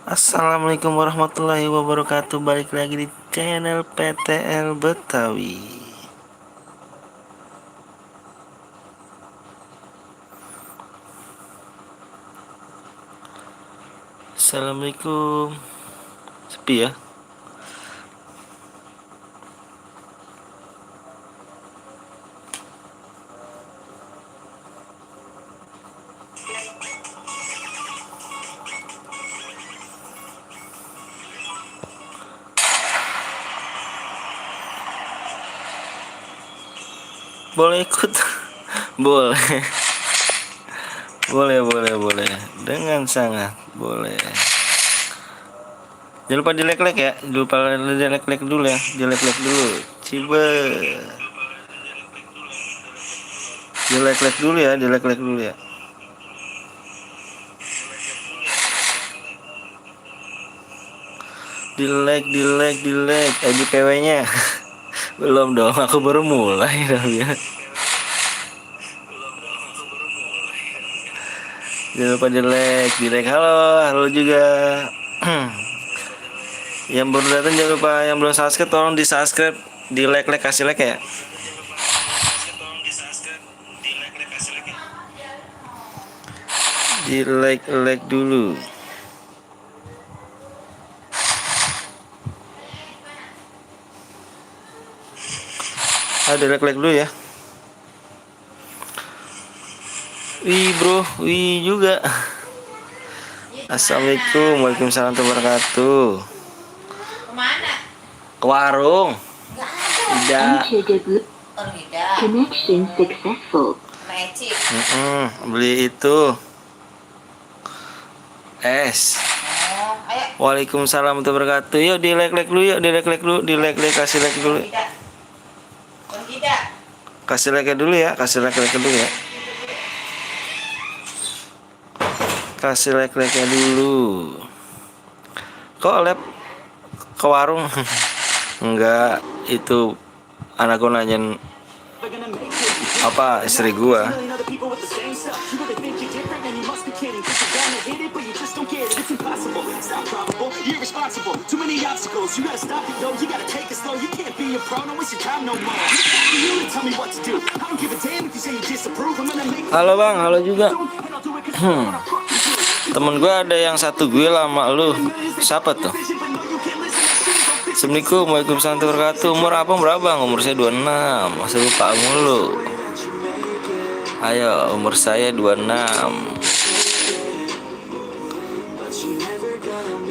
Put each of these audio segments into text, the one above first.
Assalamualaikum warahmatullahi wabarakatuh. Balik lagi di channel PTL Betawi. Assalamualaikum. Sepi ya. Boleh ikut? Boleh. Boleh. Dengan sangat boleh. Jangan lupa di like ya. Jangan lupa di like dulu ya. Di like dulu. Cibe. Di like dulu ya. Di like dulu ya. Di like. Di PW-nya. Belum dong, aku baru mulai dong ya. Jangan lupa di like. Halo juga. Yang baru datang jangan lupa, yang belum subscribe tolong di subscribe, di like kasih like ya. Di like dulu. Di like dulu ya. Wih bro, wih juga. Assalamualaikum, waalaikumsalam wabarakatuh. Kemana? Ke warung. Tidak. Connection successful. Magic. Beli itu es. Ayo. Waalaikumsalam warahmatullahi wabarakatuh. Yuk di like dulu yuk, di like dulu, di like kasih like dulu. Tidak. Kasih like dulu ya, kasih like dulu ya. Kasih like dulu. Kok lab ke warung? Enggak, itu anak gua nanyain apa istri gua. Halo bang, halo juga. Temen gue ada yang satu gue lama lu. Siapa tuh? Assalamualaikum, waalaikumsalam warahmatullahi wabarakatuh. Umur apa berapa bang? Umur saya 26. Masa lupa mulu. Ayo, umur saya 26.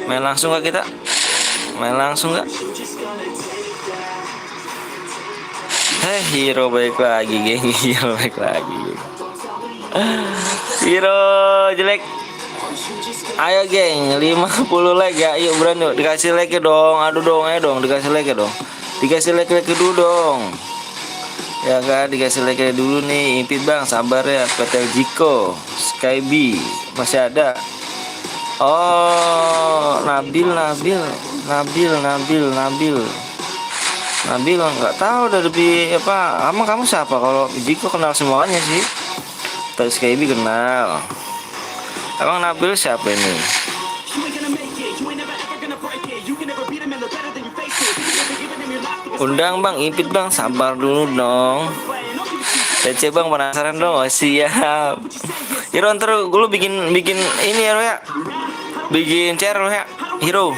Main langsung gak kita? Main langsung gak? Hero baik lagi, geng. Hero baik lagi. Hero jelek. Ayo geng, 50 like ya. Yuk Bran yuk, dikasih like dong. Aduh dong, ayo dong, dikasih like dong. Dikasih like dulu dong. Ya kan, dikasih like dulu nih. Impit bang, sabar ya. PTL Jiko, Skybi masih ada. Oh, Nabil nggak tahu udah lebih apa. Emang kamu siapa? Kalau Jiko kenal semuanya sih. Tapi Skybi kenal. Emang Nabil siapa ini? Undang bang, impit bang, sabar dulu dong. DC bang, penasaran dong. Oh, siap. Hero ntar gue bikin ini ya. Bikin channel ya, Hero.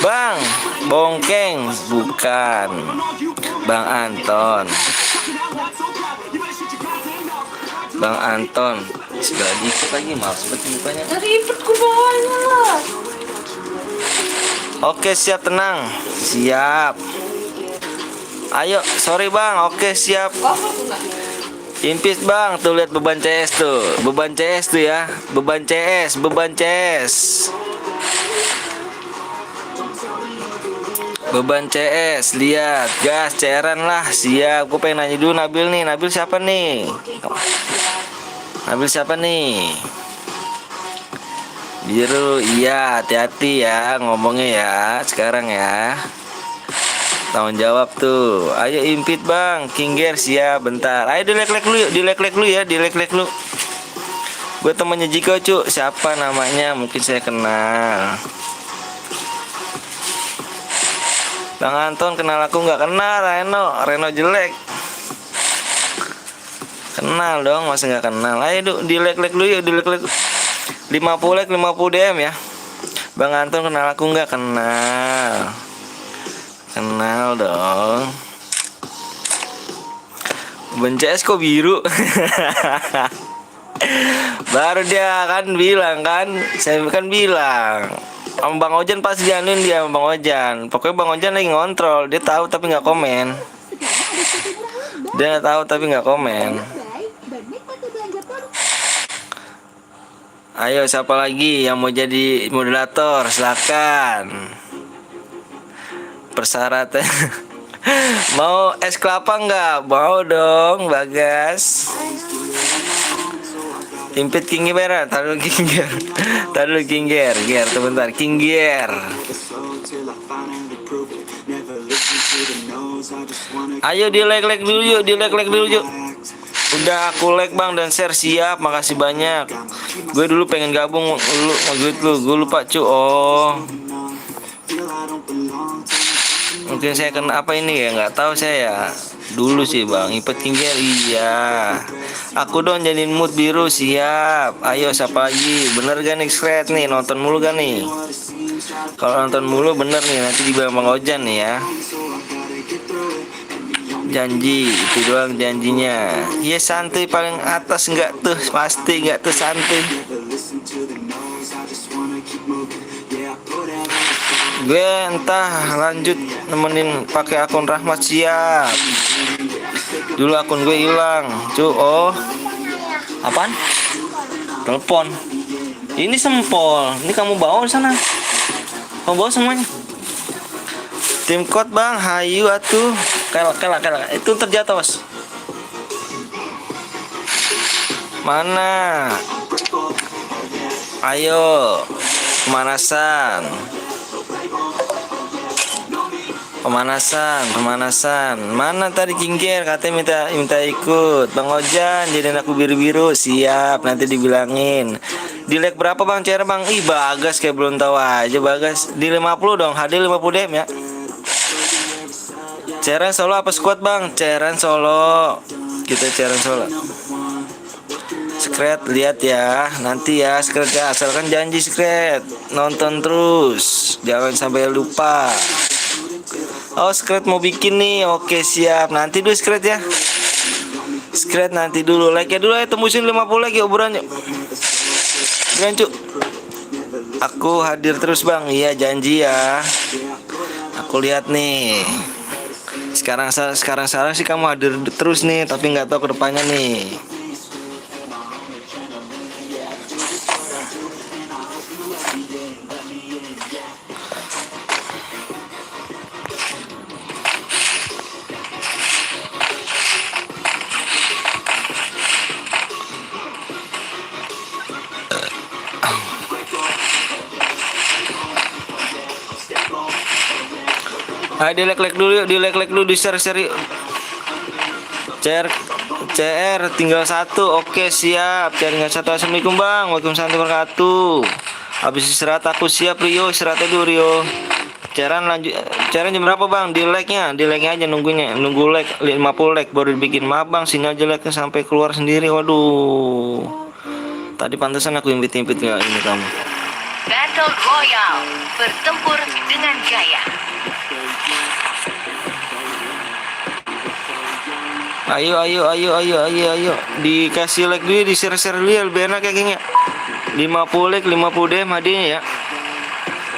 Bang, Bongkeng, bukan. Bang Anton. Bang Anton. Segala dikit lagi, maaf seperti mukanya. Ribet ku bawahnya lah. Oke siap, tenang. Siap. Ayo, sorry bang. Oke siap. Impis bang, tuh lihat beban CS tuh. Beban CS tuh ya. Beban CS. Beban CS, lihat. Gas, cairan lah. Siap. Gue pengen nanya dulu Nabil nih. Nabil siapa nih? Biru, iya, hati-hati ya ngomongnya ya sekarang ya. Tanggung jawab tuh. Ayo impit bang, King Gear siap bentar. Ayo di like dulu yuk, di like dulu ya, di like dulu. Gue temannya Jiko cu. Siapa namanya? Mungkin saya kenal. Bang Anton kenal aku nggak? Kenal. Reno jelek. Kenal dong, masa nggak kenal? Ayo di like dulu yuk, di like 50 like 50 DM ya. Bang Anton kenal aku nggak? Kenal. Kenal dong. Ben CS kok biru? Baru dia kan bilang kan, saya kan bilang sama Bang Ojan pasti dianuin dia sama Bang Ojan. Pokoknya Bang Ojan lagi ngontrol, dia tahu tapi nggak komen. Dia tahu tapi nggak komen. Ayo siapa lagi yang mau jadi moderator? Silakan. Persyaratan. Mau es kelapa nggak? Mau dong, Bagas. Impit King Gear, taruh King Gear. Taruh King Gear, sebentar. King Gear. Ayo di like dulu yuk, Udah aku like bang dan share, siap, makasih banyak. Gue dulu pengen gabung dulu gue lupa cu. Oh. Mungkin saya kena apa ini ya, nggak tahu saya. Dulu sih bang, Impet King Gear, iya. Aku dong jadiin mood biru, siap. Ayo siapa lagi? Bener gak nih Scred nih? Nonton mulu gak nih? Kalau nonton mulu bener nih, nanti dibilang Bang Ojan nih ya. Janji, itu doang janjinya. Iya santai paling atas enggak tuh? Pasti enggak tuh santai. Gue entah lanjut nemenin pakai akun Rahmat, siap. Dulu akun gue hilang, cu. Oh, apaan? Telepon. Ini sempol. Ini kamu bawa di sana. Kamu bawa semuanya. Tim code bang, hayu atuh. Kelak. Itu terjatuh bos. Mana? Ayo, pemanasan. Mana tadi King Gear katanya minta ikut. Bang Ojan jadiin aku biru-biru, siap. Nanti dibilangin. Di like berapa bang cara bang? Ih Bagas kayak belum tahu aja Bagas. Di 50 dong, hadir 50 DM ya. Ceren solo apa squad bang? Ceren solo. Kita ceren solo. Scred lihat ya, nanti ya Scred ya. Asalkan janji Scred, nonton terus, jangan sampai lupa. Oh Scred mau bikin nih, oke siap. Nanti dulu Scred ya. Scred nanti dulu, like ya dulu ya, tembusin 50 like ya obrolan yuk. Keren cuk. Aku hadir terus bang, iya janji ya. Aku lihat nih. Sekarang sih kamu hadir terus nih, tapi nggak tahu kedepannya nih. Ayo di like dulu, di share yuk. CR tinggal satu, oke siap. CR tinggal satu. Assalamualaikum bang, waalaikumsalam wabarakatuh. Habis istirahat aku siap Rio, istirahatnya dulu Rio. Ceran jam berapa bang? Di like nya aja nunggu like 50 like baru dibikin. Maaf bang, sinyal jeleknya sampai keluar sendiri. Waduh. Tadi pantesan aku impit ya ini kamu. Battle Royale, bertempur dengan gaya. Ayo. Dikasih like dulu, di share dulu ya, lebih enak ya kayaknya. 50 like 50 DM hadiahnya ya.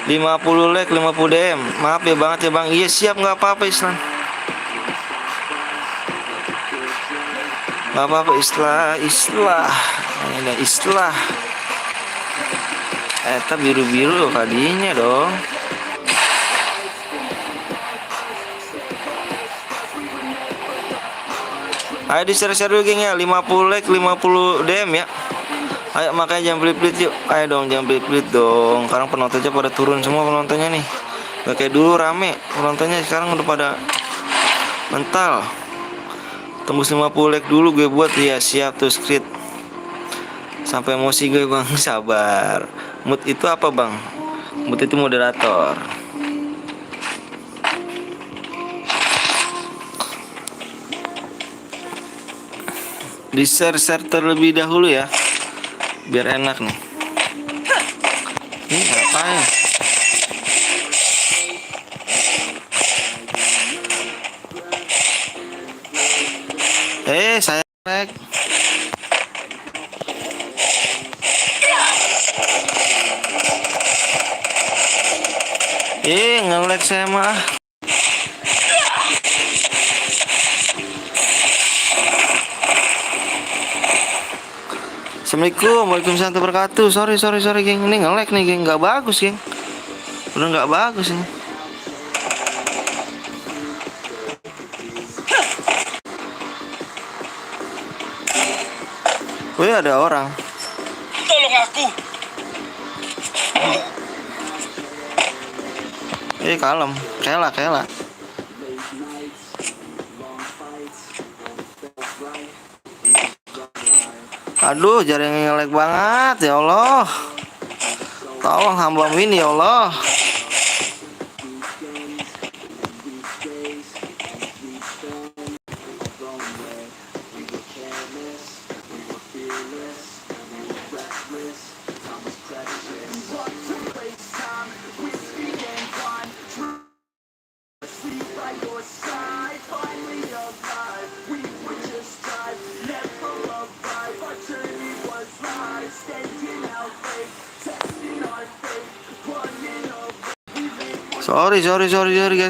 50 like 50 DM. Maaf ya banget ya bang. Iya siap, nggak apa-apa Islam. Nggak apa-apa Islah. Ada Islah. Biru-biru hadiahnya dong. Ayo di share dulu geng ya, 50 like 50 DM ya. Ayo makanya jangan pelit-pelit yuk. Ayo dong jangan pelit-pelit dong. Sekarang penontonnya pada turun semua penontonnya nih. Gak kayak dulu rame penontonnya, sekarang udah pada mental. Tembus 50 like dulu gue buat ya, siap tuh script. Sampai emosi gue bang. Sabar. Mood itu apa bang? Mood itu moderator. Di share terlebih dahulu ya, biar enak nih. Ini ngapain? Saya lag. Nge-lag saya mah. Assalamualaikum, waalaikumsalam wabarakatuh. Sorry geng, ini nge-lag nih geng, nggak bagus geng, udah nggak bagus ini. Wih ada orang. Tolong aku. Kalem, kela. Aduh, jaring nge-lag banget ya Allah. Tolong hamba ini ya Allah.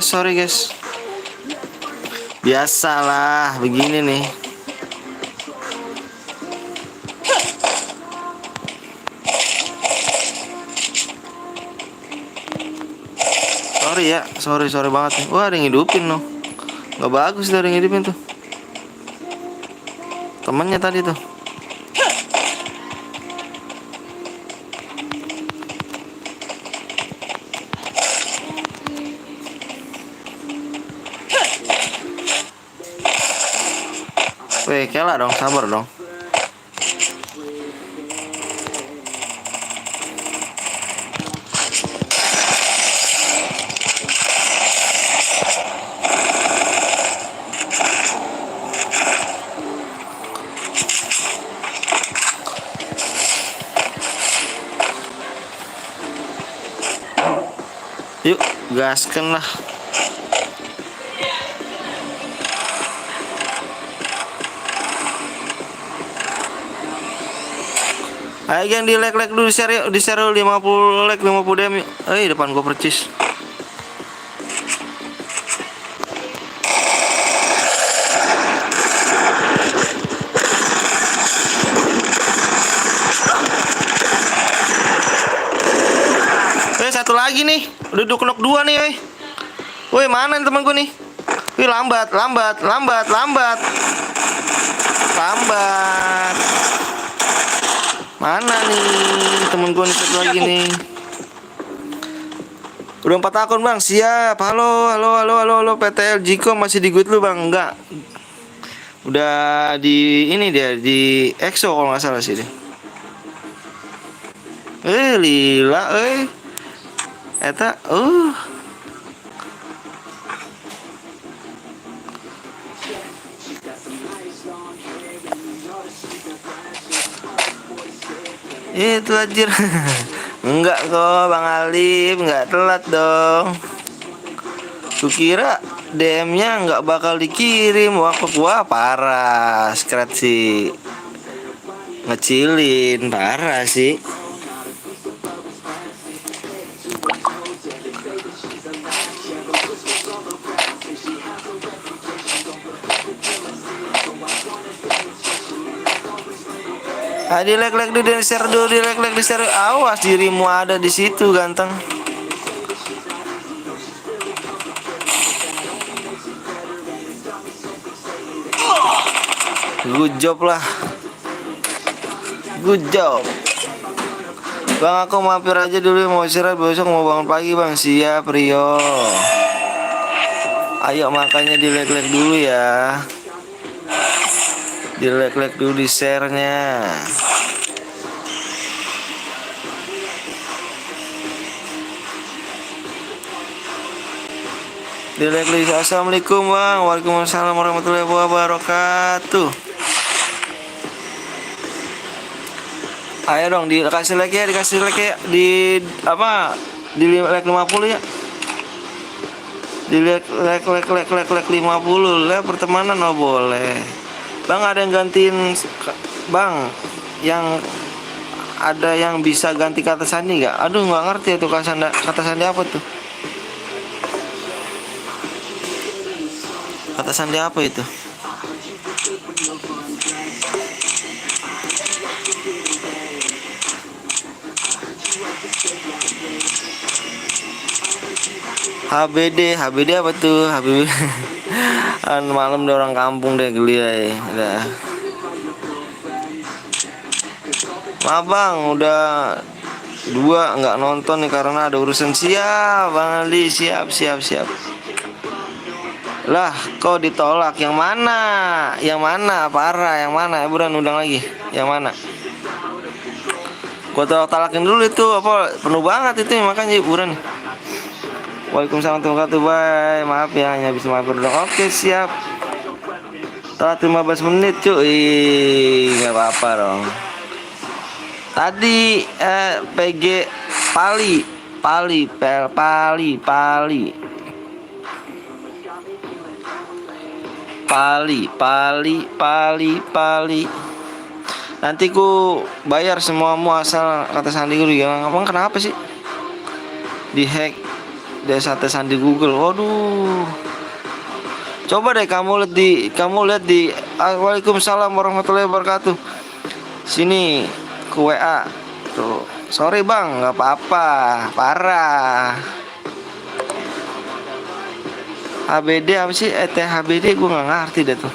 Sorry guys. Biasalah begini nih. Sorry banget nih. Wah ada yang hidupin loh. Gak bagus ada yang hidupin tuh. Temennya tadi tuh. Kela dong, sabar dong. Yuk, gaskan lah. Ayo yang di like dulu, di share yuk, di share 50 like 50 DM yuk. Depan gua percis. Satu lagi nih, udah knock 2 nih, woi. Woi, mana nih temen gua nih? Wih, lambat. Mana nih temen gue nih satu lagi nih. Udah 4 akun bang, siap. Halo PTL Jiko masih di good lu bang? Enggak. Udah di ini dia di EXO kalau nggak salah sih dia. Lila eta itu anjir. Enggak kok Bang Alif, enggak telat dong. Kukira DM-nya enggak bakal dikirim. Wah parah. Skrat sih ngecilin, parah sih. Di like dulu, di share dulu, di like di share. Awas dirimu ada di situ ganteng. Good job lah. Good job. Bang aku mampir aja dulu mau istirahat, besok mau bangun pagi bang. Siap Rio. Ayo makanya di like dulu ya. Di like dulu, di share-nya. Assalamualaikum bang. Waalaikumsalam warahmatullahi wabarakatuh. Ayo dong dikasih like ya, di apa? Di like 50 ya. Di like 50 lah pertemanan oh boleh. Bang ada yang gantiin bang yang ada yang bisa ganti kata sandi nggak? Aduh nggak ngerti itu kata sandi apa tuh? Kata sandi apa itu? HBD apa tuh? HBD kan malam deh orang kampung deh geli ya. Udah. Maaf bang, udah 2 nggak nonton nih karena ada urusan. Siap Bang Ali, siap. Lah kok ditolak? Yang mana? Parah yang mana? Buruan undang lagi. Yang mana? Gua talakin dulu itu apa penuh banget itu makanya buruan. Waalaikumsalam warahmatullahi wabarakatuh. Bye. Maaf ya hanya bisa mampir dong. Oke siap. Telat 15 menit cuy. Nggak apa-apa dong. Tadi PG Pali. Nanti ku bayar semuamu asal kata sandi gue ya. Abang kenapa sih? Dihack data sandi Google. Waduh. Coba deh kamu lihat di Waalaikumsalam warahmatullahi wabarakatuh. Sini ke WA. Tuh. Sorry bang, nggak apa-apa. Parah. HBD apa sih? HBD gue nggak ngerti deh tuh.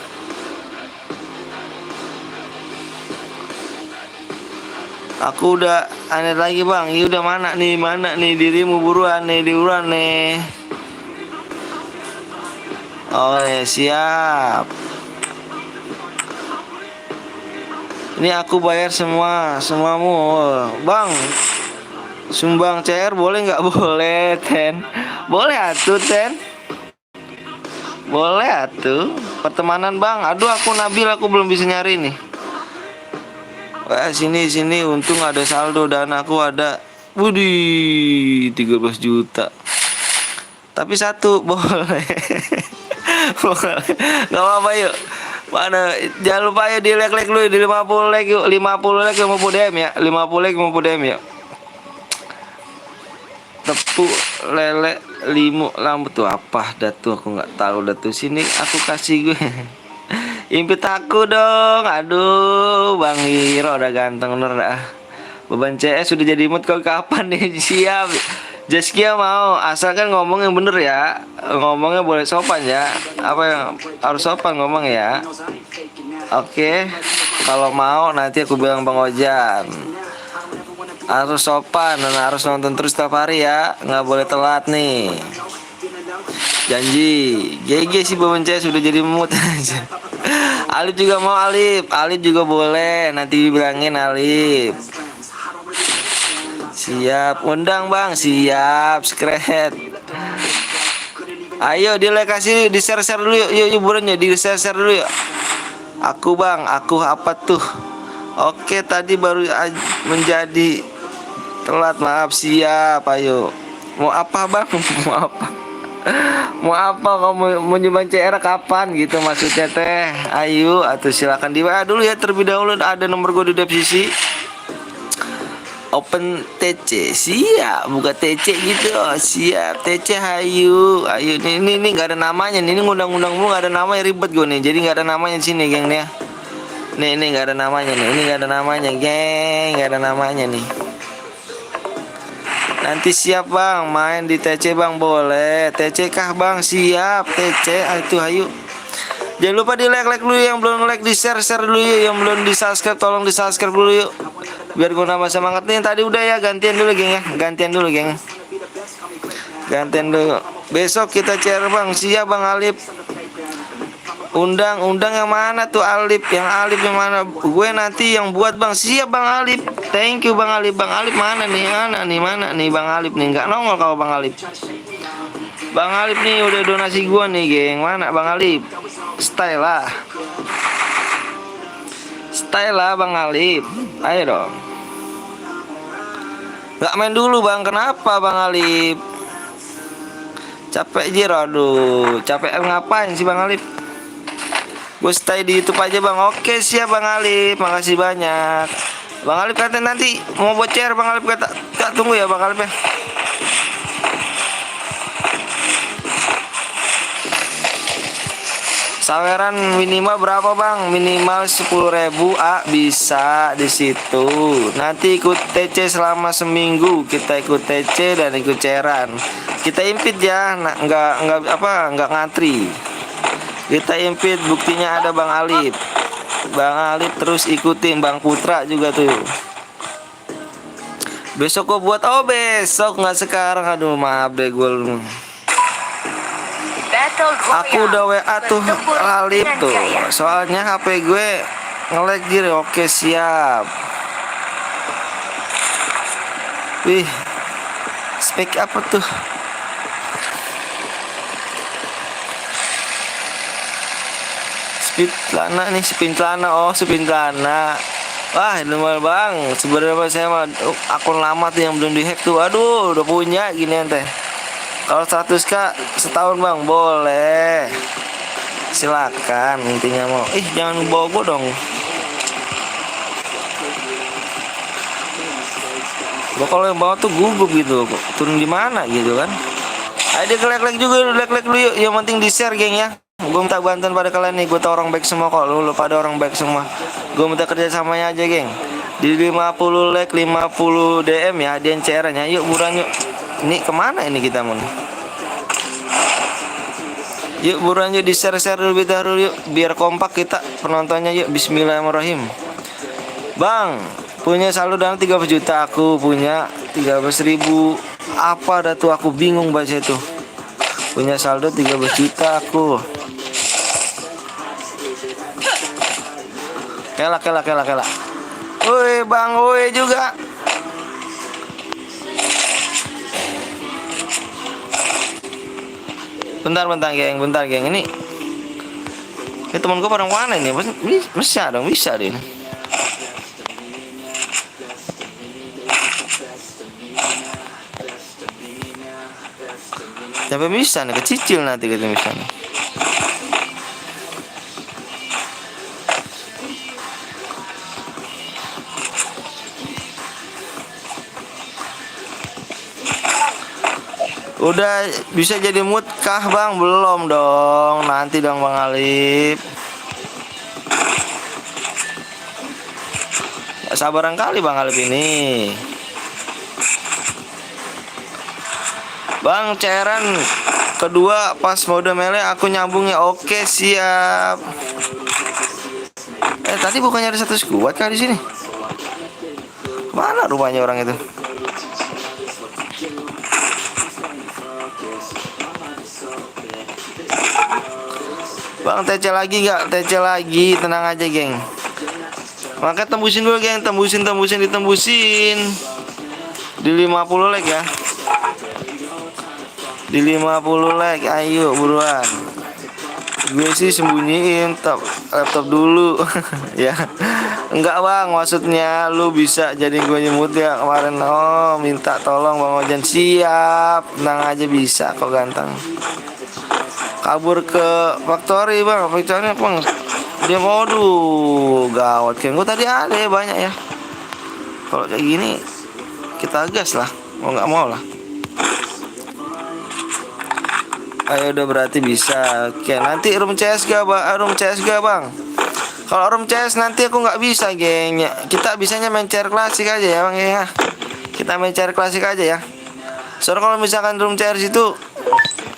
Aku udah aneh lagi bang. Ini udah mana nih dirimu buruan nih. Oh ya siap. Ini aku bayar semuamu bang. Sumbang CR boleh nggak? Boleh Ten. Boleh atuh. Pertemanan bang. Aduh aku Nabil aku belum bisa nyari nih. Wah sini untung ada saldo dan aku ada. Widih 13 juta. Tapi 1 boleh. Gak apa-apa yuk. Mana jangan lupa ya di like dulu di 50 like yuk. 50 like 50 DM ya. 50 like 50 DM ya. Tepuk lele limu lampu tuh apa datu aku nggak tahu datu sini aku kasih gue. Impit aku dong. Aduh Bang Hiro udah ganteng bener dah. Beban CS sudah jadi mood kau kapan nih? Siap. Jaskia mau asalkan ngomong yang bener ya. Ngomongnya boleh sopan ya. Apa yang harus sopan ngomong ya. Oke. Kalau mau nanti aku bilang Bang Ojan. Harus sopan dan harus nonton terus setiap hari ya. Nggak boleh telat nih. Janji. GG sih Beban CS sudah jadi mood aja. Alif juga mau Alif juga boleh. Nanti dibilangin Alif. Siap, undang bang, siap, skret. Ayo di like kasih, di share dulu yuk buruan ya, di share dulu yuk. Aku bang, aku apa tuh? Oke tadi baru menjadi telat maaf siap, ayo. Mau apa bang? Mau apa kamu mau nyoba CR kapan gitu maksudnya teh? Ayo, atau silakan di WA dulu ya terlebih dahulu ada nomor gue di deskripsi. Open TC siap buka TC gitu siap TC ayo ini nggak ada namanya nih, ini ngundang-undang mulu nggak ada namanya ribet gue nih jadi nggak ada namanya di sini geng nih ya. Ini nggak ada namanya nih, ini nggak ada namanya geng, nggak ada namanya nih. Nanti siap bang main di TC bang boleh TC kah bang siap TC itu ayo. Jangan lupa di like dulu yang belum like, di share dulu yuk, yang belum di subscribe tolong di subscribe dulu yuk. Biar gue nambah semangat nih. Tadi udah ya gantian dulu geng ya. Gantian dulu. Besok kita share bang. Siap bang Alif. Undang yang mana tuh Alif? Yang Alif yang mana? Gue nanti yang buat bang. Siap bang Alif. Thank you bang Alif. Bang Alif mana nih? Mana nih bang Alif nih? Nggak nongol kalau bang Alif. Bang Alip nih udah donasi gua nih, geng. Mana Bang Alip? Style lah. Style lah Bang Alip. Ayo dong. Gak main dulu Bang. Kenapa Bang Alip? Capek jir, aduh. Capek ngapain sih Bang Alip? Gue stay di YouTube aja Bang. Oke siap Bang Alip. Makasih banyak. Bang Alip kata nanti mau bocor. Bang Alip kata, tak tunggu ya Bang Alip ya. Saweran minimal berapa Bang? Minimal 10.000 bisa di situ. Nanti ikut TC selama seminggu. Kita ikut TC dan ikut ceran. Kita impit ya, nggak ngantri. Kita impit, buktinya ada Bang Alip. Bang Alip terus ikutin Bang Putra juga tuh. Besok gue buat, besok nggak sekarang. Aduh maaf deh gue. Aku udah WA tuh Alip tuh. Soalnya HP gue nge-lag gitu. Oke siap. Wih, spek apa tuh? Speed celana nih, spin celana. Oh, spin celana. Wah, normal Bang. Sebenarnya saya mah akun lama tuh yang belum dihack tuh. Aduh, udah punya gini teh. Kalau 100k setahun Bang, boleh. Silakan intinya mau. Jangan bawa gua dong. Gua kalau yang bawa tuh gugup gitu. Turun di mana gitu kan. Ayo dia like juga, like dulu yuk. Yang penting di-share geng ya. Gue minta bantuan pada kalian nih. Gue tau orang baik semua kok. Lu pada orang baik semua. Gue minta kerjasamanya aja geng. Di 50 like 50 DM ya. Hadiah CR-nya. Yuk buruan yuk. Ini kemana ini kita mau? Yuk buruan yuk di share dulu yuk. Biar kompak kita penontonnya yuk. Bismillahirrahmanirrahim. Bang, punya saldo dana 13 juta. Aku punya 13.000. Apa dah tuh, aku bingung baca itu. Punya saldo 13 juta aku. Kela. Woi Bang, woi juga. Bentar geng. Ini teman gue pada mana ini? Bisa deh. Sampai bisa nih, kecicil nanti kita bisa nih. Udah bisa jadi mood kah Bang? Belum dong, nanti dong Bang Alip. Gak sabaran kali Bang Alip ini. Bang, cairan kedua pas mode melee aku nyambungnya. Oke siap. Tadi bukannya ada satu squad kah di sini? Mana rumahnya orang itu? Bang, TC lagi gak? TC lagi, tenang aja geng. Maka tembusin dulu geng, tembusin. Di 50 like ya. Di 50 like, ayo buruan. Gue sih sembunyiin laptop dulu. Ya. Enggak Bang, maksudnya lu bisa jadi gue nyemut ya kemarin. Oh, minta tolong Bang Ojan. Siap, tenang aja bisa kok ganteng. Kabur ke factory Bang, Bang. Dia mau gawat kan. Gue tadi ada ya banyak ya. Kalau kayak gini kita gas lah, mau nggak mau lah. Ayo udah berarti bisa. Oke, nanti room CSGA Bang. Kalau room CS nanti aku nggak bisa geng. Kita bisanya main CR klasik aja ya Bang ya. Kita main CR klasik aja ya. Soalnya kalau misalkan room CS itu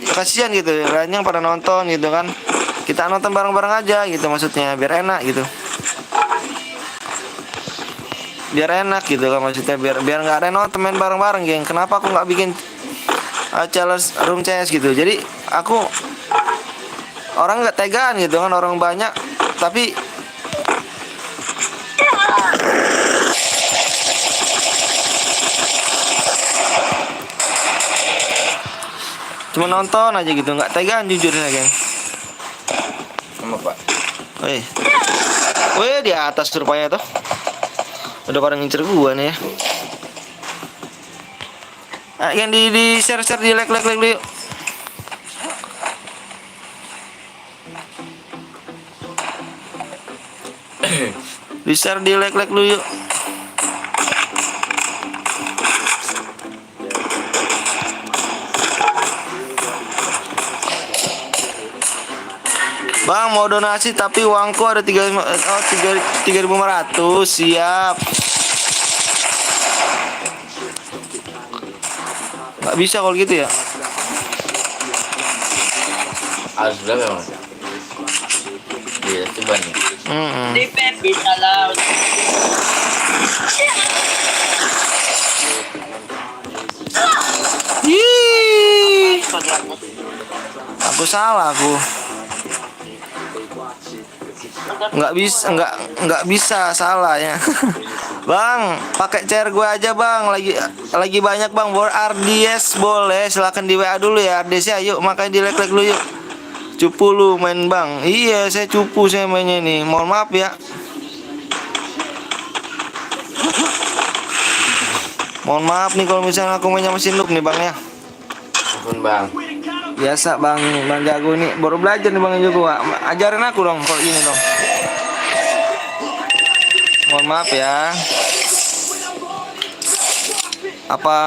kasihan gitu, yang pada nonton gitu kan. Kita nonton bareng-bareng aja gitu, maksudnya biar enak gitu. Biar enak gitu kan, maksudnya biar nggak ada nonton main bareng-bareng geng. Kenapa aku nggak bikin challenge room CS gitu? Jadi aku orang nggak tegaan gitu kan, orang banyak tapi Cuma nonton aja gitu, nggak tegaan jujur ya geng. Sama Pak. Wih, wih di atas rupanya tuh. Udah pada ngincer gua nih ya. Nah, yang di share di like dulu yuk. Di share di like dulu yuk. Bang mau donasi tapi uangku ada 3.500. Siap. Nggak bisa kalau gitu ya. Harus berapa Mas? Iya, coba nih. Depend bisa lah. Yih. Aku salah aku. Nggak bisa salah ya. Bang, pakai chair gue aja bang. Lagi banyak bang. RDS boleh. Silakan di WA dulu ya RDS ya. Yuk makanya di like dulu yuk. Cupu lu main bang. Iya saya cupu saya mainnya nih. Mohon maaf ya. Mohon maaf nih kalau misalnya aku mainnya mesin noob nih bang ya. Ampun Bang. Biasa bang jago nih. Baru belajar nih bang jago. Ajarin aku dong kalau gini dong. Mohon maaf ya. Apa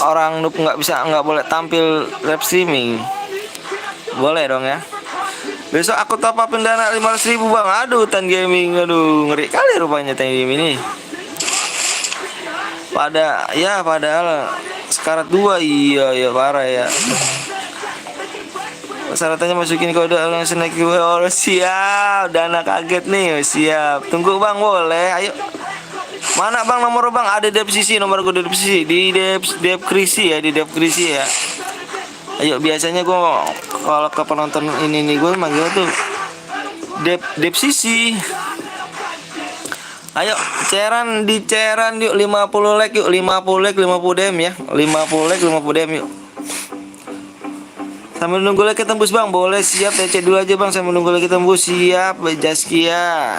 orang noob nggak boleh tampil live streaming? Boleh dong ya. Besok aku top upin dana 500.000 bang. Aduh Tan Gaming. Aduh ngeri kali rupanya Tan Gaming ini. Padahal sekarat 2. Iya parah ya. Syaratnya masukin kode langsung naik gue. Oh siap. Dana kaget nih. Siap. Tunggu bang boleh. Ayo. Mana bang nomor bang? Ada di sisi nomor gue di sisi di Dev Krisi ya, di Dev Krisi ya. Ayo biasanya gue kalau ke penonton ini nih gue manggil tuh Dev Sisi. Ayo ceran yuk 50 like yuk 50 like 50 DM ya 50 like 50 DM yuk. Sambil nunggu like tembus bang boleh siap TC dulu aja bang sambil nunggu like tembus siap Jaskia.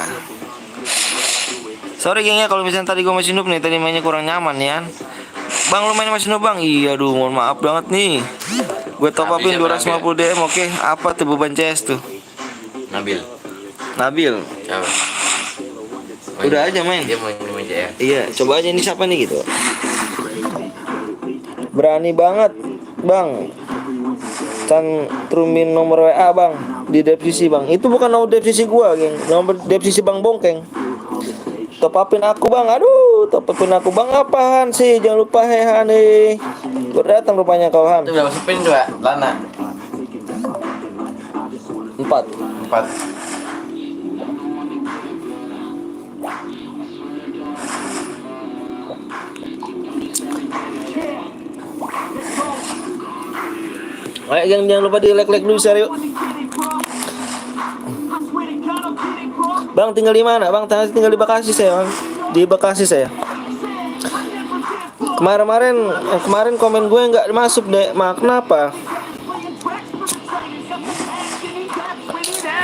Sorry gengnya kalau misalnya tadi gue masih noob nih tadi mainnya kurang nyaman ya. Bang lu main masih noob bang? Iya aduh mohon maaf banget nih. Gue top upin 250 DM oke. Apa tuh beban CS tuh? Nabil. Siapa? Udah aja main. Dia main aja ya. Iya, coba aja ini siapa nih gitu. Berani banget, Bang. Cantumin nomor WA, Bang, di deskripsi, Bang. Itu bukan nomor deskripsi gua, geng. Nomor deskripsi Bang Bongkeng. Top upin aku, Bang. Aduh, top upin aku, Bang. Apaan sih? Jangan lupa hehan nih. Baru datang rupanya kau Han. Itu berapa spin dua? Lana. 4. 4. Ayo jangan lupa di like dulu share yuk. Bang tinggal di mana? Bang tinggal di Bekasi saya, Bang. Di Bekasi saya. Kemarin komen gue nggak masuk deh. Kenapa?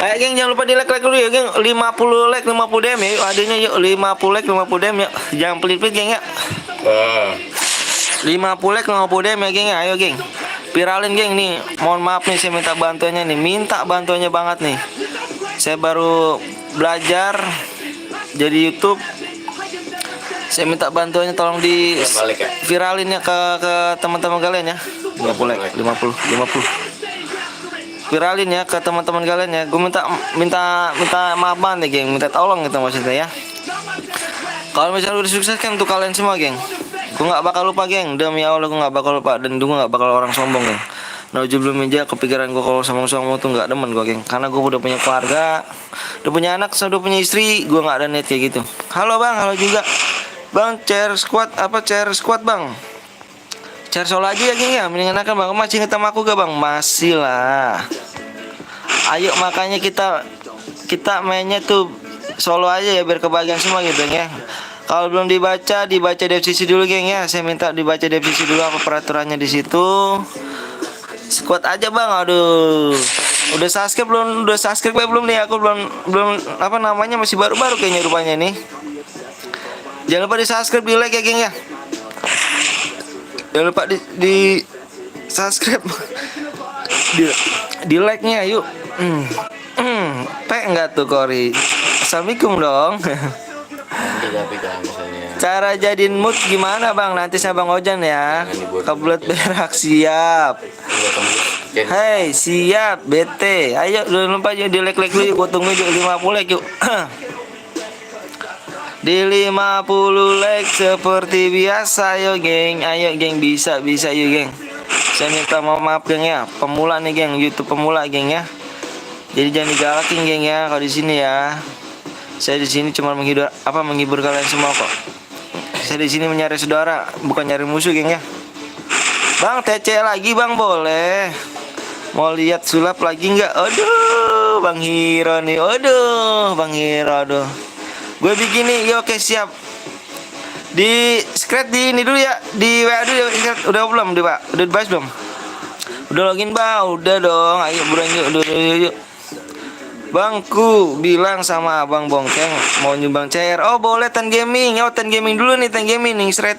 Ayo geng jangan lupa di like dulu ya geng. 50 like 50 DM ya. Yuk adanya yuk 50 like 50 DM ya. Jangan pelit-pelit geng ya. 50 like 50 DM ya geng ya. Ayo geng. Viralin geng nih. Mohon maaf nih saya minta bantuannya nih. Minta bantuannya banget nih. Saya baru belajar jadi YouTube. Saya minta bantuannya tolong di viralin ya ke teman-teman kalian ya. 50 like 50. Viralin ya ke teman-teman kalian ya. Gue minta maaf nih geng. Minta tolong gitu maksudnya ya. Kalau misalnya udah sukses kan untuk kalian semua geng. Gue gak bakal lupa geng. Demi Allah gue gak bakal lupa. Dan gue gak bakal orang sombong geng. Nah belum aja kepikiran gue kalau sombong-sombong tuh gak demen gue geng. Karena gue udah punya keluarga, udah punya anak, udah punya istri. Gue gak ada net kayak gitu. Halo bang, halo juga bang. Chair squad bang. Chair solo aja ya geng ya. Mendingan akan bang. Masih inget sama aku gak bang? Masih lah. Ayo makanya kita mainnya tuh solo aja ya biar kebagian semua gitu ya. Kalau belum dibaca definisi dulu geng ya. Saya minta dibaca definisi dulu apa peraturannya di situ. Squad aja bang. Aduh, udah subscribe belum? Udah subscribe belum nih? Aku belum apa namanya, masih baru-baru kayaknya rupanya nih. Jangan lupa di subscribe, di like ya geng ya. Jangan lupa di subscribe, di like nya yuk. Teh enggak tuh Kori. Assalamualaikum dong. Nanti tapi kalau misalnya Cara jadiin mood gimana bang? Nanti saya bang Ojan ya. Kebelet berak siap. udah tembus. Hei siap BT. Ayo jangan lupa yuk di like dulu yuk. Gua tunggu yuk 50 like yuk. Di 50 like seperti biasa yo geng. Ayo geng, bisa yuk geng. Saya minta maaf geng ya. Pemula nih geng, YouTube pemula geng ya. Jadi jangan digalakin geng ya kalau di sini ya. Saya di sini cuma menghibur kalian semua kok. Saya di sini mencari saudara, bukan nyari musuh geng ya. Bang TC lagi bang, boleh. Mau lihat sulap lagi nggak? Aduh, Bang Hiro nih. Aduh, Bang Hiro aduh. Gue bikin nih, oke siap. Di scratch di ini dulu ya, di WA dulu ya. Udah belum, Pak? Udah dibahas belum? Udah login bang, udah dong. Ayo buruan yuk, yuk. Bangku bilang sama abang Bongkeng mau nyumbang CR. Oh boleh Tan Gaming. Oh Tan Gaming dulu nih, Tan Gaming nih shred.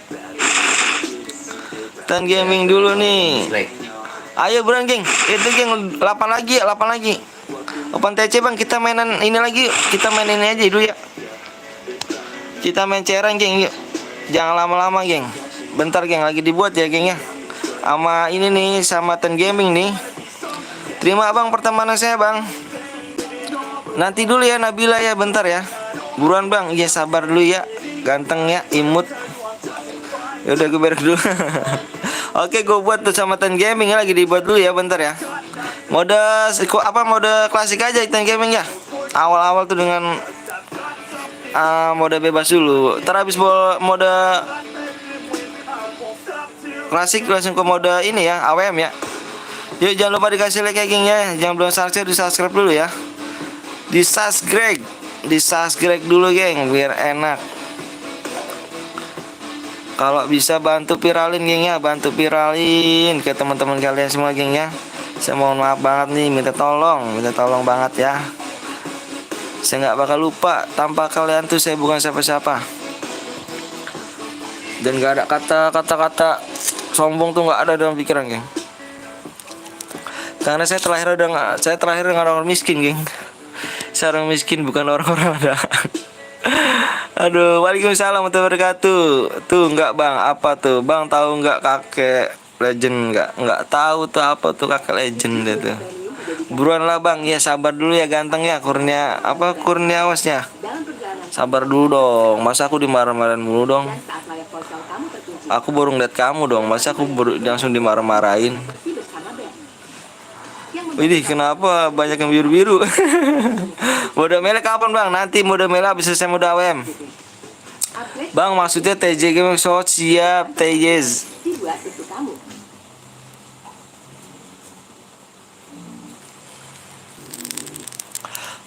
Tan Gaming dulu nih. Like. Ayo buruan geng. Itu geng 8 lagi ya, 8 lagi. Open TC bang, kita mainan ini lagi yuk. Kita main ini aja dulu ya. Kita main CR geng yuk. Jangan lama-lama geng. Bentar geng, lagi dibuat ya geng ya. Sama ini nih, sama Tan Gaming nih. Terima abang pertemanan saya bang. Nanti dulu ya Nabila ya, bentar ya. Buruan bang, ya sabar dulu ya. Ganteng ya, imut. Ya udah gue beres dulu. Oke, gue buat tuh sama Tan Gaming ya, lagi dibuat dulu ya, bentar ya. Mode klasik aja Tan Gaming ya. Awal-awal tuh dengan mode bebas dulu. Terhabis mode klasik langsung ke mode ini ya, AWM ya. Yuk jangan lupa dikasih like ya geng ya. Jangan belum subscribe, di subscribe dulu ya. Di subscribe dulu geng biar enak. Kalau bisa bantu viralin geng ya, bantu viralin ke teman-teman kalian semua geng ya. Saya mohon maaf banget nih, minta tolong banget ya. Saya nggak bakal lupa, tanpa kalian tuh saya bukan siapa-siapa. Dan nggak ada kata-kata sombong tuh nggak ada dalam pikiran geng. Karena saya terlahir dengan orang miskin geng. Saya orang miskin, bukan orang-orang ada. Aduh, waalaikumsalam warahmatullahi wabarakatuh. Tuh enggak bang, apa tuh bang, tahu enggak kakek legend? Enggak tahu tuh apa tuh kakek legend itu. Buruan lah bang, ya sabar dulu ya ganteng ya. Kurniawasnya. Sabar dulu dong, masa aku dimarah-marahin mulu dong. Aku baru ngeliat kamu dong, masa aku langsung dimarah-marahin. Widih, kenapa banyak yang biru-biru? Mode mele kapan bang? Nanti mode mele habis selesai mode AWM. Bang maksudnya TJ Gaming Shot siap TJ.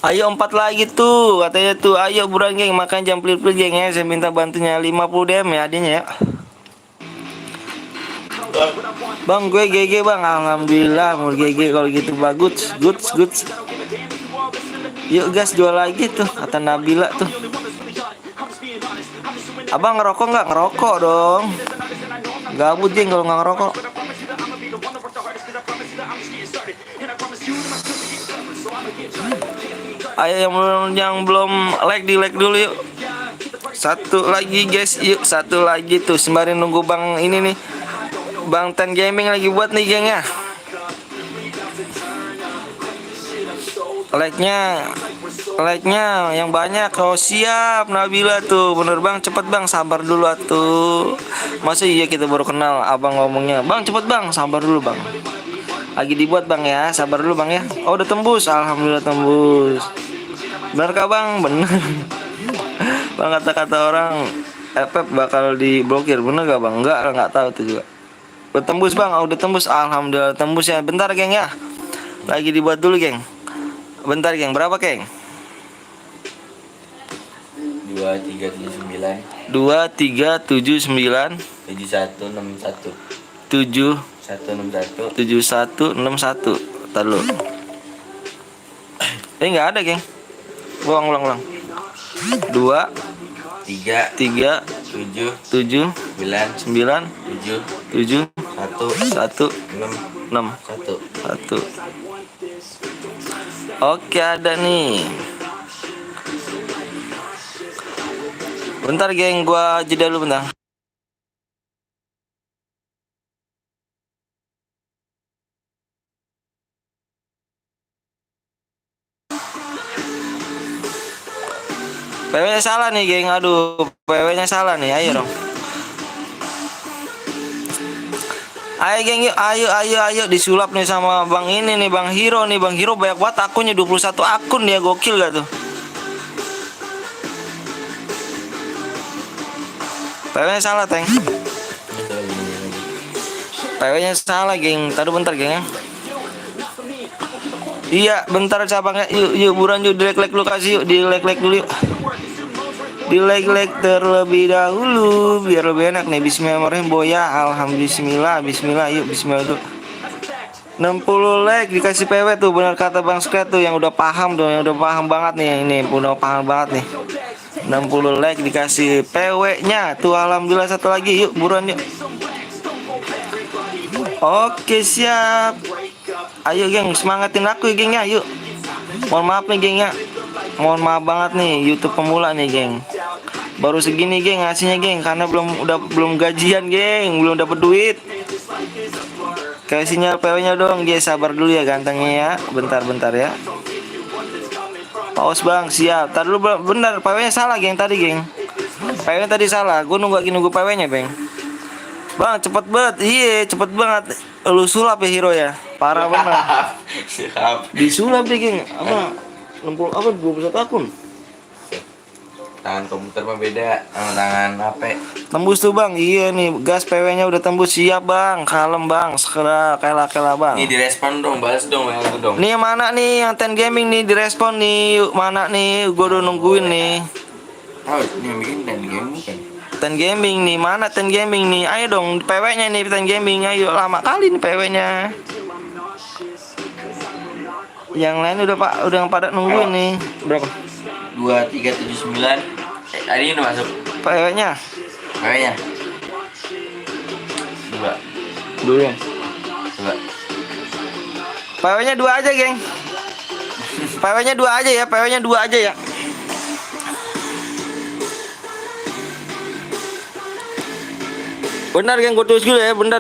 Ayo 4 lagi tuh katanya tuh. Ayo buruan geng, makan jam pelit-pelit geng ya. Saya minta bantunya 50 DM ya adanya ya. Bang gue GG bang, alhamdulillah mau GG kalau gitu bagus, good. Yuk guys jual lagi tuh kata Nabila tuh. Abang ngerokok nggak? Ngerokok dong. Gabut jeng kalau nggak ngerokok. Ayo yang belum like di like dulu yuk. Satu lagi guys, yuk satu lagi tuh sembari nunggu bang ini nih. Bang Tan Gaming lagi buat nih geng ya. Like-nya yang banyak. Oh siap Nabila tuh. Bener bang, cepet bang, sabar dulu atuh. Masa iya kita baru kenal abang ngomongnya. Bang cepet bang, sabar dulu bang. Lagi dibuat bang ya, sabar dulu bang ya. Oh udah tembus, alhamdulillah tembus. Bener kah bang? Bener. Bang kata-kata orang FF bakal diblokir, bener gak bang? Enggak tahu tuh juga. Udah tembus bang, udah tembus, alhamdulillah tembus ya. Bentar geng ya, lagi dibuat dulu geng. Bentar geng, berapa geng? 2379 2379 7161 7161 161. 7161. Entar lu. Nggak ada, geng. Ulang. 2 3 3 7 7 9 9 7 7 1 1 6 6 1. 1. Oke, ada nih. Bentar, geng, gua jeda dulu bentar. PW-nya salah nih, geng. Aduh, PW-nya salah nih. Ayo dong. Ayo, geng, yuk. Ayo disulap nih sama Bang ini nih, Bang Hiro nih. Bang Hiro banyak banget akunnya, 21 akun dia, gokil gak tuh? PW-nya salah, Teng. PW-nya salah, geng. Tadi bentar, geng, ya. Iya, bentar cabangnya. Yuk buruan yuk, di-like-like lu kasih yuk, di-like-like dulu yuk. Di-like terlebih dahulu biar lebih enak nih. Bismillahirrahmanirrahim. Boya, alhamdulillah, bismillah, yuk bismillah tuh. 60 like dikasih PW tuh, benar kata Bang Skret tuh, yang udah paham tuh, yang udah paham banget nih, ini udah paham banget nih. 60 like dikasih PW-nya tuh, alhamdulillah. Satu lagi, yuk buruan yuk. Oke, siap. Ayo, geng, semangatin aku ya, geng, ya. Yuk. Mohon maaf nih, geng, ya. Mohon maaf banget nih, YouTube pemula nih, geng. Baru segini, geng, ngasihnya, geng, karena belum gajian, geng, belum dapet duit. Kayak sinyal PW-nya dong, dia sabar dulu ya, gantengnya ya. Bentar ya. Paus, Bang, siap. Tadi dulu bener, PW-nya salah, geng, tadi, geng. PW-nya tadi salah. Gue nunggu PW-nya, Bang. Bang, cepet banget. Iya, cepet banget. Lu sulap ya, Hiro ya. Parah banget. Siap. Disulap deh, geng. Apa? 21 akun. Tangan komputer mah beda sama tangan HP. Tembus tuh, Bang. Iya nih, gas PW-nya udah tembus. Siap, Bang. Kalem, Bang. Segera kela, Bang. Ini direspon dong, balas dong aku dong. Nih yang mana nih, yang Ten Gaming nih direspon nih. Mana nih? Gua udah nungguin nih. Oh, ini yang bikin dan game kan. Ten Gaming nih, mana Ten Gaming nih? Ayo dong, PW-nya nih Ten Gaming. Ayo, lama kali nih PW-nya. Yang lain udah pada nungguin nih. Berapa? 2379. Hari ini udah masuk. PW-nya? Kayaknya. 2. Dulu. 2. PW-nya 2 aja, geng. PW-nya 2 aja ya, PW-nya 2 aja ya. Bentar, geng, gue tulis dulu ya. Bentar.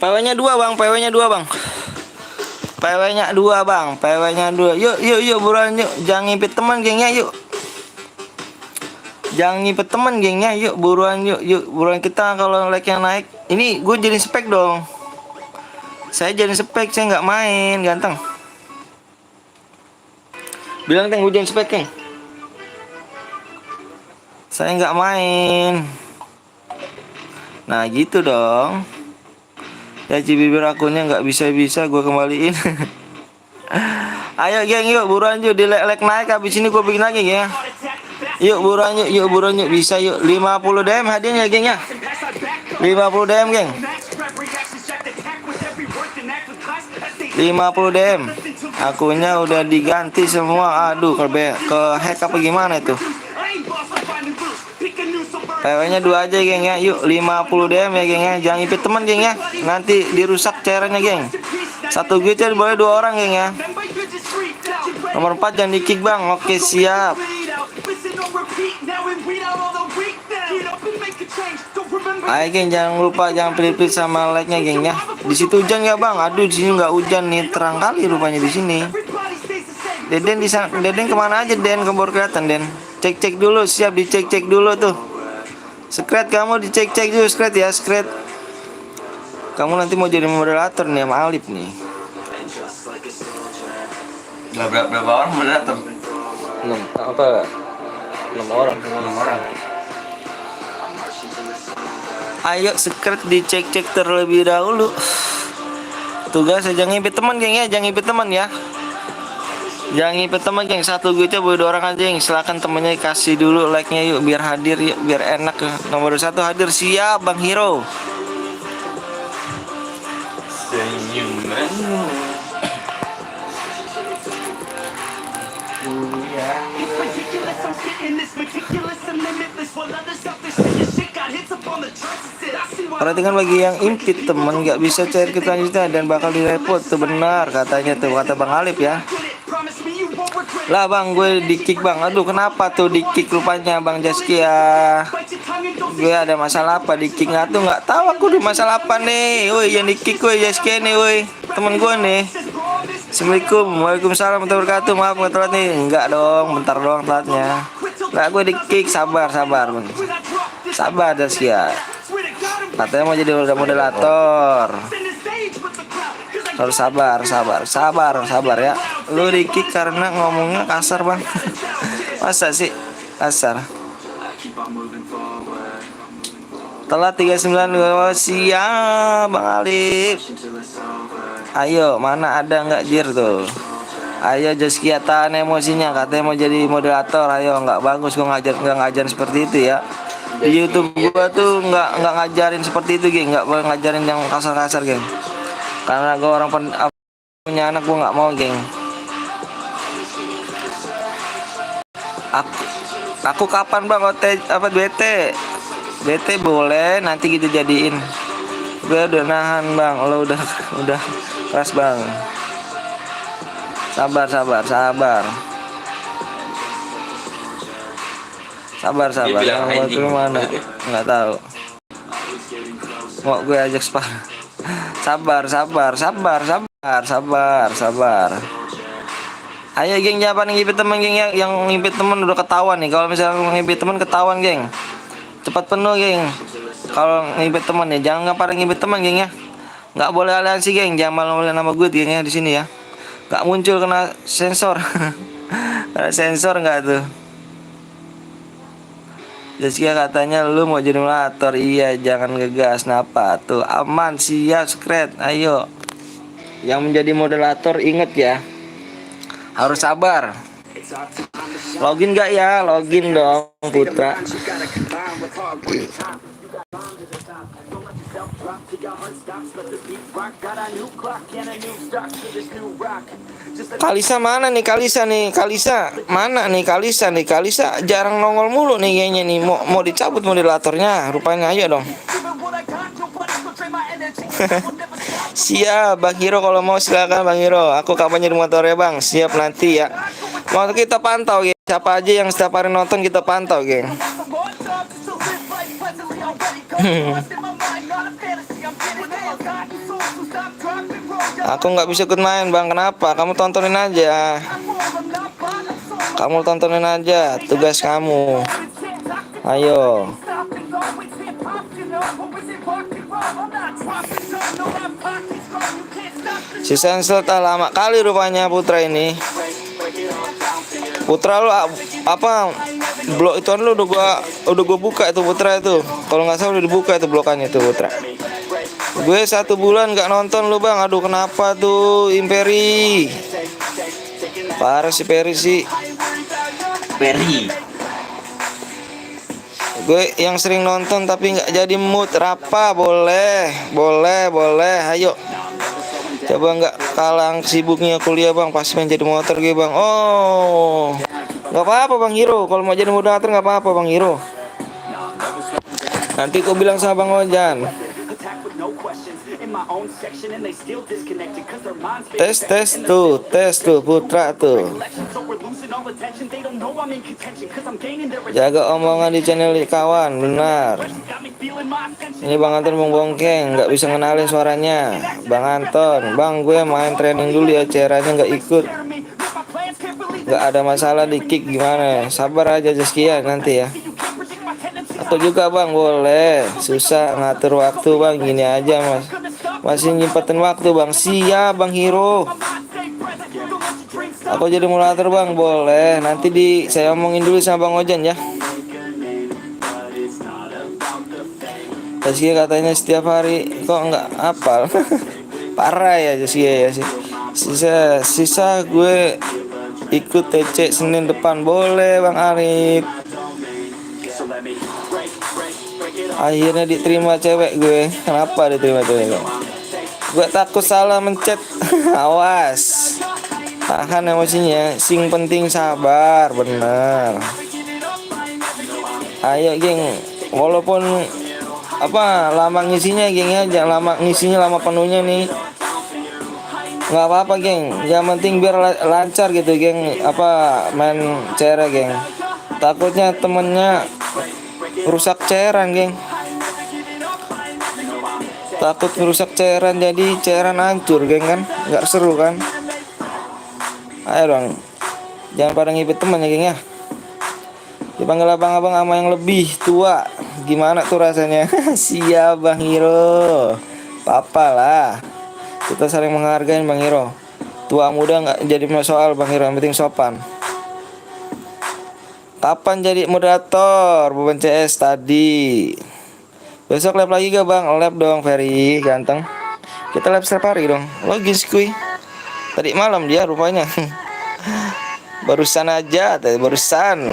PW-nya 2, Bang. PW-nya 2, Bang. Yuk, buruan yuk. Jangan ngipit teman, gengnya, yuk. Jangan ngipit teman, gengnya, yuk. Buruan yuk. Buruan kita kalau like-nya naik. Ini gue jadi spek dong. Saya jadi spek, saya nggak main, ganteng. Bilang, Teng, gue jadi spek, Teng. Saya nggak main. Nah, gitu dong. Ya, bibir akunnya nggak bisa gue kembaliin. Ayo, geng, yuk buruan yuk, di like naik. Habis ini gue bikin lagi, geng. Yuk buruan yuk, bisa yuk. 50 DM hadiahnya, geng, ya. 50 DM, geng. 50 DM. Akunnya udah diganti semua. Aduh, ke hack apa gimana itu? PW-nya 2 aja, geng, ya. Yuk 50 DM ya, geng, ya. Jangan ipit teman, geng, ya. Nanti dirusak cairannya, geng. Satu gitu boleh 2 orang, geng, ya. Nomor 4 jangan di-kick, Bang. Oke, siap. Ayo, geng, jangan lupa jangan pilih-pilih sama like-nya, geng, ya. Di situ hujan nggak, Bang? Aduh, di sini nggak hujan nih, terang kali rupanya di sini. Deden kemana aja, Den? Kebor kelihatan, Den. Cek-cek dulu, siap dicek-cek dulu tuh. Skret, kamu dicek-cek dulu Skret ya, Skret. Kamu nanti mau jadi moderator nih sama Alip nih. Berapa orang moderator? 6 orang. 6 orang. Ayo Skret dicek-cek terlebih dahulu. Tugas jangan ngipit teman geng ya, jangan ngipit teman ya. Jangan ngipet teman geng, satu gue coba 2 orang aja geng. Silakan temennya kasih dulu like-nya yuk biar hadir yuk, biar enak ya. Nomor 1 hadir, siap Bang Hiro. Senyuman. Perhatikan bagi yang impit temen gak bisa cair kelanjutan dan bakal direpot tuh, benar katanya tuh kata Bang Alip ya. Lah bang, gue di kick bang. Aduh kenapa tuh di kick rupanya Bang Jaskia? Gue ada masalah apa di kick nggak tuh? Nggak tahu aku di masalah apa nih. Woi yang di kick gue Jaskia nih, woi temen gue nih. Assalamualaikum, waalaikumsalam warahmatullahi wabarakatuh. Maaf nggak telat nih. Enggak dong, bentar doang telatnya. Lah gue di kick, sabar bang. Sabar Jaskia. Katanya mau jadi moderator. Harus sabar ya. Lu di kick karena ngomongnya kasar bang. Masa sih kasar? Telat 39. Siap Bang Alif. Ayo mana ada nggak jir tuh. Ayo Jaskia tahan emosinya, katanya mau jadi moderator. Ayo, nggak bagus gua ngajarin seperti itu ya. Di YouTube gua tuh nggak ngajarin seperti itu geng, nggak ngajarin yang kasar-kasar geng. Karena gue orang punya anak, gue nggak mau geng. Aku kapan bang BT boleh nanti kita jadiin. Gue udah nahan bang, lo udah keras bang. Sabar. Yang mau ke mana? Nggak tahu. Mau gue ajak spar. Sabar. Ayo geng, jangan ngipit teman geng ya. Yang ngipit teman udah ketahuan nih. Kalau misalnya ngipit teman ketahuan geng. Cepat penuh geng. Kalau ngipit teman ya, jangan pada ngipit teman geng ya. Nggak boleh aliansi geng, jangan malu-malu nama gue geng ya di sini ya. Nggak muncul kena sensor. Kena sensor nggak tuh? Jaskia katanya lu mau jadi moderator. Iya, jangan ngegas. Napa tuh? Aman, siap Skret. Ayo. Yang menjadi moderator inget ya, harus sabar. Login gak ya? Login dong Putra. Kalisa mana nih? Kalisa mana nih? Kalisa jarang nongol mulu nih kayaknya nih. Mau dicabut moderatornya rupanya. Ayo dong. Siap Bang Hiro, kalau mau silakan Bang Hiro. Aku kapan jadi motor ya Bang? Siap nanti ya. Mau kita pantau geng. Siapa aja yang setiap hari nonton kita pantau geng. Aku nggak bisa ikut main bang, kenapa? Kamu tontonin aja. Tugas kamu. Ayo. Si Sensel tak lama kali rupanya Putra ini. Putra lu apa blok itu lu udah gua buka itu Putra itu. Kalau nggak salah udah dibuka itu blokannya itu Putra. Gue 1 bulan nggak nonton lu bang. Aduh kenapa tuh Imperi? Parah si Peri sih. Gue yang sering nonton tapi nggak jadi mood. Rapa boleh. Ayo. Coba nggak kalang sibuknya kuliah bang, pas main jadi motor gue bang. Oh, nggak apa-apa Bang Hiro. Kalau mau jadi moderator nggak apa-apa Bang Hiro. Nanti kau bilang sama Bang Ojan. Tes tuh Putra tuh. Jaga omongan di channel kawan, benar. Ini Bang Anton bongkeng, nggak bisa ngenalin suaranya. Bang Anton, bang gue main training dulu ya, caranya nggak ikut. agak ada masalah di kick gimana. Sabar aja Zaskia nanti ya. Atau juga bang boleh. Susah ngatur waktu bang, gini aja mas. Masih nyimpetin waktu bang. Siap bang Hiro. Aku jadi moderator bang, boleh. Nanti saya omongin dulu sama bang Ojan ya. Zaskia katanya setiap hari kok nggak hafal. Parah ya Zaskia ya sih. Sisa gue ikut TC Senin depan, boleh bang Arif. Akhirnya diterima cewek gue. Kenapa diterima cewek gue? Gue takut salah mencet. Awas, tahan emosinya. Sing penting sabar, bener. Ayo geng, walaupun lama ngisinya geng ya, jangan lama ngisinya, lama penuhnya nih. Nggak apa-apa geng, yang penting biar lancar gitu geng. Main CR geng. Takutnya temennya rusak cairan geng. Takut ngerusak cairan, jadi cairan hancur geng kan, nggak seru kan. Ayo dong, jangan pada ngibet temen ya geng ya. Dipanggil abang-abang sama yang lebih tua, gimana tuh rasanya? Siap bang Hiro, papa lah. Kita saling menghargai bang Hiro. Tua muda nggak jadi soal bang Hiro, yang penting sopan. Kapan jadi moderator beban CS tadi? Besok lab lagi gak bang? Lab dong Ferry, ganteng. Kita lab setiap hari dong. Logis kuy. Tadi malam dia rupanya. Barusan aja, barusan.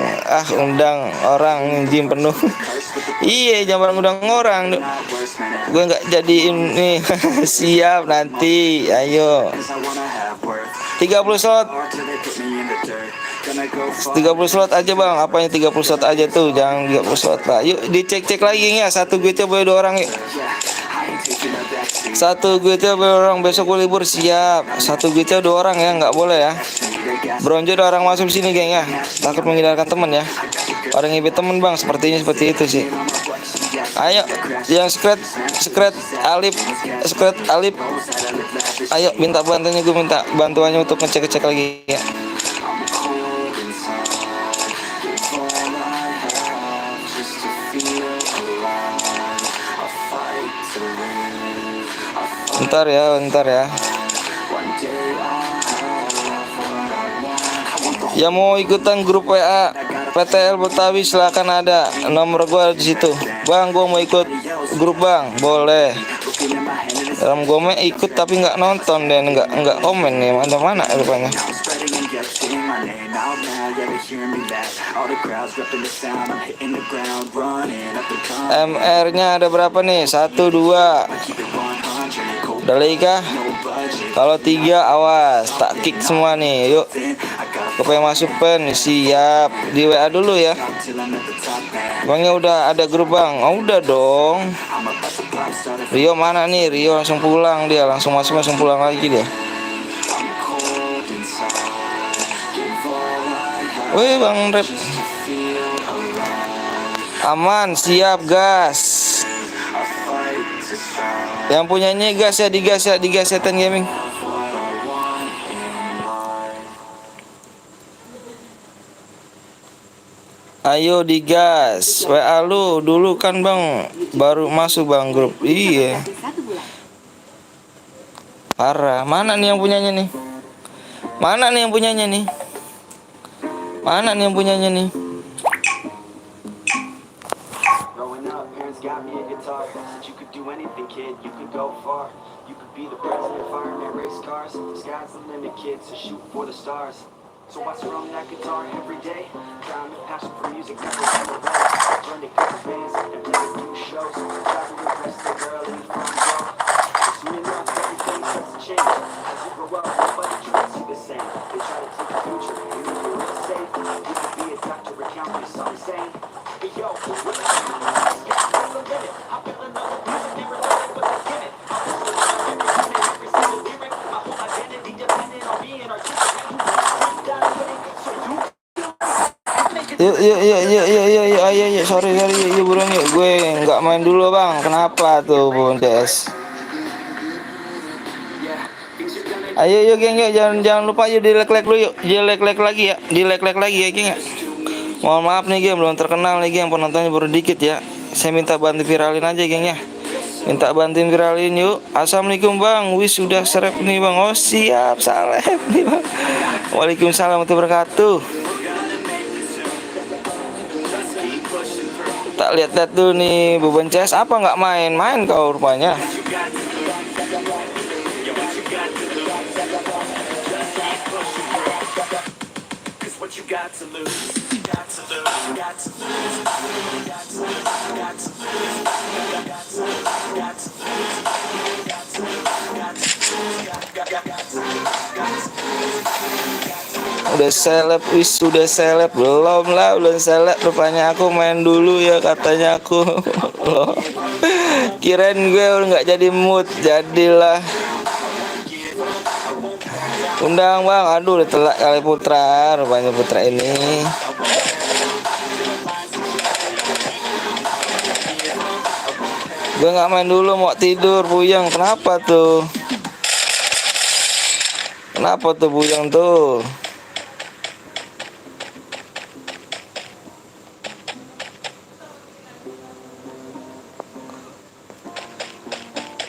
Undang orang gym penuh. Iya, jangan undang orang. Gue nggak jadi ini. Siap nanti. Ayo. 30 slot. 30 slot aja bang. Apanya 30 slot aja tuh? Jangan 30 slot lah. Yuk dicek-cek lagi ya. Satu gue coba 2 orang yuk. Satu gue coba 2 orang. Besok gue libur, siap. Satu gue coba 2 orang ya. Nggak boleh ya. Bronjo 2 orang masuk sini geng ya. Takut menghindarkan teman ya. Orang ngibet temen bang. Sepertinya seperti itu sih. Ayo yang secret Alip. Ayo minta bantuannya, gue minta bantuannya untuk ngecek lagi ya. Bentar ya. Yang mau ikutan grup WA PTL Betawi silakan, ada nomor gua di situ. Bang, gua mau ikut grup bang, boleh. Dalam gua ikut tapi nggak nonton dan nggak komen nih, mana rupanya. MR-nya ada berapa nih? 1, 2. Udah lagi kah? Kalau 3 awas, tak kick semua nih. Yuk. Siapa yang masuk pen? Siap. Di WA dulu ya. Bangnya udah ada grup bang. Oh, udah dong. Rio mana nih? Rio langsung pulang dia, langsung masuk langsung pulang lagi dia. Wih bang Rep. Aman, siap gas. Yang punyanya gas ya, digas ya Ten Gaming. Ayo digas. WA lu dulu kan bang, baru masuk bang grup. Iya. Parah. Mana nih yang punyanya nih? Mana nih yang punyanya nih? Got me a guitar, said you could do anything, kid, you could go far. You could be the president, fireman, race cars. The sky's the limit, kid, so shoot for the stars. So I strum that guitar every day. Found a passion for music, never ever right. Joined a couple bands and played a few shows. Tried to impress the girl in the front row. But soon enough, everything starts to change. As you grow up, nobody treats you the same. They try to take the future, you know you're real safe. You could be a doctor, recount your song, saying, hey yo, what the Yuk, sorry, yuk buruan yuk. Gue nggak main dulu bang. Kenapa tuh Bung Des? Ayo yuk geng yuk, jangan lupa yuk di like dulu yuk, di like lagi ya, di like lagi ya geng ya. Mohon maaf nih geng, belum terkenal nih geng, penontonnya baru dikit ya. Saya minta bantu viralin aja geng ya. Minta bantuin viralin yuk. Assalamualaikum bang, wis sudah serep nih bang. Oh siap, salep nih bang. Waalaikumsalam warahmatullahi wabarakatuh. Tak lihat-lihat tuh nih beban CS apa nggak main kau rupanya. Udah seleb, wis sudah seleb belum lah, belum seleb rupanya. Aku main dulu ya katanya aku. Loh, kirain gue udah nggak jadi mood, jadilah. Undang bang, aduh udah telak kali Putra, rupanya Putra ini. Gue nggak main dulu, mau tidur Buyang. Kenapa tuh? Kenapa tuh Buyang tuh?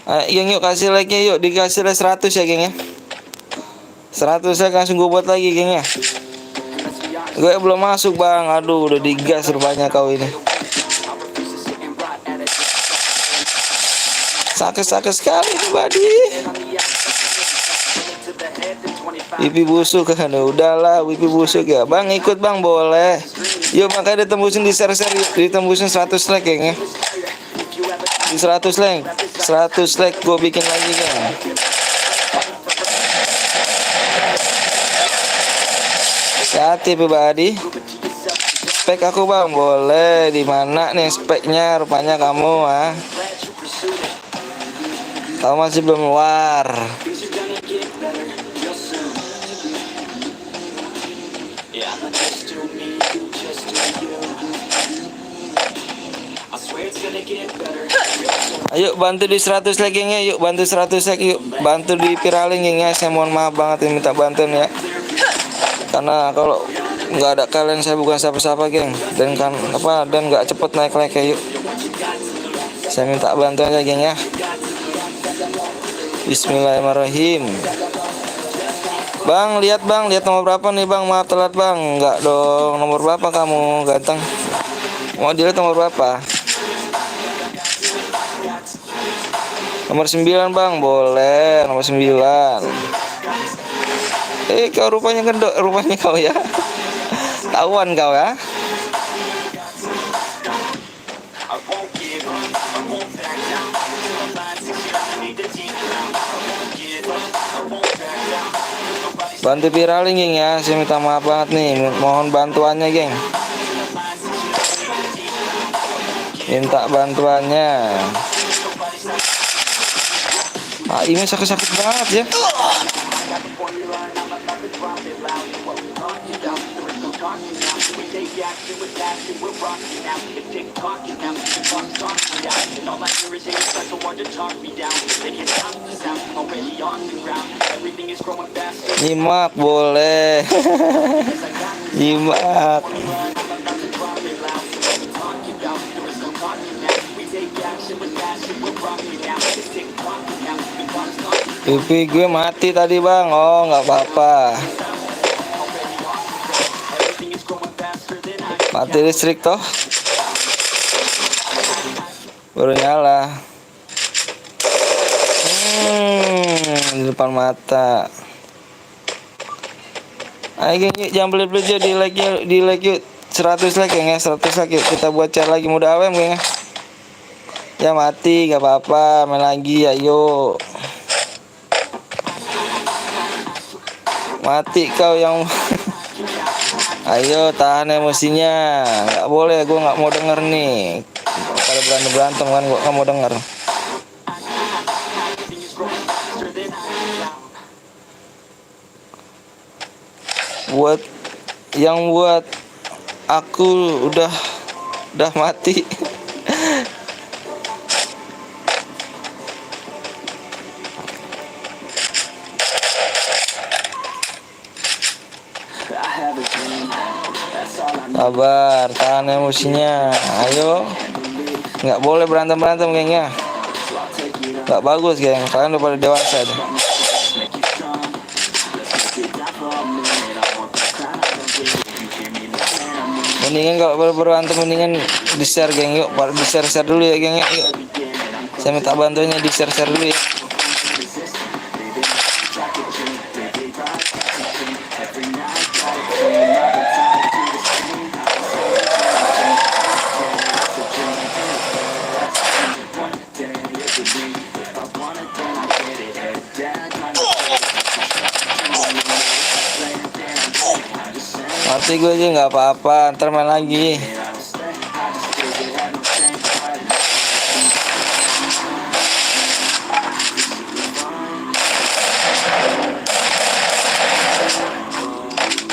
Ayo geng yuk, kasih like nya yuk, dikasih like 100 ya geng ya. 100 saya langsung gue buat lagi geng ya. Gue belum masuk bang, aduh udah digas rupanya kau ini. Sakit sekali nih badi. Wipi busuk kan, udahlah Wipi busuk ya. Bang ikut bang boleh. Yuk makanya ditembusin di share ditembusin 100 like geng ya. Di 100 like gue bikin lagi geng. Hati pribadi. Spek aku bang boleh. Di mana nih speknya? Rupanya kamu ah. Kamu masih belum keluar. Ayo bantu di 100 like geng ya, yuk bantu 100 like yuk, bantu di viralin geng ya. Saya mohon maaf banget ini minta bantuan ya. Karena kalau nggak ada kalian saya bukan siapa-siapa geng, dan kan apa dan nggak cepet naik like yuk. Saya minta bantuan aja geng ya. Bismillahirrahmanirrahim. Bang lihat nomor berapa nih bang, maaf telat bang. Nggak dong, nomor berapa kamu ganteng? Mau dilihat nomor berapa? Nomor 9 bang, boleh nomor 9. Kau rupanya gendok, rupanya kau ya. Tahuan kau ya. Bantu viralin geng ya, saya minta maaf banget nih, mohon bantuannya geng. Minta bantuannya. Ah, ini sakit banget ya. Nyimak boleh. Nyimak. TV gue mati tadi bang. Oh nggak apa-apa. Mati listrik toh. Baru nyala. Di depan mata. Ayo geng, jangan beli-beli aja, di like yuk 100 like ya, 100 like yuk. Kita buat cara lagi muda awem geng ya. Ya mati gak apa-apa, main lagi ayo. Mati kau yang ayo tahan emosinya. Gak boleh, gue gak mau denger nih. Kalau berantem kan gue gak mau denger. Buat aku udah mati. Sabar, tahan emosinya. Ayo. Nggak boleh berantem-berantem, geng ya. Nggak bagus, geng. Kalian udah pada dewasa deh. Mendingan kalau berantem mendingan di-share, geng. Yuk, di-share dulu ya, geng ya. Yuk. Saya minta bantuannya di-share dulu ya. Mati gue aja nggak apa-apa, ntar main lagi.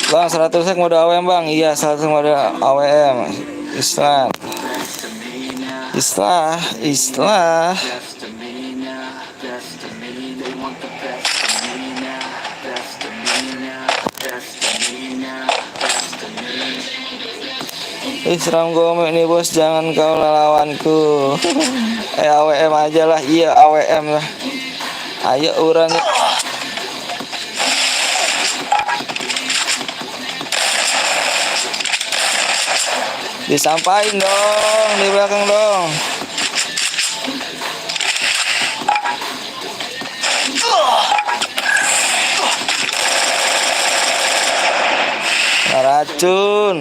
Bang, 100 sek mode AWM bang. Iya, 100 mode AWM. Islah. Seram gomek nih bos, jangan kau lawanku. AWM aja lah, iya AWM lah. Ayo uran. Disampain dong, di belakang dong. Racun.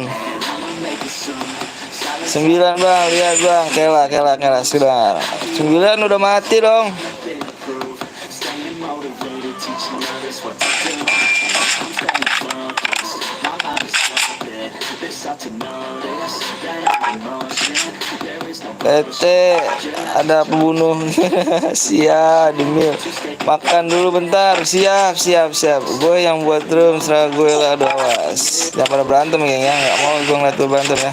9 bang, lihat bang, kela sudah. 9 udah mati dong. PT ada pembunuh. Siap Dimil, makan dulu bentar. Siap. Gue yang buat room, serah gue lah. Aduh, awas jangan pada berantem geng ya, nggak mau gue ngeliat tuh berantem ya.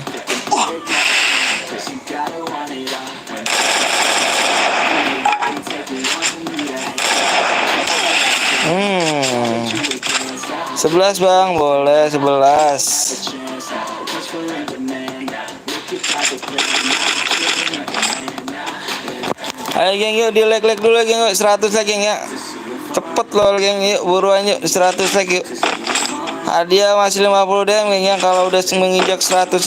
Hmm, 11 bang, boleh 11. Ayo geng, yuk di like dulu geng, yuk 100 lagi geng ya. Cepet loh geng, yuk buruan yuk 100 lagi yuk. Hadiah masih 50 DM geng ya. Kalau udah menginjak 150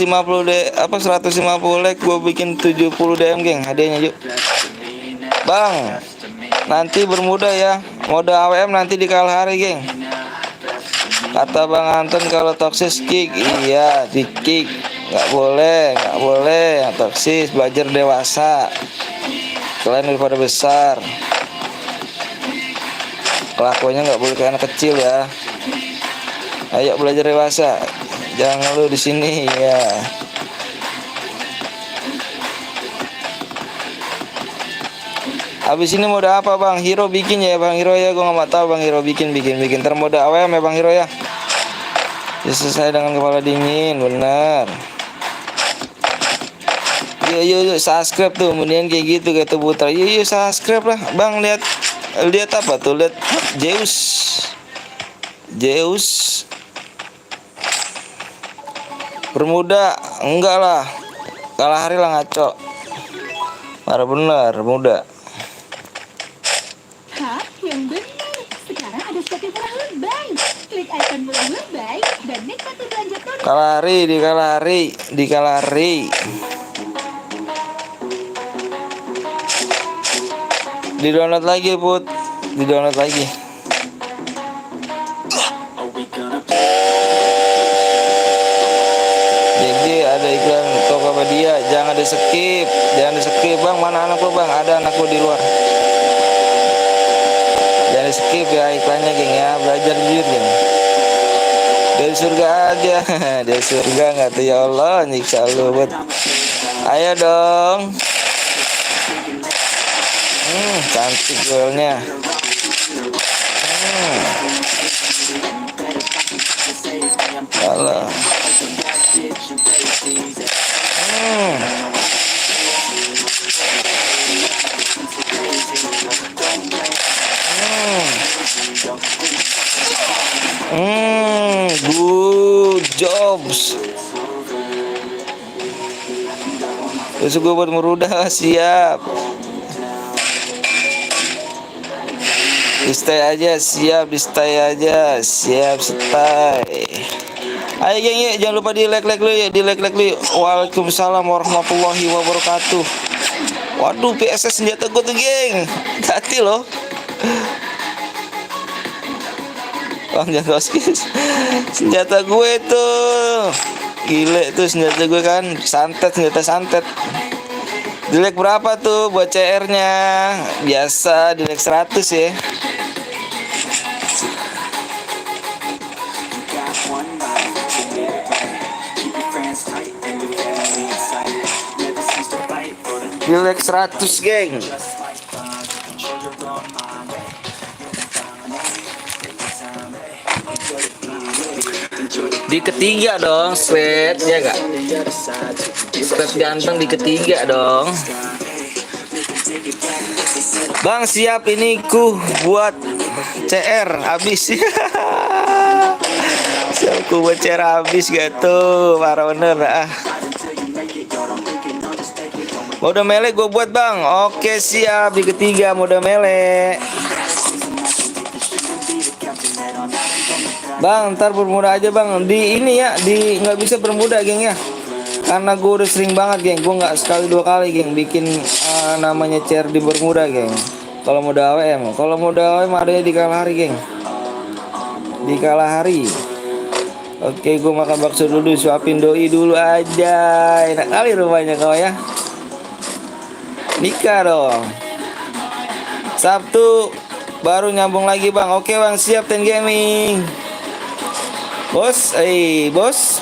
like gue bikin 70 DM geng hadiahnya yuk. Bang, nanti bermuda ya. Mode AWM nanti di Kalahari geng. Kata Bang Anton kalau toksis kick. Iya di kick. Nggak boleh. Toksis, belajar dewasa. Kalian daripada besar, kelakuannya nggak boleh kayak anak kecil ya. Ayo belajar dewasa, jangan lu di sini ya. Habis ini mode apa bang? Hero bikin ya bang Hero ya, gue nggak tahu bang Hero bikin. Ntar mode AWM ya bang Hero ya. Selesai dengan kepala dingin, benar. Yuk subscribe tuh, kemudian kayak gitu kayak putar. Yuk subscribe lah bang. Lihat apa tuh, lihat Zeus bermuda, enggak lah, Kalahari lah ngaco. Marah bener muda. Hah, yang benar. Sekarang ada Spotify lebay. Klik icon mulai lebay dan nikmati belanja produk. Di Kalahari. Di download lagi put, Jadi ada iklan Tokopedia, jangan di skip bang. Mana anak lo bang? Ada anak lo di luar. Jangan di skip ya iklannya geng ya, belajar jujur geng. Dari surga aja. Dari surga nggak tuh ya Allah, nyiksa lu buat. Ayo dong. Cantik golnya. Alah. Good jobs. Terus gue buat merudah. Siap. Di stay aja. Siap. Di stay aja. Siap. Stay. Ayo geng yuk, jangan lupa di like dulu ya, di like dulu yuk. Waalaikumsalam warahmatullahi wabarakatuh. Waduh, PSS senjata gue tuh geng, hati loh. Bang jangan loskis. Senjata gue tuh gile tuh, senjata gue kan santet, senjata santet. Di like berapa tuh buat CR nya? Biasa di like 100 ya. Dilek 100 geng. Di ketiga dong, Sweat ya gak? Sweat ganteng di ketiga dong. Bang siap ini ku buat CR habis. Siap ku buat CR habis gak tuh, para owner ah. Mode mele gue buat bang. Oke siap, di ketiga mode mele. Bang ntar bermuda aja bang. Di ini ya, di nggak bisa bermuda geng ya, karena gue udah sering banget geng. Gue nggak sekali 2 kali geng bikin namanya chair di bermuda geng. Kalau mode AWM, kalau mode AWM adanya di Kalahari geng, di Kalahari. Oke gue makan bakso dulu, suapin doi dulu aja. Enak kali rumahnya kau ya. Nikah dong. Sabtu baru nyambung lagi bang. Oke bang siap Ten Gaming. Bos,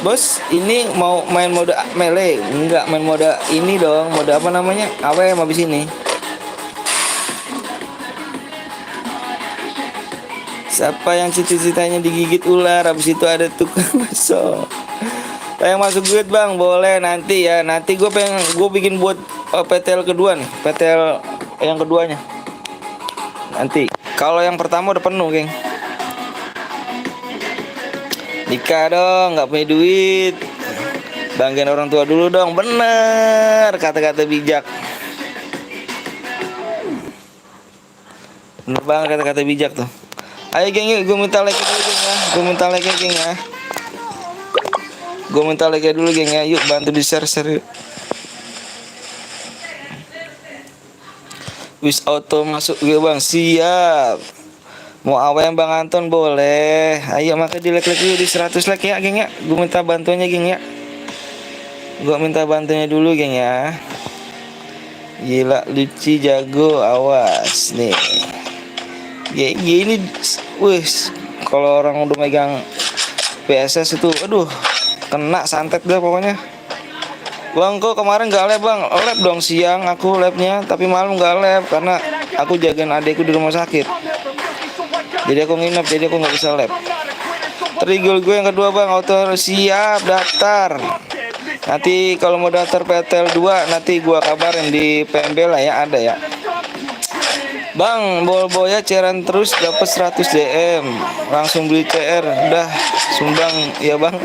bos, ini mau main mode melee? Enggak, main mode ini dong. Mode apa namanya? AWM habis ini. Siapa yang cita-citanya digigit ular? Habis itu ada tukang bakso. Yang masuk duit bang, boleh nanti ya. Nanti gue bikin buat PTL kedua nih, PTL yang keduanya. Nanti. Kalau yang pertama udah penuh, geng. Nikah dong, nggak punya duit. Banggain orang tua dulu dong, bener kata-kata bijak. Bener banget kata-kata bijak tuh. Ayo geng yuk, gue minta like dulu geng ya. Gue minta like geng ya. Gue minta like dulu geng ya. Yuk bantu di share yuk. Wis auto masuk gue bang, siap. Mau AWM bang Anton boleh. Ayo maka di like dulu di 100 like ya geng ya. Gue minta bantuannya geng ya. Gue minta bantuannya dulu geng ya. Gila Luci jago, awas nih. Ya ini wis kalau orang udah megang PSS itu aduh kena santet dah pokoknya. Bang kok kemarin gak lab bang? Lab dong siang aku labnya, tapi malam gak lab karena aku jagain adekku di rumah sakit. Jadi aku nginep, jadi aku gak bisa lab. Trigol gue yang kedua bang, auto siap daftar. Nanti kalau mau daftar PTL 2 nanti gua kabarin di PMB lah ya, ada ya. Bang, bol-bolnya cairan terus dapat 100 DM. Langsung beli CR, udah sumbang ya bang.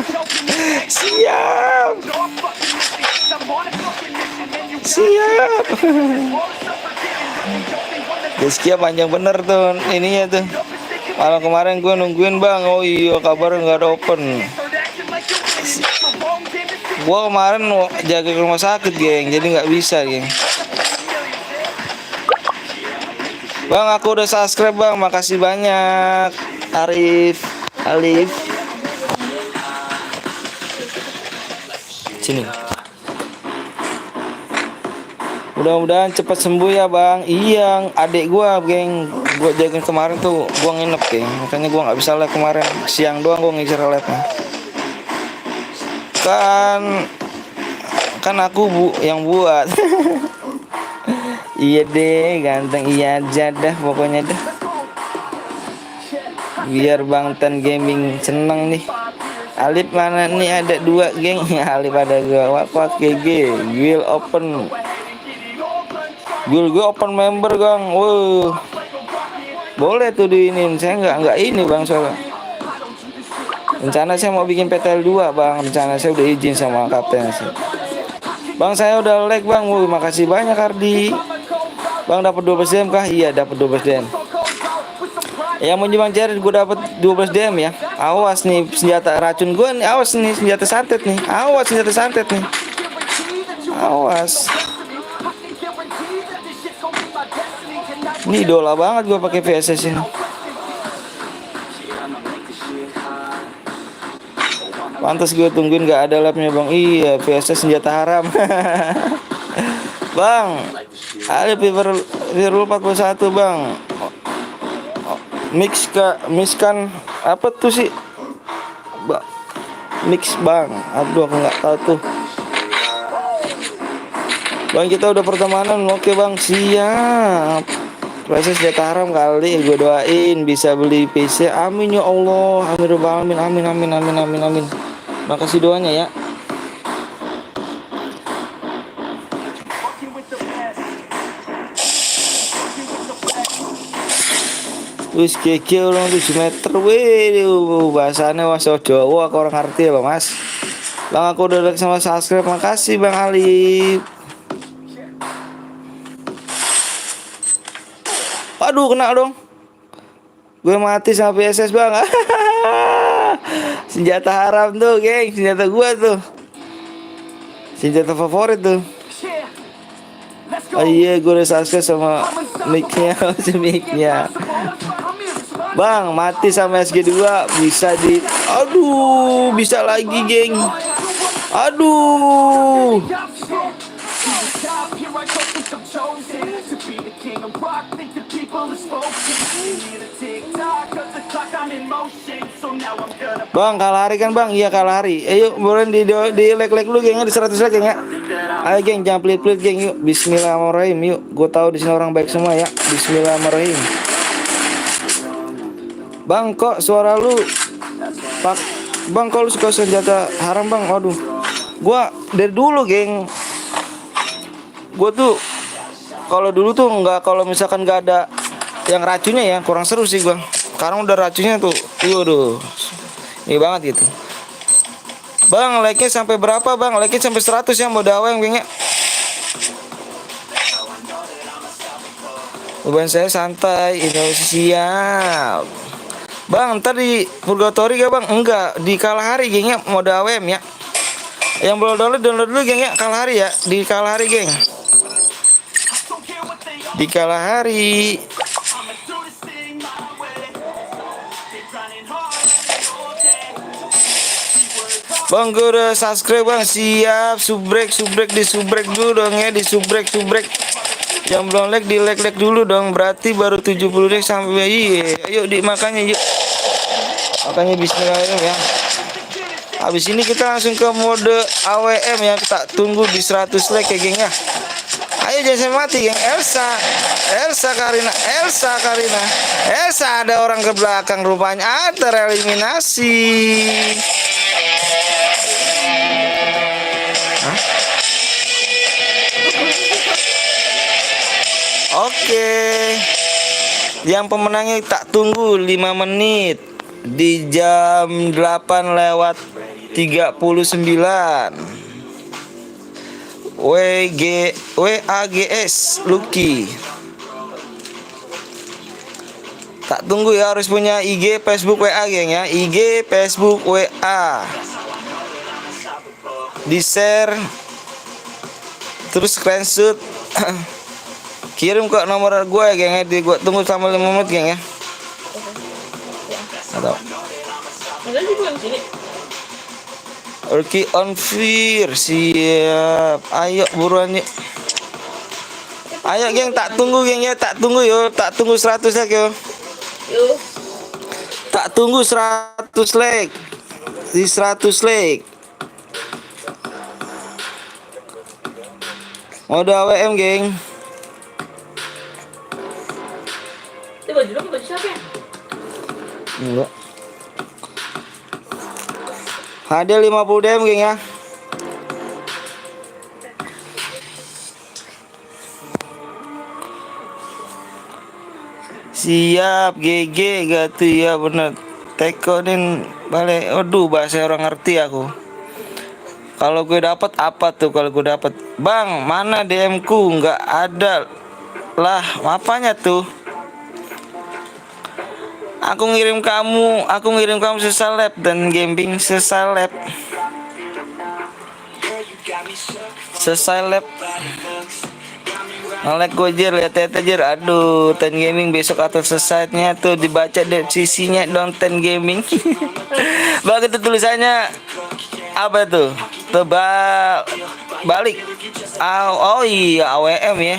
Siap. Siap. Rizky panjang bener tuh ininya tuh. Malam kemarin gue nungguin bang. Oh iya kabar nggak ada open. Gue kemarin jaga ke rumah sakit geng, jadi nggak bisa geng. Bang aku udah subscribe bang, makasih banyak. Alif. Sini. Mudah-mudahan cepat sembuh ya bang. Iya, adik gua geng, gua jagain kemarin tuh, gua nginep geng, makanya gua nggak bisa live kemarin. Siang doang gua ngejar live-nya. Kan aku yang buat. Iya deh, ganteng iya aja dah pokoknya dah. Biar Bang Ten Gaming seneng nih. Alif mana nih, ada 2 geng. Alif ada 2. Wakwak GG, will open. Will gue open member gang. Wow. Boleh tuh di ini. Saya nggak ini bang soalnya. Rencana saya mau bikin PTL 2 bang. Rencana saya udah izin sama kapten sih. Bang saya udah like bang. Wih, makasih banyak Ardi. Bang dapat 12 DM kah? Iya dapat 12 DM. Yang mau nyumbang cari gue dapat 12 DM ya. Awas nih senjata racun gue nih. Awas nih senjata santet nih. Awas senjata santet nih. Awas. Ini idola banget gue pakai VSS ini. Pantas gue tungguin gak ada labnya bang. Iya VSS senjata haram. Bang ada Virul 41 bang. Mix kan apa tuh sih mix bang. Aduh aku nggak tahu tuh bang. Kita udah pertemanan. Oke bang siap. Proses senjata haram kali. Gue doain bisa beli PC. Amin ya Allah. Amin amin amin amin amin amin. Makasih doanya ya. Wis keke orang 7 meter. Wih bahasanya bahasa Jawa aku orang ngerti ya bang mas. Bang aku udah like sama subscribe. Makasih bang Alif. Aduh kena dong. Gue mati sama PSS bang. Senjata haram tuh geng. Senjata gue tuh. Senjata favorit tuh. Oh iya gue udah subscribe sama mic-nya. Mic-nya bang mati sama SG2 bisa di. Aduh bisa lagi geng. Aduh bang kalah hari kan bang. Iya kalah hari. Ayo boleh di like dulu geng. Di 100 like geng ya. Ayo geng jangan pelit geng. Yuk bismillahirrahmanirrahim. Yuk gue tahu di sini orang baik semua ya. Bismillahirrahmanirrahim. Bang kok suara lu pak bang kok lu suka senjata haram bang. Waduh gua dari dulu geng. Gua tuh kalau dulu tuh nggak, kalau misalkan nggak ada yang racunnya ya kurang seru sih gua. Sekarang udah racunnya tuh waduh ini banget gitu. Bang like-nya sampai berapa bang? Like-nya sampai 100 ya mau daweng geng ya. Beban saya santai. Indonesia siap. Bang, ntar di Purgatory gak bang? Enggak, di Kalahari geng ya, mode AWM ya. Yang belum download dulu geng ya, Kalahari ya. Di Kalahari geng. Di Kalahari. Bang, gue udah subscribe bang, siap. Subrek di subrek dulu dong ya, di subrek. Yang belum like di like dulu dong. Berarti baru 70 deh sampai. Iya, ayo makanya yuk. Makanya bismillahirrahmanirrahim ya. Habis ini kita langsung ke mode AWM ya. Kita tunggu di 100 like ya geng ya. Ayo jangan sampai mati geng. Elsa Karina. Elsa ada orang ke belakang rupanya. Tereliminasi. Hah? Oke. Yang pemenangnya tak tunggu 5 menit. Di jam 8 lewat 39 WAGS Lucky. Tak tunggu ya, harus punya IG, Facebook, WA geng ya. IG, Facebook, WA di share terus screenshot kirim ke nomor gue ya geng ya. Gue tunggu sama 5 menit geng ya. Atau Orki on fire. Siap. Ayo buruan yuk. Ayo geng tak tunggu geng ya. Tak tunggu yo. Tak tunggu 100 like yo. Tak tunggu 100 like. Di 100 like. Mode AWM geng. Itu baju lo baju siapa ya? Enggak. Hadiah 50 DM geng ya. Siap GG gitu ya bener. Tekonin balik. Aduh bahasa orang ngerti aku. Kalau gue dapat apa tuh? Kalau gue dapat, Bang, mana DM ku? Nggak ada lah. Apanya tuh? Aku ngirim kamu sesalep dan gaming sesalep. Sesalep. Nge-like gue jir, lihat jir. Aduh, Ten Gaming besok atau sesatnya tuh dibaca deskripsinya dong Ten Gaming. Bang, itu tulisannya apa tuh? Balik. Oh iya, AWM ya.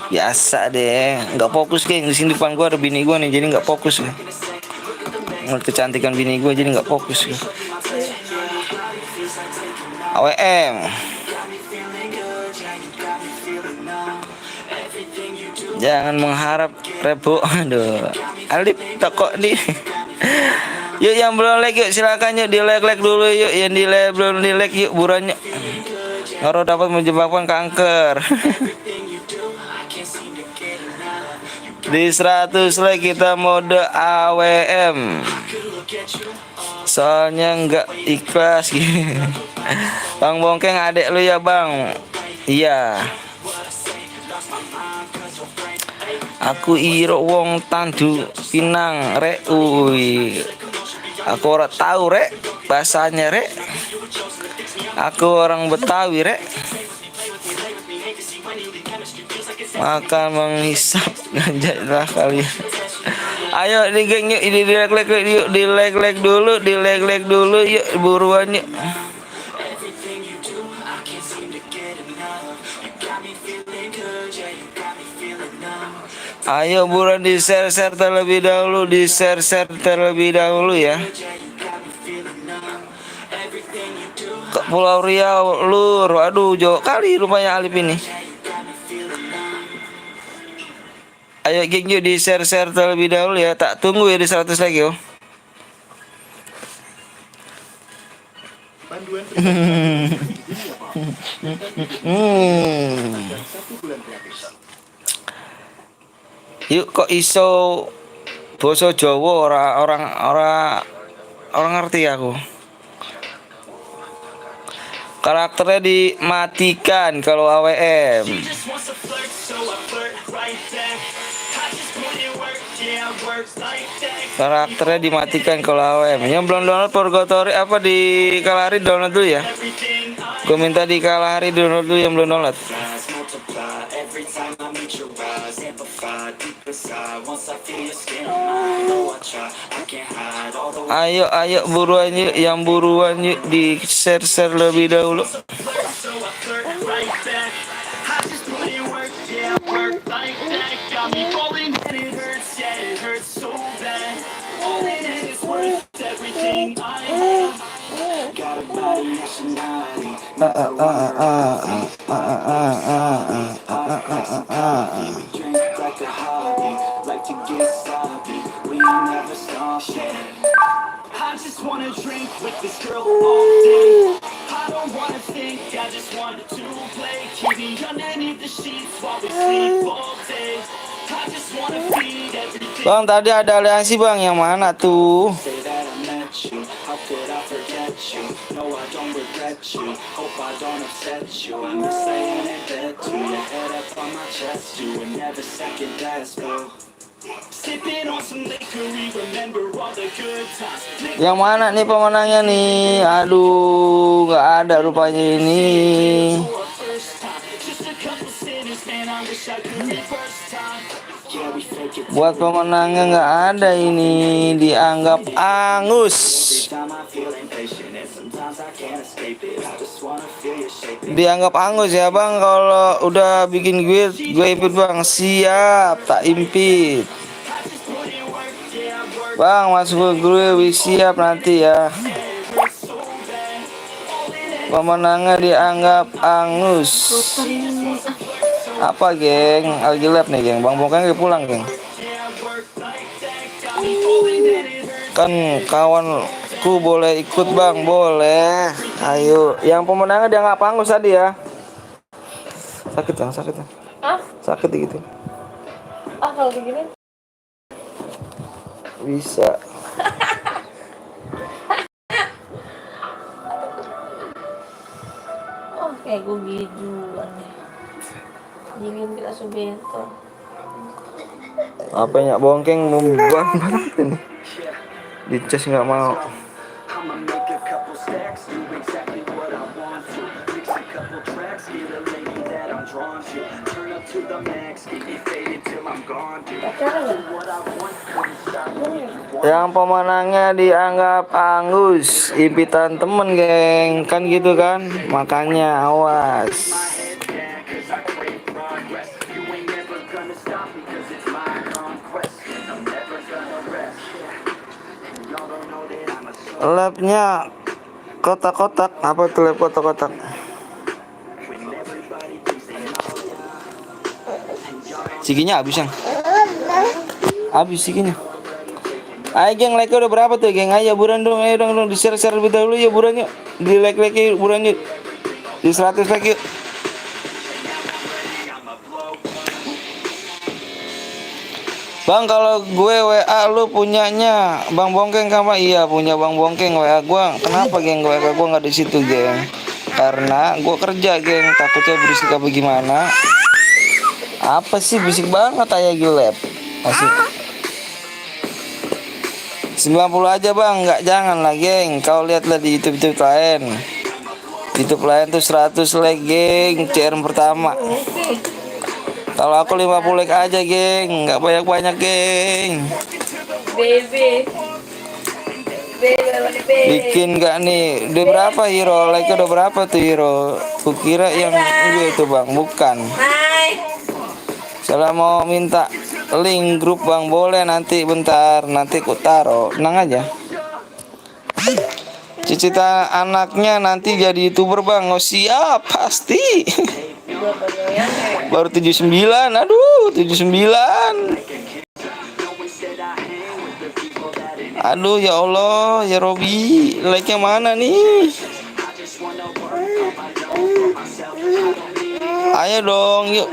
Biasa deh, nggak fokus geng. Di sini depan gua ada bini gua nih, jadi nggak fokus. Ngeliat kecantikan bini gua jadi nggak fokus. AWM. Jangan mengharap Rebo. Aduh, Alip toko nih. Yuk yang belum like yuk silakan yuk di like dulu yuk, yang di like belum di like yuk buruan yuk. Ngaro dapat menyebabkan kanker. Di 100 like kita mode AWM. Soalnya nggak ikhlas gitu. Bang Bongkeng adek lu ya bang. Iya. Aku iro wong Tandu Pinang rek. Aku ora tahu rek bahasanya rek. Aku orang Betawi rek. Makan menghisap ganjalah kalian. Ayo di geng yuk, di like yuk, di like dulu yuk, buruan yuk. Ayo buruan di share terlebih dahulu, terlebih dahulu ya. Ke Pulau Riau lur, aduh jauh kali rupanya Alip ini. Ayo geng yuk di share terlebih dahulu ya. Tak tunggu ya di 100 lagi yo. Yuk kok iso basa Jawa orang ngerti aku. Karakternya dimatikan kalau AWM. Karakternya dimatikan kalau AWM. Yang belum download Purgatory apa di Kalahari download dulu ya. Gue minta di Kalahari download dulu yang belum download. Ayo buruan yuk, yang buruan yuk di share lebih dahulu. I just wanna drink with this girl all day. I don't wanna think, I just want to play. Keep me underneath the sheets while we sleep all day. I just wanna feed everything. Bang, tadi ada aliansi bang, yang mana tuh? Say that I met you, how could I forget you? No, I don't regret you, hope I don't upset you. I'm just laying in bed to your head up on my chest. You were never second best, bro. Sipping on some liquor, we remember all the good times. Yang mana nih pemenangnya nih? Aduh, nggak ada rupanya ini. Buat pemenangnya nggak ada ini, dianggap angus. Dianggap angus ya bang, kalau udah bikin gue impit bang. Siap, tak impit. Bang, masuk ke gue siap nanti ya. Pemenangnya dianggap angus. Apa geng? Lagi lab nih geng. Bang Bongkeng pulang geng. Kan kawanku boleh ikut bang, boleh. Ayo, yang pemenangnya dianggap angus tadi ya. Sakit bang, sakit bang. Ah? Sakit gitu. Kalau begini? Bisa. gue gitu aneh. Dingin kita subento. Apa ya bongkeng membuang banget ini. Dicas nggak mau. I'ma make a couple stacks, do exactly what I want to. Mix a couple tracks, get a lady that I'm drawn to. Turn up to the max, get me faded till I'm gone, dude. Pacaran nggak? What I want, couldn't stop me. Yang pemenangnya dianggap Angus, impitan temen geng, kan gitu kan? Makanya awas. Yeah, 'cause I crave progress. You ain't never gonna stop me 'cause it's my conquest. And I'm never gonna rest. Yeah. Y'all don't know that I'm a Labnya kotak-kotak, apa tuh lab kotak-kotak? Siginya habis yang? Habis siginya. Ayo geng, like udah berapa tuh geng? Ayo buruan dong, ayo dong di share lebih dahulu ya buruan yuk. Di like yuk buruan yuk. Di 100 like yuk. Bang, kalau gue WA lu punyanya Bang Bongkeng sama iya punya Bang Bongkeng WA gua. Kenapa geng WA gua nggak di situ geng? Karena gua kerja geng, takutnya berisik apa gimana. Apa sih bisik banget ayah gilep. Asik. 90 aja bang, nggak jangan lah geng. Kau lihatlah di YouTube lain. YouTube lain tuh 100 like geng, CR pertama. Kalau aku 50 like aja geng, nggak banyak-banyak geng. Bebe. Bikin nggak nih? Udah berapa hero? Like udah berapa tuh hero? Kukira yang itu bang, bukan. Hai. Kalau mau minta link grup bang boleh nanti bentar, nanti ku taro. Tenang aja. Cita anaknya nanti jadi YouTuber bang. Oh siap pasti. Baru 79. Aduh 79. Aduh ya Allah ya Robi, like-nya mana nih? Ayo dong yuk.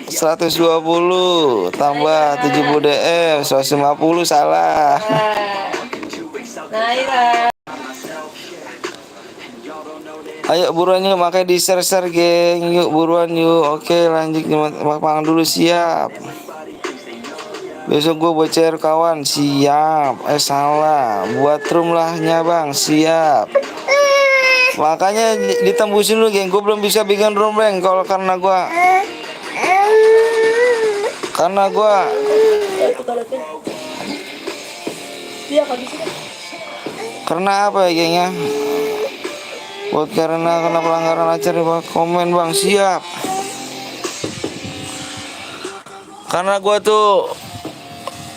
120 tambah 70 DM 150 salah. Naira. Ayo buruan yuk, makanya di share geng. Yuk buruan yuk. Oke lanjut makan dulu siap. Besok gue bocer kawan siap. Salah buat room lahnya bang siap. Makanya ditembusin dulu geng. Gue belum bisa bikin room bang. Kalau karena gue Dia habis itu. karena apa ya geng ya? Buat karena pelanggaran acara bang, komen bang siap. Karena gua tuh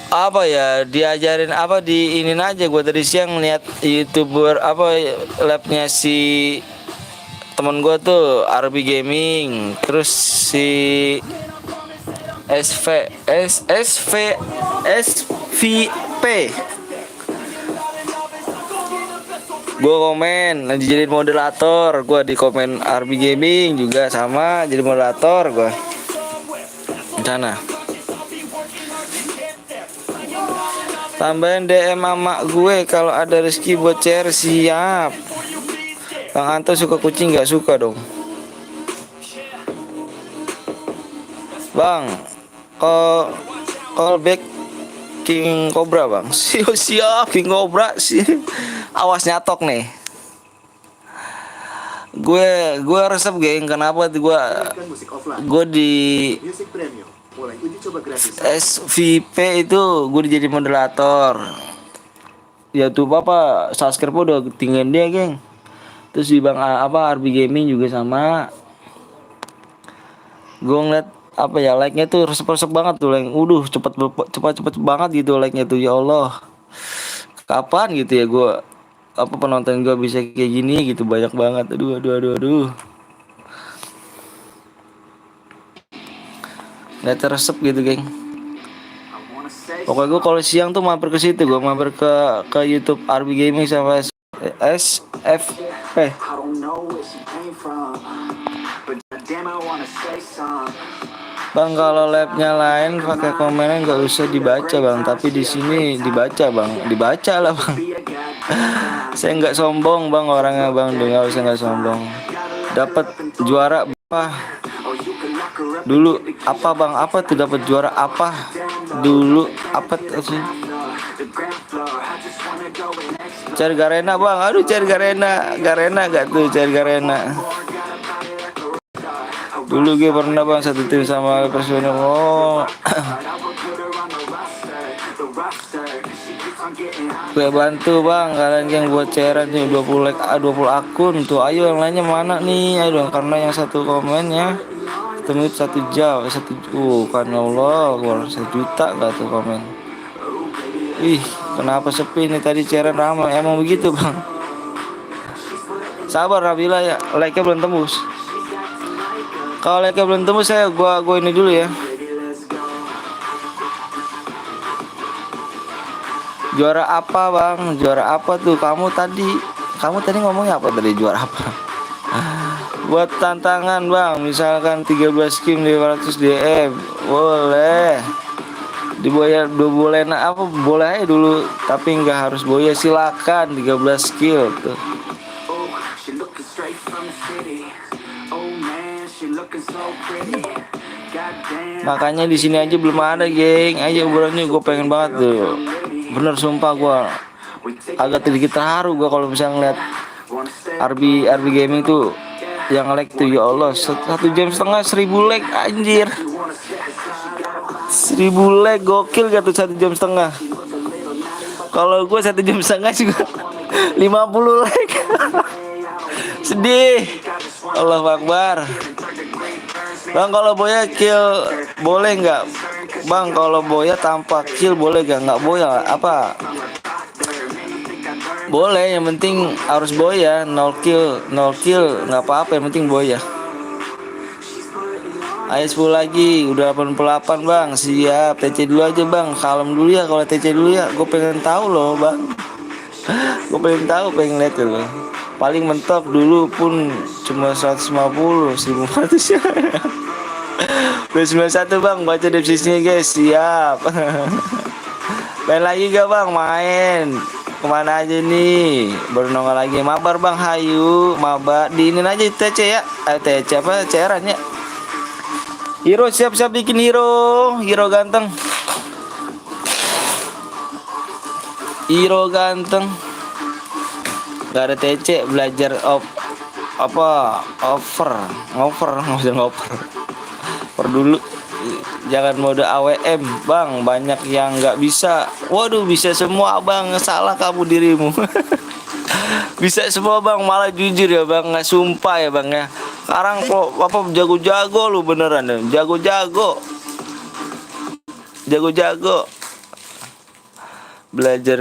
apa ya diajarin apa di ini aja gua tadi siang lihat YouTuber apa labnya si temen gua tuh RB Gaming, terus si SVP gue komen lagi jadi moderator, gue di komen RB Gaming juga sama jadi moderator gue sana. Tambahin DM mama gue kalau ada rezeki buat share siap. Bang Anto suka kucing nggak suka dong bang. Call back King Cobra bang. Siap King Cobra sih. Awas nyatok nih. Gue resep geng. Kenapa gue di SVP itu gue jadi moderator. Ya tuh apa subscribe udah tinggalin dia geng. Terus di bang apa RB Gaming juga sama. Gue ngeliat apa ya like-nya tuh resep banget tuh like. Cepet banget gitu like-nya tuh ya Allah. Kapan gitu ya gue apa penonton gue bisa kayak gini gitu banyak banget. Aduh. Nggak teresep gitu geng. Pokoknya gue kalau siang tuh mampir ke situ, gue mampir ke YouTube RB Gaming sama SFP. Bang kalau labnya lain pakai komennya nggak usah dibaca bang, tapi di sini dibaca lah bang. Saya nggak sombong bang orangnya bang, nggak usah nggak sombong. dapat juara apa dulu? Apa bang? Apa tuh dapat juara apa dulu? Apa sih? Cari Garena bang, aduh cari Garena gak tuh cari Garena. Dulu gue pernah bang satu tim sama personil. Oh, gue bantu bang kalian yang buat cairan nih 20 akun tuh. Ayo yang lainnya mana nih? Ayo dong, karena yang satu komennya menit 1 jam kan ya Allah, gua 1 juta gak tuh komen. Ih, kenapa sepi nih tadi cairan ramai? Emang begitu bang. Sabar Nabila ya, like-nya belum tembus. Kalau like-nya belum tembus gua ini dulu ya. Juara apa bang? Juara apa tuh kamu tadi ngomongnya apa tadi, juara apa? Buat tantangan bang, misalkan 13 game 500 DM boleh diboya, boleh apa boleh aja dulu, tapi nggak harus boya, silakan 13 skill tuh. Makanya di sini aja belum ada geng. Ayo bulannya gue pengen banget tuh. Bener sumpah gue agak sedikit terharu gue kalau misalnya ngeliat RB Gaming tuh yang like tuh, ya Allah 1,5 jam 1000 like anjir. 1000 like gokil gak tuh 1,5 jam. Kalau gue 1,5 jam juga 50 like. Sedih. Allahu Akbar. Bang kalau boya kill boleh nggak? Bang kalau boya tanpa kill boleh nggak? Nggak boya apa? Boleh, yang penting harus boya. 0 kill nggak apa-apa, yang penting boya. Ayo 10 lagi, udah 88 bang. Siap, TC dulu aja bang. Kalem dulu ya kalau TC dulu ya. Gue pengen tahu loh bang. Gue pengen lihat loh. Paling mentok dulu pun cuma 150, 1.400 ya. Udah 91 bang, baca deskripsinya guys. Siap. Main lagi gak bang? Main. Kemana aja nih? Baru nongol lagi. Mabar bang, hayu. Mabar, diinin aja TC ya. TC apa? Cairan ya. Hero siap-siap bikin hero. Hero ganteng. Gak ada TC, belajar ngover dulu. Jangan mode AWM bang, banyak yang nggak bisa. Waduh, bisa semua bang, salah kamu dirimu. Bisa semua bang, malah jujur ya bang, nggak sumpah ya bang ya. Sekarang kok apa jago-jago lu beneran ya, jago-jago. Belajar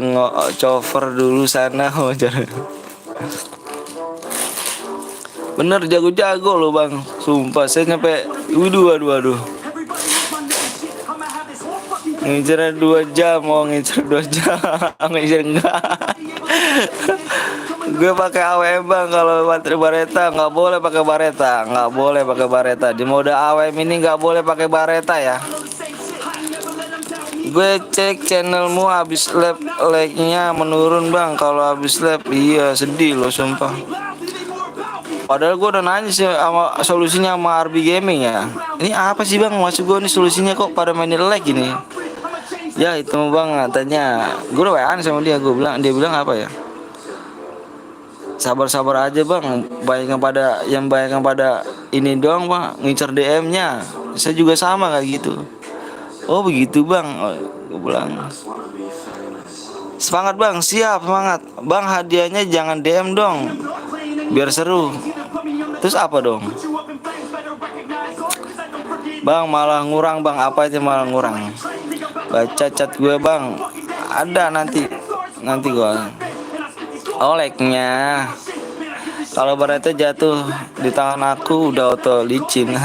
cover dulu sana. Bener jago-jago lo bang, sumpah saya nyampe waduh ngincer 2 jam, mau ngincer 2 jam ngincer enggak. Gue pakai AWM bang, kalau baterai bareta nggak boleh pakai bareta, di mode AWM ini nggak boleh pakai bareta ya. Gue cek channelmu habis lab, like-nya menurun bang. Kalau habis lab, iya sedih lo sumpah. Padahal gue udah nanya sih sama solusinya sama RB Gaming ya. Ini apa sih bang? Maksud gue nih solusinya kok pada main lag gini? Ya itu bang katanya. Gue udah WA sama dia. Dia bilang apa ya? Sabar aja bang. Bayangkan pada ini doang bang. Ngincer DM-nya. Saya juga sama kayak gitu. Oh begitu bang, gue bilang. Semangat bang, siap semangat. Bang hadiahnya jangan DM dong, biar seru. Terus apa dong? Bang malah ngurang bang, apa aja malah ngurang. Baca chat gue bang, ada nanti gue. Oleknya. Kalau bareta jatuh di tangan aku udah auto licin.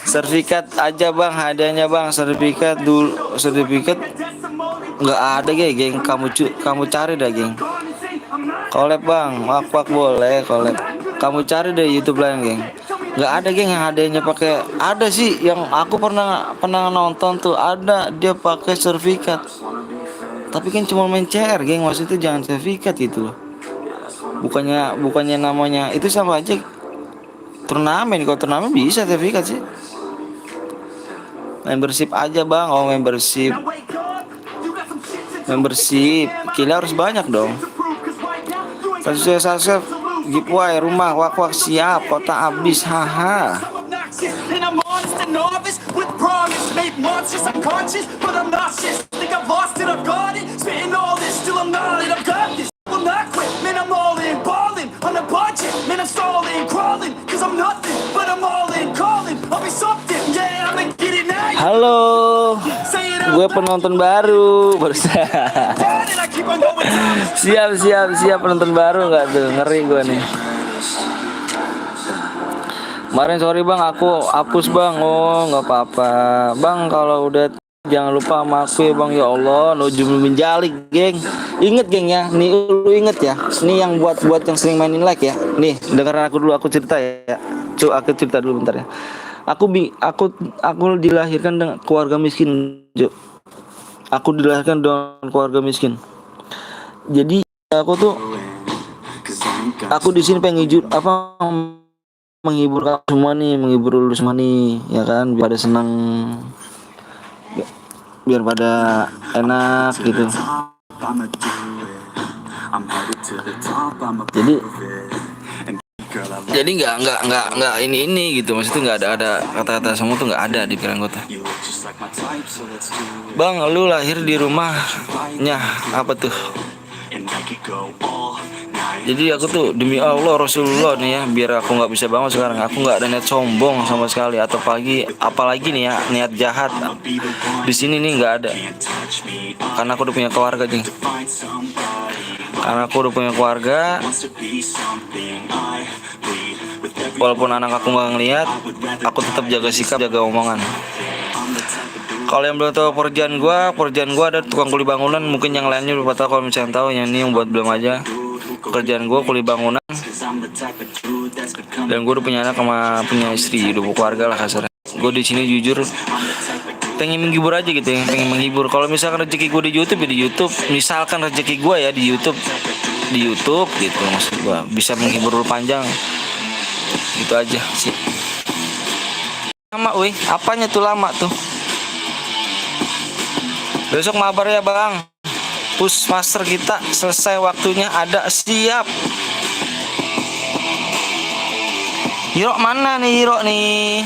Sertifikat aja bang, hadiahnya bang, sertifikat nggak ada geng, kamu cari dah geng. Collab bang, wak boleh collab, kamu cari deh YouTube lain geng. Nggak ada geng yang hadiahnya pakai, ada sih yang aku pernah nonton tuh, ada dia pakai sertifikat, tapi kan cuma main CR geng, maksudnya jangan sertifikat gitu loh. bukannya namanya itu sama aja turnamen. Kalau turnamen bisa sertifikat sih. Membership aja bang. Oh membership. Kila harus banyak dong. Sukses giveaway rumah wak siap, kota habis, haha. And I'm honest and novice with promise. Made monsters unconscious, but I'm nauseous. Think I've lost it, I've got it. Spitting all this, still I'm not it. I've got this. Will not quit, man. I'm all in, balling on a budget, man. I'm stalling, crawling, cause I'm nothing, but I'm all in, calling. I'll be something, yeah. I'ma get it now. Halo, Say it out gue penonton baru. loud, and I keep on going down. siap penonton baru nggak tuh? Ngeri gue nih. Kemarin sorry bang, aku hapus bang. Oh nggak apa-apa bang, kalau udah jangan lupa sama aku ya bang. Ya Allah, nujum menjalik geng. Ingat geng ya, nih lu inget ya. Nih yang buat yang sering mainin like ya. Nih dengerin aku dulu, aku cerita ya. Aku cerita dulu bentar ya. Aku dilahirkan dengan keluarga miskin, Jo. Aku dilahirkan dengan keluarga miskin. Jadi aku di sini pengen menghibur kamu semua nih, menghibur lu semua nih, ya kan, biar pada senang, biar pada enak gitu. Jadi nggak ini gitu, maksudnya nggak ada kata-kata semua tuh nggak ada di pikiran gue tuh. Bang, lu lahir di rumahnya apa tuh? Jadi aku tuh demi Allah Rasulullah nih ya, biar aku nggak bisa bangun sekarang. Aku nggak ada niat sombong sama sekali, atau apalagi nih ya niat jahat. Di sini nih nggak ada. Karena aku udah punya keluarga nih. Walaupun anak aku nggak ngeliat, aku tetap jaga sikap, jaga omongan. Kalau yang belum tahu pekerjaan gue ada tukang kuli bangunan. Mungkin yang lainnya belum tahu. Kalau misalnya tahu, yang ini yang buat belum aja. Pekerjaan gue kuli bangunan. Dan gue udah punya anak sama punya istri, udah berkeluarga lah kasarnya. Gue di sini jujur pengen menghibur aja gitu ya, pengen menghibur. Kalau misalkan rezeki gue di YouTube ya di YouTube. Misalkan rezeki gue ya di YouTube gitu, maksud gue bisa menghibur lu panjang. Gitu aja sih. Lama, wih, apanya tuh lama tuh? Besok mabar ya bang. Pushmaster kita selesai waktunya, ada siap. Hiro mana nih Hiro nih?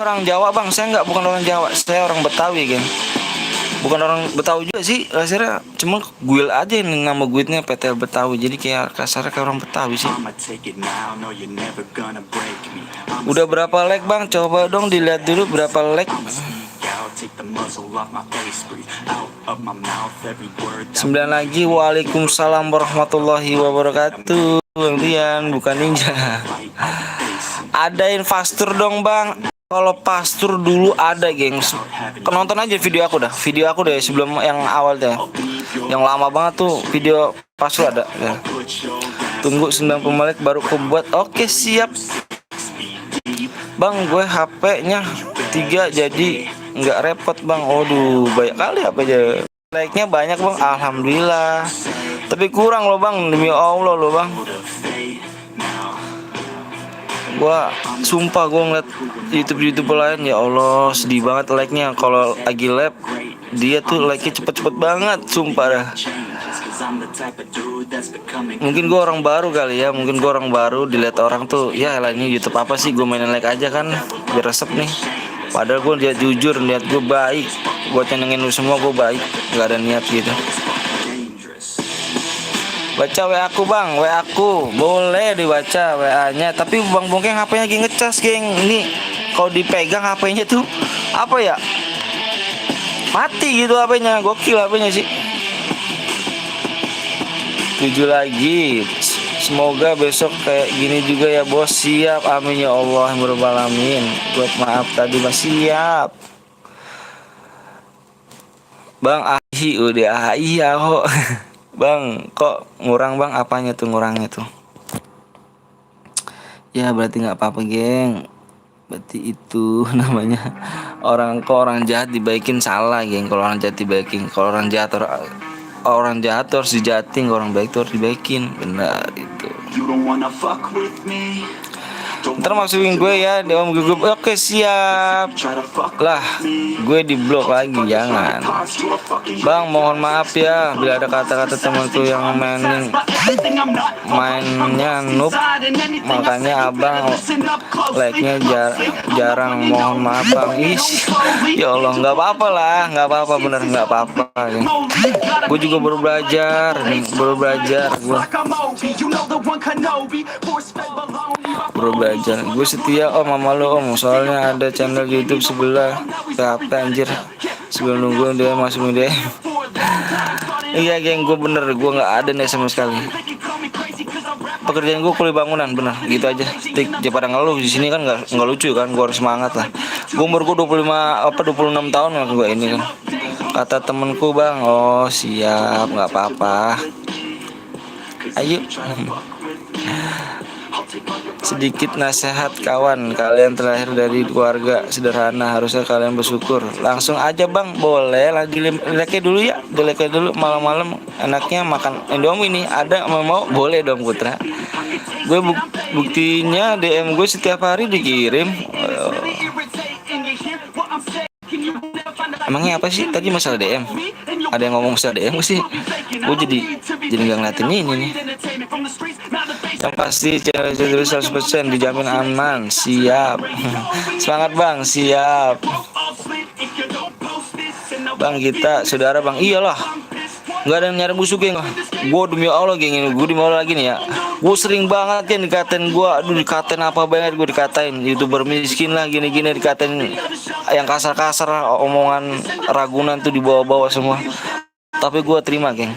Orang Jawa bang, saya bukan orang Jawa, saya orang Betawi kan. Bukan orang Betawi juga sih, rasanya cuma guil aja nih nama guilnya PTL Betawi. Jadi kayak kasarnya kayak orang Betawi sih. Udah berapa like bang? Coba dong dilihat dulu berapa like. 9 lagi. Waalaikumsalam warahmatullahi wabarakatuh. Bang Dian, bukan ninja. Adain pastur dong bang. Kalau pastur dulu ada gengs. Nonton aja video aku deh sebelum yang awal deh. Yang lama banget tuh video pastur ada ya. Tunggu 90 menit baru aku buat. Oke siap bang, gue HP-nya 3 jadi nggak repot bang. Aduh banyak kali HP-nya. Like-nya banyak bang, alhamdulillah. Tapi kurang loh bang, demi Allah loh bang. Gua sumpah gue ngeliat YouTube lain, ya Allah sedih banget like-nya. Kalau lagi live dia tuh like-nya cepet banget, sumpah dah. Mungkin gue orang baru kali ya, dilihat orang tuh ya lah ini YouTube apa sih, gue mainin like aja kan biar resep nih. Padahal gue lihat jujur, lihat gue baik, buat nyenengin lu semua gue baik, nggak ada niat gitu. Baca WA aku bang, WA aku boleh dibaca WA-nya, tapi bang Bongkeng HP-nya lagi ngecas geng. Ini kalau dipegang HP-nya tuh apa ya, mati gitu HP-nya, gokil HP-nya sih. 7 lagi. Semoga besok kayak gini juga ya bos. Siap, amin ya Allah yang beralamin. Buat maaf tadi mas, siap bang. Ahi udah ahi ya kok. Bang kok ngurang bang, apanya tuh ngurangnya tuh? Ya berarti nggak apa-apa geng. Berarti itu namanya orang jahat dibaikin salah geng. Kalau orang jahat dibaikin, kalau orang jahat harus dijahatin, kalau orang baik tuh harus dibaikin. Benar itu. you don't wanna fuck with me. Ntar masukin gue ya di om grup. Oke siap. Try to fuck Lah gue di blok lagi, jangan. Bang mohon maaf ya bila ada kata-kata temanku yang mainnya noob, makanya abang like-nya jarang. Mohon maaf bang. Ya Allah, nggak apa-apa lah, nggak apa-apa, bener nggak apa-apa. Gue juga baru belajar gue. Baru belajar. Gue setia om sama lo om, soalnya ada channel YouTube sebelah. Capek anjir. Sebelum nunggu dia masuk dia. Iya geng, gue bener, gue nggak ada nih sama sekali. Pekerjaan gue kuliah bangunan, bener gitu aja. Tik pada ngeluh di sini kan nggak lucu kan, gue harus semangat lah. Gue umur gue 26 tahun lah gue ini kan. Kata temenku bang, oh siap, nggak apa-apa. Ayo. Sedikit nasihat kawan, kalian terlahir dari keluarga sederhana, harusnya kalian bersyukur. Langsung aja bang, boleh lagi leke dulu ya, leke dulu malam-malam. Enaknya makan Indomie nih, ada mau boleh dong Putra. Gue buktinya DM gue setiap hari dikirim. Emangnya apa sih tadi masalah DM? Ada yang ngomong masalah DM sih? Gue jadi nggak ngeliatin ini nih. Yang pasti channel 100% dijamin aman. Siap. Semangat bang, siap. Bang kita saudara bang, iyalah. Nggak ada yang nyari musuh geng. Gue demi Allah geng ini, gue demi Allah lagi nih ya. Gue sering banget kan dikatain gue, aduh dikatain apa banget gue dikatain. YouTuber miskin lah gini-gini dikatain yang kasar-kasar, omongan Ragunan tuh dibawa-bawa semua. Tapi gue terima geng.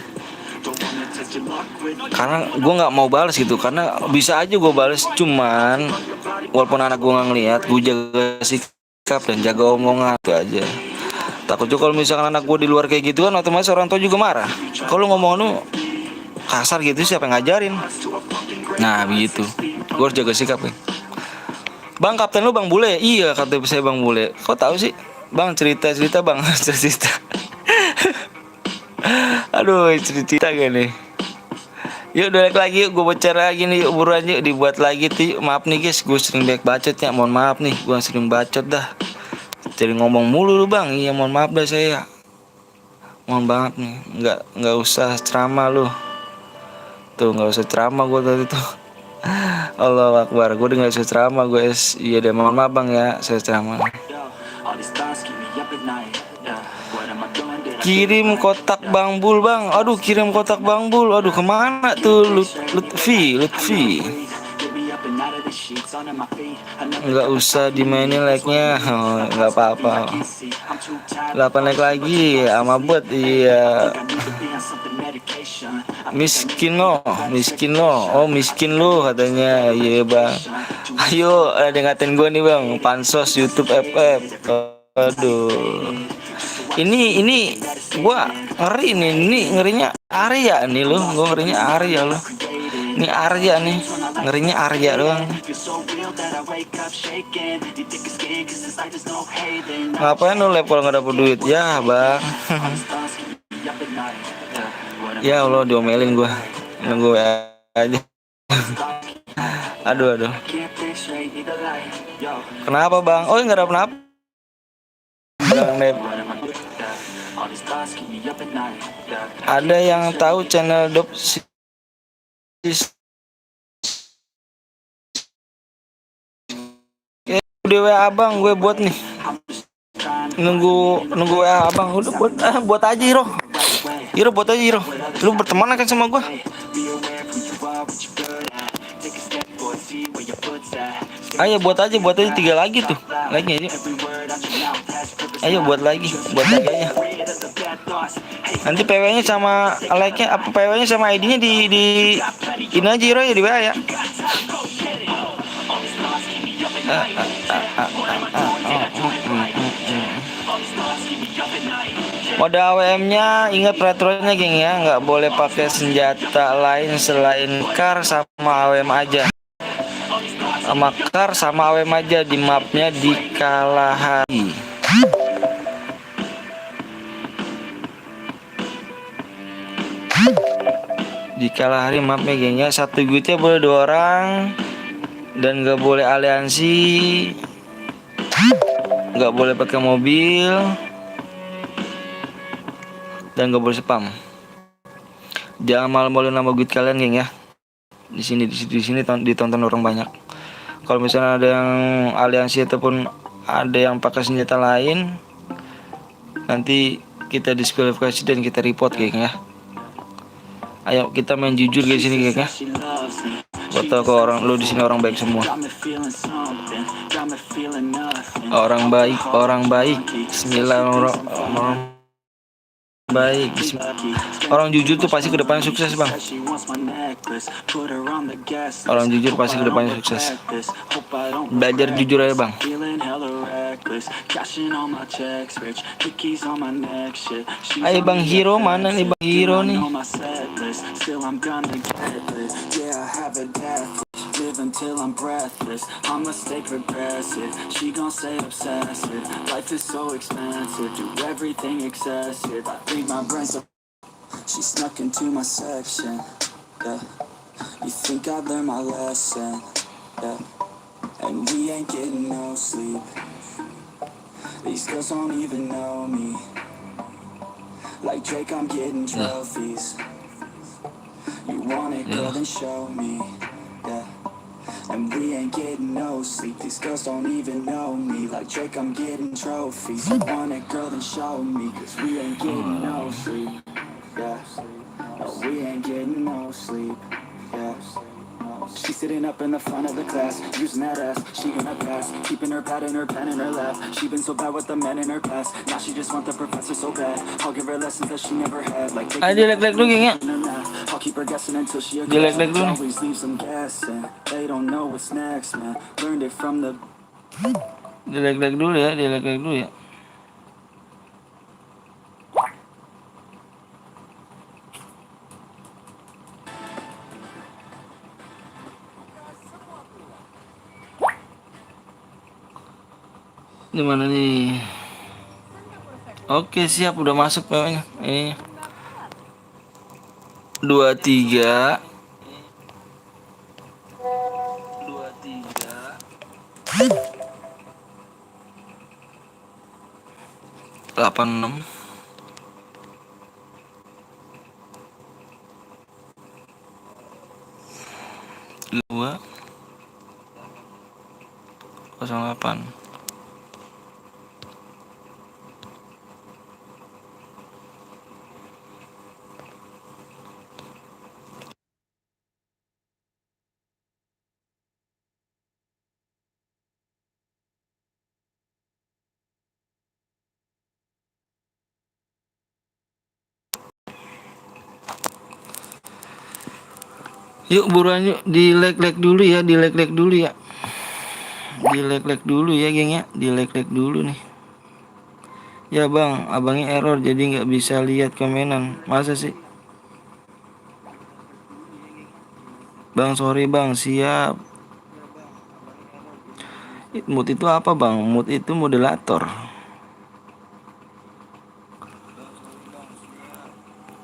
Karena gue nggak mau balas gitu, karena bisa aja gue balas, cuman walaupun anak gue nggak ngeliat, gue jaga sikap dan jaga omongan itu aja. Takut juga kalau misalkan anak gue di luar kayak gitu kan, otomatis orang tua juga marah. Kalau ngomong lu kasar gitu siapa yang ngajarin? Nah begitu, gue harus jaga sikap ya. Bang kapten lu bang bule? Iya kata saya bang bule. Kok tahu sih? Bang cerita bang cerita. Aduh cerita gak nih? Yuk balik lagi yuk, gue bocor lagi nih yuk, buruan yuk dibuat lagi tuh. Maaf nih guys, gue sering banyak bacot ya, mohon maaf nih, gue sering bacot dah. Jadi ngomong mulu lu bang, iya mohon maaf dah saya. Mohon banget nih, nggak usah ceramah lu. Tuh nggak usah ceramah gue tadi tuh. Allah Akbar, gue udah nggak usah ceramah guys. Iya deh mohon maaf bang ya, saya ceramah. Kirim kotak Bang Bul bang. Aduh kirim kotak Bang Bul. Aduh kemana tuh Lutfi. Nggak usah dimainin like-nya. Oh, nggak apa-apa. 8 like lagi sama buat iya. Miskin lo. Oh miskin lo katanya. Iya bang. Ayo ada yang ngatain gue nih bang. Pansos YouTube FF. Aduh. Ini gua ngeri nih, ini ngerinya Arya nih lo, gua ngerinya Arya lo. Ini Arya nih, ngerinya Arya doang. Ngapain lo live kalau nggak dapet duit ya bang? Ya Allah diomelin gua, nunggu aja. Aduh. Kenapa bang? Oh nggak dapet apa? Ada yang tahu channel Dop udah WA abang gue buat nih, nunggu WA abang udah buat aja Hiro buat aja Hiro, lu berteman kan sama gue. Ayo buat aja 3 lagi tuh like-nya aja. Ayo buat lagi aja. Nanti PW-nya sama like-nya apa PW-nya sama ID-nya di ini aja Hiro ya di WA ya. Mode AWM-nya ingat peraturannya geng ya, nggak boleh pakai senjata lain selain kar sama AWM aja. Makar sama AWM aja di mapnya di Kalahari. Di kalah hari maaf ya geng ya. Satu guitnya boleh 2 orang. Dan gak boleh aliansi. Gak boleh pakai mobil. Dan gak boleh spam. Jangan malu-malu nama guit kalian geng ya. Di sini ditonton orang banyak. Kalau misalnya ada yang aliansi ataupun ada yang pakai senjata lain, nanti kita diskualifikasi dan kita report geng ya. Ayo kita main jujur di sini geng ya. Gua tau kok lu di sini orang baik semua. Orang baik. Bismillahirrahmanirrahim. Baik, orang jujur tuh pasti kedepannya sukses bang. Orang jujur pasti kedepannya sukses. Belajar jujur aja bang. Ayo bang Hero, mana nih bang Hero nih? Live until I'm breathless. I'ma stay progressive. She gon' stay obsessive. Life is so expensive. Do everything excessive. I think my brain's so. She snuck into my section. Yeah. You think I learned my lesson? Yeah. And we ain't getting no sleep. These girls don't even know me. Like Drake, I'm getting trophies. You want it, girl, then show me. Yeah. And we ain't getting no sleep. These girls don't even know me. Like Drake, I'm getting trophies. You want it, girl, then show me. Cause we ain't getting no sleep. Yeah. No, we ain't getting no sleep. Yeah. She's sitting up in the front of the class, using that ass, she gonna pass. Keeping her pad and her pen in her lap. She been so bad with the men in her past. Now she just want the professor so bad. I'll give her lessons that she never had. Like Ayo lag dulu geng ya. I'll keep her guessing until she Lag dulu nih. always leaves them guessing. They don't know what's next, man. Learned it from the. Lag dulu ya, lag dulu ya. Di mana nih? Oke siap, udah masuk pokoknya. Ini 23 86 2 08. Yuk buruan yuk, di like dulu ya, di like dulu ya. Di like dulu ya geng ya, di like dulu nih. Ya bang, abangnya error jadi nggak bisa lihat komenan. Masa sih? Bang sorry bang, siap. Mood itu apa bang? Mood itu moderator.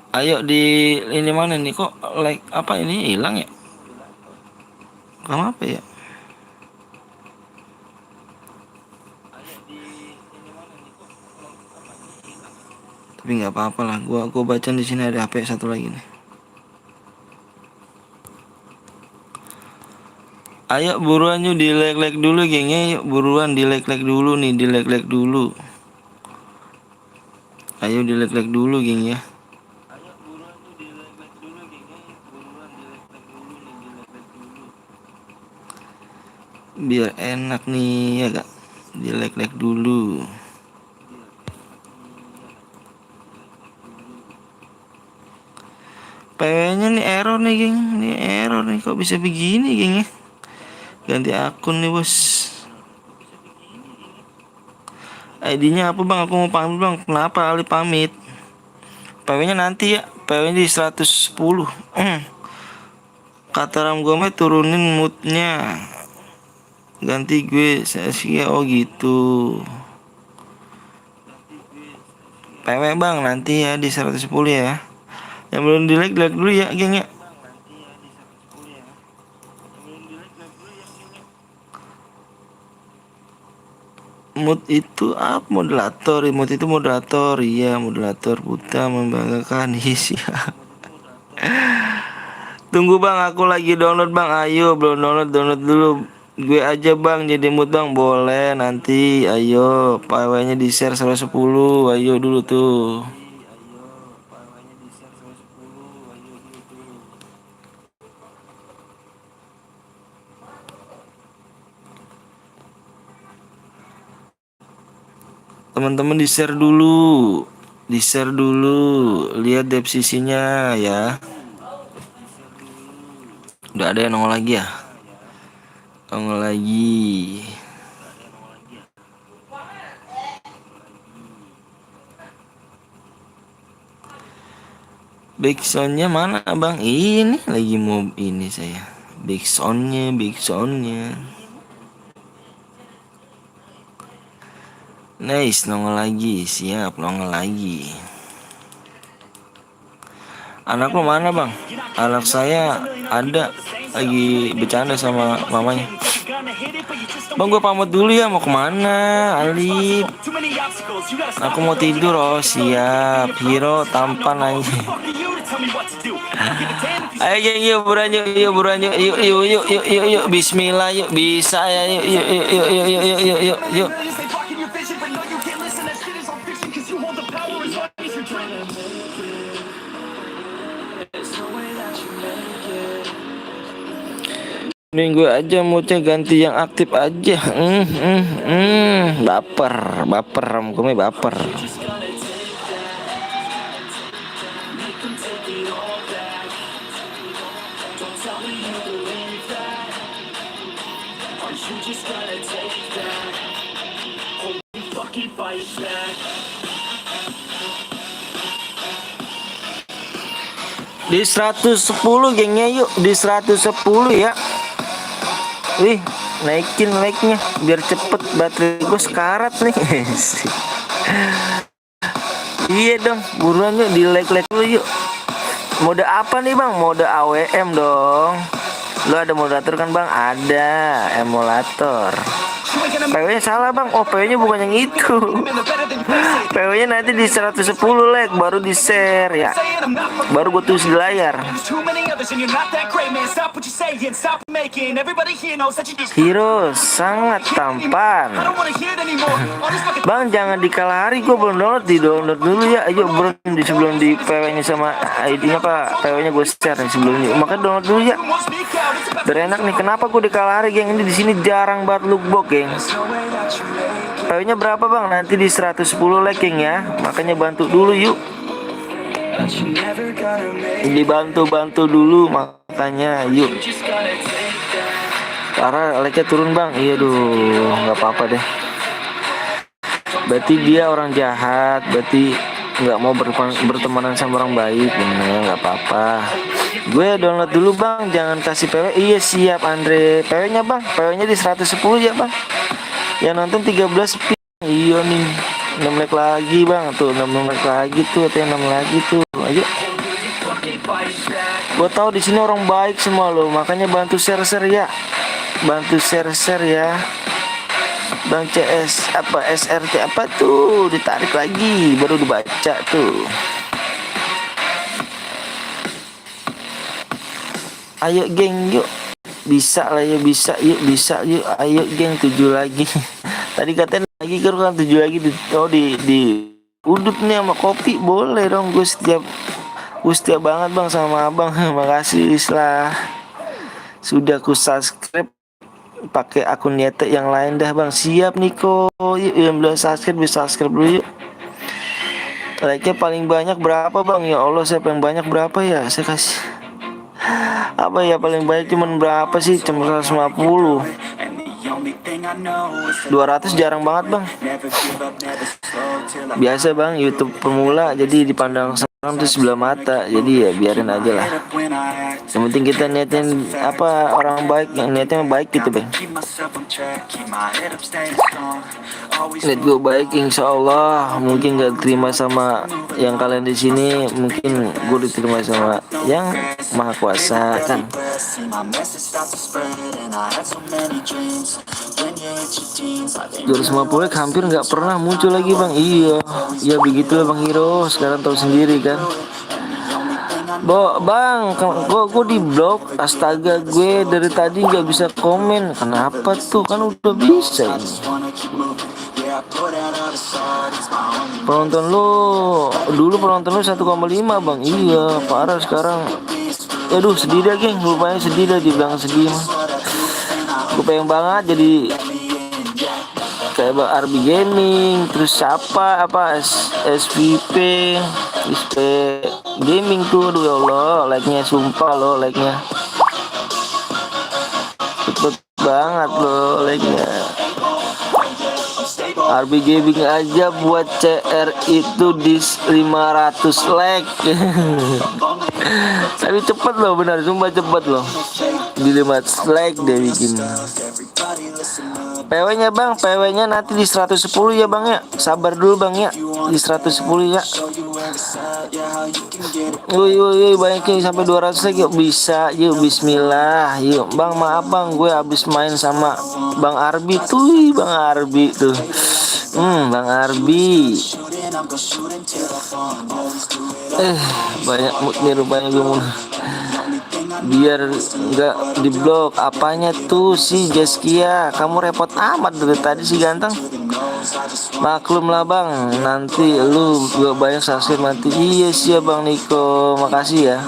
Ayo di ini mana nih kok like apa ini hilang ya? Kenapa ya? Tapi nggak apa-apa lah. Gua baca di sini ada HP satu lagi nih. Ayo buruan yuk di like dulu gengnya. Yuk buruan di like dulu nih, di like dulu. Ayo di like dulu geng ya. Biar enak nih ya gak, di like dulu. PW nya nih error nih geng, nih error nih, kok bisa begini geng ya. Ganti akun nih bos. ID nya apa bang, aku mau pamit bang. Kenapa Ali pamit? PW nya nanti ya, PW nya di 110. Kata Ram Gome turunin moodnya, ganti gue Saskia. Oh gitu. PW bang nanti ya di 110 ya. Yang belum di like dulu ya geng ya. Remote itu apa? Moderator. Remote itu moderator. Iya, moderator Putra membanggakan. Siap. Tunggu bang, aku lagi download bang. Ayo belum download dulu. Gue aja bang jadi mood bang. Boleh nanti. Ayo pawainya di share 110. Ayo dulu tuh. Teman-teman di share dulu, lihat deskripsinya ya. Udah ada yang nongol lagi ya? Nongol lagi. Backsoundnya mana bang? Ini lagi mau ini saya. Backsoundnya. Nice, nongol lagi. Siap, nongol lagi. Anak lo mana bang? Anak saya ada lagi bercanda sama mamanya. Bang gue pamit dulu ya, mau kemana Alif? Aku mau tidur. Oh siap. Hero tampan aja. Ayo geng, yuk buruan yuk Bismillah yuk, bisa ya yuk. Minggu aja moodnya ganti yang aktif aja. Baper, kamu baper. Di 110 gengnya yuk, di 110 ya. Wih, naikin like-nya biar cepet, baterai gue sekarat nih. Iya dong, buruan yuk di like dulu yuk. Mode apa nih bang? Mode AWM dong. Lo ada moderator kan bang? Ada, emulator. PW-nya salah bang. Oh PW-nya bukan yang itu. PW-nya nanti di 110 like baru di share ya. Baru gue tulis di layar. Hero sangat tampan. Bang jangan dikalahari, gue belum download. Di download dulu ya. Ayo bro, sebelum di PW-nya sama ID-nya pak. PW-nya gue share nih sebelum ini. Makanya download dulu ya. Biar enak nih. Kenapa gue dikalahari geng? Ini di sini jarang banget lookbox geng. PW-nya berapa bang? Nanti di 110 like geng ya. Makanya bantu dulu yuk. Dibantu dulu makanya yuk. Karena like-nya turun bang. Iya duh, nggak apa-apa deh. Berarti dia orang jahat. Berarti nggak mau bertemanan sama orang baik. Bener, nggak apa-apa. Gue download dulu bang, jangan kasih PW. Iya siap Andre. PW-nya bang, PW-nya di 110 ya bang. Yang nonton 13 sepi. Iya nih, 6 like lagi bang. Tuh 6 like lagi tuh, atau 6 lagi tuh. Ayo. Gue tahu di sini orang baik semua loh, makanya bantu share ya. Bantu share ya. Bang CS apa SRT apa tuh, ditarik lagi baru dibaca tuh. Ayo geng yuk. Bisa lah ya, bisa yuk. Ayo geng 7 lagi. Tadi katanya lagi kan 7 lagi di udut nih sama kopi. Boleh dong, gue setia banget bang sama abang. Makasih lah. Sudah ku subscribe pakai akun Yete yang lain dah bang. Siap Niko. Yuk yang belum subscribe bisa subscribe dulu yuk. Like-nya paling banyak berapa bang? Ya Allah, siapa yang banyak berapa ya? Saya kasih apa ya, paling banyak cuman berapa sih? Cuma 150. 200 jarang banget bang. Biasa bang, YouTube pemula jadi dipandang orang tuh sebelah mata. Jadi ya biarin aja lah. Yang penting kita niatin apa, orang baik, yang niatnya baik gitu bang. Lihat gue baik insya Allah. Mungkin gak terima sama yang kalian di sini, mungkin gue diterima sama yang maha kuasa kan. 250 hampir nggak pernah muncul lagi bang. Iya, ya begitulah bang Hiro. Sekarang tahu sendiri kan. Bang, kok di blok? Astaga, gue dari tadi nggak bisa komen. Kenapa tuh? Kan udah bisa ini. Penonton lu dulu penonton lu 1,5 bang. Iya, parah sekarang. Aduh, sedih dah geng. Rupanya sedih dah, dibilang sedih mah. Gue pengen banget jadi kayak Bang Arbi Gaming, terus siapa SVP Gaming tuh. Aduh ya Allah, like-nya sumpah lo, like-nya cepet banget lo, like-nya. Arbi Gaming aja buat CR itu di 500 like. Tapi cepet loh, benar, sumpah cepet loh. Di 500 like deh bikin. PW-nya bang, PW-nya nanti di 110 ya bang ya. Sabar dulu bang ya, di 110 ya. Yuk banyakin sampai 200 lagi yuk. Bisa, yuk bismillah. Yuk bang, maaf bang, gue habis main sama Bang Arbi tuh. Bang Arbi tuh. Bang Arbi. Banyak mood nih rupanya gue mau. Biar nggak diblok. Apanya tuh si Jaskia? Kamu repot amat dari tadi sih ganteng. Maklum lah bang, nanti lu gak banyak subscribe nanti. Iya siap bang Niko, makasih ya.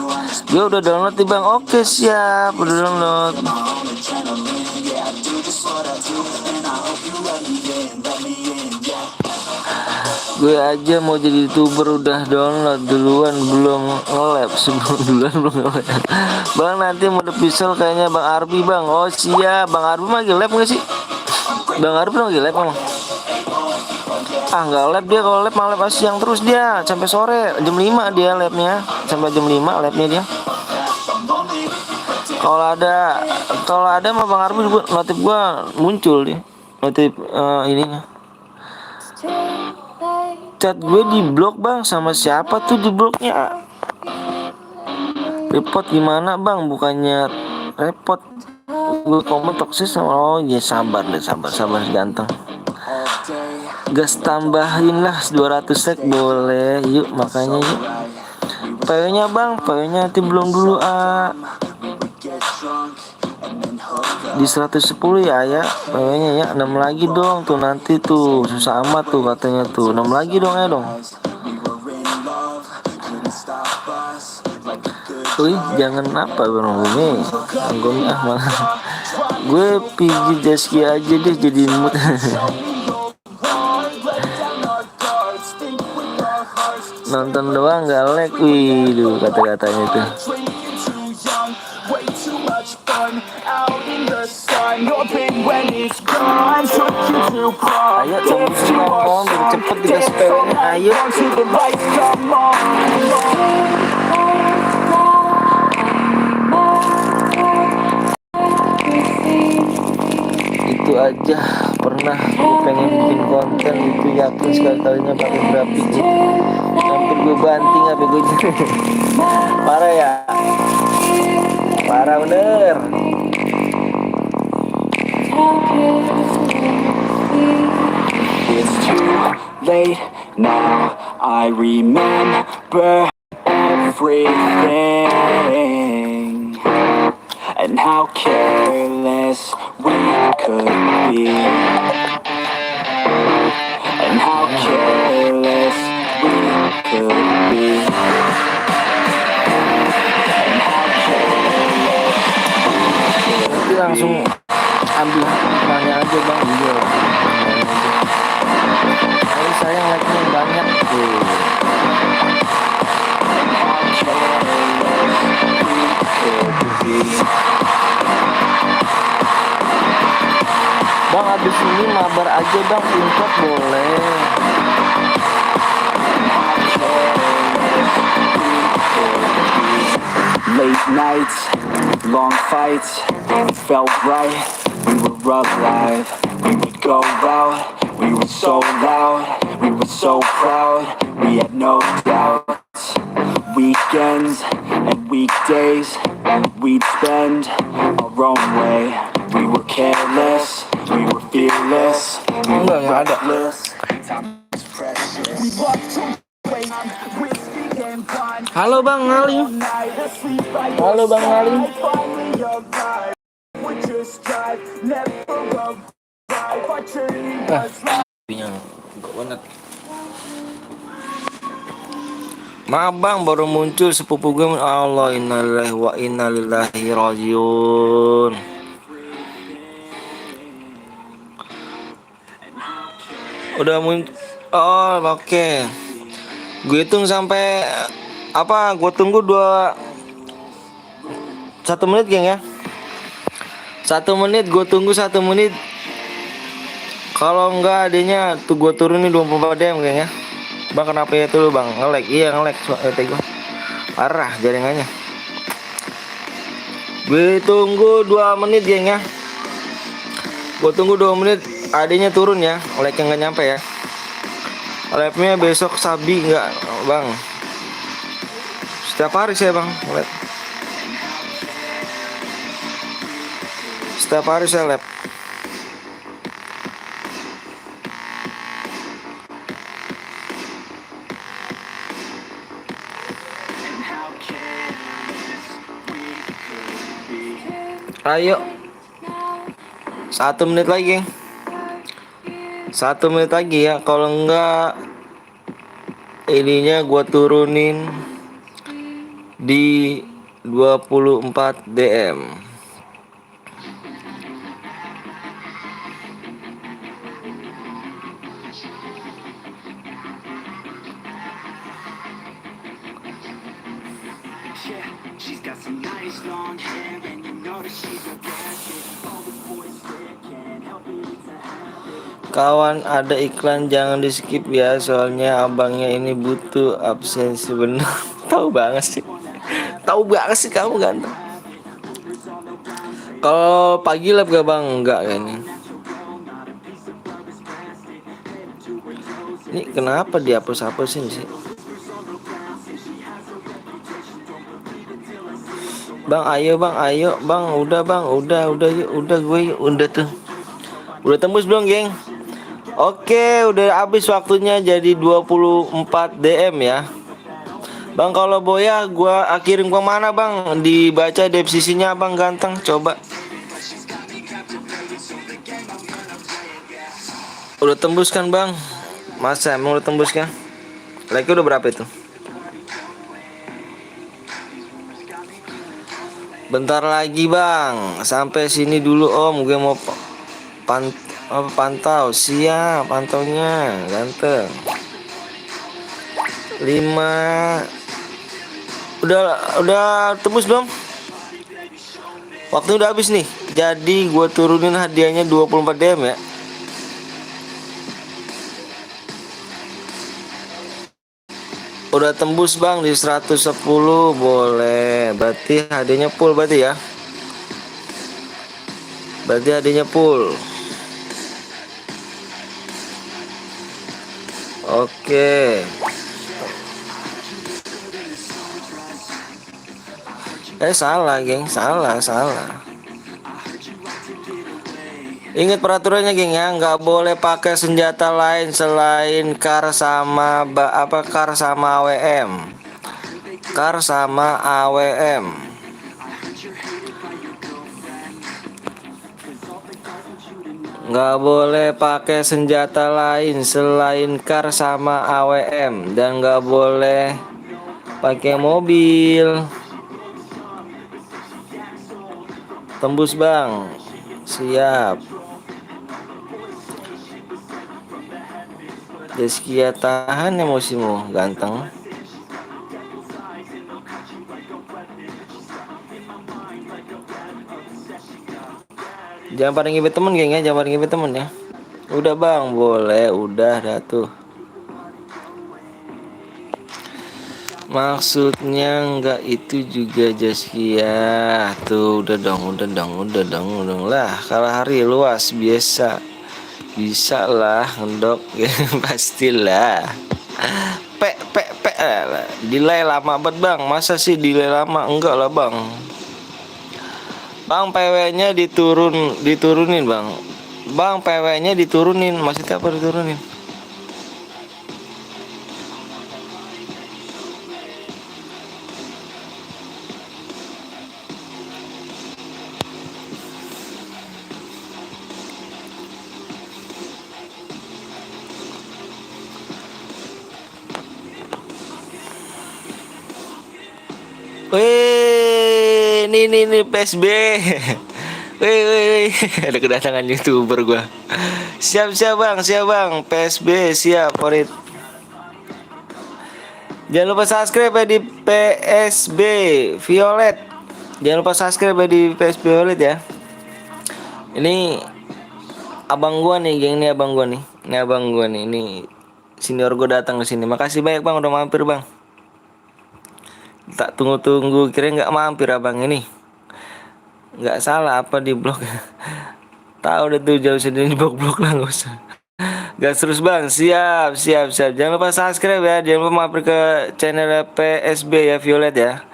Dia udah download nih bang. Oke siap, udah download. Gue aja mau jadi YouTuber udah download duluan belum nge-lab. Sebelum duluan belum nge-lab. Bang nanti mode pistol kayaknya Bang Arbi bang. Oh siap. Bang Arbi mah lagi lab gak sih? Bang Arbi lagi lab emang? Nggak lab dia. Kalau lab malah lab siang terus dia sampai sore jam 5 dia labnya. Sampai jam 5 labnya dia. Kalau ada mah Bang Arbi notif gua muncul dia. Notif ininya. Chat gue di blok bang. Sama siapa tuh di bloknya? Repot gimana bang? Bukannya repot. Gue komen toksis sama. Oh ya sabar deh, sabar ganteng. Gas tambahin lah 200 sek boleh. Yuk makanya yuk. PW-nya bang, PW-nya nanti belum dulu di 110 ya PW-nya ya. 6 lagi dong tuh nanti tuh. Susah amat tuh katanya tuh. 6 lagi dong ya dong. Jangan apa bang Gue malah gue pijit Jaskia aja deh jadi mood. Nonton doang gak like. Wih kata-katanya tuh. Ayo tembus ngomong biar cepet dikasih PW-nya. Ayo. Itu aja pernah gue pengen bikin konten itu, yakin sekali-kalinya pakai grafik hampir gue banting apa gue. Parah ya, parah bener. It's too late now, I remember everything and how careless we could be, and how careless we could be, and how Nanti langsung ambil nanya aja bang. Iya ayo sayang like-nya banyak tuh. Bang habis ini mabar aja bang, infot boleh. late nights, long fights, felt right. We were alive, we would go out, we were so loud, we were so proud, we had no doubts. Weekends and weekdays, We'd spend our own way. We were careless, we were fearless, we were Enggak, nggak ada. reckless. Time was precious. We walked away on whiskey and wine. Halo Bang Ali. Halo Bang Ali. Finally arrived. We just tried, never arrived. Our journey was long. Enggak banget. Maaf Bang, baru muncul sepupu gue. Allah, innalillahi wa inna ilaihi rajiun. Udah muncul. Oh, oke. Gue hitung sampai apa? Gue tunggu 1 menit, geng ya. 1 menit, gue tunggu 1 menit. Kalau enggak adanya tuh gue turunin 24 DM, geng ya. Bang, kenapa ya tuh Bang? Nge-lag. Iya, nge-lag gue. Parah jaringannya. Gue tunggu 2 menit, geng ya. Gue tunggu 2 menit, adanya turun ya. Lag-nya nggak nyampe ya. Live-nya besok Sabi nggak, Bang? Setiap hari saya, Bang, live. Setiap hari saya live. Ayo, 1 menit lagi, geng. 1 menit lagi ya. Kalau enggak, ininya gua turunin di 24 DM. She's got some nice long hair and you know that she's a bad chick. All the boys stare, can't help it, it's a habit. Kawan, ada iklan jangan di skip ya, soalnya abangnya ini butuh absensi bener. Tahu banget sih. Tahu banget sih kamu ganteng. Kalau pagi lab gak Bang? Enggak kayaknya. Ini kenapa dihapus-hapusin sih? Bang, ayo Bang, ayo Bang, udah Bang, udah yuk, udah gue yuk, udah tuh. Udah tembus belum, geng? Oke, udah habis waktunya jadi 24 DM ya. Bang, kalau Boya gua kirim ke mana, Bang? Dibaca deskripsinya, Bang, ganteng. Coba. Udah tembus kan, Bang? Masa emang udah tembus kan? Like-nya udah berapa itu? Bentar lagi, Bang. Sampai sini dulu, Om. Gue mau pantau. Siap, pantaunya. Ganteng. 5. Udah tembus belum? Waktu udah habis nih. Jadi gue turunin hadiahnya 24 DM ya. Udah tembus, Bang, di 110. Boleh. Berarti hadiahnya full berarti ya. Berarti hadiahnya full. Oke. Salah, geng. Salah. Ingat peraturannya, geng ya, nggak boleh pakai senjata lain selain kar sama AWM. Kar sama AWM. Nggak boleh pakai senjata lain selain kar sama AWM, dan nggak boleh pakai mobil. Tembus, Bang. Siap. Deskia, tahan emosimu, ganteng. Jangan pada ngibet temen, geng ya. Jangan pada ngibet temen ya. Udah, Bang, boleh. Udah dah tuh. Maksudnya enggak itu juga, Jaskia. Tuh udah dong lah. Kalau hari luas biasa. Bisa lah ngendok. Pastilah. Delay lama banget, Bang. Masa sih delay lama? Enggak lah, Bang. Bang, PW-nya diturunin, Bang. Bang, PW-nya diturunin. Maksudnya apa diturunin? Wih, ini PSB. Wih. Ada kedatangan YouTuber gua. Siap bang. PSB siap, Forit. Jangan lupa subscribe ya di PSB Violet. Jangan lupa subscribe ya di PSB Violet ya. Ini abang gua nih, geng, ini abang gua nih. Ini abang gua nih. Ini senior gua datang ke sini. Makasih banyak bang udah mampir bang. Tak tunggu kira nggak mampir abang ini. Nggak salah apa di blok. Tahu udah tuh jauh sedih di blok lah, nggak usah. Gas terus bang, siap. Jangan lupa subscribe ya, jangan lupa mampir ke channel PSB ya Violet ya.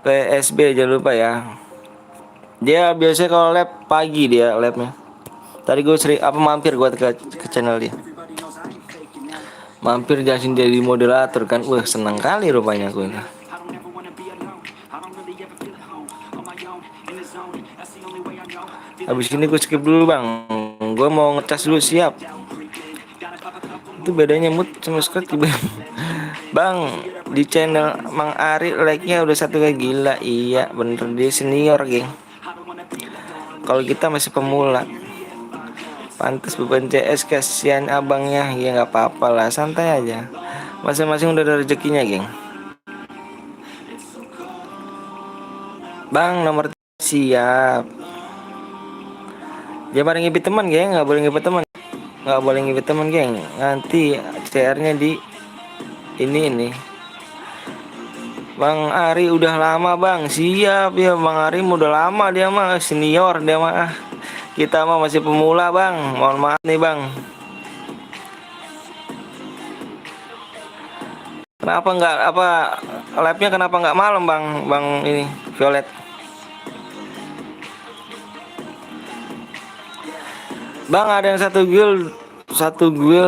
PSB jangan lupa ya. Dia biasanya kalau lab pagi dia labnya. Tadi gue sering mampir gue ke channel dia. Mampir jadi moderator kan, wah senang kali rupanya gue. Habis ini gue skip dulu bang. Gue mau ngecas dulu, siap. Itu bedanya mood sama Scott bang. Di channel Mang Ari like-nya udah 1 kayak gila. Iya bener, dia senior geng. Kalau kita masih pemula. Pantas beban CS, kasihan abangnya. Ya nggak apa-apa lah, santai aja. Masing-masing udah ada rezekinya geng. Bang nomor siap. Jangan pada ngipit teman geng, nggak boleh ngipit teman, geng. Nanti CR-nya di ini. Bang Ari udah lama bang, siap ya Bang Ari udah lama, dia mah senior dia mah. Kita mah masih pemula bang, mohon maaf nih bang. Kenapa live-nya kenapa nggak malam bang ini Violet? Bang ada yang satu guild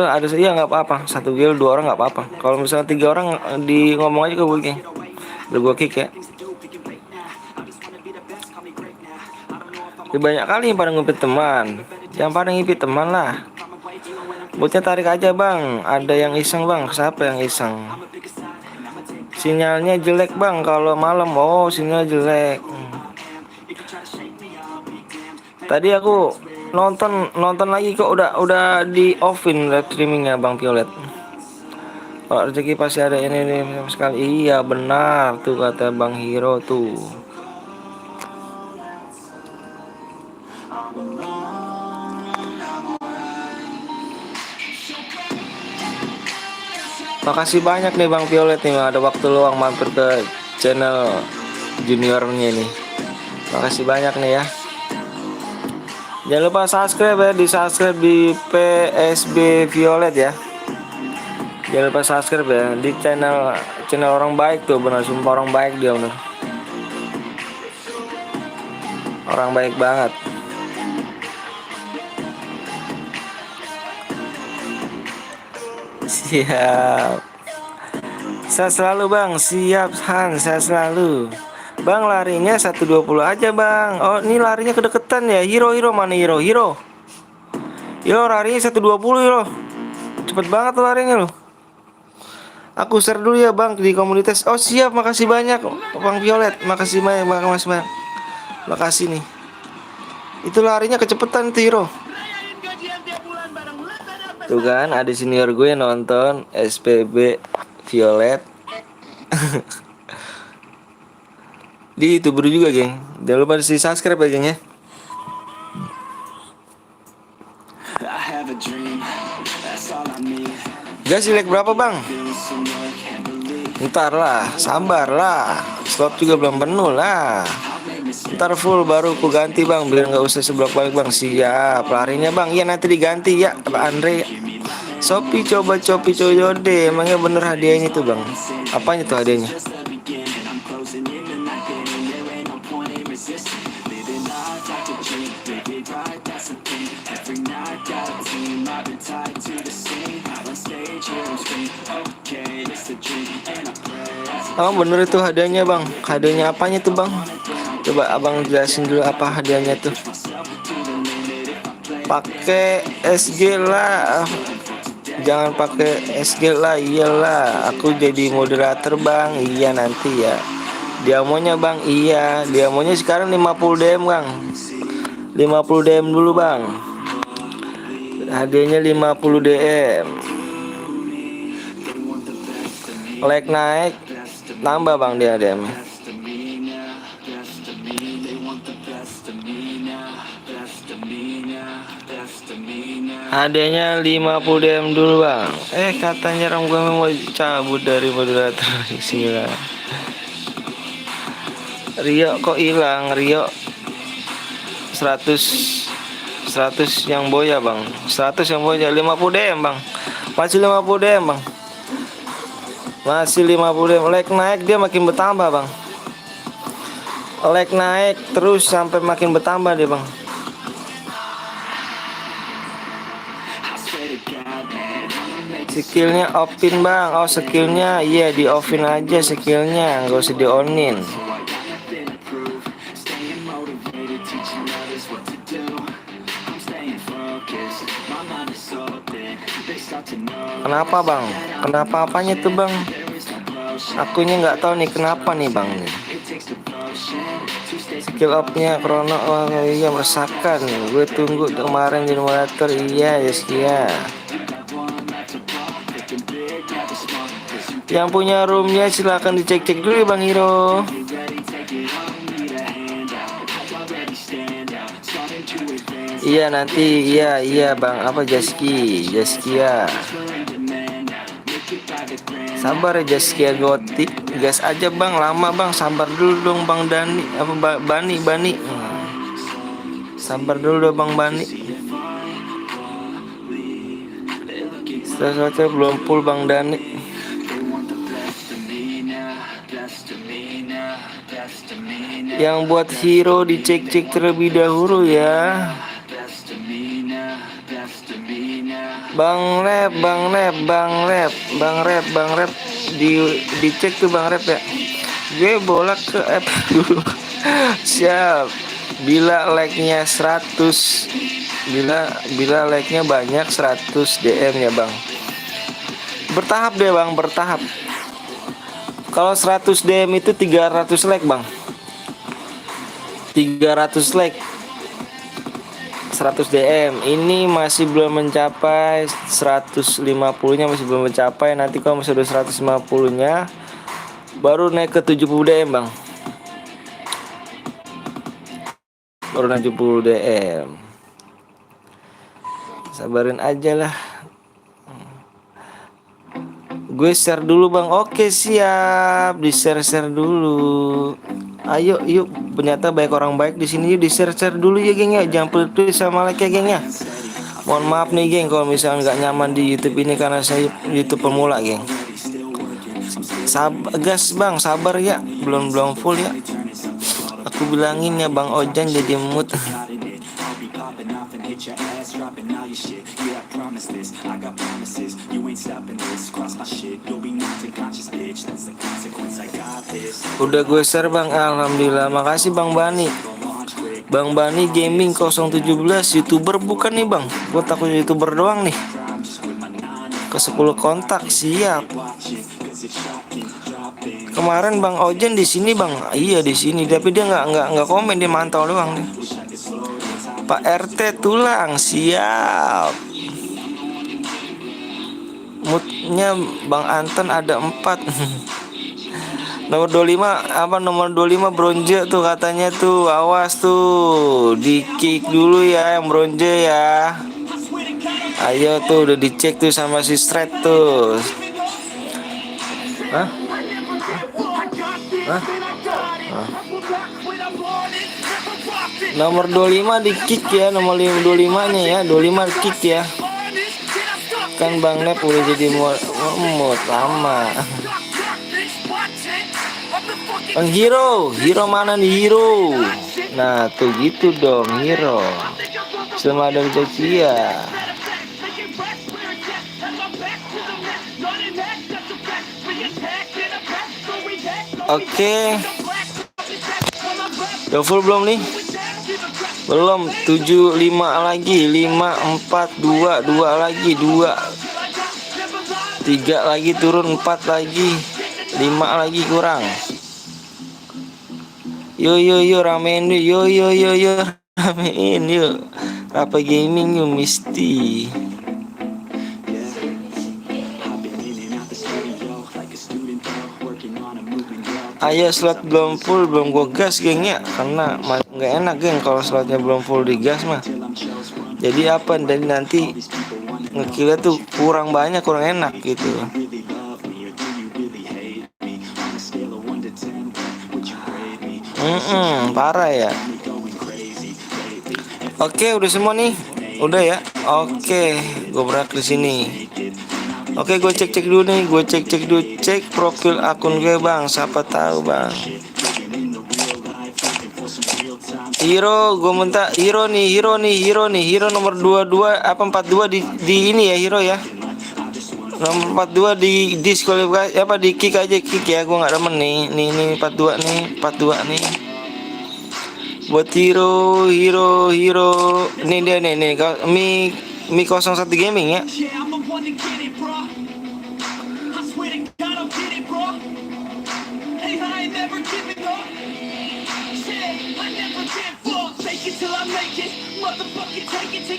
ada iya nggak apa-apa, 1 guild 2 orang nggak apa-apa. Kalau misalnya 3 orang di ngomong aja ke gue geng, udah gue kick ya. Banyak kali yang pada ngipit teman, jangan pada ngipit teman lah. Botnya tarik aja bang, ada yang iseng bang. Siapa yang iseng? Sinyalnya jelek bang kalau malam. Oh sinyal jelek. Tadi aku nonton lagi kok udah di offin live streamingnya bang Violet. Kalau rezeki pasti ada ini sekali. Iya benar tuh kata Bang Hiro tuh. Makasih banyak nih Bang Violet nih, ada waktu luang mampir ke channel juniornya nih. Makasih banyak nih ya. Jangan lupa subscribe ya, subscribe di PSB Violet ya. Jangan lupa subscribe ya di channel orang baik tuh, benar, sumpah orang baik dia benar. Orang baik banget. Siap. Saya selalu bang, siap Han, saya selalu. Bang larinya 120 aja bang. Oh ini larinya kedeketan ya. Hiro mana Hiro? Hiro larinya 120 Hiro. Cepet banget larinya loh. Aku share dulu ya bang di komunitas. Oh siap, makasih banyak Bang Violet. Makasih banyak bang, makasih nih. Itu larinya kecepetan tuh Hiro. Tuh kan ada senior gue nonton SPB Violet. Di YouTuber juga geng. Jangan lupa di subscribe ya geng ya. Gas like berapa bang? Ntar lah, sabar lah. Slot juga belum penuh lah. Ntar full baru ku ganti bang, biar nggak usah seblok balik bang. Siap larinya bang. Iya nanti diganti ya Pak Andre. Shopee coba deh. Emangnya bener hadiahnya tuh bang? Apanya tuh hadiahnya? Oh bener itu hadiahnya bang. Hadiahnya apanya tuh bang? Coba abang jelasin dulu apa hadiahnya tuh. Pakai SG lah. Jangan pakai SG lah. Iyalah, aku jadi moderator bang. Iya nanti ya. Dia maunya bang. Iya, dia maunya sekarang 50 DM bang. 50 DM dulu bang. Hadiahnya 50 DM. Like naik, tambah bang dia DM. Hadiahnya 50 DM dulu bang. Katanya orang gue mau cabut dari moderator. Bismillah. Rio kok hilang? Rio 100 yang boya bang. 100 yang boya. 50 DM bang. Masih 50 DM bang. Masih 50 DM. Like naik dia makin bertambah bang. Like naik terus sampai makin bertambah dia bang. Skillnya offin bang. Oh skillnya iya di offin aja skillnya, nggak usah di onin. Kenapa bang? Kenapa apanya tuh bang? Akunya nggak tahu nih kenapa nih bang. Skill up-nya Krono. Oh iya meresahkan. Gue tunggu kemarin di moderator. Iya yes iya. Yang punya roomnya silahkan dicek-cek dulu bang Hiro. Iya nanti iya bang apa Jaskia. Sabar ya Jaskia Gotik. Gas aja bang, lama bang, sabar dulu dong bang Dani apa Bani. Sabar dulu dong bang Bani. Sesuatu belum full bang Dani. Yang buat hero dicek-cek terlebih dahulu ya. Bang Rep dicek tuh Bang Rep ya. Gue bolak ke app dulu. Siap. Bila like-nya 100 bila like-nya banyak 100 DM ya Bang. Bertahap deh Bang, bertahap. Kalau 100 DM itu 300 like Bang. 300 like 100 DM. Ini masih belum mencapai 150-nya, masih belum mencapai. Nanti kalau sudah 150-nya baru naik ke 70 DM Bang. Baru 70 DM. Sabarin aja lah. Gue share dulu Bang. Oke siap. Di share dulu. Ayo yuk, ternyata banyak orang baik di sini. Yuk di share dulu ya geng ya. Jangan pelit sama like ya geng ya. Mohon maaf nih geng kalau misalnya nggak nyaman di YouTube ini karena saya YouTube pemula geng. Gas Bang, sabar ya. Belum full ya. Aku bilangin ya Bang Ojan jadi mood. Udah gue share Bang, alhamdulillah. Makasih Bang Bani. Bang Bani Gaming 017 YouTuber bukan nih Bang. Gue takut YouTuber doang nih. Ke 10 kontak siap. Kemarin Bang Ojan di sini Bang. Iya di sini, tapi dia nggak komen, dia mantau doang nih. Pak RT tulang siap. Moodnya Bang Anton ada 4. Nomor 25 bronze tuh katanya tuh. Awas tuh, di kick dulu ya yang bronze ya. Ayo tuh udah dicek tuh sama si Stret tuh. Hah? Nomor 25 di kick ya, nomor 25 nya ya, 25 kick ya. Kan Bang Nep udah jadi mood lama. Bang Hero mana nih Hero? Nah tuh gitu dong Hero. Selamat ada Jakia. Oke. Udah full belum nih? Belum. 7 5 lagi. 5 4 2 2 lagi 2 3 lagi turun 4 lagi 5 lagi kurang. Yo ramein yuk. Yo ramein yuk. Apa gaming yuk Misty. Ayo slot belum full, belum gua gas geng ya, karena nggak enak geng kalau slotnya belum full digas mah. Jadi apa, dan nanti ngekillnya tuh kurang banyak, kurang enak gitu. Parah ya. Oke, udah semua nih, udah ya. Oke, gue berakhir di sini. Oke, gue cek dulu nih, cek profil akun gue bang, siapa tahu bang. Hero, gue minta hero nomor 22 apa 42 di ini ya hero ya. Nomor 42 di diskualifikasi apa di kick aja ya, gue nggak demen nih. Nih 42 nih. Buat hero. Nih dia nih Mi 01 Gaming ya.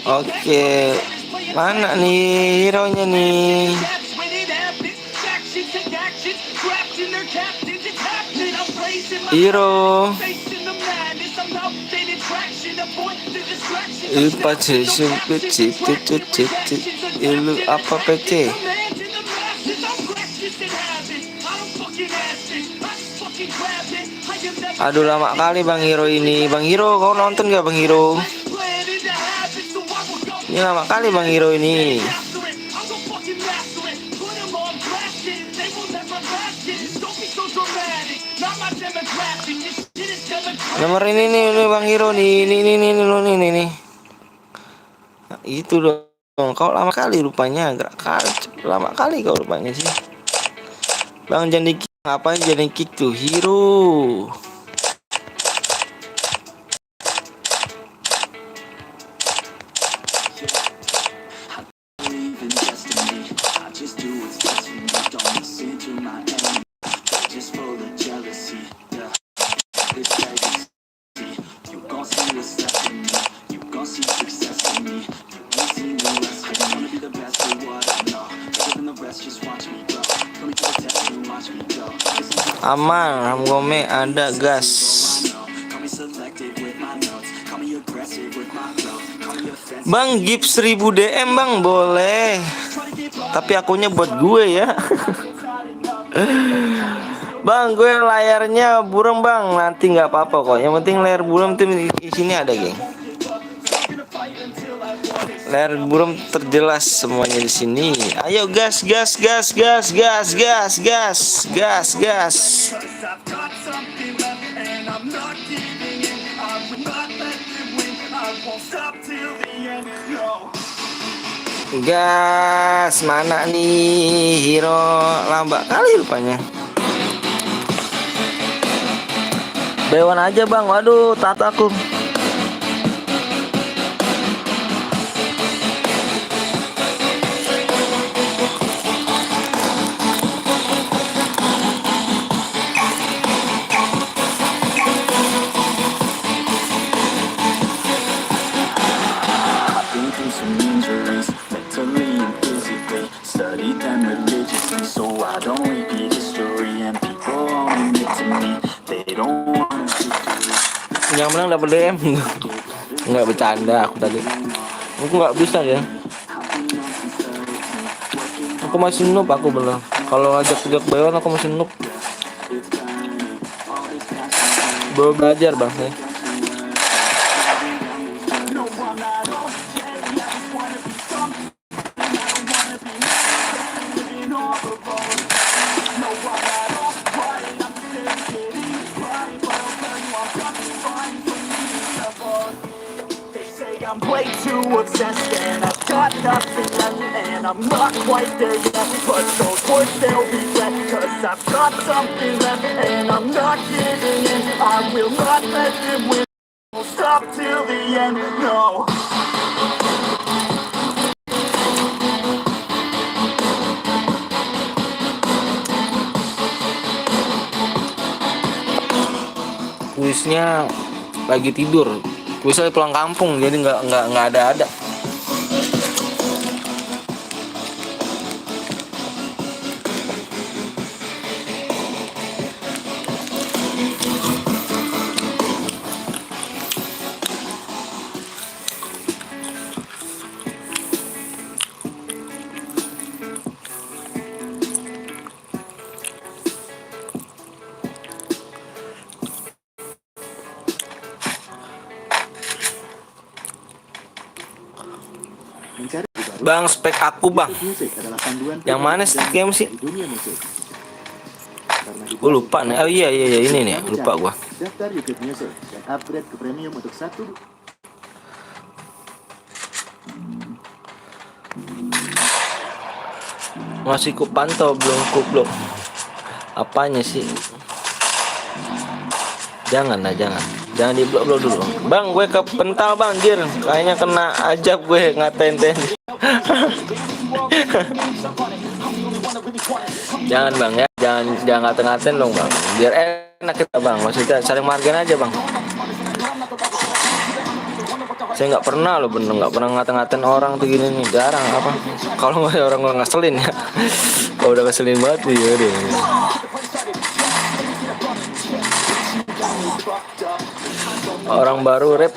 Oke, mana nih hero-nya nih? Hero. Lu apa PC? Aduh lama kali Bang Hero ini. Bang Hero, kau nonton gak Bang Hero? Ini lama kali Bang Hero ini. Nomor ini nih Bang Hero nih. Nih. Nah, itu dong. Kau lama kali rupanya. Lama kali kau rupanya sih. Bang jangan di-kick. Ngapain jadi kick tuh hero? Aman, Ramgome ada gas. Bang, gift 1000 DM bang, boleh. Tapi akunnya buat gue ya. Bang, gue layarnya buram bang, nanti nggak apa-apa kok. Yang penting layar buram tuh di sini ada geng. Layar buram terjelas semuanya di sini. Ayo gas. Gas, mana nih hero? Lambat kali rupanya. Bewan aja bang, waduh tata aku. Yang menang dapat DM. Nggak bercanda aku tadi. Aku nggak bisa ya. Aku masih noob aku belum. Kalau ngajak Bewan aku masih noob. Baru belajar bang ya. I'm way too obsessed and I've got nothing left and I'm not quite there yet, but those words they'll regret, 'cause 'cause I've got something left, and I'm not giving in. I will not let them win. Won't stop till the end, no. Kuisnya lagi tidur. Kuisnya pulang kampung jadi nggak ada. Bang, spek aku bang. Yang mana sih game sih? Gue lupa nih. Oh iya ini nih. Lupa gua. Daftar YouTube Music dan upgrade ke premium untuk satu. Masih ku pantau belum. Apanya sih? Jangan di blok dulu. Bang, gue kepental bang, jir. Kayaknya kena ajab gue ngatain ten. Jangan bang ya, jangan ngatain dong bang. Biar enak kita bang. Maksudnya saling margin aja bang. Saya nggak pernah loh, bener nggak pernah ngatain orang tuh gini nih, jarang apa. Kalau orang gue ngeselin ya, kalau udah keselin banget ya deh. Orang baru rap.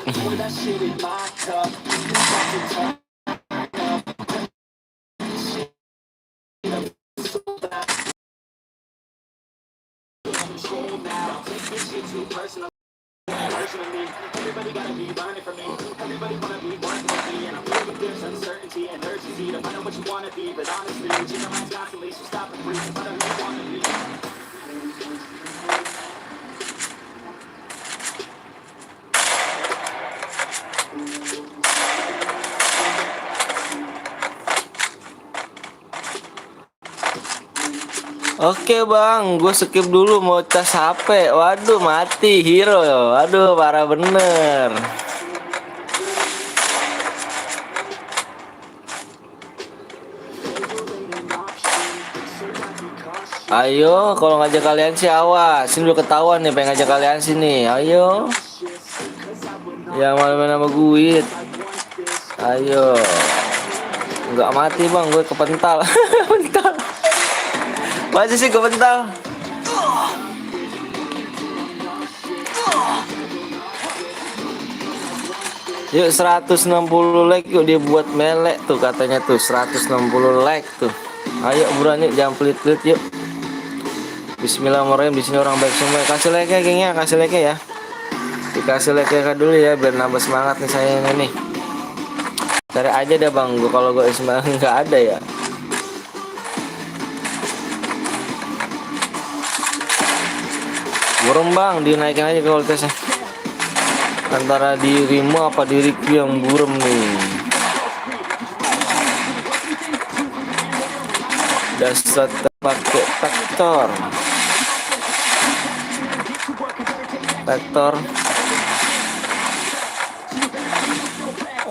Oke bang, gue skip dulu mau cas HP. Waduh mati hero. Waduh parah bener. Ayo, kalau ngajak kalian sih awas. Ini udah ketahuan nih pengen ngajak kalian sini. Ayo. Ya malam nama gue. Ayo. Nggak mati bang, gue kepental. Pental. Masih sih kepental. Yuk 160 like yuk, dia buat melek tuh katanya tuh 160 like tuh. Ayo buruan yuk, jangan pelit-pelit yuk. Bismillahirrahmanirrahim. Di sini orang baik semua. Kasih like ya gengnya, kasih like ya. Dikasih like ya dulu ya biar nambah semangat nih saya ini nih. Cari aja dah bang, gua kalau gue semangat nggak ada ya. Burung bang, dinaikin aja kualitasnya. Antara dirimu apa diriku yang burem nih. Dasar pakai traktor.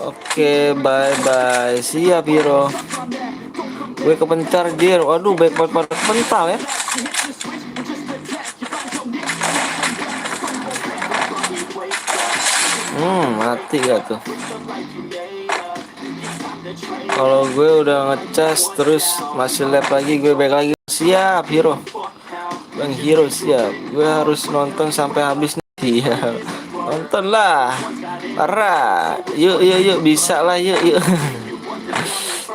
Oke, bye. Siap hero. Gue kepencar jir. Waduh, baik pada kepental ya. Mati gak tuh? Kalau gue udah ngecas terus masih lap lagi, gue back lagi. Siap hero. Bang hero siap. Gue harus nonton sampai habis nih. Iya. Nonton lah. Parah. Yuk bisa lah yuk.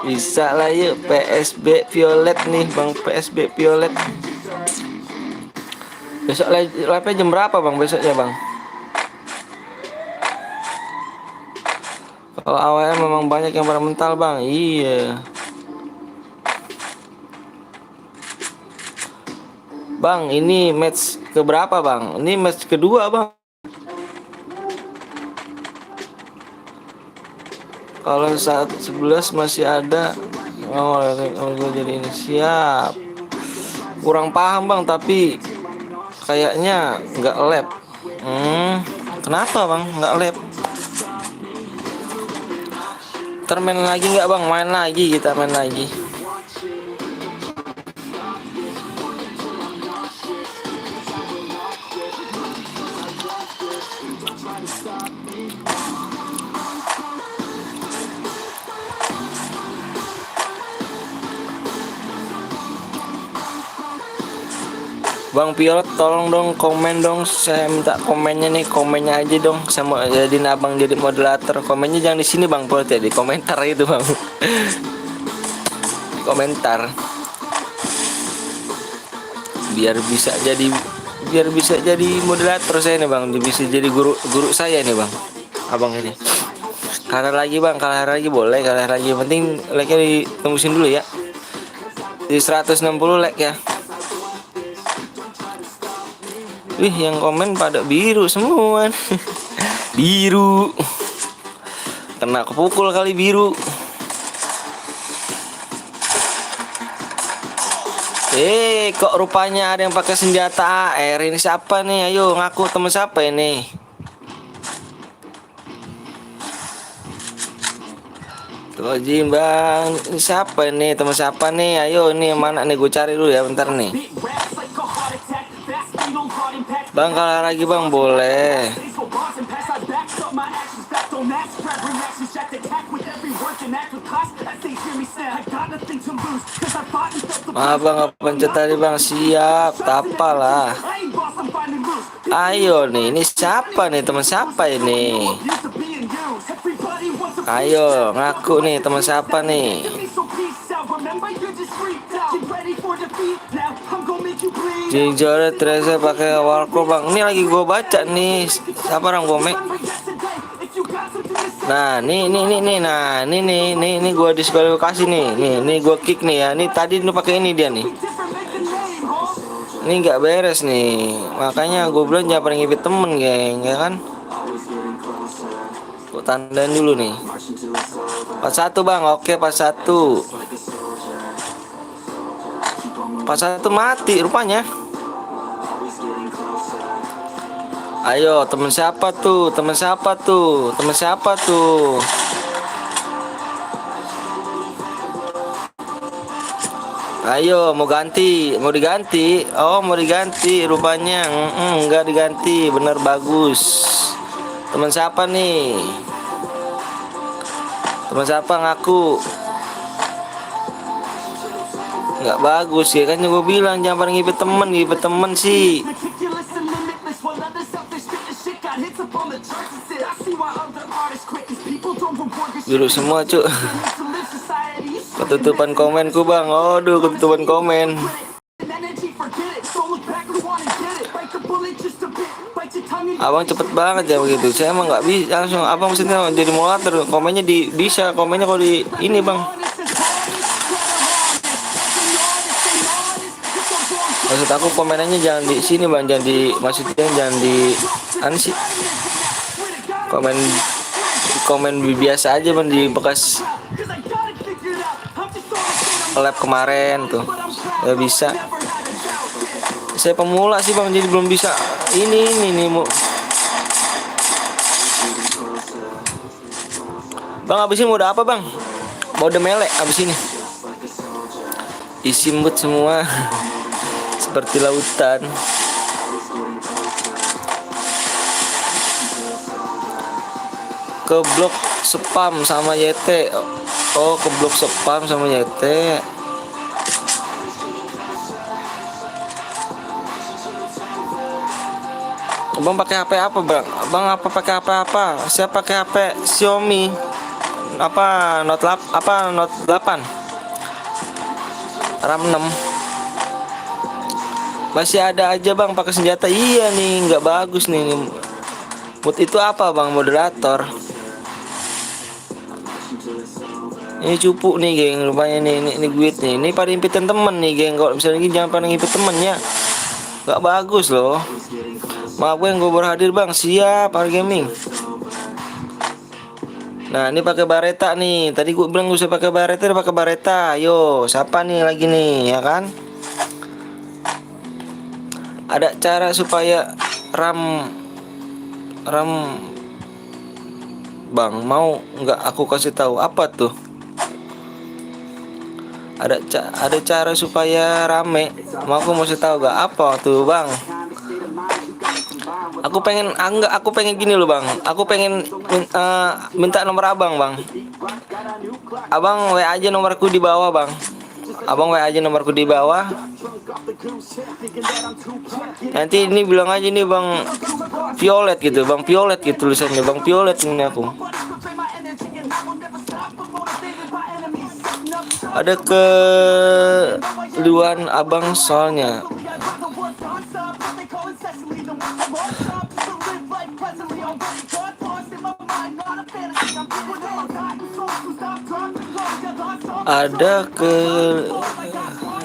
Bisa lah yuk. PSB Violet nih bang, PSB Violet. Besok live-nya jam berapa bang besoknya bang? Kalau awalnya memang banyak yang pada mental bang. Iya bang, ini match keberapa bang? Ini match kedua bang. Kalau saat 11 masih ada. Oh gue jadi ini siap. kurang paham bang, tapi kayaknya nggak lab. Kenapa bang nggak lab? Ntar main lagi nggak bang? Main lagi, kita main lagi. Bang Pilot tolong dong komen dong, saya minta komennya nih, komennya aja dong, sama jadiin abang jadi moderator. Komennya jangan di sini Bang Pilot ya, di komentar itu bang. Di komentar biar bisa jadi moderator saya nih bang, bisa jadi guru saya nih bang, abang ini. Kalah lagi bang, kalah lagi boleh, kalah lagi, penting like-nya ditembusin dulu ya, di 160 like ya. Wih, yang komen pada biru semua. Biru. Kena kepukul kali biru. Kok rupanya ada yang pakai senjata AR. Ini siapa nih? Ayo ngaku temen siapa ini? Tuh Jin bang, ini siapa ini? Temen siapa nih? Ayo ini mana nih? Gue cari dulu ya, bentar nih. Bang kalah lagi bang, boleh. Maaf bang, apa pencet tadi bang? Siap, tapalah. Ayo nih, ini siapa nih? Teman siapa ini? Ayo ngaku nih, teman siapa nih? Jinjore Teresa pakai warko bang. Ini lagi gue baca nih. Siapa orang Bome? Nah, ini gue diskualifikasi nih. Nih gue kick nih ya. Nih tadi lu pakai ini dia nih. Ini nggak beres nih. Makanya gue bilang jangan pernah ngibit temen, geng, ya kan? Gue tandain dulu nih. 41 bang, oke 41. 41 mati rupanya. Ayo temen siapa tuh? Temen siapa tuh? Temen siapa tuh? Ayo mau ganti, mau diganti? Oh mau diganti rupanya. Enggak diganti, bener bagus. Temen siapa nih? Temen siapa ngaku? Nggak bagus ya kan, gue bilang jangan pernah ngibet temen sih. Biru semua cuk. Ketutupan komenku bang, aduh ketutupan komen. Abang cepet banget ya begitu, saya emang nggak bisa langsung. Abang maksudnya jadi moderator, komennya bisa komennya kalau di ini bang. Maksud aku komenannya jangan di sini bang, jangan di, maksudnya jangan di sih. Komen biasa aja bang, di bekas lab kemarin tuh nggak bisa. Saya pemula sih bang, jadi belum bisa ini mau bang. Abis ini mode apa bang? Mode melee abis ini. Isi mood semua. Seperti lautan. Ke blok spam sama YT. Oh ke blok spam sama YT. Abang pakai HP apa bang? Abang apa pakai HP apa? Saya pakai HP Xiaomi apa Note 8 RAM 6. Masih ada aja bang pakai senjata. Iya nih nggak bagus nih. Mood itu apa bang, moderator? Ini cupu nih geng, rupanya nih ini guit nih. Ini pada impitan temen nih geng. Kalau misalnya gini jangan pada ngipit temennya, nggak bagus loh. Maaf gue yang gue berhadir bang. Siap Par Gaming. Nah ini pakai bareta nih. Tadi gue bilang gue usah pakai bareta, dia pakai bareta. Yo siapa nih lagi nih ya kan? Ada cara supaya RAM Bang, mau nggak aku kasih tahu apa tuh? Ada cara supaya rame. Mau aku kasih tahu gak apa tuh Bang? Aku pengen gini loh Bang. Aku pengen minta nomor abang Bang. Abang WA aja nomorku di bawah Bang. Abang WA aja nomorku di bawah. Nanti ini bilang aja nih Bang Violet gitu, Bang Violet gitu tulisannya, Bang Violet ini aku. Ada keluhan abang soalnya. Ada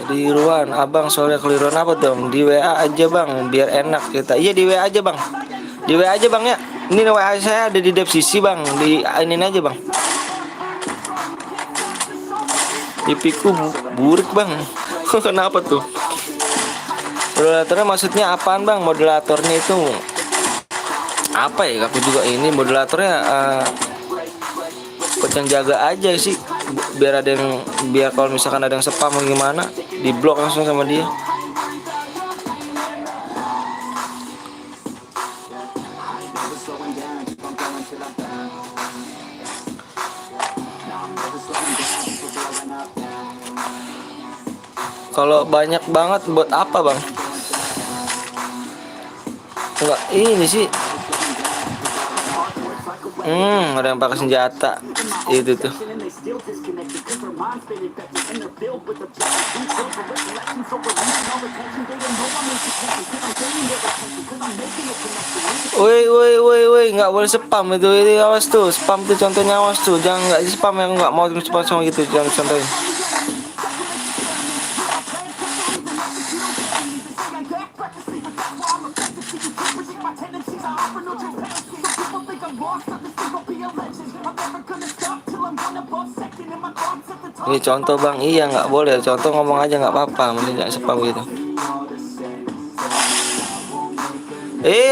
keliruan abang soalnya. Keliruan apa dong? Di WA aja Bang biar enak kita. Iya di WA aja Bang. Di WA aja Bang ya. Ini WA saya ada di deskripsi Bang. Di ini aja Bang. IP-ku burik Bang. Kenapa tuh? Moderatornya maksudnya apaan Bang? Moderatornya itu apa ya? Aku juga ini moderatornya yang jaga aja sih. Biar kalau misalkan ada yang spam gimana, di blok langsung sama dia. Kalau banyak banget buat apa Bang? Enggak ini sih. Ada yang pakai senjata itu tuh. Woi, nggak boleh spam itu. Ini awas tuh, spam tuh contohnya, awas tuh. Jangan nggak spam, yang nggak mau spam sama gitu, jangan contohnya. Ini contoh Bang, iya nggak boleh. Contoh ngomong aja nggak apa-apa, mending nggak spam gitu.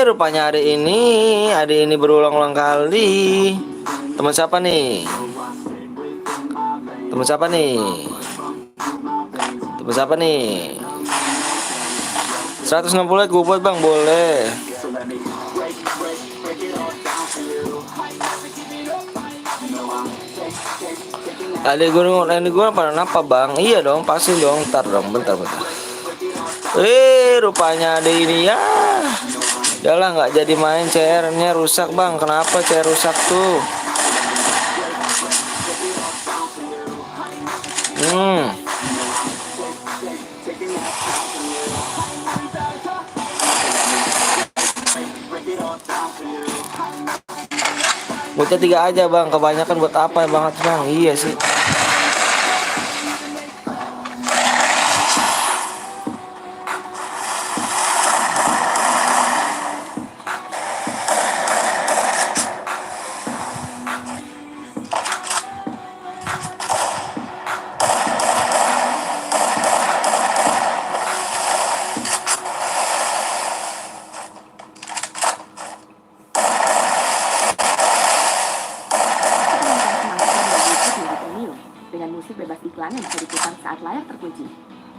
Rupanya hari ini berulang-ulang kali. Teman siapa nih? Teman siapa nih? Teman siapa nih? 160 like gue buat Bang, boleh. Adik gue pada napa Bang? Iya dong, pasti dong. Ntar dong, bentar. Rupanya ada ini ya. Udah nggak jadi main, CR-nya rusak Bang. Kenapa CR rusak tuh? Buatnya 3 aja Bang, kebanyakan buat apa banget Bang? Iya sih. yang bisa diputar saat layar terkunci.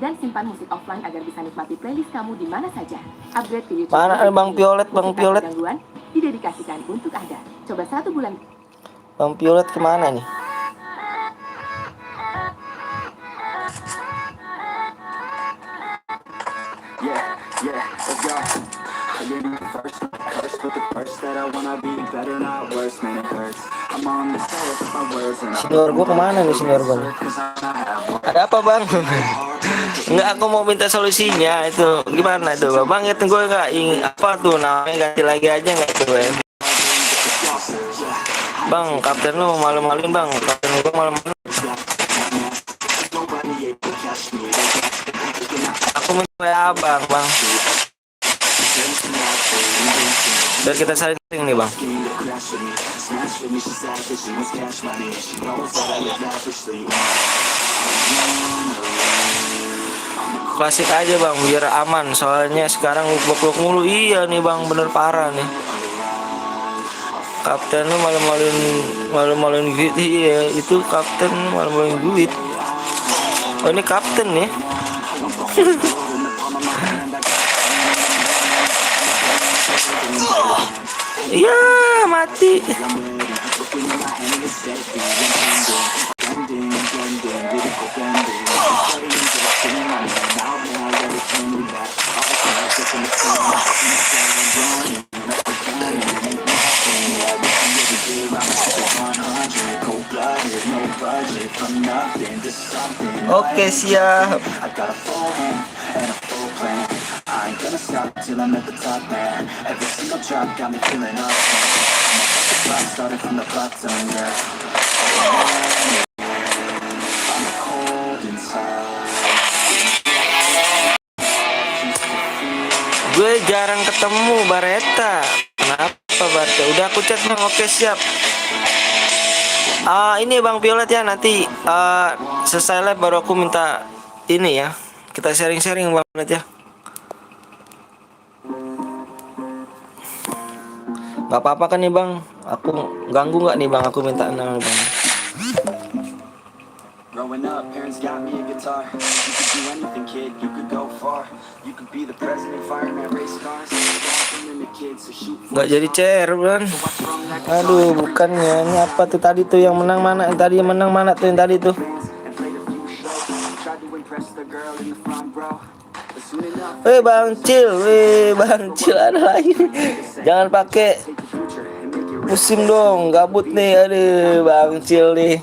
Dan simpan musik offline agar bisa nikmati playlist kamu di mana saja. Upgrade ke YouTube. Mana Bang Violet? Bang Violet gangguan didedikasikan untuk Anda. Coba 1 bulan. Bang Violet kemana nih? Let's go. Again, first with the first that I wanna be better, not worse, man, it hurts. I'm on the stage with my words and Senior gue kemana nih senior gue? Ada apa Bang? Enggak, aku mau minta solusinya itu. Gimana itu Bang? Itu gue nggak apa tuh namanya, ganti lagi aja nggak itu Bang, kapten lu malu-maluin Bang. Kapten gue malu-maluin. Aku minta WA Bang. Biar kita saling nih Bang. klasik aja bang, biar aman. Soalnya sekarang bok mulu. Iya nih bang, bener parah nih. Kapten lu malu-maluin duit. Iya, itu kapten malu-maluin duit. Oh ini kapten nih. Iya mati. Oke siap. Gue jarang ketemu Bareta. Kenapa Bareta? Udah aku chat bang. Oke siap. Ini Bang Violet ya, nanti selesai live baru aku minta ini ya. Kita sharing-sharing Bang Violet ya. Gak apa-apa kan nih Bang? Aku ganggu gak nih Bang? Aku minta nama Bang. Growing up, parents got me a guitar. You could do anything, kid. You could go far. You could be the president, fireman, race cars. Nggak jadi chair Bang. Aduh, bukannya ini apa tuh tadi tuh yang menang mana? Yang tadi yang menang mana tuh yang tadi tuh? Bang Cil ada lagi. Jangan pakai musim dong, gabut nih. Aduh, Bang Cil nih.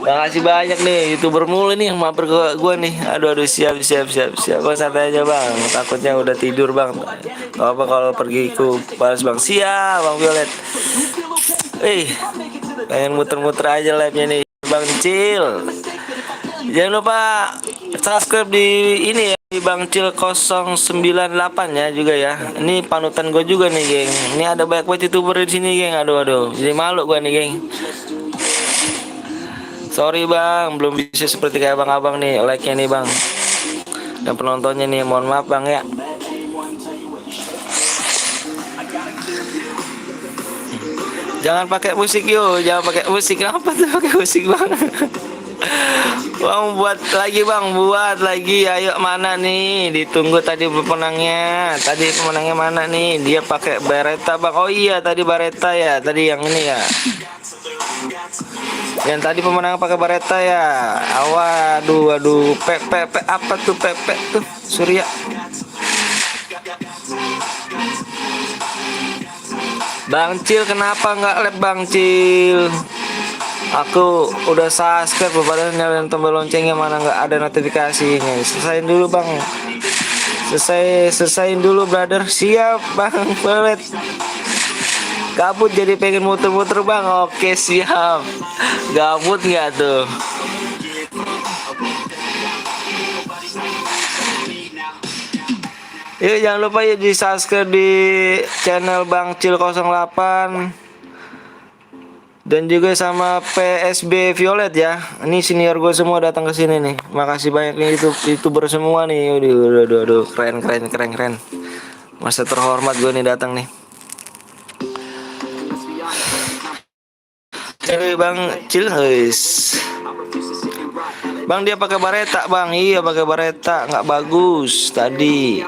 Makasih banyak nih YouTuber mulu nih yang mampir ke gua nih. Aduh siap. Bang santai aja Bang. Takutnya udah tidur Bang. Gak apa kalau pergi ku balas Bang. Siap Bang Violet. Pengen muter-muter aja live-nya nih Bang Cil. Jangan lupa subscribe di ini ya, di Bang Cil 098 ya juga ya. Ini panutan gue juga nih geng. Ini ada banyak banget YouTuber di sini geng. Aduh. Jadi malu gue nih geng. Sorry Bang, belum bisa seperti kayak abang-abang nih like-nya nih Bang. Dan penontonnya nih, mohon maaf Bang ya. Jangan pakai musik jangan pakai musik. Kenapa tuh pakai musik Bang? Bang buat lagi. Ayo mana nih? Ditunggu tadi pemenangnya. Tadi pemenangnya mana nih? Dia pakai Bareta Bang. Oh iya tadi Bareta ya. Tadi yang ini ya. Yang tadi pemenang pakai Bareta ya. Aduh. Pepe apa tuh Pepe tuh? Surya. Bang Cil kenapa nggak live Bang Cil? Aku udah subscribe padahal nyalain tombol loncengnya mana nggak ada notifikasinya. Selesaiin dulu Bang. Selesaiin dulu brother. Siap Bang Violet. Gabut jadi pengen muter-muter Bang. Oke siap. Gabut nggak tuh? Yuk jangan lupa ya di subscribe di channel Bang Cil 08 dan juga sama PSB Violet ya. Ini senior gue semua datang ke sini nih. Makasih banyak nih YouTuber semua nih. Udah keren. Masa terhormat gue nih datang nih. Cari Bang Cil guys. Bang dia pakai Bareta Bang. Iya pakai Bareta, nggak bagus tadi.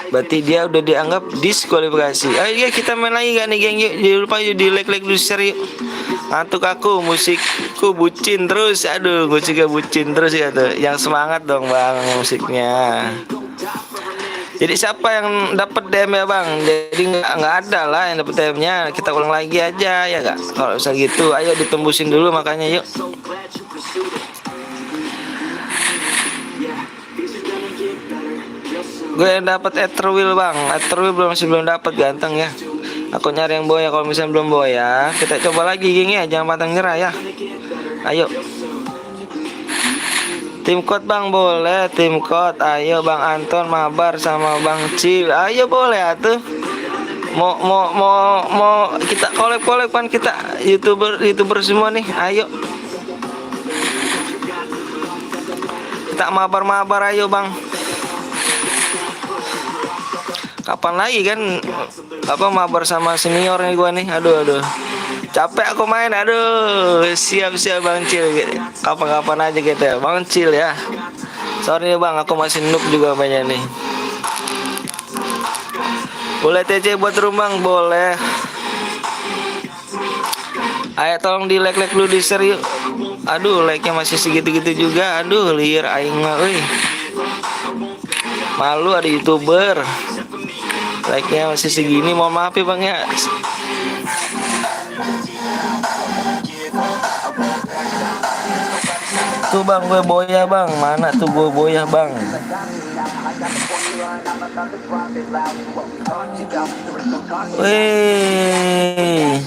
Berarti dia udah dianggap diskualifikasi. Iya kita main lagi gak nih geng? Yuk jangan lupa yuk di like dulu share yuk. Ngantuk aku, musikku bucin terus. Aduh musiknya bucin terus ya tuh. Yang semangat dong Bang musiknya. Jadi siapa yang dapat DM ya Bang? Jadi nggak ada lah yang dapat DM-nya. Kita ulang lagi aja ya nggak? Kalau bisa gitu, ayo ditembusin dulu makanya yuk. Gue yang dapat Etherwheel Bang. Etherwheel masih belum dapat ganteng ya. Aku nyari yang boya. Kalau misalnya belum boya, kita coba lagi geng ya. Jangan pantang nyerah ya. Ayo. Tim code Bang boleh, tim code. Ayo Bang Anton mabar sama Bang Cil. Ayo boleh atuh. Mau kita collab kan kita YouTuber semua nih. Ayo. minta mabar-mabar, ayo bang. Kapan lagi kan apa mabar sama senior nih gua nih. Aduh. Capek aku main. Aduh, siap Bang Cil. Kapan-kapan aja gitu ya, Bang Cil ya. Sorry nih bang, aku masih noob juga mainnya nih. Boleh TC buat rumah, boleh. Ayo tolong di like dulu, di share yuk. Aduh, like-nya masih segitu-gitu juga. Aduh, liar aing mah euy. Malu ada YouTuber. Like-nya masih segini, mohon maaf ya bang ya. Tuh bang, gue boya bang. Mana tuh gue boya bang? Wih.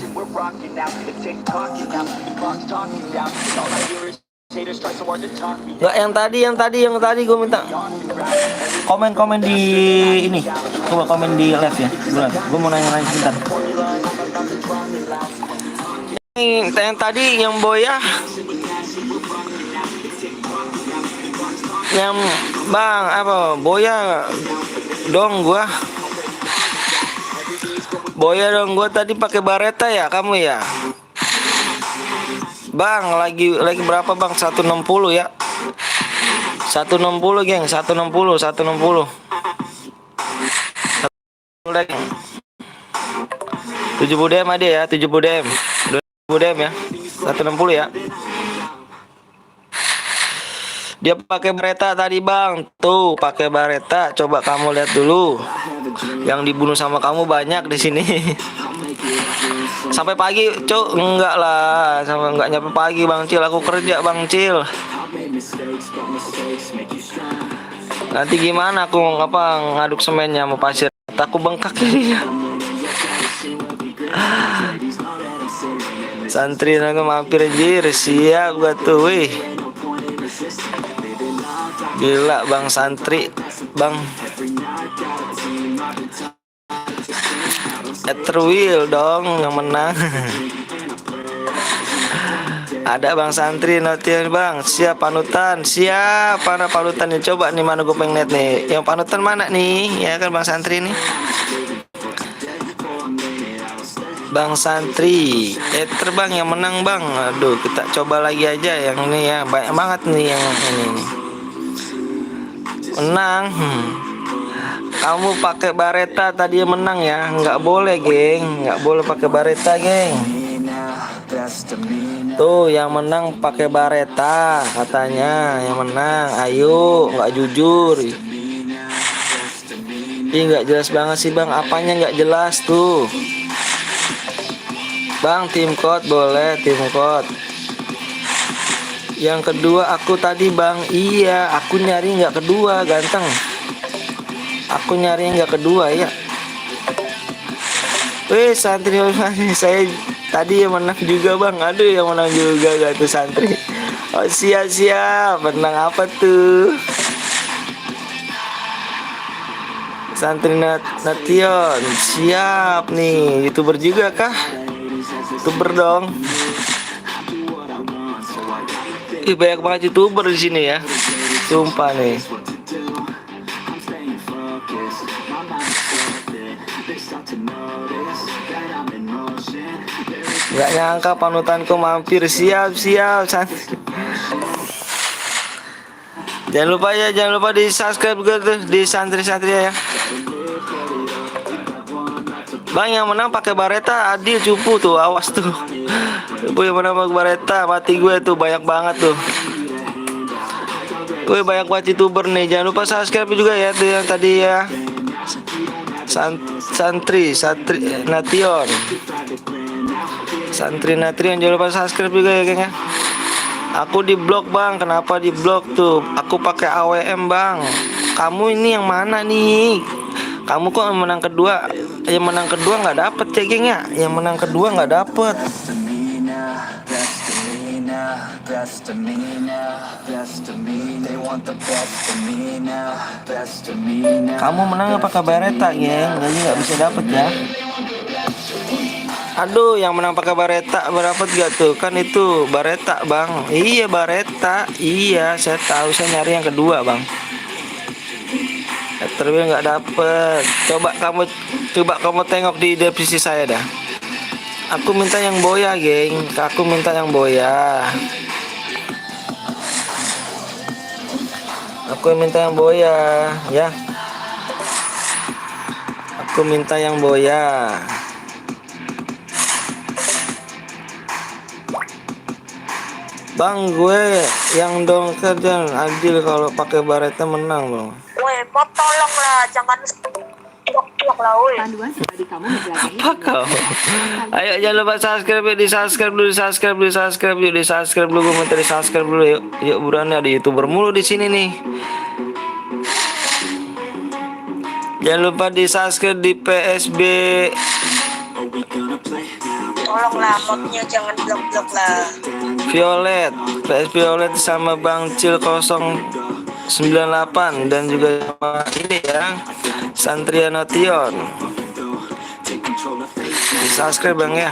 Nggak, yang tadi gue minta komen di ini. Coba komen di live ya. Gue mau nanya sebentar. Yang tadi yang boya, yang bang apa boya dong gua. Boya dong gua tadi pakai bareta ya kamu ya. Bang, lagi berapa bang? 160 ya. 160 geng, 160. 70 DM ada ya, 70 DM. 20 DM ya. 160 ya. Dia pakai bareta tadi bang. Tuh, pakai bareta. Coba kamu lihat dulu. Yang dibunuh sama kamu banyak di sini. Sampai pagi, cuk. Enggak lah, sama enggak nyampe pagi Bang Cil. Aku kerja Bang Cil. Nanti gimana aku ngaduk semennya mau pasir. Aku bengkak jadinya. Santri aku mampir anjir. Siap gua tuh, wih. Gila bang santri, bang. Etherwill dong yang menang. Ada bang santri notian bang. Siap panutan, siap para panutan nih. Coba nih mana gue pengen lihat nih. Yang panutan mana nih? Ya kan bang santri nih. Bang santri, terbang yang menang bang. Aduh, kita coba lagi aja yang ini ya. Banyak banget nih yang ini. Menang. Kamu pakai bareta tadi yang menang ya. Nggak boleh geng, nggak boleh pakai bareta geng. Tuh yang menang pakai bareta katanya. Yang menang, ayo nggak jujur. Ih nggak jelas banget sih bang. Apanya nggak jelas tuh. Bang tim code boleh, tim code. Yang kedua aku tadi bang. Iya aku nyari nggak kedua ganteng. Aku nyari nggak kedua ya. Wih santri saya tadi yang menang juga bang. Aduh yang menang juga gak tuh santri. Oh siap. Menang apa tuh? Santri Nation. Siap nih. YouTuber juga kah? YouTuber dong. Ih banyak banget YouTuber di sini ya. Sumpah nih. Gak nyangka panutanku mampir. Siap. Jangan lupa di subscribe juga tuh di santri-santri ya. Bang yang menang pakai bareta adil cupu tuh, awas tuh. Cupu yang menang pakai bareta mati gue tuh banyak banget tuh. Gue banyak banget YouTuber nih. Jangan lupa subscribe juga ya tuh yang tadi ya. Santri Nation. Santri Natrion jangan lupa subscribe juga ya geng ya. Aku di blok bang. Kenapa di blok tuh? Aku pakai AWM bang. Kamu ini yang mana nih? Kamu kok yang menang kedua? Yang menang kedua nggak dapet ya geng ya. Yang menang kedua nggak dapet. Kamu menang pakai bareta geng. Jadi nggak bisa dapet ya. Aduh, yang menang pakai Bareta berapa gak tuh? Kan itu Bareta, Bang. Iya, Bareta. Iya, saya tahu, saya nyari yang kedua, Bang. Terus nggak dapet. Coba kamu tengok di deskripsi saya dah. Aku minta yang boya, geng. Aku minta yang boya. Aku minta yang boya, ya. Aku minta yang boya. Bang, gue yang dongker dan adil kalau pakai Bareta menang, Bang. Woi, Pop, tolonglah, jangan blok lah, woi. Panduan pribadi kamu mempelajari Apa kau? Ayo jangan lupa subscribe yuk, di subscribe dulu, gue minta di subscribe dulu yuk. Yuk buruan, ada YouTuber mulu di sini nih. Jangan lupa di subscribe di PSB. Tolonglah, modnya jangan blok-blok lah. Violet, PS Violet sama Bang Cil 098 dan juga sama ini ya, Santria Notion. Di subscribe Bang ya,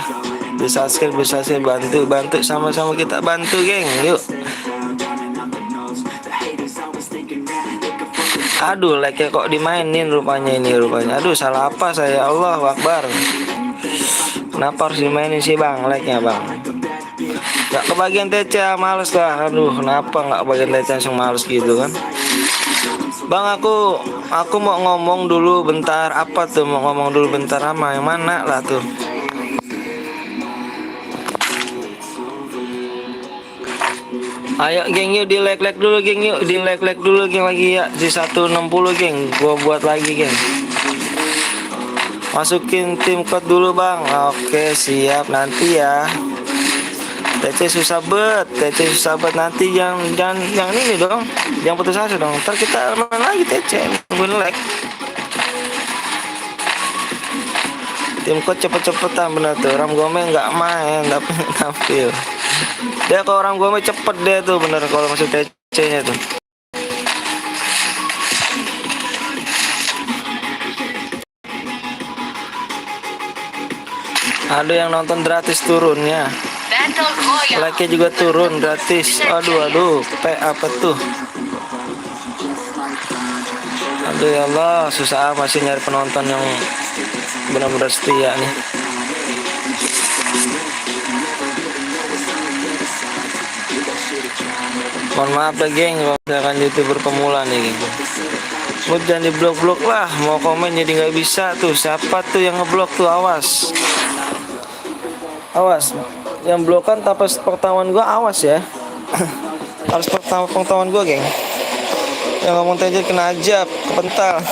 di subscribe bisa saya bantu sama-sama kita bantu, geng. Yuk. Aduh, like-nya kok dimainin rupanya. Aduh, salah apa saya? Allahu Akbar. Kenapa harus dimainin sih, Bang? Like-nya, Bang. Gak kebagian TC, males lah. Aduh, kenapa gak kebagian TC langsung males gitu kan? Bang, aku mau ngomong dulu bentar. Apa tuh mau ngomong dulu bentar sama yang mana lah tuh? Ayo geng, yuk di like dulu geng, yuk di like dulu geng, lagi ya di 160 geng. Gua buat lagi geng. Masukin tim code dulu, Bang. Oke, siap, nanti ya. TC susah bet nanti yang ini dong, yang putus asa dong. Ntar kita main lagi TC, tungguin like. Tim code cepet-cepetan bener tuh. Ram Gome nggak main tapi tampil. Dia kalau orang Gome cepet deh tuh bener kalau masuk TC-nya tuh. Ada yang nonton gratis turunnya. Battle Royale. Like-nya juga turun gratis. Aduh, apa tuh? Aduh ya Allah, susah masih nyari penonton yang benar-benar setia nih. Mohon maaf ya geng, misalkan YouTuber pemula nih geng. Mau jangan di blok lah, mau komen jadi nggak bisa tuh. Siapa tuh yang ngeblok tuh? Awas, yang blokan tanpa pengetahuan gua, awas ya. Harus pengetahuan gua geng. Yang ngomong aja kena ajab, kepental.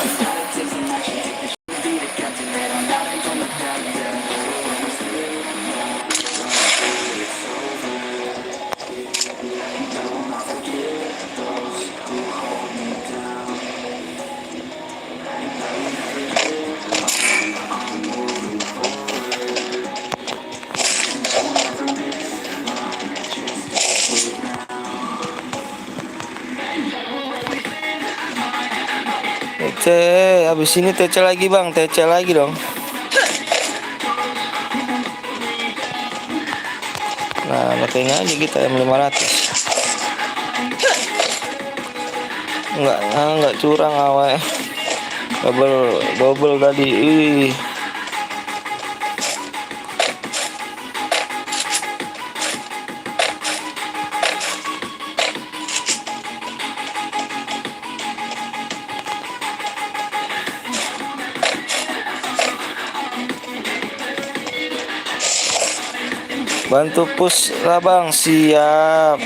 TC, habis ini TC lagi Bang, TC lagi dong. Nah, pakai aja kita M500. Enggak curang awalnya. Double tadi. Bantu push lah Bang, siap.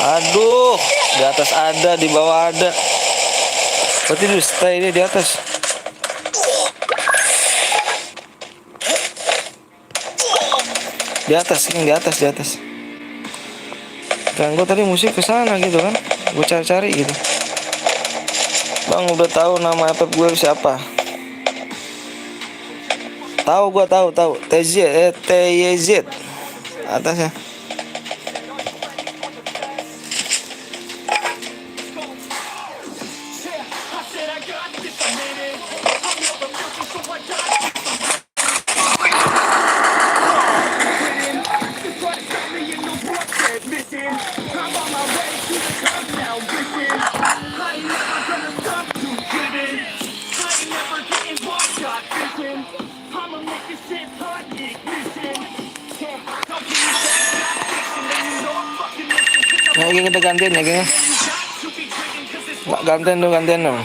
Aduh, di atas ada, di bawah ada. Berarti dulu stay ini di atas. Di atas. Kan gue tadi musik ke sana gitu kan. Gue cari-cari gitu. Bang udah tahu nama app gue siapa? Gue tahu. TYZ atasnya. Nah, ini kita gantian ya, geng. Nggak gantian dong.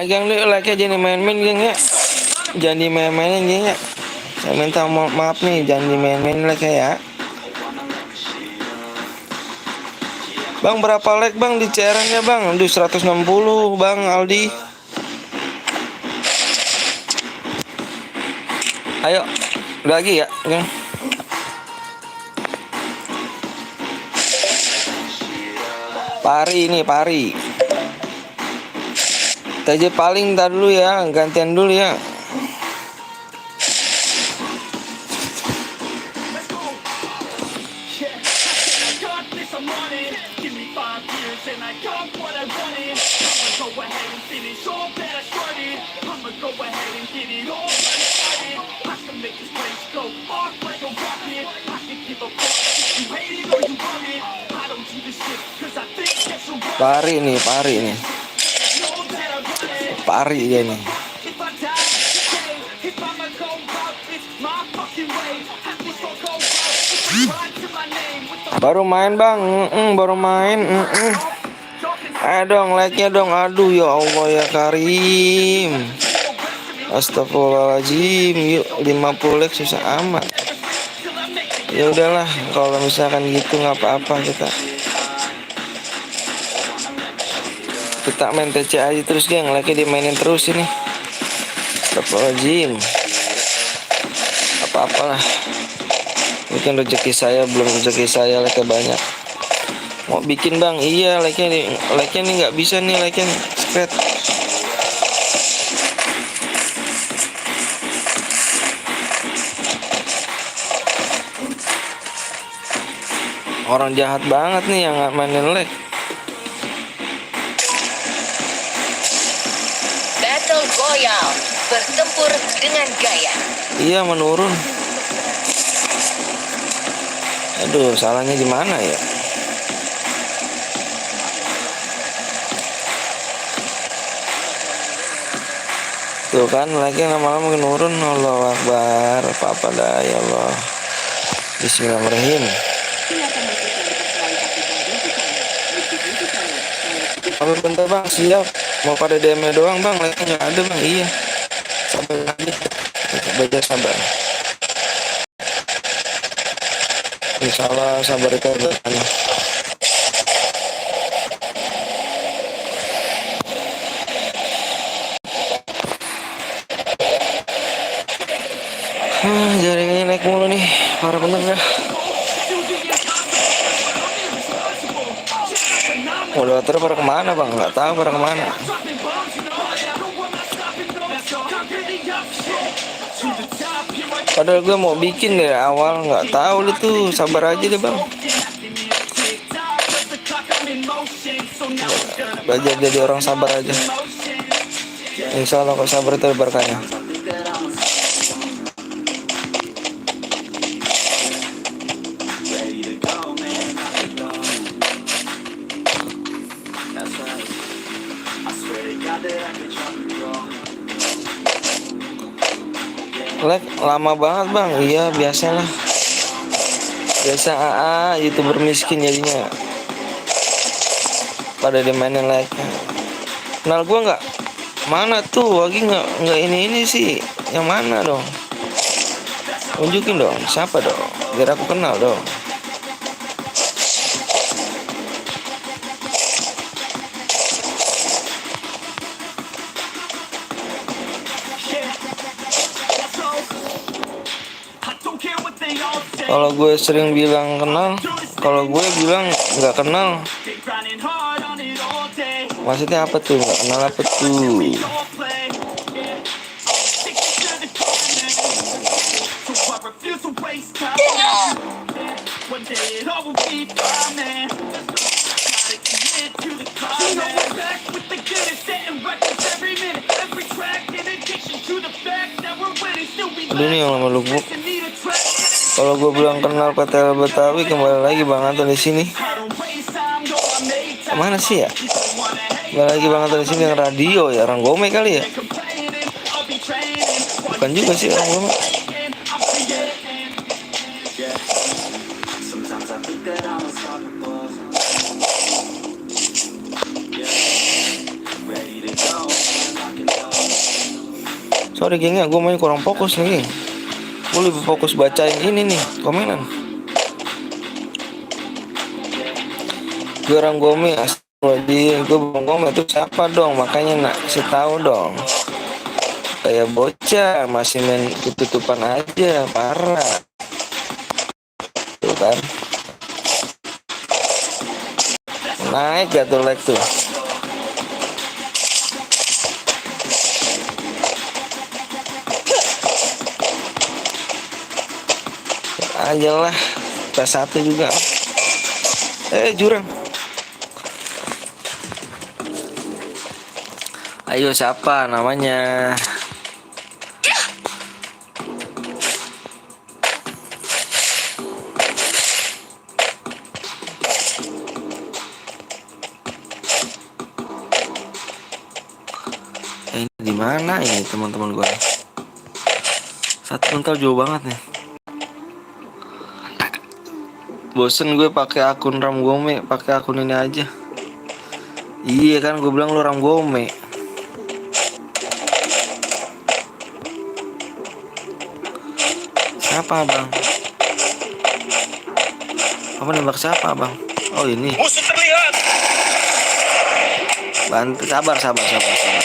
Geng, lu like aja nih main-main, geng ya. Jangan dimain-mainin, geng ya. Saya minta maaf nih, jangan dimain-main like ya. Bang, berapa like bang di CRN-nya bang? Aduh, 160 bang Aldi. Ayo, lagi ya, geng. Pari. TJ paling ntar dulu ya, gantian dulu ya. Pari dia nih. Baru main bang, baru main. Ayo dong, like-nya dong. Aduh ya Allah ya Karim. Astagfirullahaladzim. Yuk 50 like susah amat. Ya udahlah, kalau misalkan gitu nggak apa-apa kita main TC aja terus, geng. Like-nya dimainin terus ini. Astagfirullahaladzim. Apa-apalah. Mungkin rezeki saya belum rezeki saya, like-nya banyak. Mau bikin bang, iya like-nya nih nggak bisa nih, like-nya spread. Orang jahat banget nih yang nggak mainin like. Battle Royale, bertempur dengan gaya. Iya, menurun. Aduh, salahnya di mana ya? Tuh kan, like-nya lama-lama menurun. Allahu Akbar. Apa-apa dah ya Allah. Bismillahirrahmanirrahim. Ambil bentar bang, siap. Mau pada DM doang bang, like-nya ada bang. Iya, sabar lagi, baca sabar. Insyaallah sabar itu berkah. Jaringannya naik mulu nih, parah bener dah. Moderator pada kemana bang? Nggak tahu pada kemana. Padahal gue mau bikin dari awal, nggak tahu lu tuh. Sabar aja deh bang. Belajar jadi orang sabar aja. Insya Allah kok sabar itu berkahnya. Like lama banget bang. Iya biasalah, biasa AA YouTuber miskin jadinya pada dimainin like. Kenal gua nggak? Mana tuh lagi nggak ini sih, yang mana dong? Tunjukin dong, siapa dong, biar aku kenal dong. Kalau gue sering bilang kenal, kalau gue bilang nggak kenal. Maksudnya apa tuh? Nggak kenal apa tuh? Aduh nih yang lama lubuk. Kalau gue bilang kenal PTL Betawi, kembali lagi Bang Anton di sini. Mana sih ya? Nggak lagi banget dari sini yang radio ya, orang Gome kali ya? Bukan juga sih orang Gome. Sorry gengnya, gue main kurang fokus nih geng. Gue lebih fokus bacain ini nih, komenan. Gue orang Gome, astagfirullahaladzim. Gue orang Gome itu siapa dong? Makanya nak kasih tahu dong. Kayak bocah, masih main tutupan aja, parah. Tuh kan. Naik gak tuh like tuh. Aja lah, PS1 juga. Jurang. Ayo siapa namanya? Ini di mana ini teman-teman gue? Satu mental jauh banget nih. Bosen gue pakai akun Ram Gome, pakai akun ini aja. Iya kan gue bilang lu Ram Gome. Siapa bang? Apa nembak siapa bang? Oh ini. Musuh terlihat. Bantu, sabar. Apa sih di sini?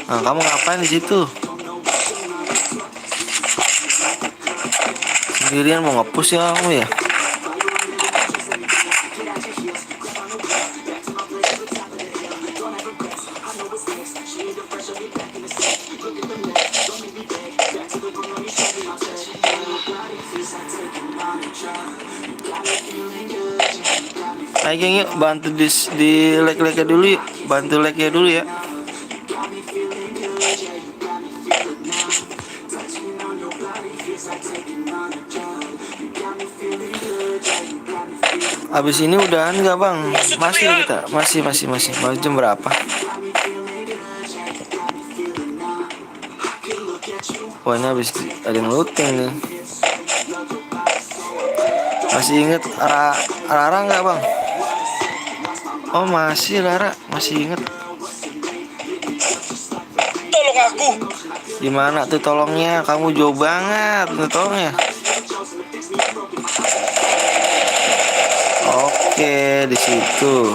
Nah, kamu ngapain di situ? Sendirian mau nge-push ya kamu ya? Ayo geng yuk, bantu di like-like dulu yuk. Bantu like-nya dulu ya. Abis ini udahan nggak bang? Masih kita, masih. Mau jam berapa? Wah ini abis ada yang looting nih. Masih inget Rara nggak bang? Oh masih Rara, masih inget. Tolong aku. Gimana tuh tolongnya? Kamu jauh banget tuh tolongnya. Oke, di situ.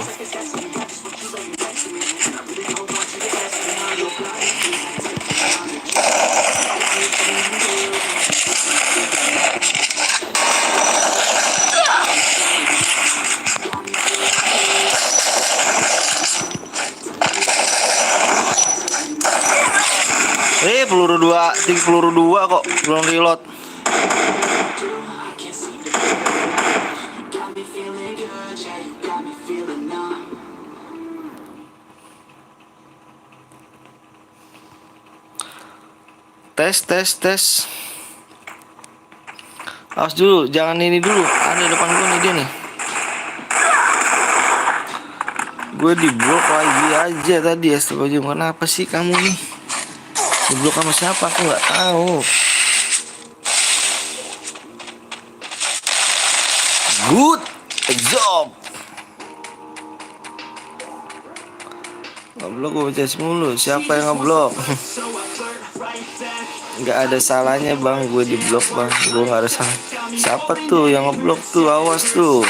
Peluru dua kok belum reload. Tes. Awas dulu, jangan ini dulu. Ada depan gue nih dia nih. Gue diblok lagi aja tadi ya. Kenapa sih kamu nih? Diblok sama siapa? Aku nggak tahu. Good job. Ngeblok gue baca mulu. Siapa yang ngeblok? Nggak ada salahnya bang, gue diblok bang. Gue nggak ada salah. Siapa tuh yang ngeblok tuh? Awas tuh.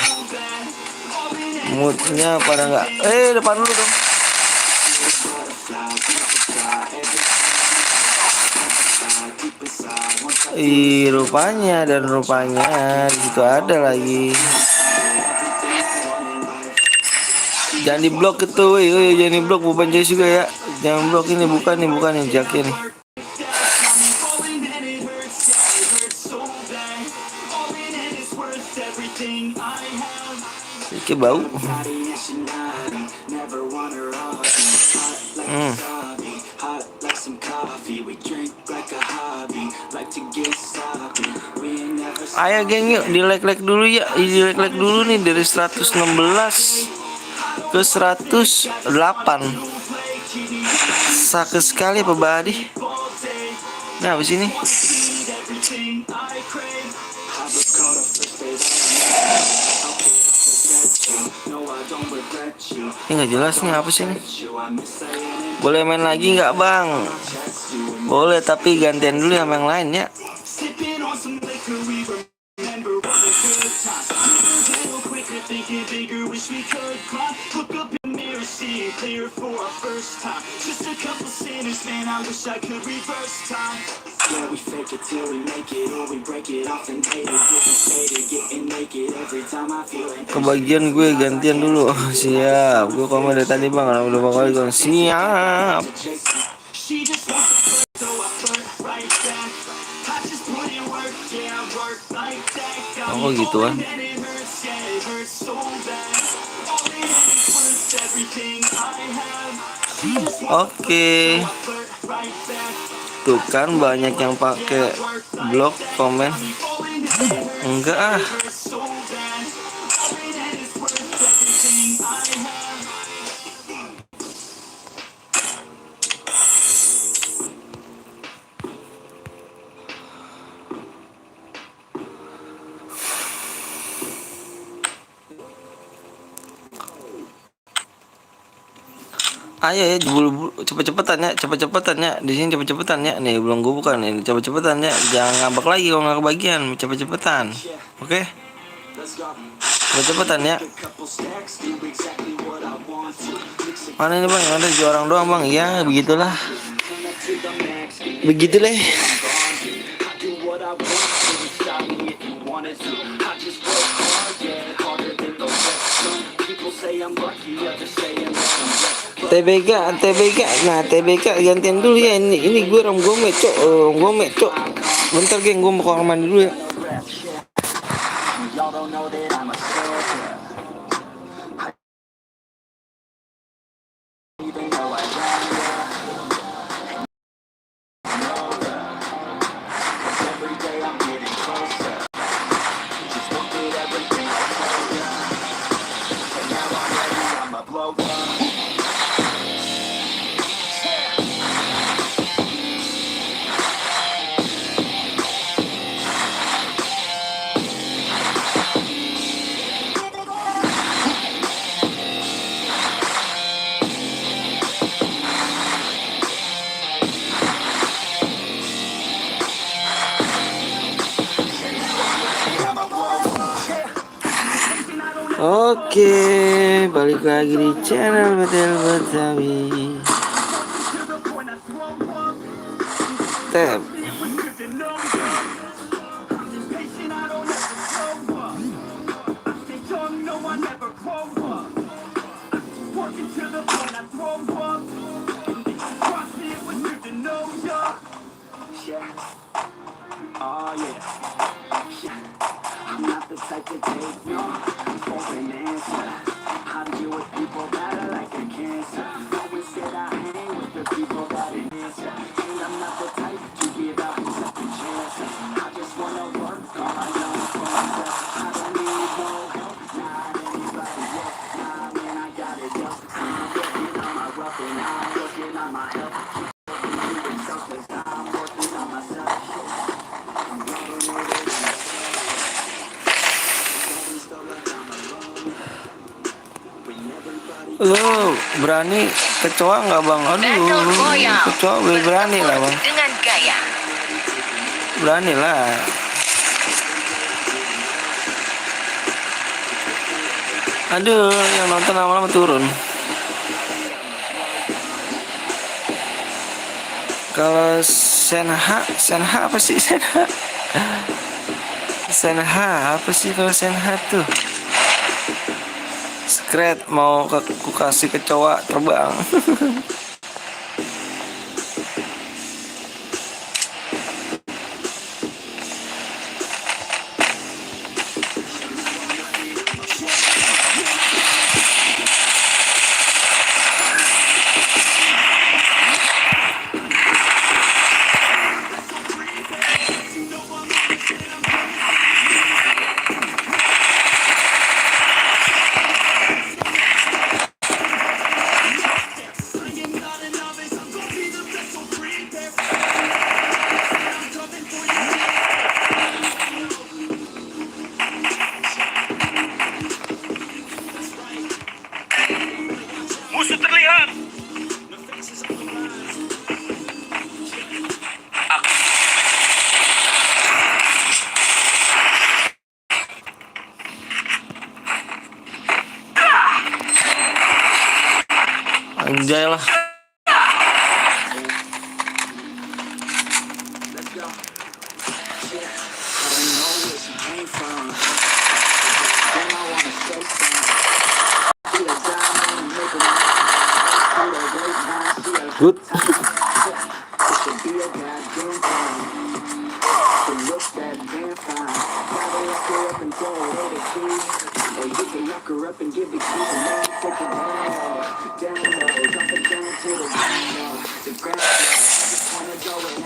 Moodnya pada nggak. Depan dulu dong. Rupanya di situ ada lagi. Jangan diblok itu, jangan diblok bukan Jay juga ya. Jangan blok ini, bukan yang Jack ini. Ini bau. coffee, we drink like a hobby, like to get sloppy. We ain't never Ayo geng yuk di like dulu ya. Di like dulu nih dari 116 ke 108. Sakit sekali apa badi. Nah habis ini ini nggak jelas nih apa sih ini. Boleh main lagi nggak bang? Boleh tapi gantian dulu sama yang lain ya. Yeah, we fake it till we make it, or we break it off and hate it. Getting faded, getting naked every time I feel it. Kebagian gue gantian dulu. Siap. Gue komen dari tadi bang. Udah bakal gue siap. She just wants to flirt, so I flirt right back. I just put in work, yeah, I work like that. Got Oh gituan. and it hurts, yeah, it hurts so bad. All it is worth everything I have. She just wants Oke. to flirt right back. Tuh kan banyak yang pakai blog komen. Enggak ah. So bad. All it is worth everything I have. Ayo ya cepet-cepetan ya, cepet-cepetan ya. Di sini cepet-cepetan ya. Nih belum gue buka nih, cepet-cepetan ya. Jangan ngambek lagi kalau nggak kebagian, cepet-cepetan. Oke? Let's go. Cepet-cepetan ya. Couple stacks, do exactly what I want to. Mix it Mana ini bang? Ada 7 orang doang bang. Ya begitulah. to the max. Begitu deh. I do what I want to. Stop me if you wanted to. I just work hard, yeah, harder than the rest. Some people say I'm lucky, others say that I'm blessed. TBK. Nah, TBK gantian dulu ya. Ini gue rom gome, cok. Gome, cok. Bentar geng, gue mau kamar mandi dulu ya. Y'all don't know that I'm a soldier. Even though I got every day I'm getting closer. Just look at everything I told ya. And now I'm ready, I'ma blow up. Oke, balik lagi di channel Betel Betawi. Tab. Oh yeah. I'm not the type to take no for an answer. I deal with people that are like a cancer. Always said I hang with the people that answer. And I'm not the type to give out second chances. I just wanna work all I know for myself. I don't need no help, not anybody else. Nah, man, I got it up. I'm working on my rough and I'm working on my health. Keep doing something, I'm working on myself. Lo berani kecoa nggak bang? Battle Aduh, Royale. kecoa berani lah bang. Dengan gaya. Berani lah. Aduh, yang nonton lama-lama turun. Kalau Senha apa sih Senha? Senha apa sih kalau Senha tuh? Skret mau ku kasih kecoa terbang. Anjay lah. Good.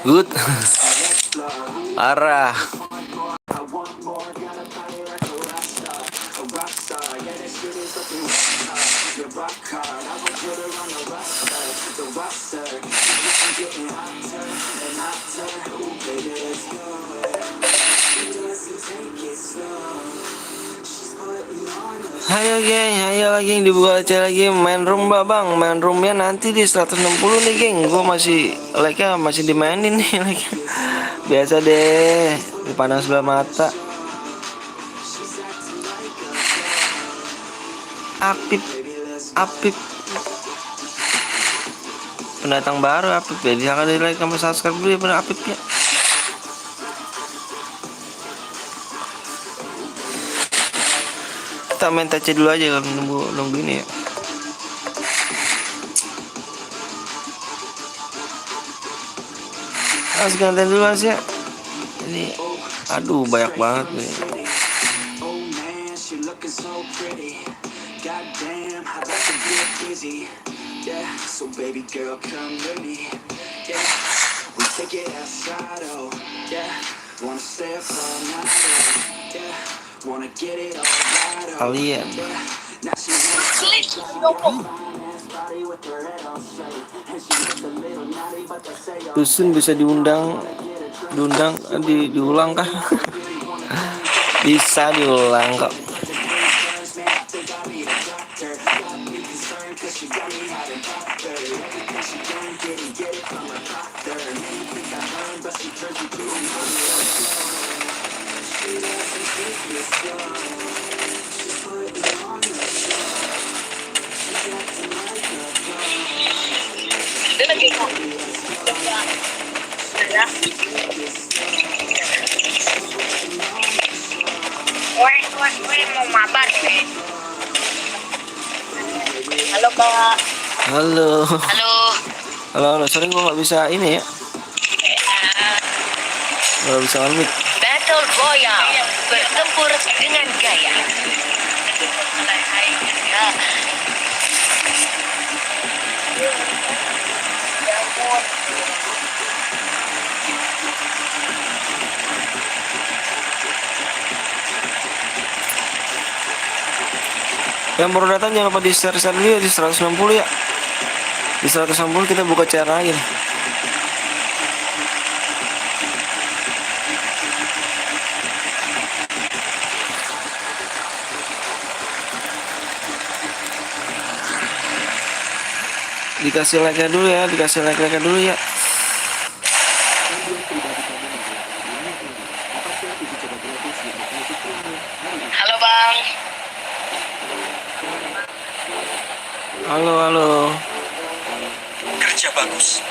Good. Parah. Ayo geng, dibuka aja lagi main room bang, main roomnya nanti di 160 nih geng. Gue masih like-nya masih dimainin nih like. Biasa deh, dipandang sebelah mata. Apip pendatang baru Apip ya, jangan di like sama subscribe dulu ya bener Apip ya. Kita main TC dulu aja kalau nunggu ini ya. Harus ganti dulu Mas ya. Ini aduh banyak banget nih. Alien. Dusun bisa diulang kah? Bisa diulang kok. Mau mabar nih. Halo Kak. Halo. Sorry gue nggak bisa ini ya. Nggak bisa ngambil. Battle Royale, bertempur dengan gaya. Yang baru datang jangan lupa di share dulu ya di 160 ya. Di 160 kita buka cara lagi nih. Dikasih like-nya dulu ya, Halo Bang. Halo. Kerja bagus.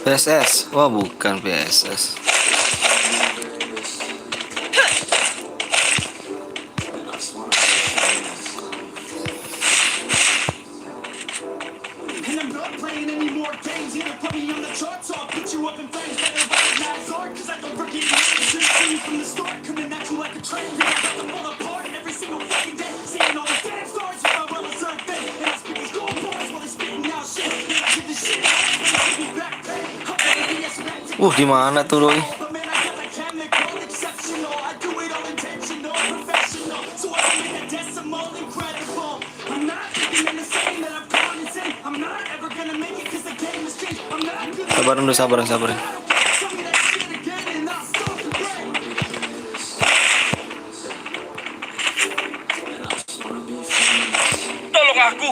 PSS, wah bukan PSS. Di mana tuh doi? Sabar dulu, sabar, sabar. Tolong aku.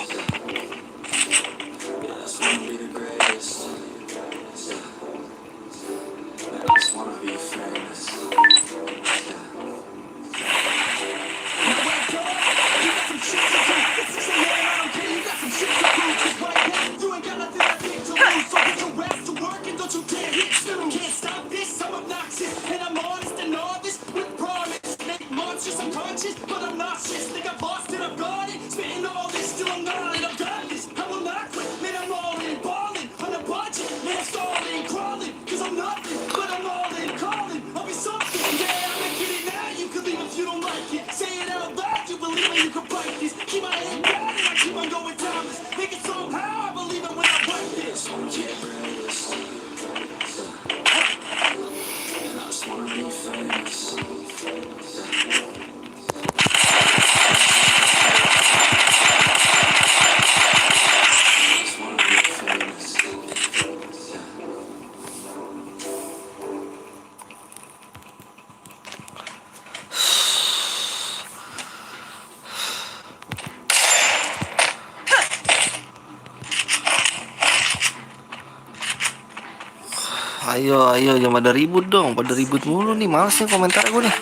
Ayo, jangan pada ribut dong. Pada ribut mulu nih, males nih komentar gue nih.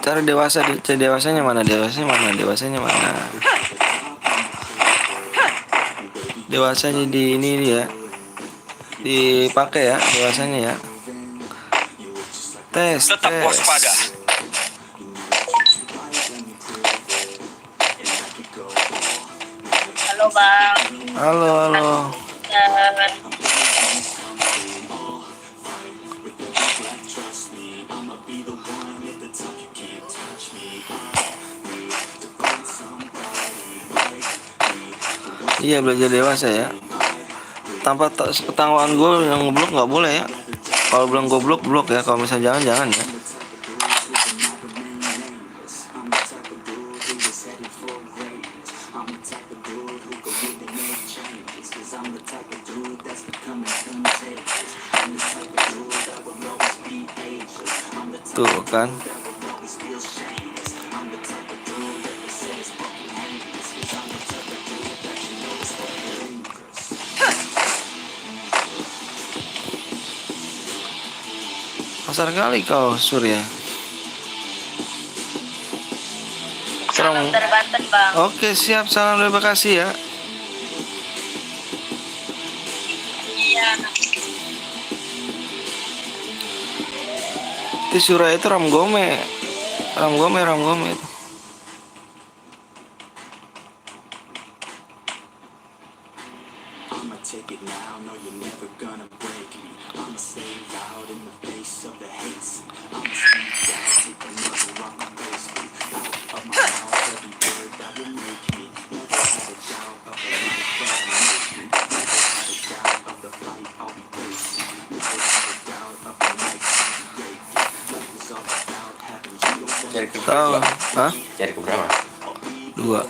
Cara dewasanya mana? Dewasanya di ini ya. Dipakai ya dewasanya ya. Tes. Tetap waspada. Halo Bang. Halo. Iya, belajar dewasa ya. Tanpa ketahuan gue yang ngeblok nggak boleh ya. Kalau bilang gue blok ya. Kalau misalnya jangan ya. Tuh kan. Kasar kali kau, Surya. Salam dari Banten Bang. Oke, siap. Salam dari Bekasi ya. Iya. Itu Surya itu Ramgome itu. Tahu? Hah? Cari ke berapa? 2.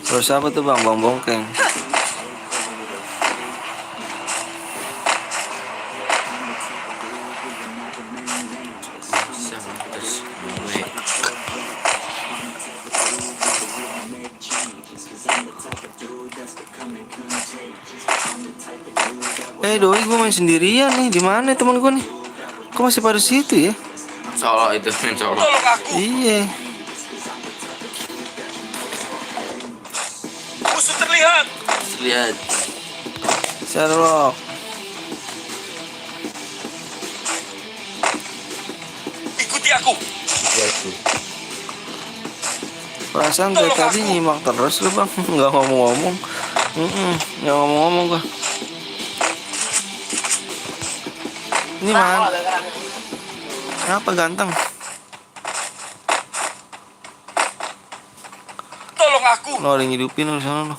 Terus apa tuh Bang? Bang Bongkeng. Doi gue main sendirian nih. Di mana teman gue nih? Kok masih pada situ ya? Solo itu, main solo. Tolong aku. Iya. Musuh terlihat. Lihat. Sherlock. Ikuti aku. Perasaan dari tadi nyimak terus lu Bang. Nggak ngomong-ngomong. Nggak ngomong-ngomong gua. Ini man. Apa ganteng? Tolong aku. Lo ada yang hidupin lo sana lo.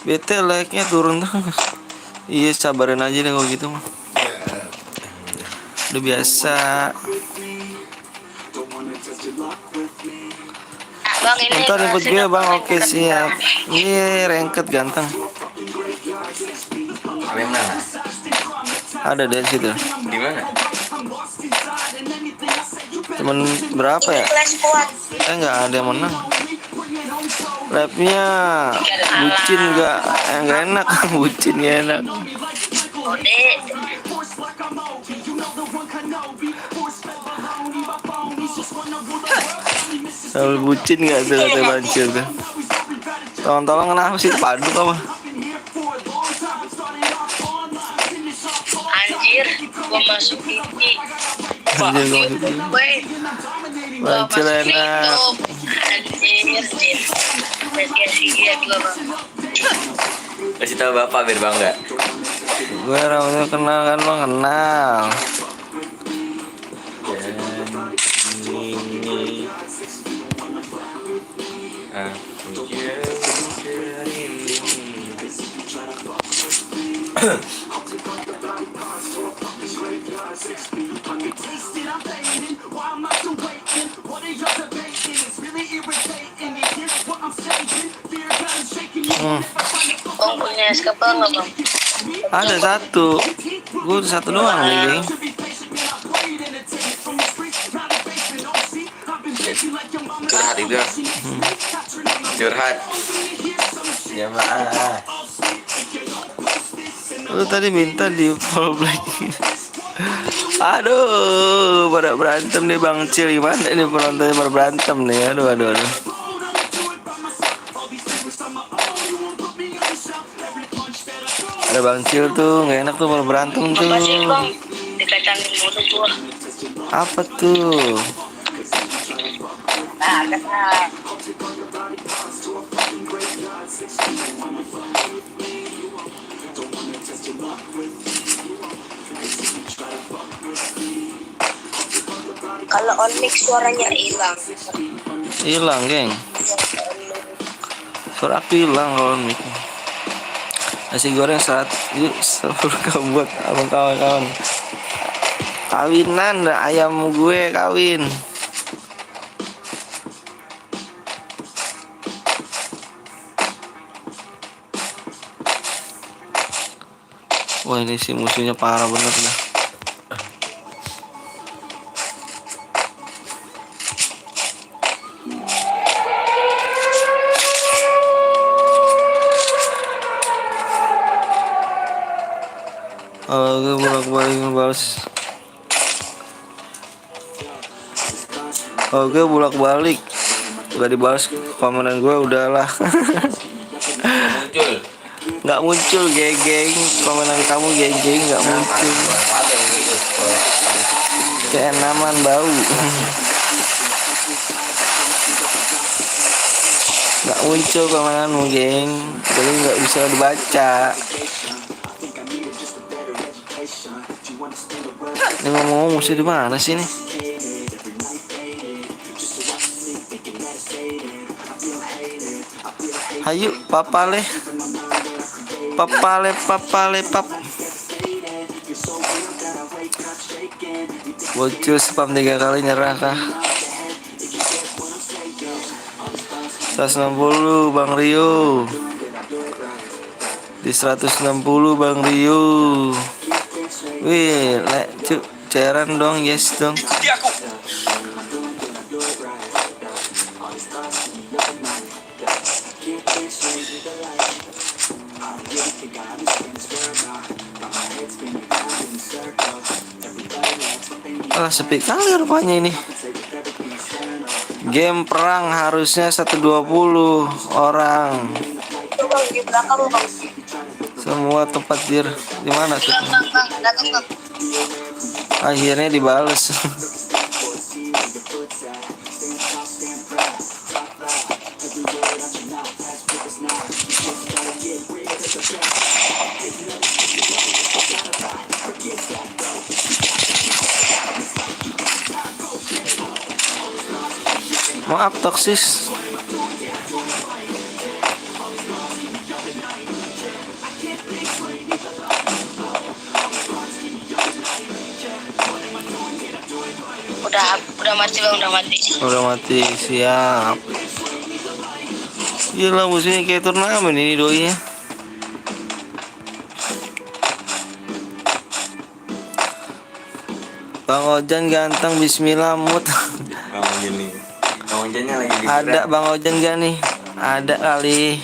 Bete like-nya turun terus. Iya sabarin aja deh kalau gitu mah. Udah biasa. Bang, ini Ntar ikut gue bang, oke siap. Iya rengket ganteng. Kalian mana? Ada dari situ. Di mana? Temen berapa ya? kelas kuat. Nggak ada yang menang. Rapnya bucin nggak enak. Bucin nggak enak. Ode. Kalau bucin nggak tuh kata Bancil tuh. Tolong-tolong kenapa sih padu apa? Anjir, gua masuk TV. Anjir gua gitu. Bancil enak. Anjir. Sia-sia gua, Bang. Kasih tahu bapak biar bangga. Gue ramai kenal kan lo kenal. Bang punya eskapel nggak, Bang? Ada satu. Gue satu doang nih geng. Curhat itu. Curhat. Ya maaf. Lu tadi minta di follow black. Aduh, pada berantem nih Bang Cil. Gimana ini penontonnya pada berantem nih. Aduh. Ada Bang Cil tuh, nggak enak tuh pada berantem tuh. Makasih, Bang. Dikacangin mulu gua. Apa tuh? Nah, kata. Kalau on mic suaranya hilang. Hilang, geng. Suara aku hilang kalau mic. Nasi goreng 100 kamu buat abang kawan-kawan. Kawinan ayam gue kawin. Wah ini sih musuhnya parah bener dah. Gue bolak-balik ngebales. Gue bolak-balik gak dibalas komenan gue udahlah. Muncul. Nggak muncul geng komenan kamu geng nggak muncul. Keenaman bau. Nggak muncul komenanmu geng, jadi nggak bisa dibaca. Ini ngomong musuh di mana sih nih? Hayu papale pap. Bocil spam 3 kali nyerah kah? 160 Bang Rio. Di 160 Bang Rio. Wih, cairan dong, yes dong. Ikuti aku. Alah sepi kali rupanya ini. Game perang harusnya 120 orang. Bang, di belakang, Bang. Semua tempat di mana tuh? Bang, datang, Bang. Akhirnya dibales. maaf toksis. Udah mati bang, udah mati. Udah mati, siap. Gila musuhnya kayak turnamen ini doi ya. Bang Ojan ganteng, bismillah mut. Bang Ojan nih. Bang Ojannya lagi di Ada Bang Ojan gak nih? Ada kali.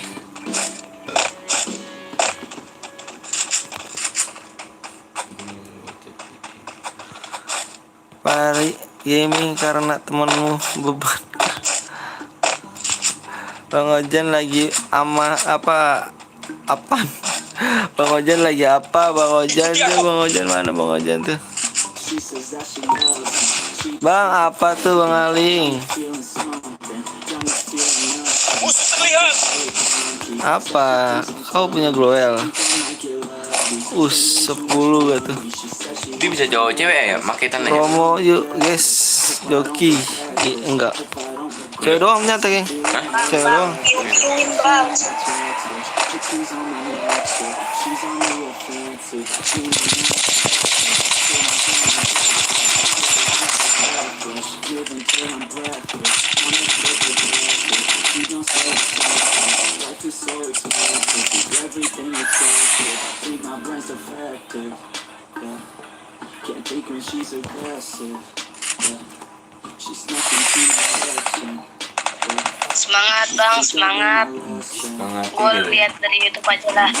Pari gaming karena temenmu beban. Bang Ojan lagi apa? Bang Ojan lagi apa? Bang Ojan tuh, Bang Ojan mana Bang Ojan tuh? Bang apa tuh Bang Aling? Musuh terlihat. Apa? Kau punya glowel? 10 gak tuh? Dia bisa jauh cewek ya, maketan aja. Promo yuk guys, joki. Enggak. Cewek doang nyata geng. Cewek doang. Piung-piungin bang. Semangat bang, semangat. Semangat Gue gitu. lihat dari YouTube aja lah.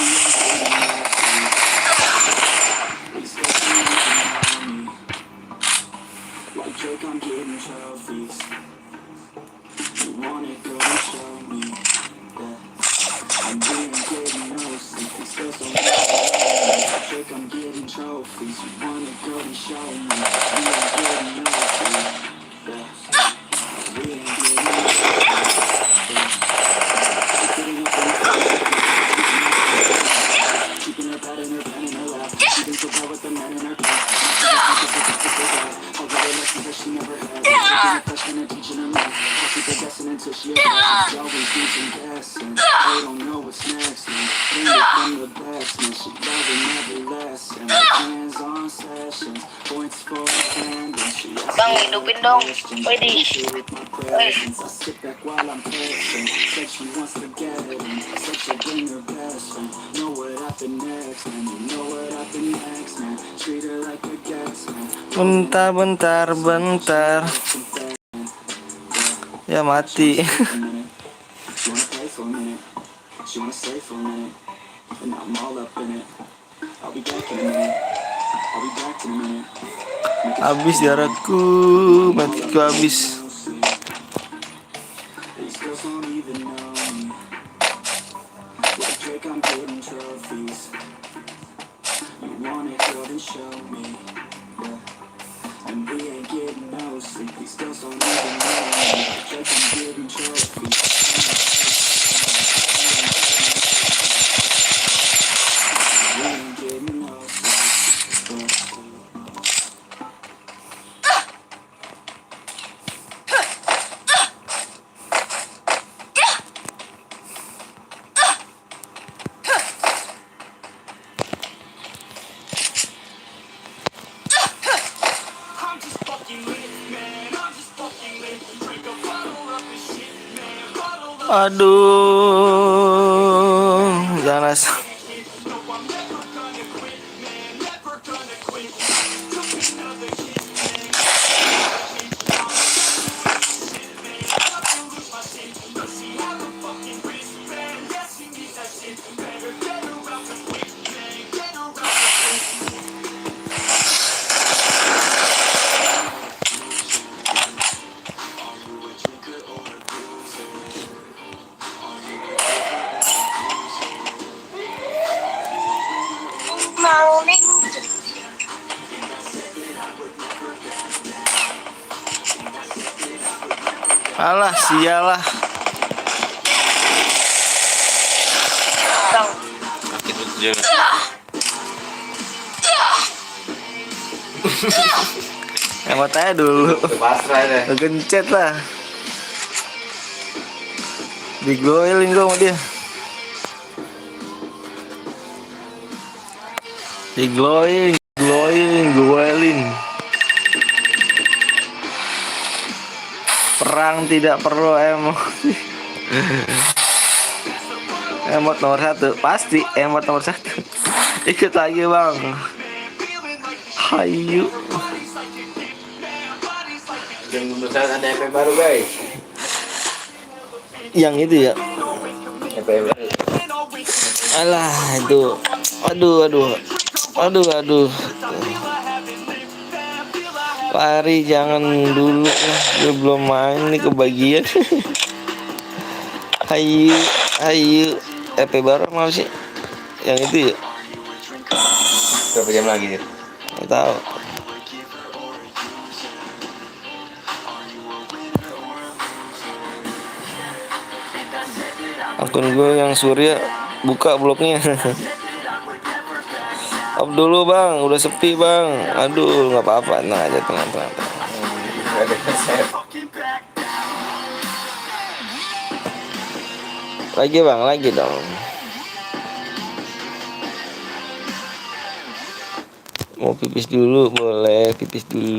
Bang, hidupin dong. Widih. Wih. Bentar. Ya mati. Habis darahku, matiku habis. Aduh, jangan asal. Alah, sialah. Bang, Itu dia. Emot aja dulu. Pasrah deh. Gencet lah. Digoelin gue sama dia. Digoelin. Perang tidak perlu emosi. Emot nomor 1, pasti emot nomor 1. Ikut lagi bang. Hayu. Jam besar ada EP baru guys. Yang itu ya. EP baru. Alah itu. Aduh. Pari jangan dulu lah, gue belum main nih kebagian. Ayo, EP baru mau sih? Yang itu ya? Berapa jam lagi sih? Nggak tahu. Akun gue yang Surya buka blognya. Up dulu bang, udah sepi bang. Aduh, nggak apa-apa, tenang aja, tenang. Ada konsep. Lagi bang, lagi dong. Mau pipis dulu, boleh pipis dulu.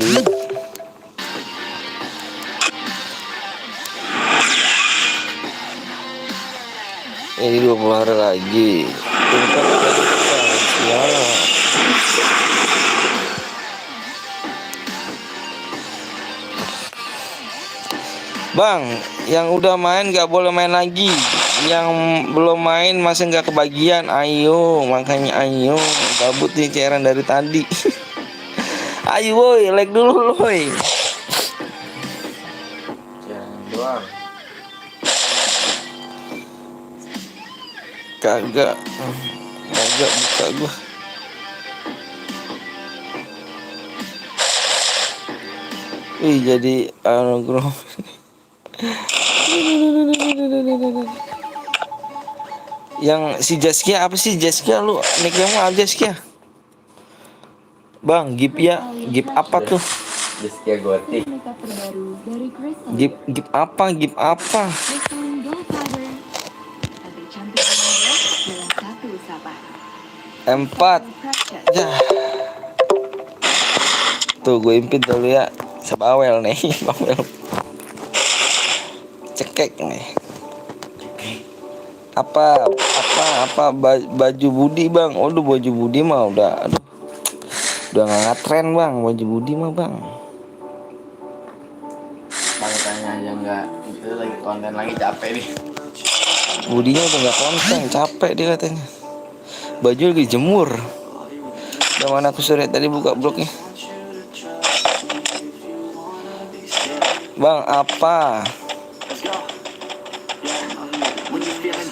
Ini 20 hari lagi. Ya. Bang, yang udah main gak boleh main lagi. Yang belum main masih gak kebagian. Ayo, makanya ayo. Gabut nih cairan dari tadi. Ayo woi, like dulu woi. Jangan doang. Kagak buka gua. Wih, jadi anugerah. Yang si Jaskia apa sih? Jaskia lu nicknya mau apa Jaskia? Bang, gip ya. Gip apa tuh? Jaskia Gotik. Makeup terbaru dari Crystal. Gip apa? Crystal Gold Fiber. Tampil cantik dengan gloss dalam satu usapan. 4. Precious. Ya. Tuh gue impit dulu ya. Sebawel nih, bawel. Cekek nih. Apa baju Budi bang? Aduh, baju Budi mah udah nggak ngetren bang, baju Budi mah bang. Pakai tanya aja enggak. Itu lagi konten lagi capek nih. Budinya udah nggak konten, capek dia katanya. Baju lagi jemur. Udah mana aku sore tadi buka blognya. Bang apa?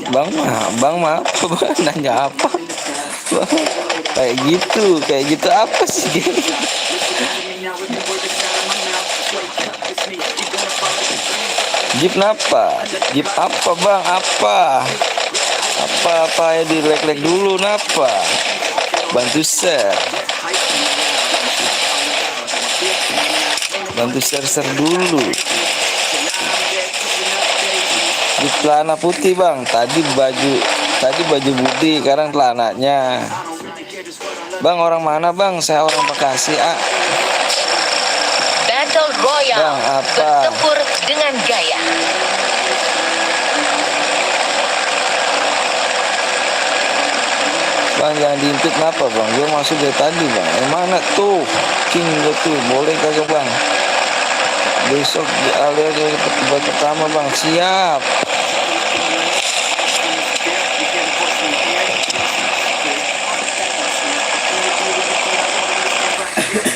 Bang mah apa bang? Nanya apa? Bang, kayak gitu apa sih? Jeep napa? Jeep apa bang? Apa ya di like dulu napa? Bantu share dulu. Di celana putih bang, tadi baju Budi, sekarang celananya. Bang orang mana bang? Saya orang Bekasi. Battle Royale. Bang apa? Bertempur dengan gaya. Bang jangan diintip kenapa bang? Gue masuk dari tadi bang. Yang mana tuh? King gue tuh, boleh kagak bang? Besok alias debat pertama bang, siap.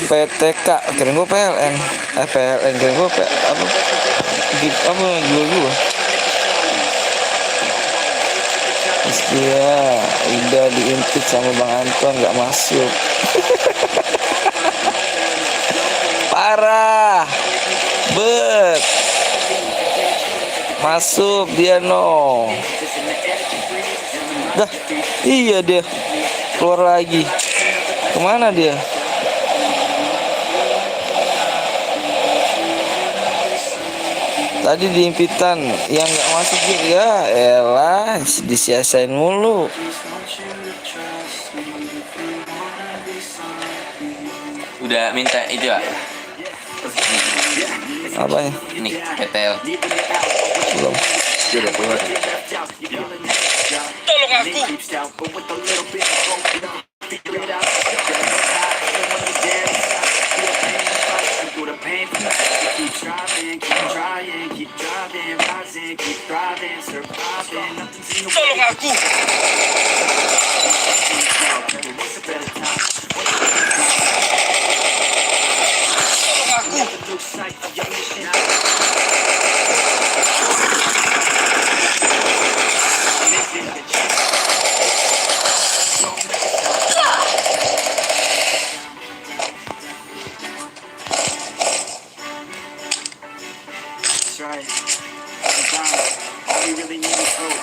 PTK, keren gue PLN, PLN keren gue apa? Gue. Iya, udah diintip sama Bang Anton nggak masuk. Parah, bet, masuk dia no. Dah, iya dia keluar lagi. Kemana dia? Tadi diimpitan yang nggak masuk ya elah disiasain mulu. Udah minta itu ya? Apanya? Ini PTL. Belum. Dia udah keluar. Tolong aku. Tolong aku. That's right. Sometimes all we really need is hope.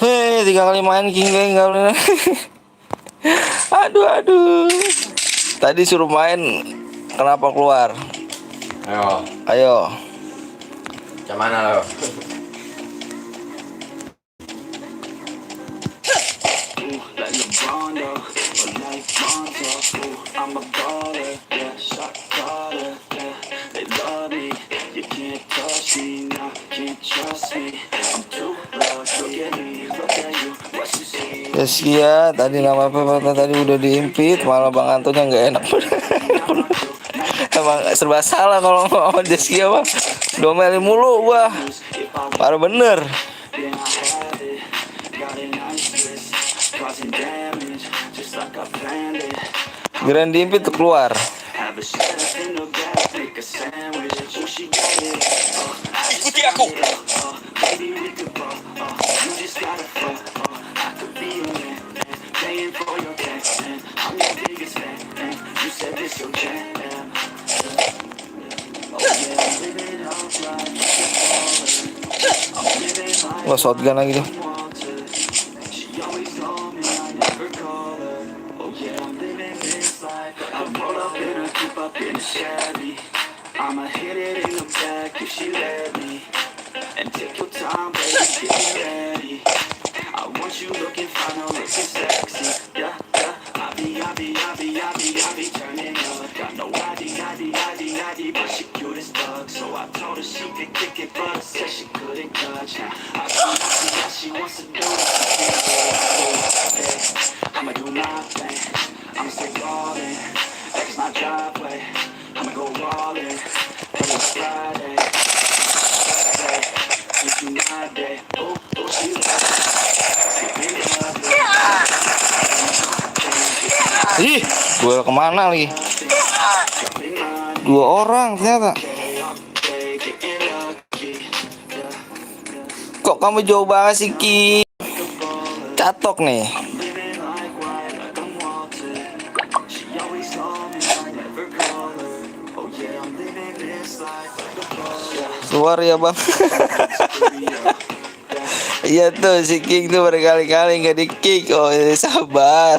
Hei, 3 kali main King Bang nggak boleh. Aduh. Tadi suruh main, kenapa keluar? Ayo, Ayo. macam mana lo? Like LeBron, though, or like Lonzo. Ooh, I'm a baller, yeah, shot caller, yeah. They love me, you can't touch me, nah, can't trust me. I'm too loud, look at me, look at you, what you see. Yes ya, tadi nama apa tadi udah diimpit, malah Bang Antonnya nggak enak. Emang serba salah kalau ngomong Jeskia bang, domelin mulu wah, parah bener. Then I have it, got a nice list, causing damage, just like I planned it. Grand diimpit tuh keluar. Have a chef in the back, make a sandwich, oh she got it. Ikuti aku. Baby we could ball, you just gotta fall. I could be your man, paying for your gas, I'm your biggest fan, you said this your jam. Oh yeah, I'm living out life, I'm living life. Wah, shotgun lagi deh. She always told me I never call her. Oh yeah, I'm living this life. I roll up in a coupe up in a Chevy. I'ma hit it in the back if she let me. And take your time, baby, get me ready. I want you looking fine, I'm looking sexy. Yeah, yeah. I be turning up. Got no ID, but she cute as fuck. So I told her she could kick it, but said she couldn't touch. I see what she wants to do. I'ma do my thing. I'ma stay ballin'. X my driveway. I'ma go all in. It's Friday. It's my day. Oh, she's Ih, duel kemana lagi? 2 orang ternyata. Kok kamu jauh banget sih Ki? Catok nih. Keluar ya bang. Iya tuh si King tuh berkali-kali nggak di kick. Oh sabar.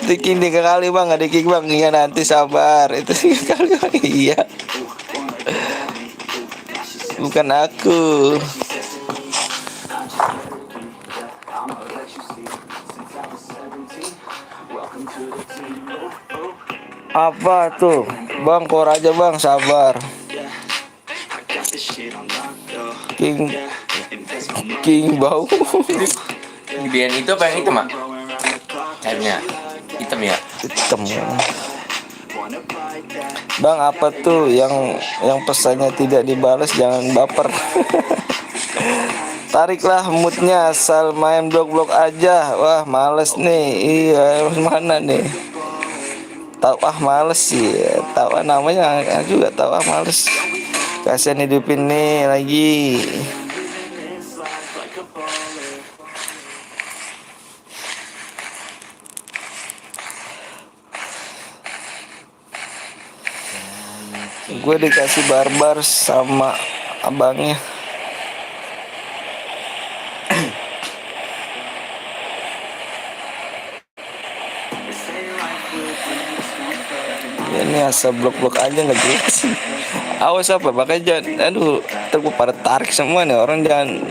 Itu King 3 kali bang nggak di kick bang. Iya nanti sabar. Itu 3 kali bang. Iya. Bukan aku. Apa tuh bang? Kor aja bang, sabar. King bau. Gedean itu apa yang hitam mak? Airnya hitam ya? Hitam. Bang apa tuh yang pesannya tidak dibalas, jangan baper. Tariklah moodnya, asal main blok-blok aja. Wah males nih. Iya mana nih? Tahu males sih. Tahu namanya juga tahu males. Kasian hidupin nih lagi. Gue dikasih barbar sama abangnya. Ya, ini asal blok-blok aja nggak jelas. Awas apa? Makanya jangan, aduh, ntar gue pada tarik semua nih orang.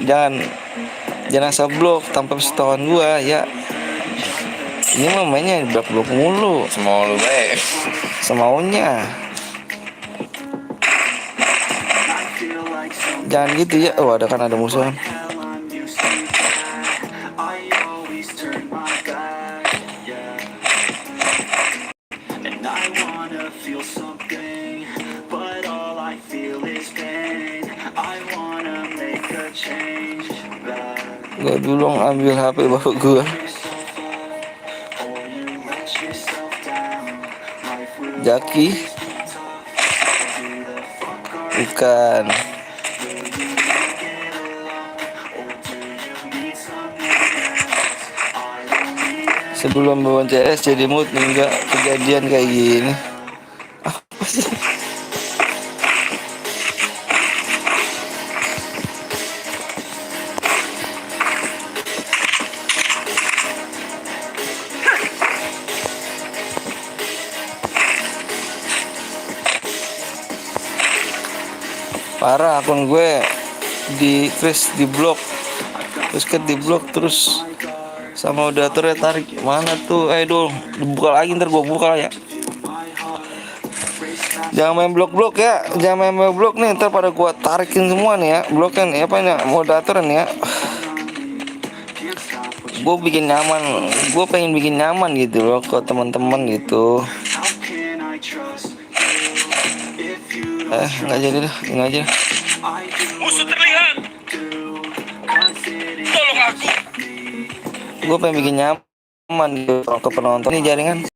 Jangan asal blok tanpa setoran gua ya. Ini mah mainnya blok-blok mulu. Semua lu baik. Semaunya. Jangan gitu ya. Oh, ada musuhan. Gue dulu ambil HP bapak gue. Jaki. Bukan. Sebelum bawa CS jadi mood enggak kejadian kayak gini. Apa sih? Parah, akun gue di freeze, di blok, terus di blok terus sama moderatornya tarik. Mana tuh? Dong dibuka lagi, ntar gue buka ya. Jangan main blok-blok ya, jangan main blok nih, ntar pada gue tarikin semua nih ya. Blokan ya, apa nih moderator nih ya. Gue bikin nyaman, gue pengen bikin nyaman gitu loh ke teman-teman gitu. Nggak jadi dah, ini aja. Musuh terlihat. Tolong aku. Gue pengen bikin nyaman gitu ke penonton nih jaringan.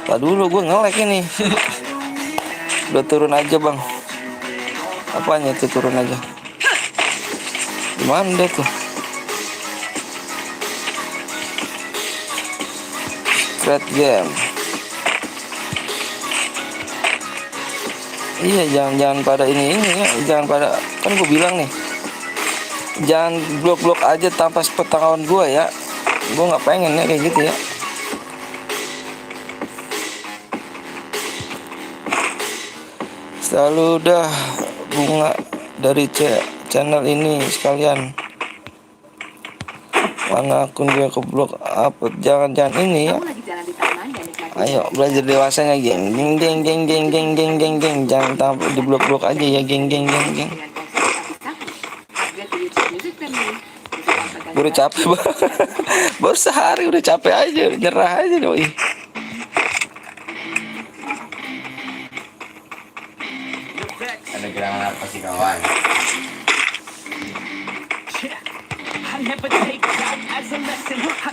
Tak dulu gue nge-lag ini. Udah turun aja bang. Apanya itu turun aja? Gimana deh tuh? Great game. Iya, jangan pada ini ya, jangan pada, kan gue bilang nih, jangan blok-blok aja tanpa sepengetahuan gue ya. Gue nggak pengen ya kayak gitu ya. Selalu udah bunga dari channel ini sekalian. Mana akun gue ke blok apa? Jangan ini ya. Ayo belajar dewasanya, geng. Jangan tampil di blok-blok aja ya, geng. Gue udah capek banget. Baru sehari udah capek aja, nyerah aja doi. Ada gerangan apa sih kawan?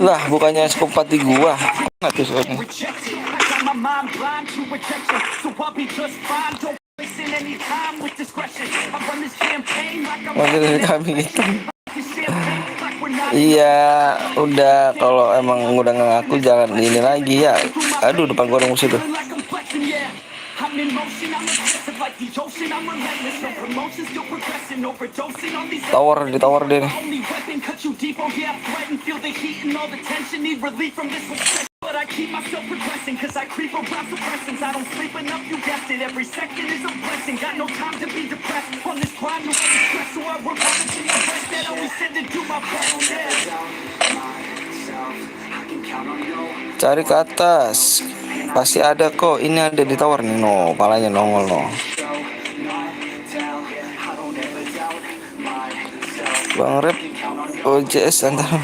Lah bukannya skopati gua. Nah tuh soalnya. Dari kami gitu. Iya, udah kalau emang udah ngaku jangan ini lagi ya. Aduh, depan gua ada musuh tuh. Ditawar deh nih. Cari ke atas, pasti ada kok. Ini ada di tower nih, no, palanya nongol no. Bang Rep, OJS antara.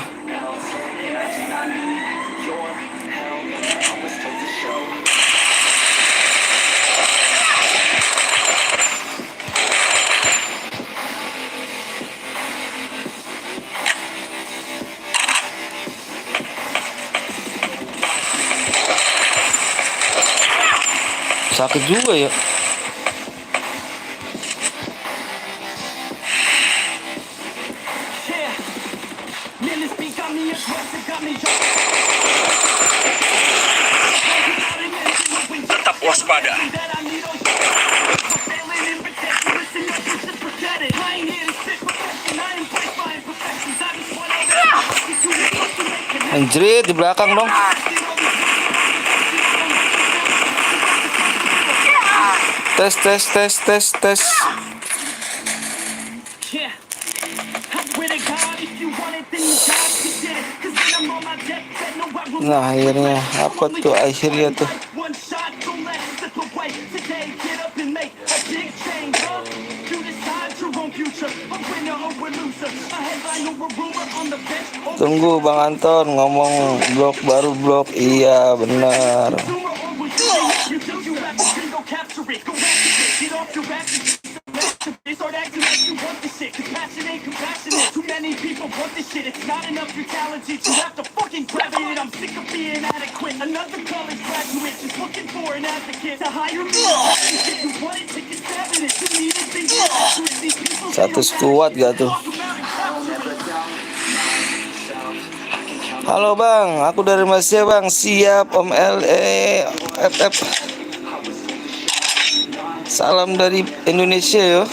Sakit juga ya. Tetap waspada. Anjrit di belakang dong. Tes. Nah akhirnya apa tuh akhirnya tuh. Tunggu Bang Anton ngomong blok baru blok. Iya benar. Satu squad gak tuh? Halo Bang, aku dari Malaysia Bang. Siap Om FF. Salam dari Indonesia yo.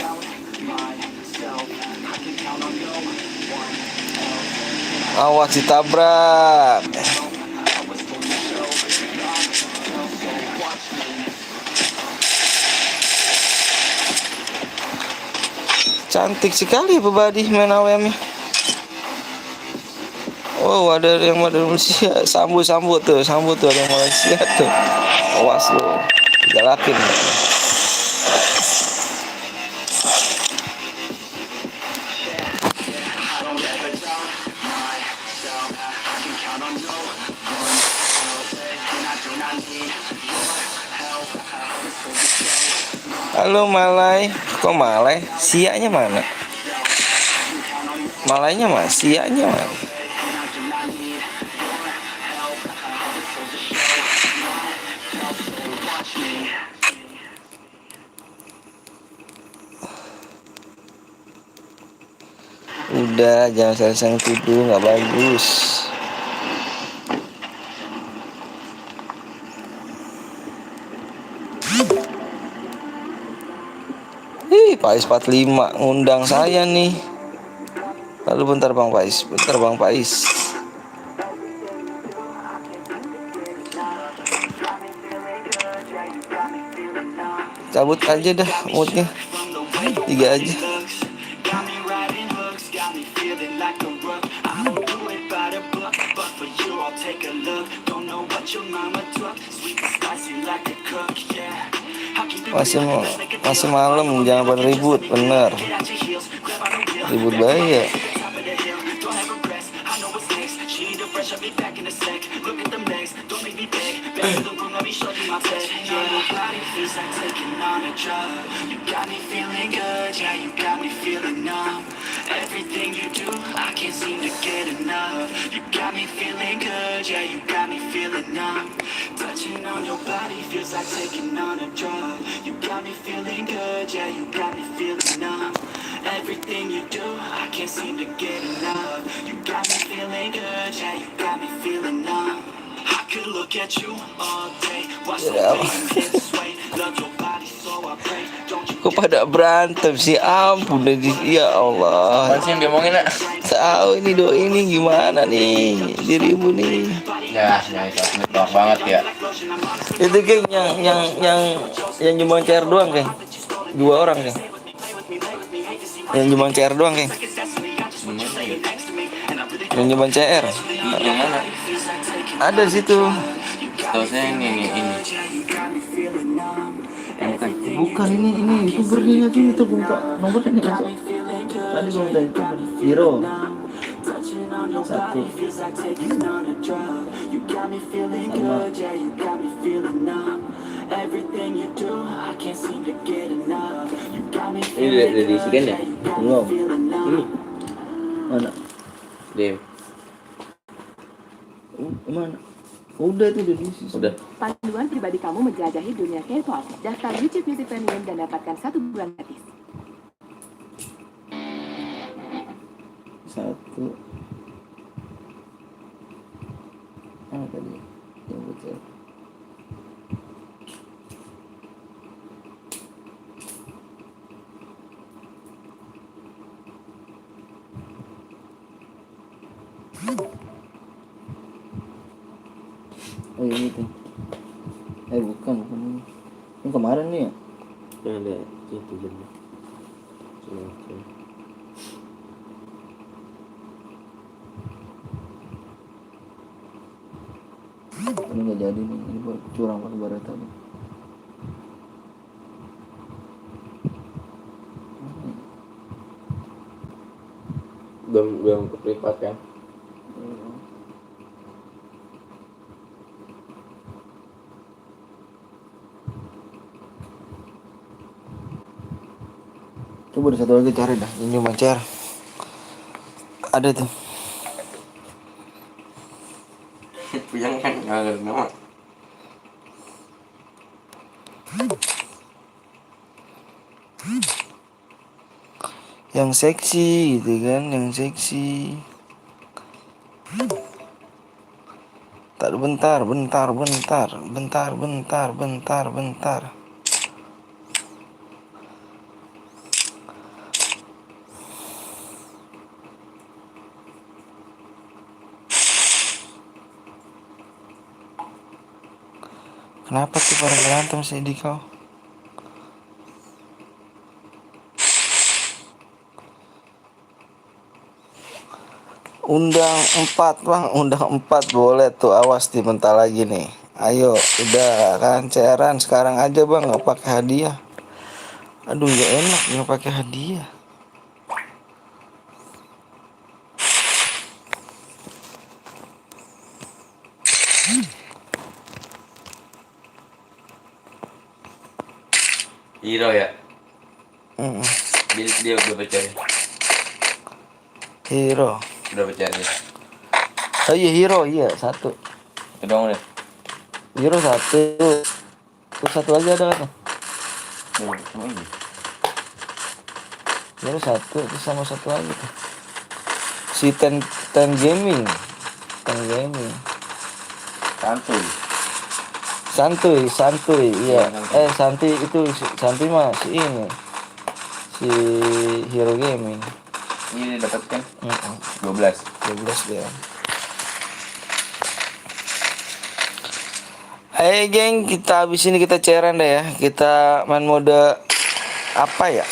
Awas ditabrak. Cantik sekali pebadi main AWM-nya. Oh ada yang Malaysia. Sambut tuh ada yang Malaysia tuh. Awas lo, galakin. Halo Malay, kok Malay? Siaknya mana? Malaynya mana? Siaknya mana? Udah, jangan saling tuduh, nggak bagus. Pais 45 ngundang saya nih. Lalu bentar Bang Pais. Cabut aja dah moodnya. 3 aja. Masih malam, jangan pada ribut, bener. Ribut bahaya. Everything you do, I can't seem to get enough. You got me feeling good, yeah, you got me feeling numb. Touching on your body feels like taking on a drug. You got me feeling good, yeah, you got me feeling numb. Everything you do, I can't seem to get enough. You got me feeling good, yeah, you got me feeling numb. I could look at you all day, watch the way you hit sway. Love your body, so I pray. Don't you Kok pada berantem sih? Ampun deh, ya Allah. Apa sih yang diomongin nak? Tahu ini doi ini gimana nih dirimu nih? Ya itu network banget ya. Itu geng yang nyumbang CR doang geng. 2 orang geng. Yang nyumbang CR doang geng. Yang nyumbang CR. Yang mana? Ada di situ. Tahu saya ini. Bukan ini youtubernya tuh itu buka nomornya nih langsung. Tadi gua minta itu Hero 1 sama ini udah diisikan ya? Belum. Ini mana? Dem. Mana? Udah itu udah diisi. Udah. Panduan pribadi kamu menjelajahi dunia K-pop. Daftar YouTube Music Premium dan dapatkan 1 bulan gratis. 1 tadi yang betul. Oh ini tuh. Bukan ini. Yang kemarin nih ya? Yang ada itu jadi. Ini nggak jadi nih, ini buat curang pakai bara tadi. Belum kepripat kan? Coba ada satu lagi cari dah, ini cuma share. Ada tuh. Puyang kan nggak ada nama. Yang seksi gitu kan, yang seksi. Bentar. Kenapa tuh pada berantem sih di kau? Undang 4 bang, undang 4 boleh tuh, awas di bentar lagi nih. Ayo, udah kan cairan sekarang aja bang, nggak pakai hadiah. Aduh nggak enak nggak pakai hadiah. Hero ya? Dia udah baca nih. Hero. Udah baca nih. Oh iya hero, iya 1. Itu dong deh. Hero 1. Terus 1 lagi ada kan? Sama ini. Hero 1 terus sama 1 lagi tuh. Si Ten Gaming. Santuy, iya. Santuy itu Santuy mah si ini. Si Hero Gaming. Ini dapat kan? 12 dia. Ayo geng, kita habis ini kita cairan deh ya. Kita main mode apa ya?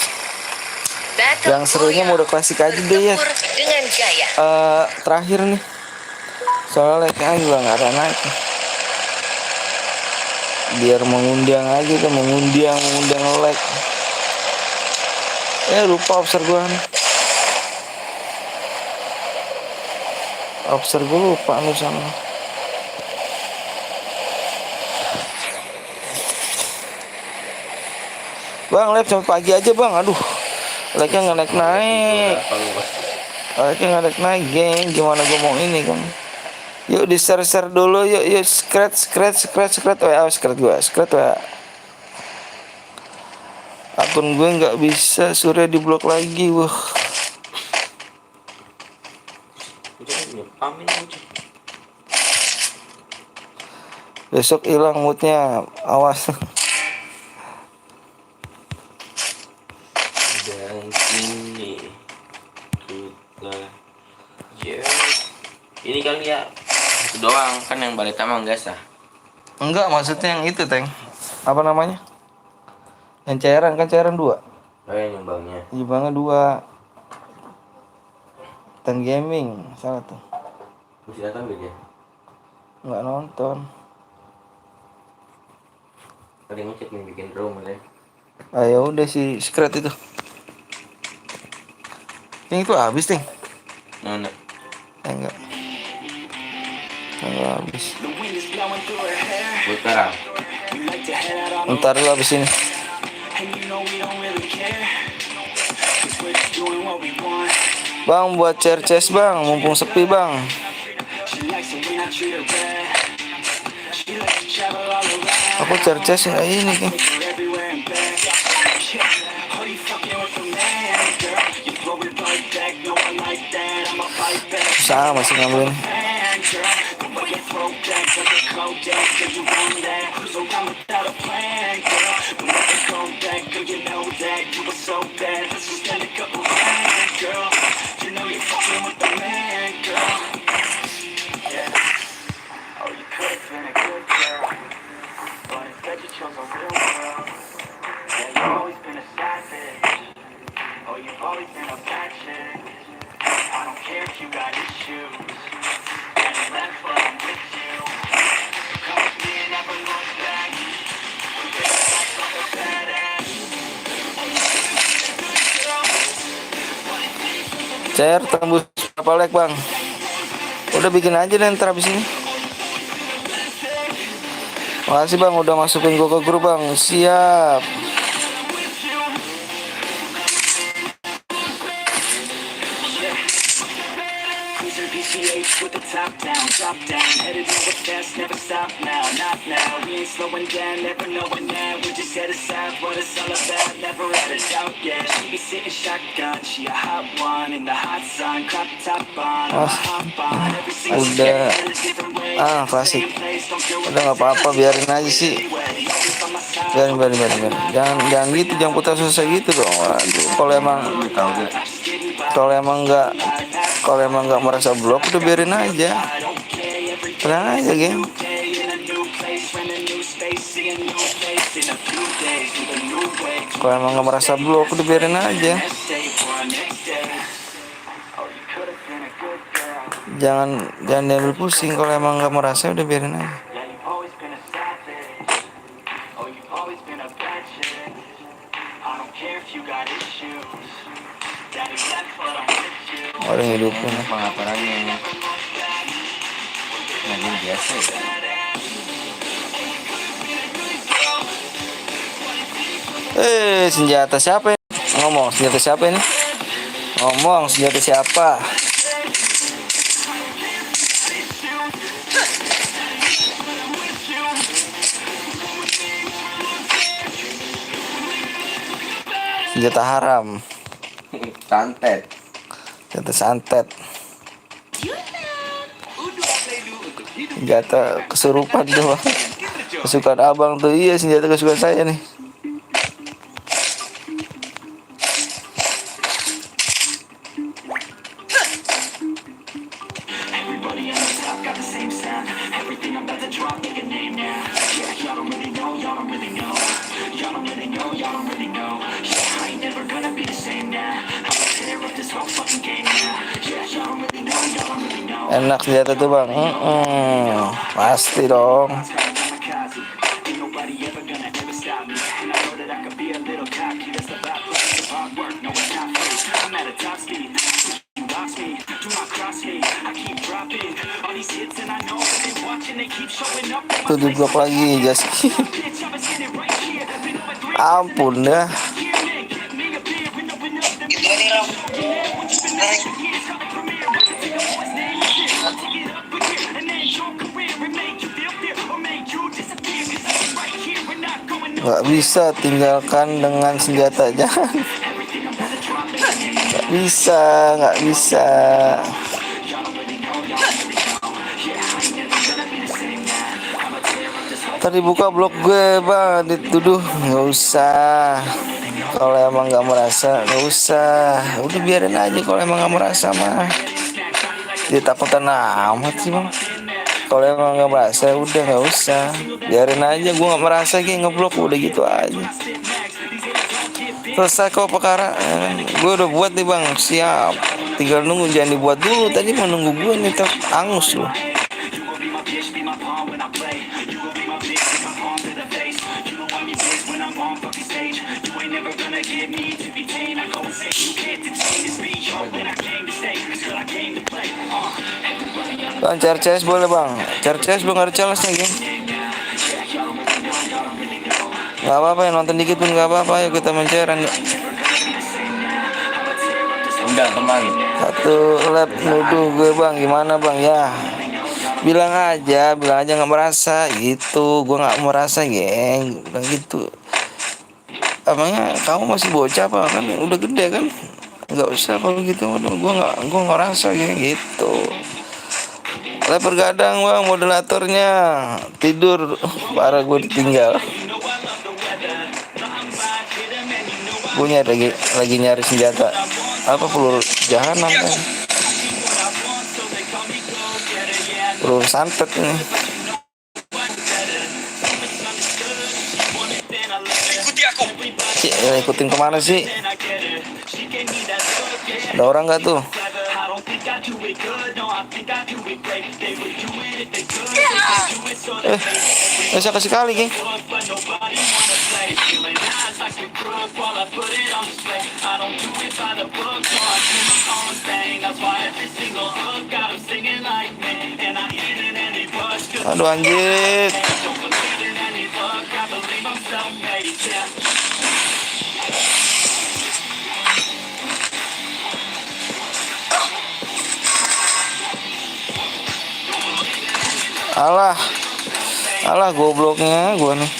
Yang serunya mode klasik aja deh ya. Dengan gaya. Terakhir nih. Soalnya kayaknya juga nggak ada naik. Biar mengundang aja tuh, mengundang like. Lupa obser gua nih. Obser gua lupa nih sama. Bang, live sampai pagi aja bang. Aduh, like-nya nggak naik. Like-nya nggak naik, geng. Gimana gua mau ini kan? Yuk di share dulu, yuk scratch. Scratch WA. Akun gue nggak bisa, Surya diblok lagi, wah. Besok hilang moodnya, awas. Dan ini kita ini kali ya itu doang kan yang balita mah enggak sah. Enggak, maksudnya yang itu Teng, apa namanya, yang cairan kan cairan 2. Yang nyumbangnya 2 Ten Gaming salah tuh. mesti datang dia Nggak nonton. tadi ngecek nih bikin room ya. Ayo udah si secret itu. Yang itu habis Teng. Mana? Enggak habis. Buat sekarang. Ntar dulu habis ini. Bang buat cerces bang, mumpung sepi bang. Aku cerces ya ini kan. Sama sih ngambilin. slow down, cause you own that. So I'm without a plan, girl. We'll never go back, girl, you know that. You were so bad, let's just spend a couple grand, girl. You know you're fucking with the man, girl. Yeah. Oh, you could've been a good girl, but instead you chose a real girl. Yeah, you've always been a savage. Oh, you've always been a bad chick. I don't care if you got issues. And you left, but I'm with you. Come with me and never look back. We'll get back like a badass. Cer tembus berapa leg bang? Udah bikin aja deh ntar abis ini. Makasih bang udah masukin gua ke grup bang. Siap. PCH with the top down, headed nowhere fast, never stop now, not now, we ain't slowing down, never knowing now, we just head aside, what it's all about, never had a doubt, yeah, she be sitting shotgun, she a hot one, in the hot sun, crop top on, I'm a hop on, every single Udah. day, different way, Klasik. same place, don't care what Udah nggak apa-apa, biarin aja sih. Biarin. Jangan gitu, jangan putar susah gitu dong. Aduh, kalau emang nggak merasa blok, udah biarin aja. Tenang aja, geng. Kalau emang nggak merasa blok, udah biarin aja. Jangan diambil pusing. Kalau emang nggak merasa, udah biarin aja. Orang hidupnya Pengaparannya lagi biasa ya. Senjata siapa ini? Ngomong senjata siapa ini? Ngomong senjata siapa? Senjata haram. Santet. Senjata santet. Senjata kesurupan tuh bang. Kesukaan abang tuh. Iya senjata kesukaan saya nih. Enak senjata tuh bang. Pasti dong. Tuh di blok lagi Jaski. Ampun dah. Gak bisa tinggalkan dengan senjata, jangan. Gak bisa. Tadi buka blog gue bang, dituduh. Gak usah. Kalau emang gak merasa, gak usah. Udah biarin aja kalau emang gak merasa mah. Dia takutan amat sih bang. Kalau emang gak merasa, udah gak usah. Biarin aja, gue gak merasa kayak ngeblok, udah gitu aja. Selesai kok perkara. Gue udah buat nih bang, siap. Tinggal nunggu, jangan dibuat dulu. Tadi mau nunggu gue nih, angus loh. Bang, cari CS boleh bang. Cari CS bang, ada challenge-nya geng. Gak apa-apa ya, nonton dikit pun gak apa-apa. Ayo kita mencairan. Undang teman. Satu lab nuduh gue bang, gimana bang ya? Bilang aja gak merasa gitu. Gue gak merasa geng. Bilang gitu. Emangnya kamu masih bocah apa kan? Udah gede kan? Gak usah kalau gitu. Gue gak ngerasa geng gitu. Lah pergadang bang, moderatornya tidur. Parah gue ditinggal. Gue lagi nyari senjata. Apa peluru jahanam kan? Peluru santet ini. Ikuti aku. Ikutin kemana sih? Ada orang nggak tuh? Sakit sekali, geng. Aduh anjir. Alah gobloknya gua nih.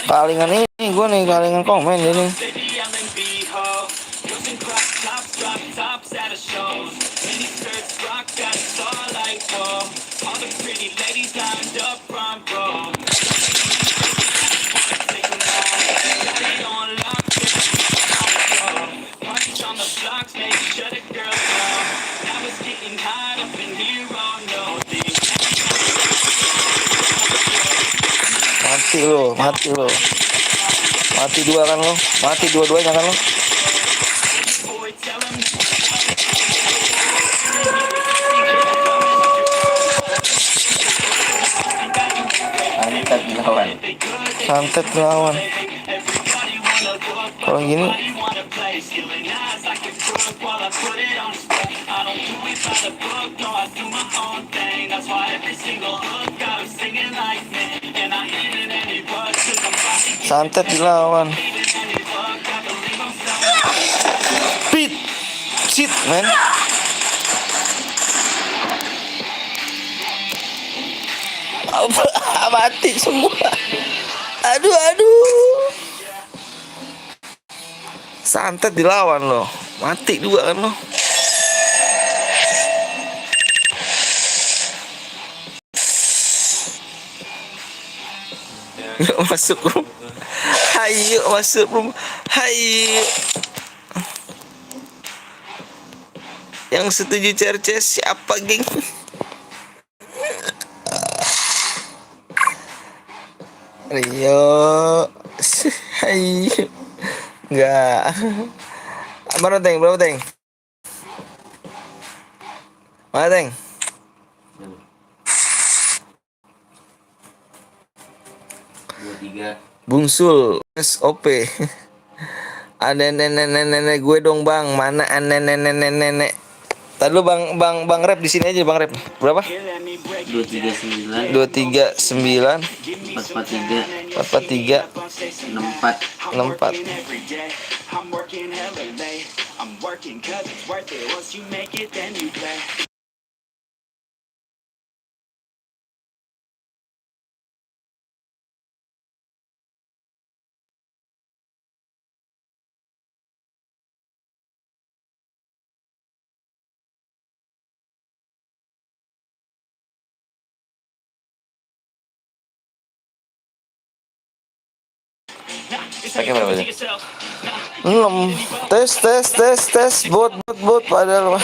Kalingan ini gua nih, kalingan komen ini. Mati dua kan lo, mati dua-duanya kan lo. Santet lawan. Kalau gini santet dilawan. Shit man. Mati semua. Aduh. Santet dilawan loh. Mati dua kan loh. Yuk masuk room. Hayo masuk room. Hayo. Yang setuju CRC siapa, geng? Rio. Hayo. Enggak. Berapa teng? Mana teng? Bungsul SOP. Ada nenek gue dong bang. Mana nenek? Tadi lu bang rap di sini aja bang rap. Berapa? 239 443 64 64. Pakai berapa sih? 6. Tes bot padahal mah.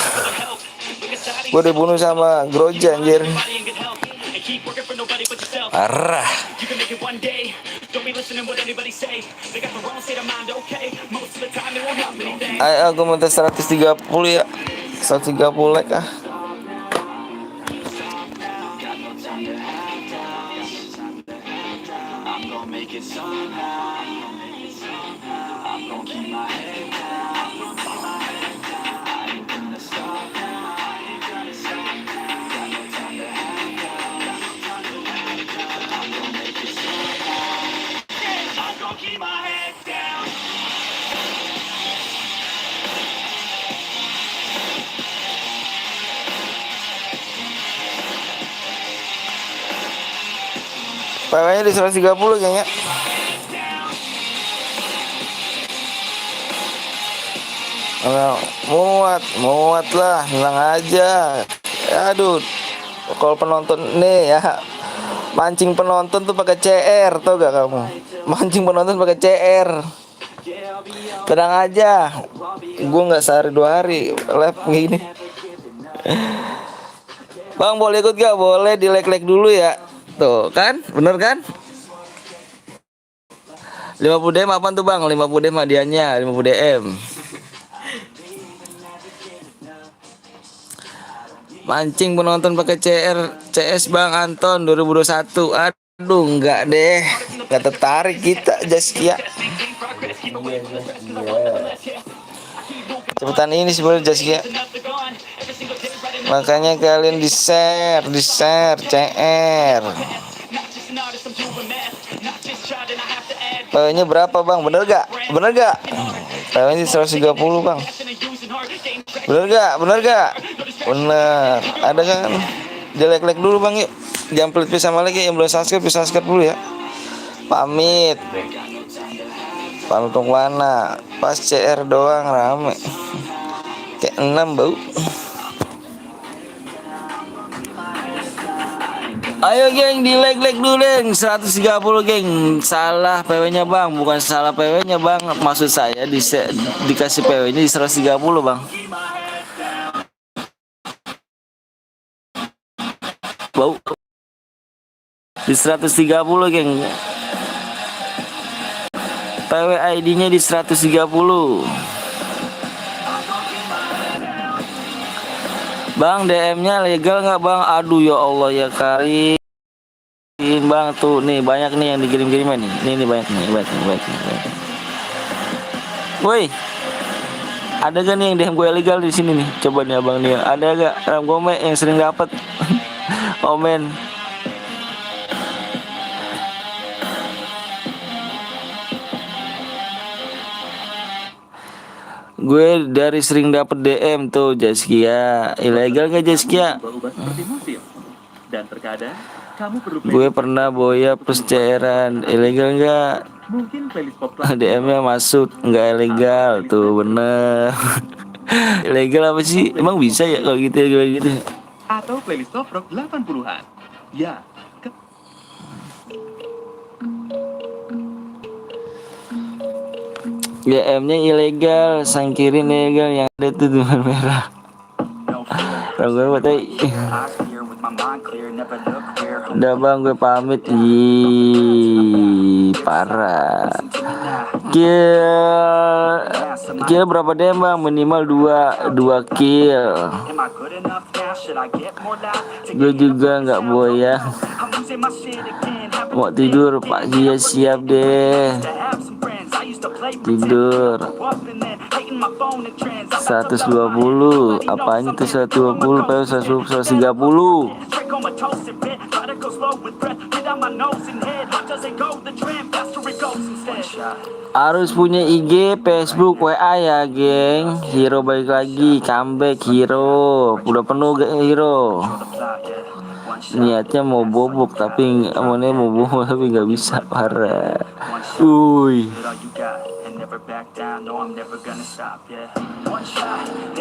Gue dibunuh sama Groja anjir. Parah. Ayo gue mau tes 130 ya. 130 like ah. PW-nya di 130 kayaknya. Muat lah, tenang aja. Aduh, kalau penonton nih ya, mancing penonton tuh pakai CR, tau gak kamu? Mancing penonton pakai CR. Tenang aja, gue nggak sehari 2 hari live gini. Bang boleh ikut gak? Boleh, di like dulu ya. Tuh kan, bener kan? 50 DM apaan tuh bang? 50 DM hadiahnya, 50 DM. Mancing penonton pakai CS Bang Anton 2021. Aduh, enggak deh. Enggak tertarik kita, Jaskia. Cepetan ini sebenarnya Jaskia. Makanya kalian di-share CR. PW-nya berapa bang? Bener gak? PW-nya 130 bang. Bener gak? Bener. Ada kan? Jelek-lek dulu bang yuk. Jangan pelit sama lagi. Yang belum subscribe dulu ya. Pamit untuk mana? Pas CR doang rame. Kayak 6 bau. Ayo geng, di like dulu geng. 130 geng. Salah PW-nya bang, bukan salah PW-nya bang. Maksud saya dikasih PW-nya di 130 bang. Bau. Di 130 geng. PW ID-nya di 130. Bang, DM-nya legal nggak bang? Aduh ya Allah ya Karim. Bang tuh nih banyak nih yang dikirim-kiriman nih. Ini banyak nih, banyak. Woi, ada gak nih yang DM gue legal di sini nih? Coba nih abang nih. Ada gak Ram Gome yang sering dapat komen? Gue dari sering dapet DM tuh Jaskia. Ilegal gak Jaskia? Dan terkadang kamu perlu Gue pernah boya plus CR-an. Ilegal gak? mungkin playlist pop DM-nya masuk. Nggak ilegal tuh bener. Ilegal apa sih? Emang bisa ya kalau gitu ya? atau playlist top rock 80-an. Ya, DM-nya ilegal, sang kiri ilegal, yang ada tuh tulisan merah. Kalau gue buat udah bang, gue pamit. Parah. Kill berapa DM bang? Minimal 2 kill. Gue juga nggak boya. Mau tidur pagi ya, siap deh. Tidur 120. Apanya tuh 120? Paling 130. Harus punya IG, Facebook, WA ya geng. Hero balik lagi, comeback Hero. Udah penuh Hero. Niatnya mau bobok tapi mau bobok tapi nggak bisa, parah.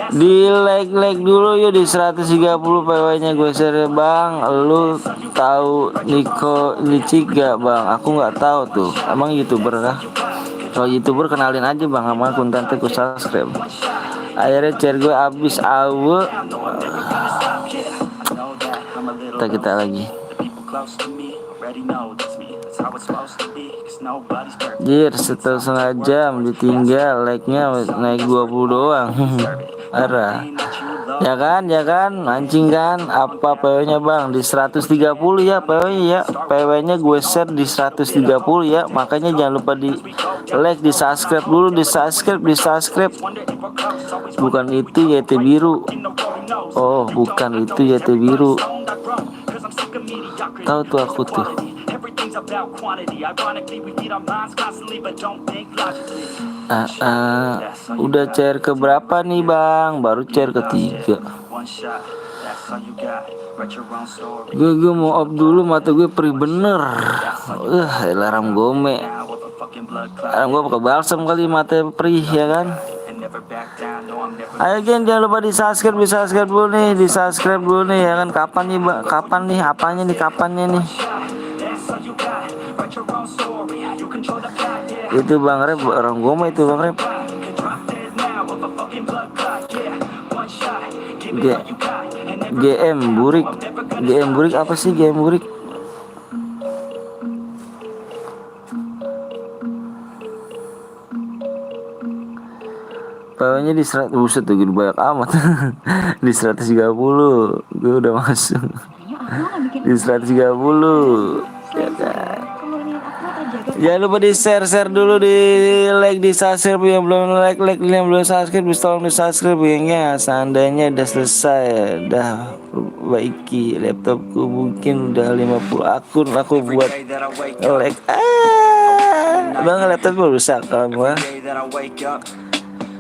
Di like dulu yuk, di 130 PW-nya gue share bang. Lu tahu Niko Licik gak bang? Aku nggak tahu tuh. Emang YouTuber kah? Kalau YouTuber kenalin aja bang sama akun tante ku subscribe. Akhirnya share gue abis awe. Kita lagi. Jir, setelah setengah jam ditinggal, like-nya naik 20 doang. Arah. Ya kan, mancing kan. Apa PW-nya bang? Di 130 ya PW-nya ya. PW-nya gue share di 130 ya. Makanya jangan lupa di like, di subscribe dulu, di subscribe. Bukan itu YT biru. Oh, bukan itu YT biru. Tahu tuh aku tuh. Udah cair ke berapa nih bang? Baru cair ketiga. That's all you got. Write your own story. Gue mau off dulu, mata gue perih bener. Alarm gome. Now with a fucking blood clot. Alarm gue pakai balsam kali, mata perih ya kan. And never back down. No, I'm never. Ayo gen, jangan lupa di subscribe dulu nih ya kan. Kapan nih apanya nih, kapannya nih. That's all you got. Write your own story. You control the plot. Yeah. Itu Bang Rep, orang gome itu Bang Rep. Can drop dead now with a fucking blood clot. Yeah. One shot. Give it all you got. And never GM Burik apa sih GM Burik? Pawainya di 100, buset tuh gede banyak amat. Di 130 gue udah masuk. Di 130 ya kan. Jangan lupa di share dulu, di like, di subscribe yang belum like, yang belum subscribe bisa tolong di subscribe ya. Seandainya udah selesai, udah perbaiki laptopku, mungkin udah 50 akun aku buat like. Bang laptop gue rusak kamu.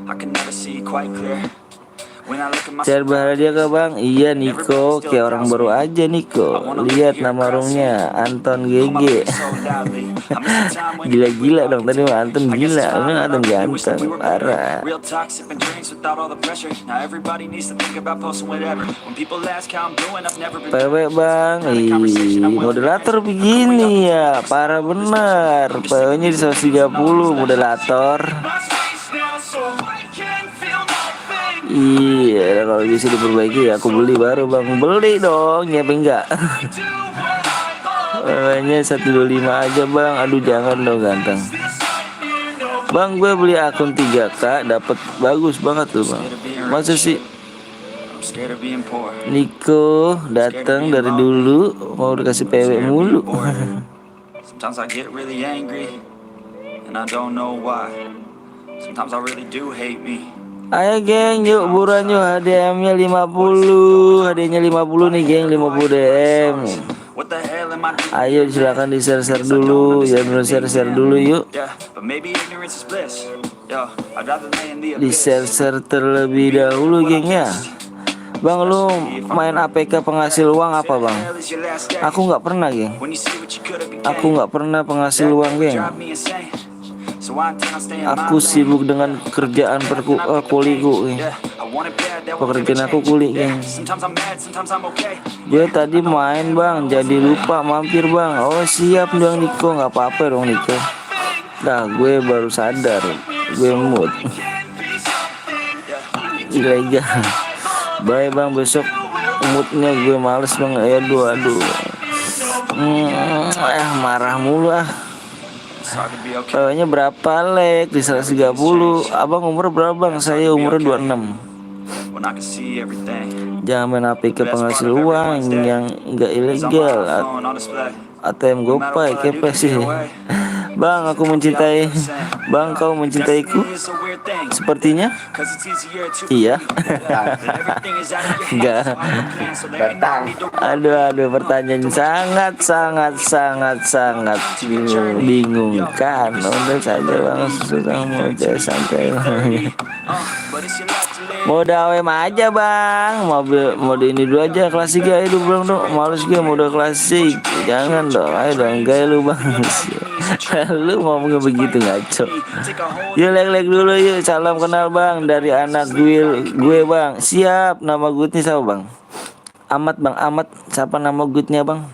I can never see quite clear. When I look at my Share bahagia ke Bang? Iya Niko, kayak orang baru aja Niko. Lihat nama roomnya Anton GG. Gila-gila dong tadi mah Anton gila, Anton ganteng, parah. real talk, sipping drinks without all the pressure. Now everybody needs to think about posting whatever. When people ask how I'm doing, I've never been. PW Bang, moderator begini ya, parah bener. PW-nya di 130 moderator. Iya, kalau bisa diperbaiki ya aku beli baru Bang. Beli dong, ya enggak. Pokoknya 125 aja Bang. Aduh jangan dong ganteng. Bang gue beli akun 3K dapat bagus banget tuh Bang. Masa sih Niko datang dari dulu mau dikasih PW mulu. Sometimes I get really angry and I don't know why. Sometimes I really do hate me. Ayo geng, yuk buruan yuk, HDM-nya 50. Hadiahnya 50 nih geng, 50 DM. What the hell am I doing? Ayo silakan di share dulu, ya belum share dulu yuk. Yeah, but maybe ignorance is bliss. Yo, I'd rather lay in the Di abyss. share terlebih dahulu geng ya. Bang lu main APK penghasil uang apa Bang? Hell is your last day. Aku nggak pernah geng. When you see what you could have became. Aku nggak pernah penghasil uang geng. Drive me insane. So I intend on staying my Aku lane. sibuk dengan kerjaan kuliku geng. Yeah, I want it bad, that will Pekerjaan never aku change. kuli Yeah, geng. sometimes I'm mad, sometimes I'm okay. Gue tadi main Bang, jadi lupa mampir Bang. Oh siap dong Niko, nggak apa-apa dong Niko. Dah gue baru sadar, gue mood. Ilegal. Bye Bang, besok moodnya gue males Bang. Aduh. Marah mulu ah. So I could be okay. Pokoknya berapa like di 130. Abang umur berapa Bang? Saya umurnya 26. When I can see everything. Jangan main APK penghasil uang yang enggak ilegal. Phone on display. ATM GoPay kepe sih. Bang, aku mencintai. Bang, kau mencintaiku? It's a weird thing. Sepertinya? 'Cause it's easier to Iya. everything is out of your Enggak. hands. So there ain't no need to Aduh, pertanyaan sangat bingungkan. Udah saja Bang, sudah mau santai. but it's your life to live. Mode AWM aja Bang. Mode ini dulu aja, klasik ya itu Bang dong. Males gue mode klasik. Jangan dong, ayo dong gaya lu Bang. Lu ngomongnya begitu ngaco. Yuk like dulu yuk. Salam kenal Bang dari anak gue Bang. Siap, nama gue nih siapa Bang? Amat Bang, Amat. Siapa nama gue-nya Bang?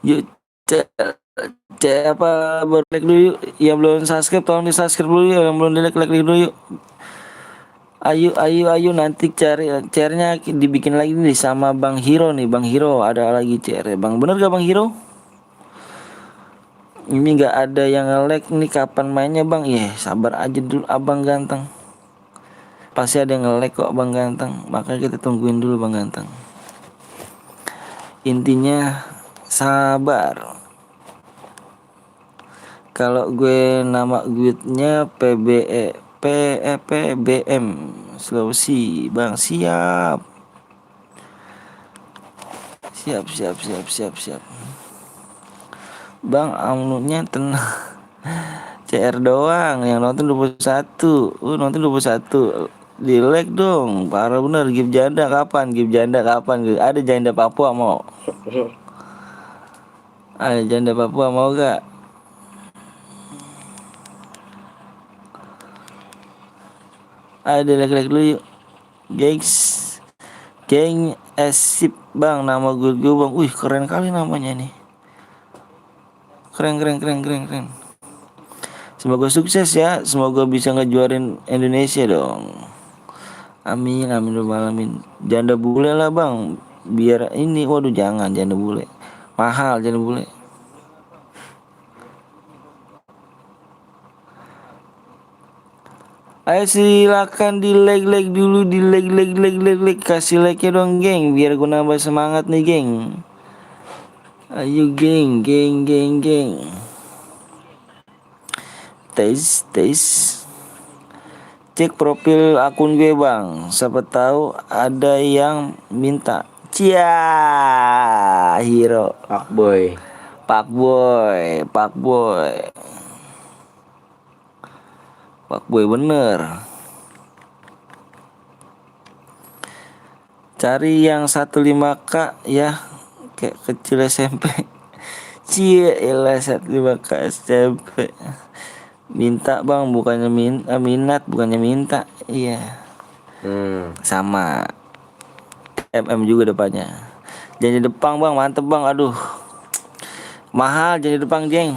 Yuk apa baru like dulu yuk. Yang belum subscribe tolong di subscribe dulu yuk. Yang belum di like dulu yuk. Ayo nanti chairnya dibikin lagi nih sama Bang Hiro nih. Bang Hiro ada lagi chair Bang. Bener gak Bang Hiro? Ini nggak ada yang nge-like nih, kapan mainnya Bang? Sabar aja dulu Abang ganteng. Pasti ada yang nge-like kok Bang ganteng. Makanya kita tungguin dulu Bang ganteng. Intinya sabar. Kalau gue nama gue-nya PBM Sulawesi Bang. Siap. Bang, amnunya tenang. CR doang yang nonton 21. Nonton 21. Di like dong, parah bener. Gift janda kapan? Gift janda kapan? Ada janda Papua mau? Ada janda Papua mau gak? Ada like dulu yuk, gengs. Geng Esip bang, nama gue bang. Wih keren kali namanya nih. Keren. Semoga sukses ya. Semoga bisa ngejuarin Indonesia dong. Amin alamin. Janda bule lah bang. Biar ini, waduh jangan janda bule. Mahal janda bule. Ayo silakan di like dulu, di like. Kasih like-nya dong geng, biar gue nambah semangat nih geng. Ayo geng. Tes. Cek profil akun gue bang, siapa tahu ada yang minta. Cia hero Pak boy bener. Cari yang 15k ya, kayak kecil SMP. Cie elah 15k SMP. Minta bang, bukannya minat, bukannya minta. Iya. Sama. juga depannya. Janji depan bang, mantep bang. Aduh, mahal janji depan geng.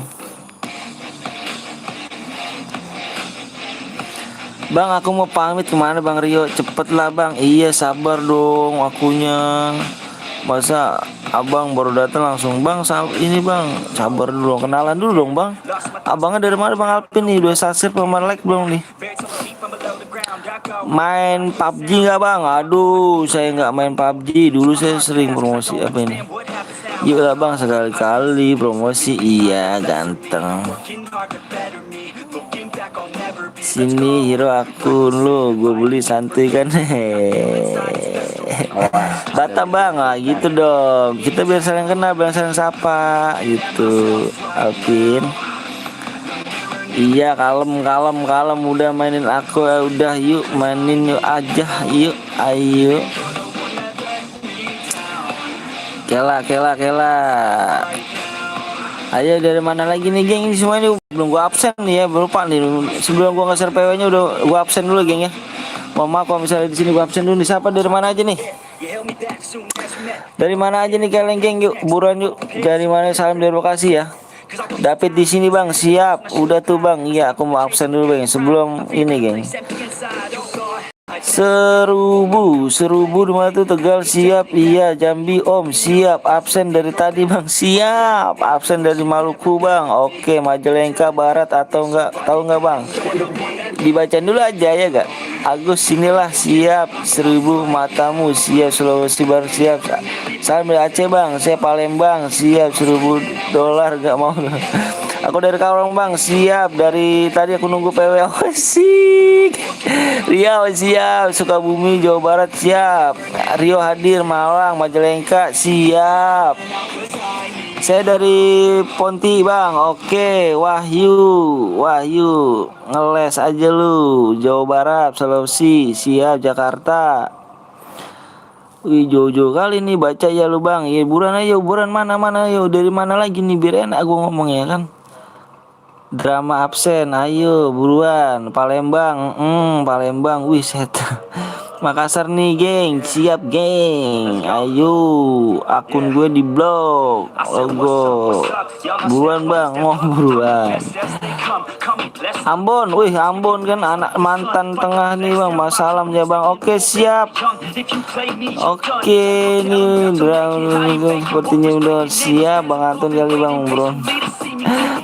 Bang, aku mau pamit kemana bang Rio? Cepet lah bang. Iya sabar dong akunya. Masa abang baru datang langsung bang ini bang, sabar dulu dong, kenalan dulu dong bang. Abangnya dari mana bang Alvin nih? 2 subscribe sama like belum nih? Main PUBG nggak bang? Aduh, saya nggak main PUBG. Dulu saya sering promosi apa ini? Yuk lah bang, sekali-kali promosi. Iya ganteng. Sini hero aku lu, gue beli santuy kan. Bata bang, gitu dong. Kita biar saling kenal, biar saling sapa gitu, Alvin. Iya kalem. Udah mainin aku ya, udah yuk mainin yuk aja, yuk ayo. Kela. Ayo dari mana lagi nih geng? Ini semua ini belum gua absen nih ya, lupa nih. Sebelum gua nge-share PW-nya udah gua absen dulu geng ya. Mohon maaf kalau misalnya di sini gua absen dulu nih. Siapa dari mana aja nih? Dari mana aja nih kalian geng? Yuk buruan yuk. Dari mana? Salam dari Bekasi ya. David di sini bang, siap. Udah tuh bang. Iya, aku mau absen dulu bang. Sebelum ini geng. Serubu di mana tuh? Tegal siap. Iya, Jambi om siap. Absen dari tadi bang, siap. Absen dari Maluku bang. Oke, Majalengka Barat atau enggak? Tahu enggak bang? Dibacain dulu aja ya gak? Agus sinilah siap. 1000 matamu siap. Sulawesi Barat siap. Salam dari Aceh bang, saya Palembang siap. $1000 gak mau. Aku dari Karawang bang, siap. Dari tadi aku nunggu PW. Asik. Riau siap. Sukabumi Jawa Barat siap. Rio hadir. Malang Majalengka siap. Saya dari Ponti bang. Oke. Wahyu ngeles aja lu. Jawa Barat, Sulawesi siap. Jakarta. Wih jauh-jauh kali nih baca ya lu bang. Ya buruan ayo, buruan mana yo. Dari mana lagi nih biar enak gue ngomongnya kan. Drama absen, ayo buruan. Palembang, Palembang. Wih set. Makassar nih geng, siap geng. Ayo, akun gue di blog. Logo. Buruan bang, buruan. Ambon, wih Ambon kan anak mantan tengah nih bang. Masalam ya bang. Oke siap. Oke nih, sepertinya udah siap bang Anton kali bang bro.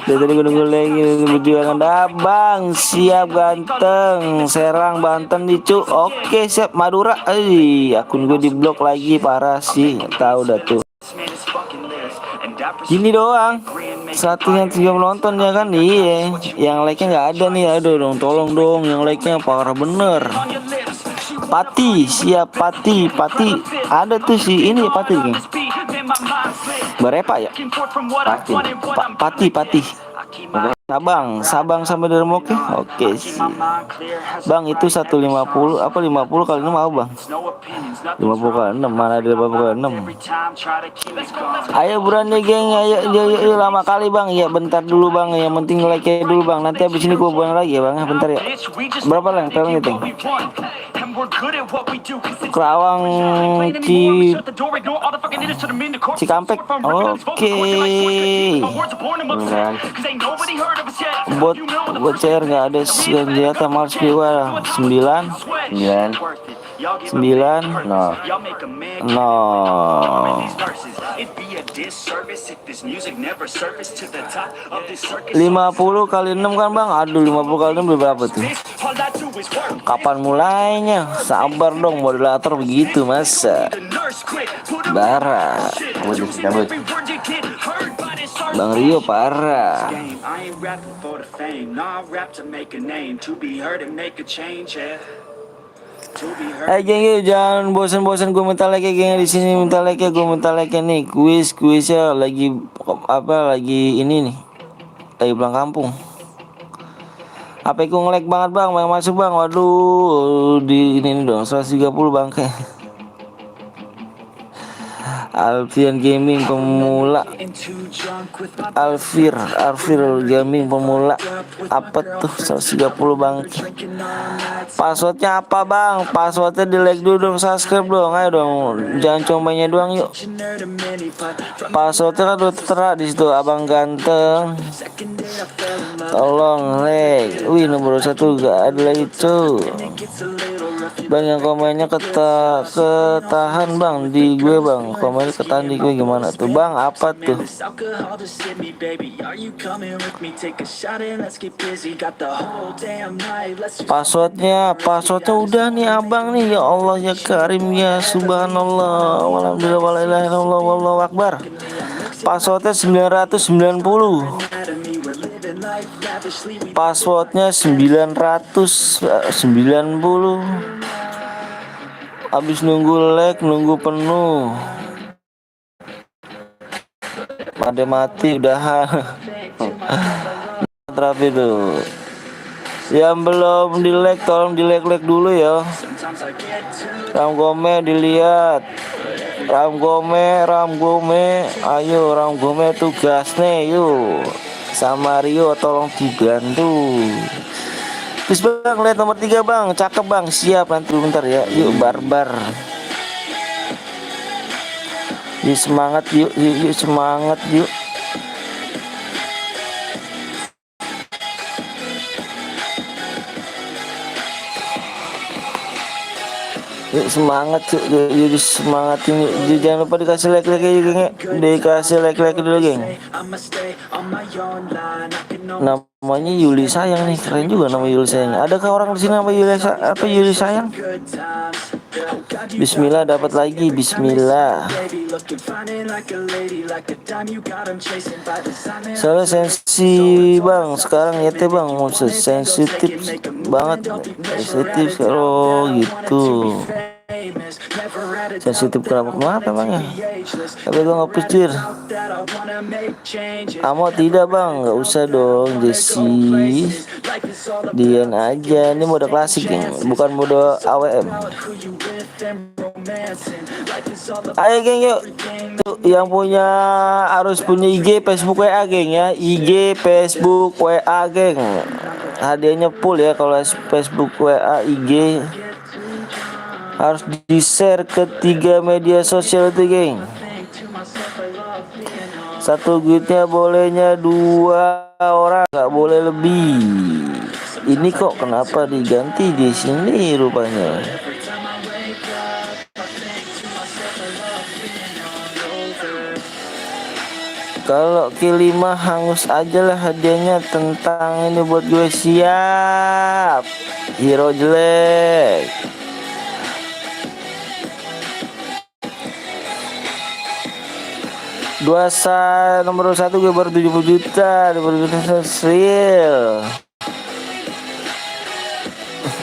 Dari tadi gue nunggu lagi berjuangan bang, siap ganteng. Serang Banten nih cu. Oke siap Madura. Akun gue di blok lagi parah sih. Tahu dah tuh. Gini doang. Satu yang 3 menonton ya kan. Iya. Yang like-nya nggak ada nih. Aduh dong, tolong dong. Yang like-nya parah bener. Pati siap Pati ada tuh si ini Pati nih. Berepa ya. Pati. Sabang sampai Dermoke. Oke sih. Bang itu 150 apa 50 kali 6 apa bang? 50 kali 6 mana ada 50 kali 6. Ayo buruan deh geng, ayo lama kali bang. Ya bentar dulu bang, yang penting like dulu bang. Nanti habis ini gua buang lagi ya bang. Bentar ya. Berapa lang? Peleng itu. Kerawang Cikampek. Oke. Buat cair nggak ada senjata males gua 9 no 50 kali 6 kan bang. Aduh 50 kali 6 berapa tuh? Kapan mulainya? Sabar dong moderator begitu masa. Bara Cabut, cabut. Bang Rio parah. Geng, jangan bosan-bosan gue minta like geng di sini, minta like gue minta like nih. Kuisnya lagi apa lagi ini nih. Lagi pulang kampung. HP ku nge-lag banget bang, mau masuk bang. Waduh, di ini dong 130 bang kayak. Alfian Gaming pemula. Alfir Gaming pemula. Apa tuh 130 bang? Passwordnya apa bang? Passwordnya di like dulu dong, subscribe dong, ayo dong. Jangan combanya doang yuk. Passwordnya kan udah tertera di situ, abang ganteng. Tolong like. Wih nomor 1 gak ada itu. Bang yang komennya ketahan bang di gue bang. Komennya ketahan di gue gimana tuh bang? Apa tuh? Passwordnya udah nih abang nih. Ya Allah ya Karim ya Subhanallah. Alhamdulillah wa la ilaha illallah wallahu akbar. Passwordnya 990. Passwordnya 990. Habis nunggu like, nunggu penuh. Pada mati udah. Terapi tuh. Yang belum di like tolong di like dulu ya. Ram Gome dilihat. Ram Gome, ayo Ram Gome tugas nih yuk. Sama Rio tolong dibantu. Terus bang lihat nomor 3 bang, cakep bang, siap nanti bentar ya. Yuk barbar. Yuk semangat yuk semangat yuk. Yuk semangat yuk semangatin yuk. Jangan lupa dikasih like juga dikasih like dulu geng. Namanya Yuli Sayang nih, keren juga nama Yuli Sayang. Adakah orang di sini nama Yuli Sayang? Bismillah dapat lagi, Bismillah. Soalnya sensi bang, sekarang ya teh bang, sensitif banget, sensitif kalau gitu. Sensitif kenapa emangnya? Tapi gue nggak pikir. Amo tidak bang, nggak usah dong Jesse. Dian aja, ini mode klasik ya, bukan mode AWM. Ayo geng yuk. Tuh, yang punya harus punya IG, Facebook, WA geng ya. IG, Facebook, WA geng. Hadiahnya full ya kalau Facebook, WA, IG. Harus di-share ke 3 media sosial itu geng. Satu guide-nya bolehnya 2 orang, nggak boleh lebih. Ini kok kenapa diganti di sini rupanya? Kalau Q5 hangus aja lah hadiahnya. Tentang ini buat gue, siap. Hero jelek. Nomor 1 gue baru 70 juta. 20 juta real.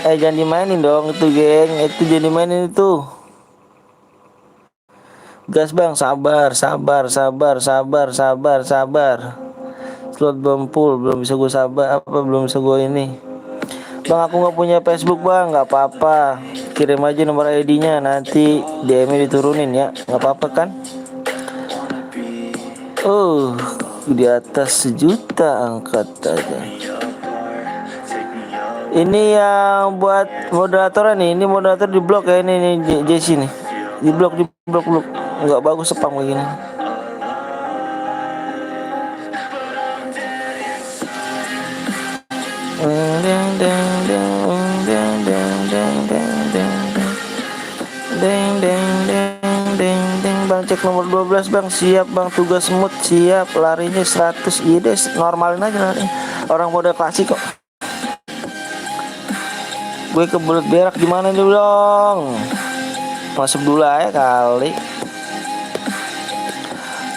Jangan dimainin dong itu geng. Itu jangan dimainin itu. Gas bang, sabar. Slot belum full, belum bisa gue sabar belum bisa gue ini. Bang, aku nggak punya Facebook bang, nggak apa-apa. Kirim aja nomor ID-nya, nanti DM-nya diturunin ya, nggak apa-apa kan? Di atas 1 juta angkat aja. Ini yang buat moderator nih, ini moderator di blok ya, ini Jesse nih, di blok nggak bagus spam begini. Bang, cek nomor 12 bang, siap bang, tugas mood siap, larinya 100, iya deh, normalin aja lari. Orang mode klasik kok. Gue kebelet berak gimana dulu dong, masuk dulu aja kali.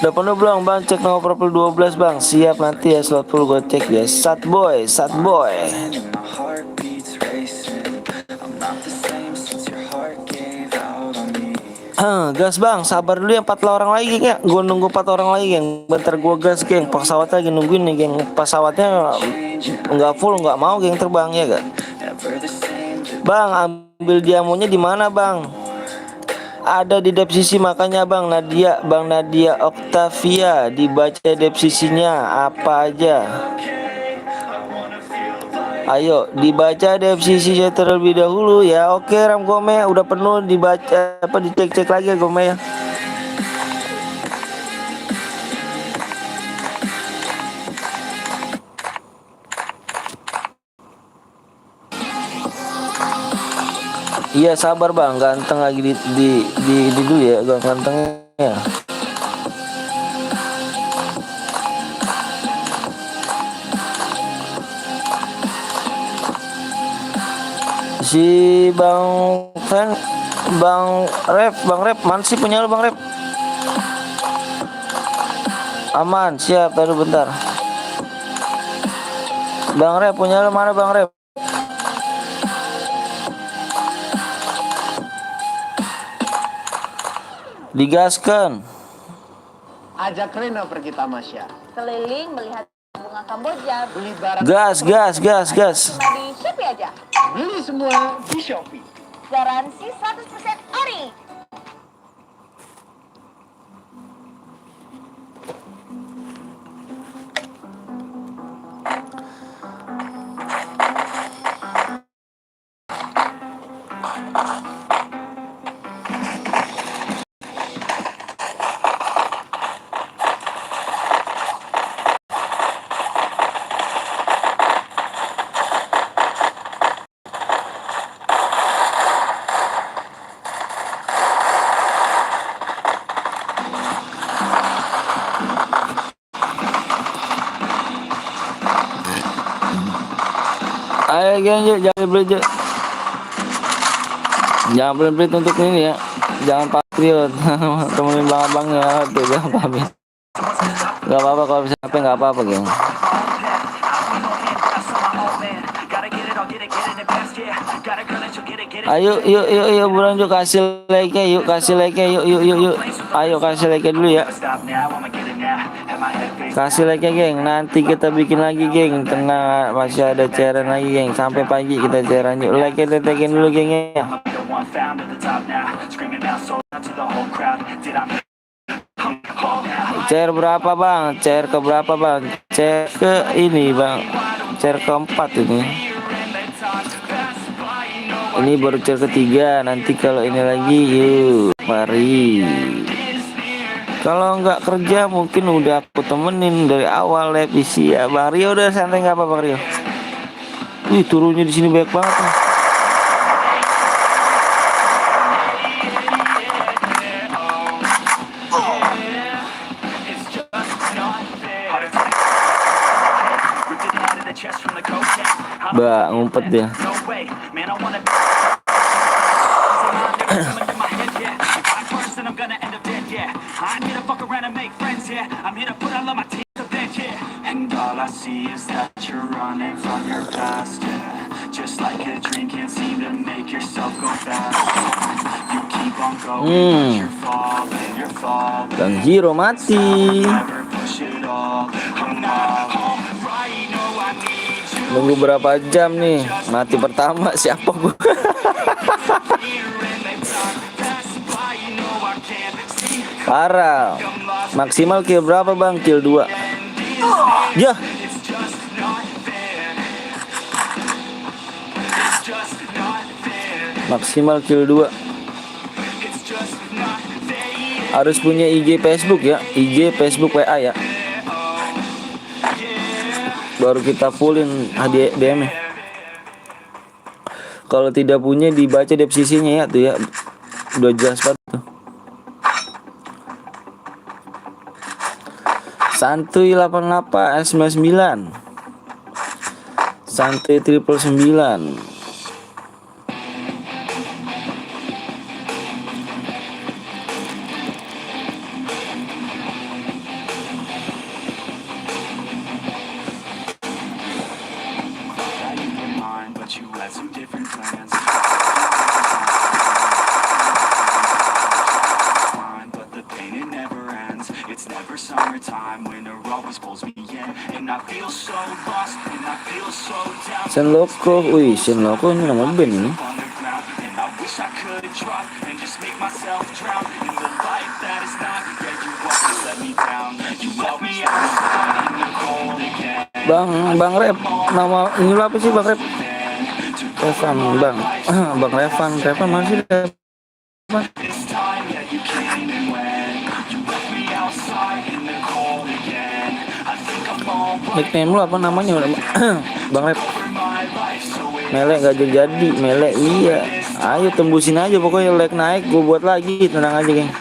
Udah penuh belum bang, cek nomor profil 12 bang, siap nanti ya slot full gue cek ya. Sat boy. Gas bang, sabar dulu ya, 4 orang lagi ya. Gue nunggu 4 orang lagi geng. Bentar gue gas geng, pesawatnya lagi nungguin nih geng. Pesawatnya nggak full, nggak mau geng terbang ya gak. Bang, ambil diamonya di mana bang? Ada di depsisi makanya bang Nadia Octavia, dibaca depsisinya apa aja. Ayo dibaca depsisinya terlebih dahulu ya. Oke Ram Gome, udah penuh, dibaca dicek lagi ya Gome ya. Iya sabar bang, ganteng lagi di dulu ya, gantengnya. Si Bang Rep, mana sih punya lu Bang Rep? Aman, siap, tadi bentar. Bang Rep punya lu mana Bang Rep? Digaskan. Ajak Reno pergi tamasya. Keliling melihat bunga Kamboja. Beli barang Gas. Cuma di Shopee aja. beli semua di Shopee. Garansi 100% ori. Ayo geng, jangan berbelit. Jangan berbelit untuk ini ya. Jangan patriot. Temenin bang-abangnya tuh, jangan pamit. Gak apa-apa kalau bisa HP, gak apa-apa geng. Ayo buruan yuk, kasih like-nya yuk, yuk. Ayo kasih like-nya dulu ya. Kasih like-nya geng, nanti kita bikin lagi geng. Tengah masih ada cairan lagi geng, sampai pagi kita cairan yuk. Like-nya tetekin dulu geng ya. Chair berapa bang? Chair ke berapa bang? Chair ke ini bang, chair keempat ini. Ini baru chair ketiga, nanti kalau ini lagi yuk, mari. Kalau nggak kerja mungkin udah aku temenin dari awal ya PC ya. Bang Rio udah santai nggak apa Bang Rio? Wih turunnya di sini banyak banget nih. Mbak ngumpet dia. And all I see is that you're running from your past, yeah. Just like a dream, can't seem to make yourself go fast. You keep on going, but you're falling. Bang Hiro mati. Never push it all. I'm not home. Nunggu berapa jam nih? Mati pertama siapa gua? Parah. Maksimal kill berapa bang? Kill 2. Ya. Maksimal kill 2. Harus punya IG Facebook ya. IG Facebook WA ya. Baru kita fullin hadiah DM-nya. Kalau tidak punya dibaca deskripsinya ya tuh ya. Udah jelas banget tuh. Santuy 88 S99. Santuy 999. But you had some different plans. But the pain it never ends. It's never summertime. Winter always pulls me in, and I feel so lost, and I feel so down. Shenloko, wih Shenloko ini nama band ini. Underground, and I wish I could drop and just make myself drown in the life that is not. Yeah, you always let me down. You love me outside in the cold again. Bang Rep, nama ini apa sih Bang Rep? Revan, Bang Revan mana sih Revan? Nickname lu apa namanya? Bang Rep. Melek gak jadi, Melek iya. Ayo tembusin aja pokoknya like naik, gue buat lagi, tenang aja geng.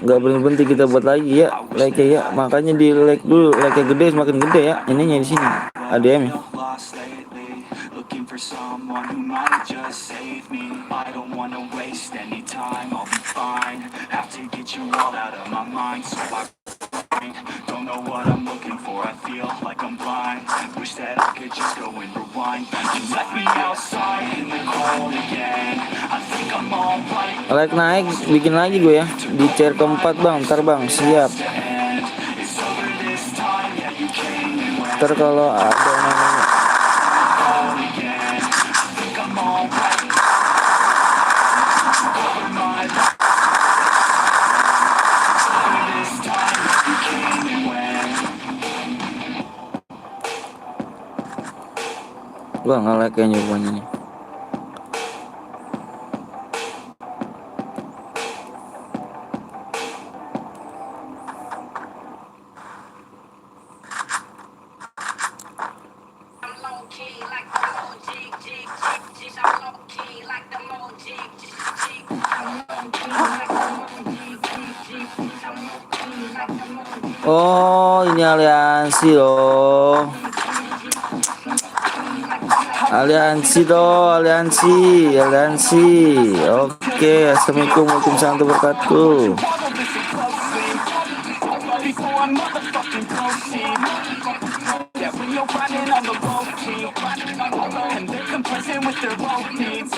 Gak berhenti kita buat lagi ya, like ya. Makanya di like dulu, like gede semakin gede ya. Ininya di sini, ADM ya. Looking for someone who might just save me. I don't wanna waste any time, I'll be fine. Have to get you all out of my mind, so I don't know what I'm looking for. I feel like I'm blind. Wish that I could just go and rewind. You left me outside in the cold again. I think I'm alright. Like naik, bikin lagi gue ya. Di chair keempat bang, ntar bang, siap. Ntar kalau ada namanya gua nggak like kayaknya rupanya nih. Oh ini aliansi loh. Aliansi. Oke, assalamualaikum warahmatullahi wabarakatuh.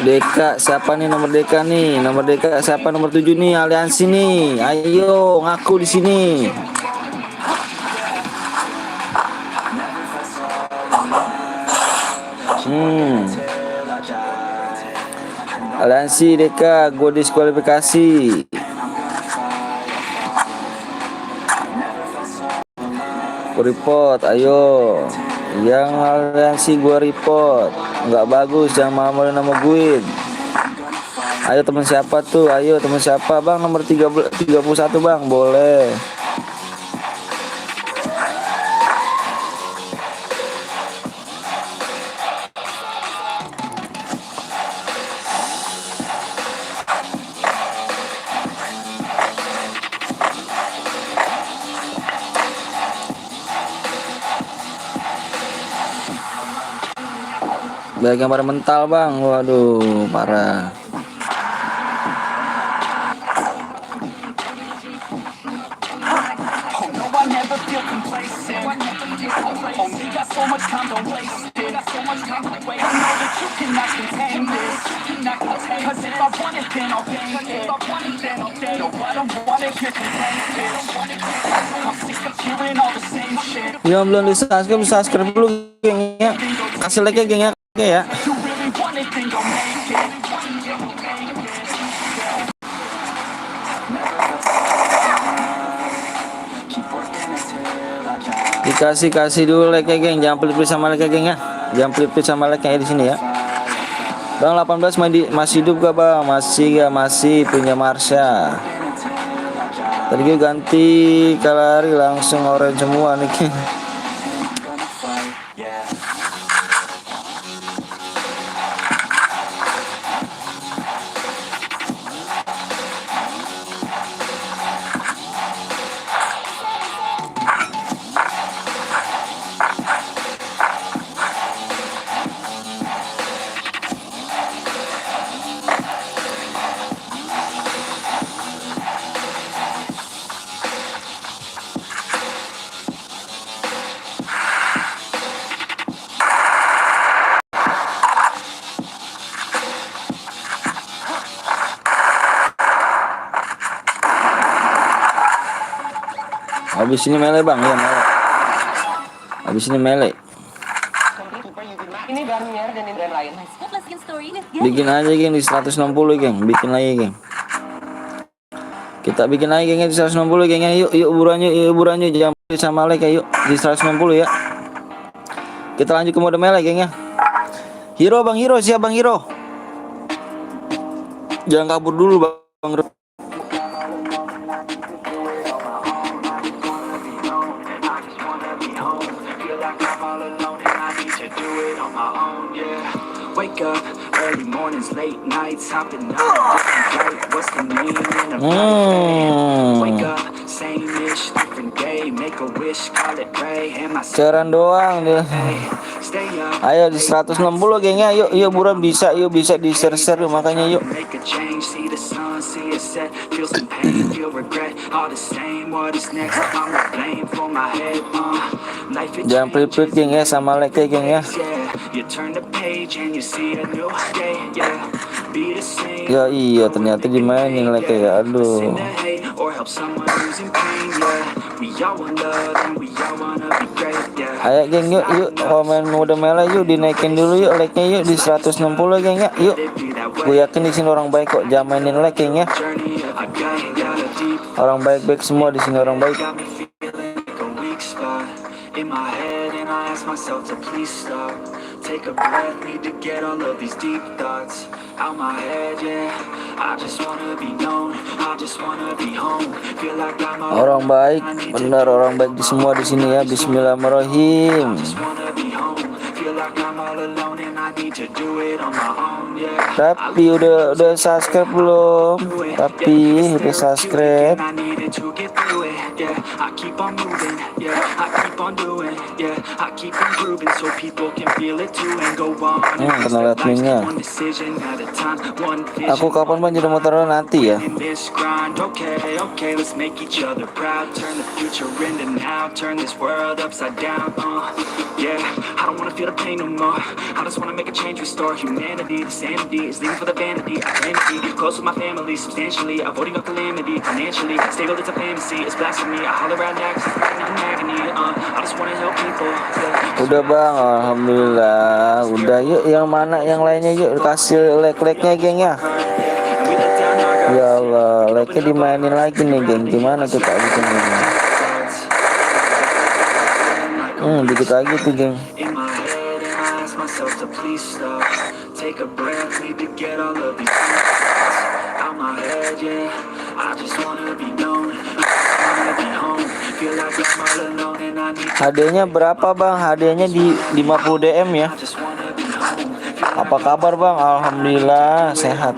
Deka, siapa nih nomor Deka nih? Nomor Deka siapa nomor 7 nih? Aliansi nih. Ayo ngaku di sini. Aliansi Deka, gue diskualifikasi. Report, ayo. Yang aliansi gue report. Nggak bagus, jangan malu-malu nama gue. Ayo teman siapa tuh? Ayo teman siapa bang? Nomor 31 bang, boleh. Banyak yang pada mental bang, waduh parah. feel complacent. Only got so much time to waste it. I know that you cannot contain this. Cause if I want it, then I'll paint it. No, I don't want it, here contain it. I'm sick of hearing all the same shit. Yang belum di subscribe dulu geng ya. Kasih like geng ya. Oke ya. You really want it, then go make it. Kasih dulu like ya geng, jangan pelit-pelit sama like ya geng ya. Jangan pelit-pelit sama like ya di sini ya. Bang 18 masih hidup gak bang? Masih punya Marsha. Tadi gue ganti kalari langsung orange semua nih. Habis ini mele bang, ya mele. Habis ini mele. Ini Garnier dan ini brand lain. Bikin aja geng di 160 geng, bikin lagi geng. Kita bikin lagi gengnya di 160 geng ya. Yuk buruan yuk, jangan pelit sama like ya, yuk di 160 ya. Kita lanjut ke mode mele geng ya. Hero bang Hero, siap bang Hero. Jangan kabur dulu bang Hero. Wake up, early mornings, late nights, hopping up, different what's the meaning of life? Wake up, same-ish, different day, make a wish, call it pray, and my Ceran doang dia. stay up. Ayo di 160 geng ya, yuk buruan bisa di share makanya yuk. Make a change, see the sun, see it set, feel some pain, feel regret, all the same, what is next? I'm to blame for my head, life it Jangan pelit-pelit geng ya sama like geng ya. You turn the page and you see a new day, yeah. Be the same. Ya iya ternyata dimainin like ya, aduh. Or help someone who's in pain, yeah. We all want love and we all wanna be great, yeah. Ayo geng yuk komen mode mele yuk dinaikin dulu yuk like-nya yuk di 160 geng ya. Yuk. Gue yakin di sini orang baik kok, jangan mainin like geng ya. Orang baik-baik semua di sini orang baik. In my head and I ask myself to please stop. Take a breath, need to get all of these deep thoughts out my head, yeah. I just wanna be known, I just wanna be home. Feel like I'm Orang baik, benar orang baik di semua di sini ya. Bismillahirrahmanirrahim. just wanna be home. Feel like I'm all alone and I need to do it on my own, yeah. Tapi udah subscribe belum? Tapi udah subscribe. I needed to get through it, yeah. I keep on moving, yeah. I keep on doing, yeah. I keep improving so people can feel it too and go on. Kenal adminnya. One decision at a time, one vision. Aku kapan bang jadi motoran nanti ya? In this grind, okay, let's make each other proud. Turn the future into now, turn this world upside down. Yeah, I don't wanna feel the pain no more. I just wanna make a change, restore humanity. The sanity is leaving for the vanity. I plan to be close with my family, substantially avoiding a calamity. Financially stable, it's a fantasy, it's blasphemy. I holler out now 'cause I'm crying in agony. I just wanna help people. Yeah. Udah bang, alhamdulillah. Udah yuk yang mana yang lainnya yuk kasih like-nya geng ya. Ya Allah, like-nya dimainin lagi nih geng. Gimana kita bikin ini? Dikit lagi tuh geng. In my head and I ask myself to please stop. Take a breath, need to get all of these thoughts out my head, yeah. I just wanna be known, I just wanna be home. Feel like I'm all alone and I need Hadiahnya berapa bang? Hadiahnya di 50 DM ya. I just wanna be home. Apa kabar bang? Alhamdulillah sehat.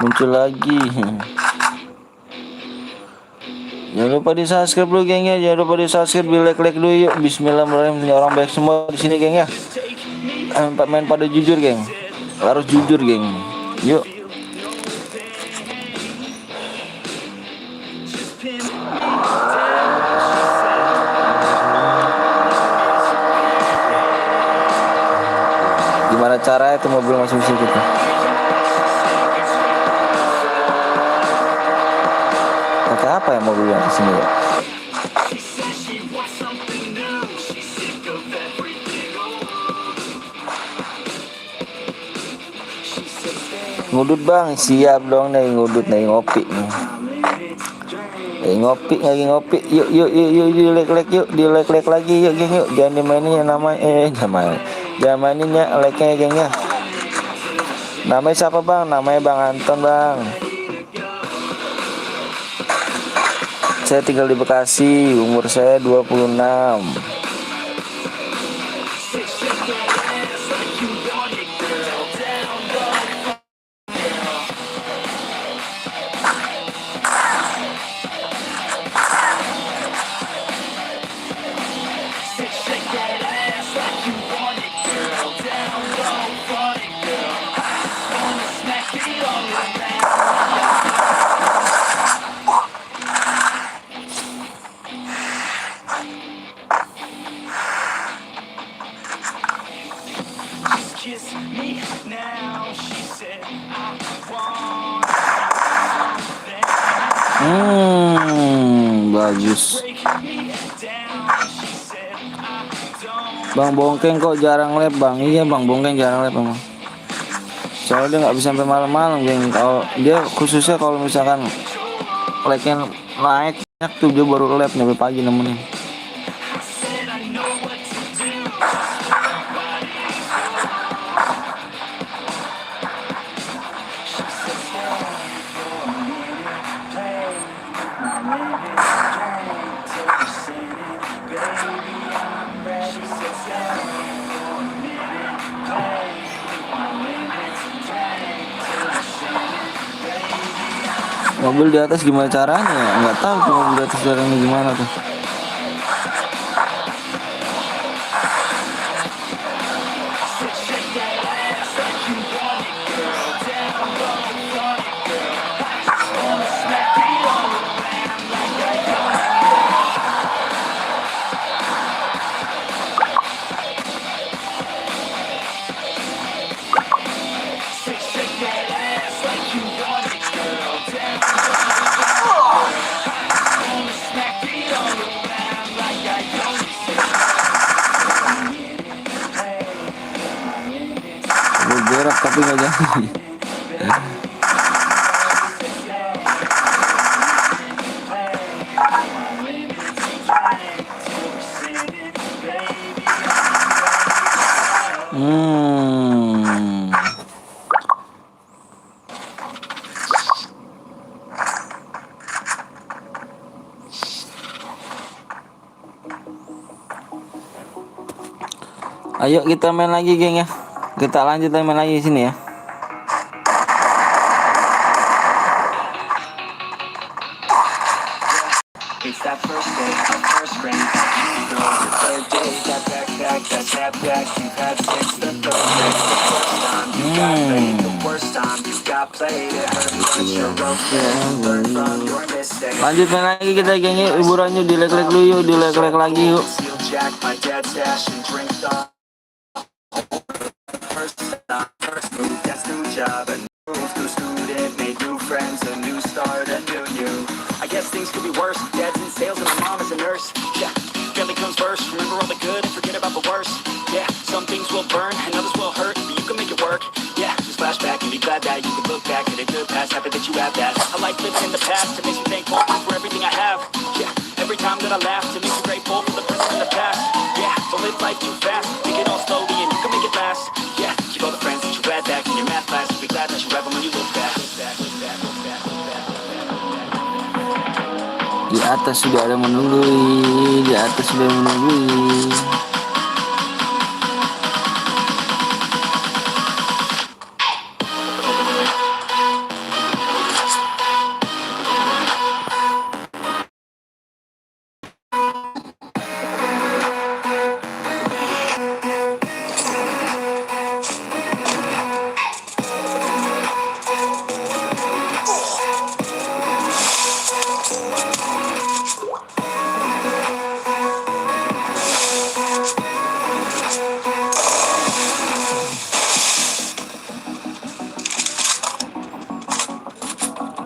Muncul lagi. Jangan lupa di subscribe dulu geng ya. Jangan lupa di subscribe, di like dulu yuk. Bismillahirrahmanirrahim. Orang baik semua di sini geng ya. Main pada jujur geng. Harus jujur, geng. Yuk. Gimana caranya itu mobil masuk situ tuh? Pakai apa ya mobilnya di sini ya? Ngudut bang, siap dong nih ngudut nih ngopi nih. Lagi ngopi. Yuk, dilek-lek yuk, dilek-lek lagi yuk geng yuk. Jangan dimainin yang namanya jangan mainin ya leknya geng ya. Namanya siapa bang? Namanya Bang Anton bang. Saya tinggal di Bekasi, umur saya 26. Bagus. Bang Bongkeng kok jarang live bang? Iya bang Bongkeng jarang live bang. Soalnya dia nggak bisa sampai malam-malam geng. Kalau dia khususnya kalau misalkan like-nya naik tuh dia baru live sampai pagi nemenin. Mobil di atas gimana caranya? Nggak tahu tuh mobil di atas caranya gimana tuh. Berak tapi nggak jadi. Ayo kita main lagi geng ya. Kita lanjut main lagi di sini ya. Lanjut main lagi kita geng yuk, hiburannya dilek-lek dulu yuk, dilek-lek lagi yuk. Di atas sudah ada menunggu, di atas sudah menunggu.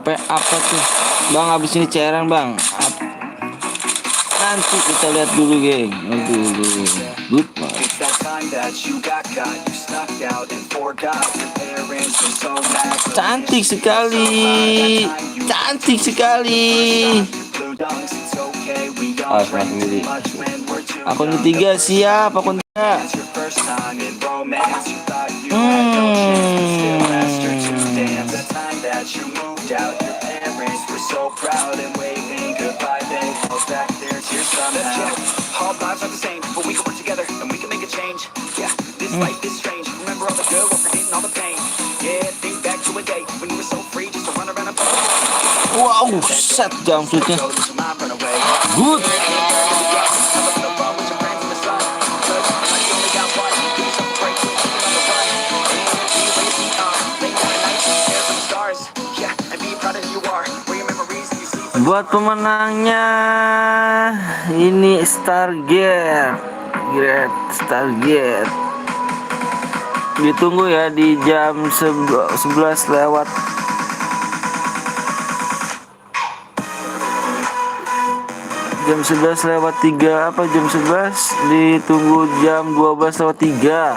Apa tuh bang, habis ini cairan bang. Nanti kita lihat dulu geng. Aduh, good bang. It's that time that you got caught. You snuck out and forgot your parents were so mad. Cantik sekali, cantik sekali. Blue dunks, it's okay. We Ah, all drink sendiri. too much when we're too Akun young. ketiga siap, akun ketiga. It's your first time in romance. You thought you had no chance, but still asked her to dance. The time that you moved out, your parents were so proud and waving goodbye. They held back their tears somehow. All lives are the same, but we can work together and we can make a change. Yeah, this life is strange. Remember all the good while forgetting all the pain. Yeah, think back to a day when you were so free just to run around and play. Wow, set jumpsuitnya. So lose your mind, run away. Good. Buat pemenangnya ini Stargate, Stargate. Ditunggu ya di jam 11 lewat. Jam 11 lewat 3 apa jam 11 ditunggu jam 12 lewat 3.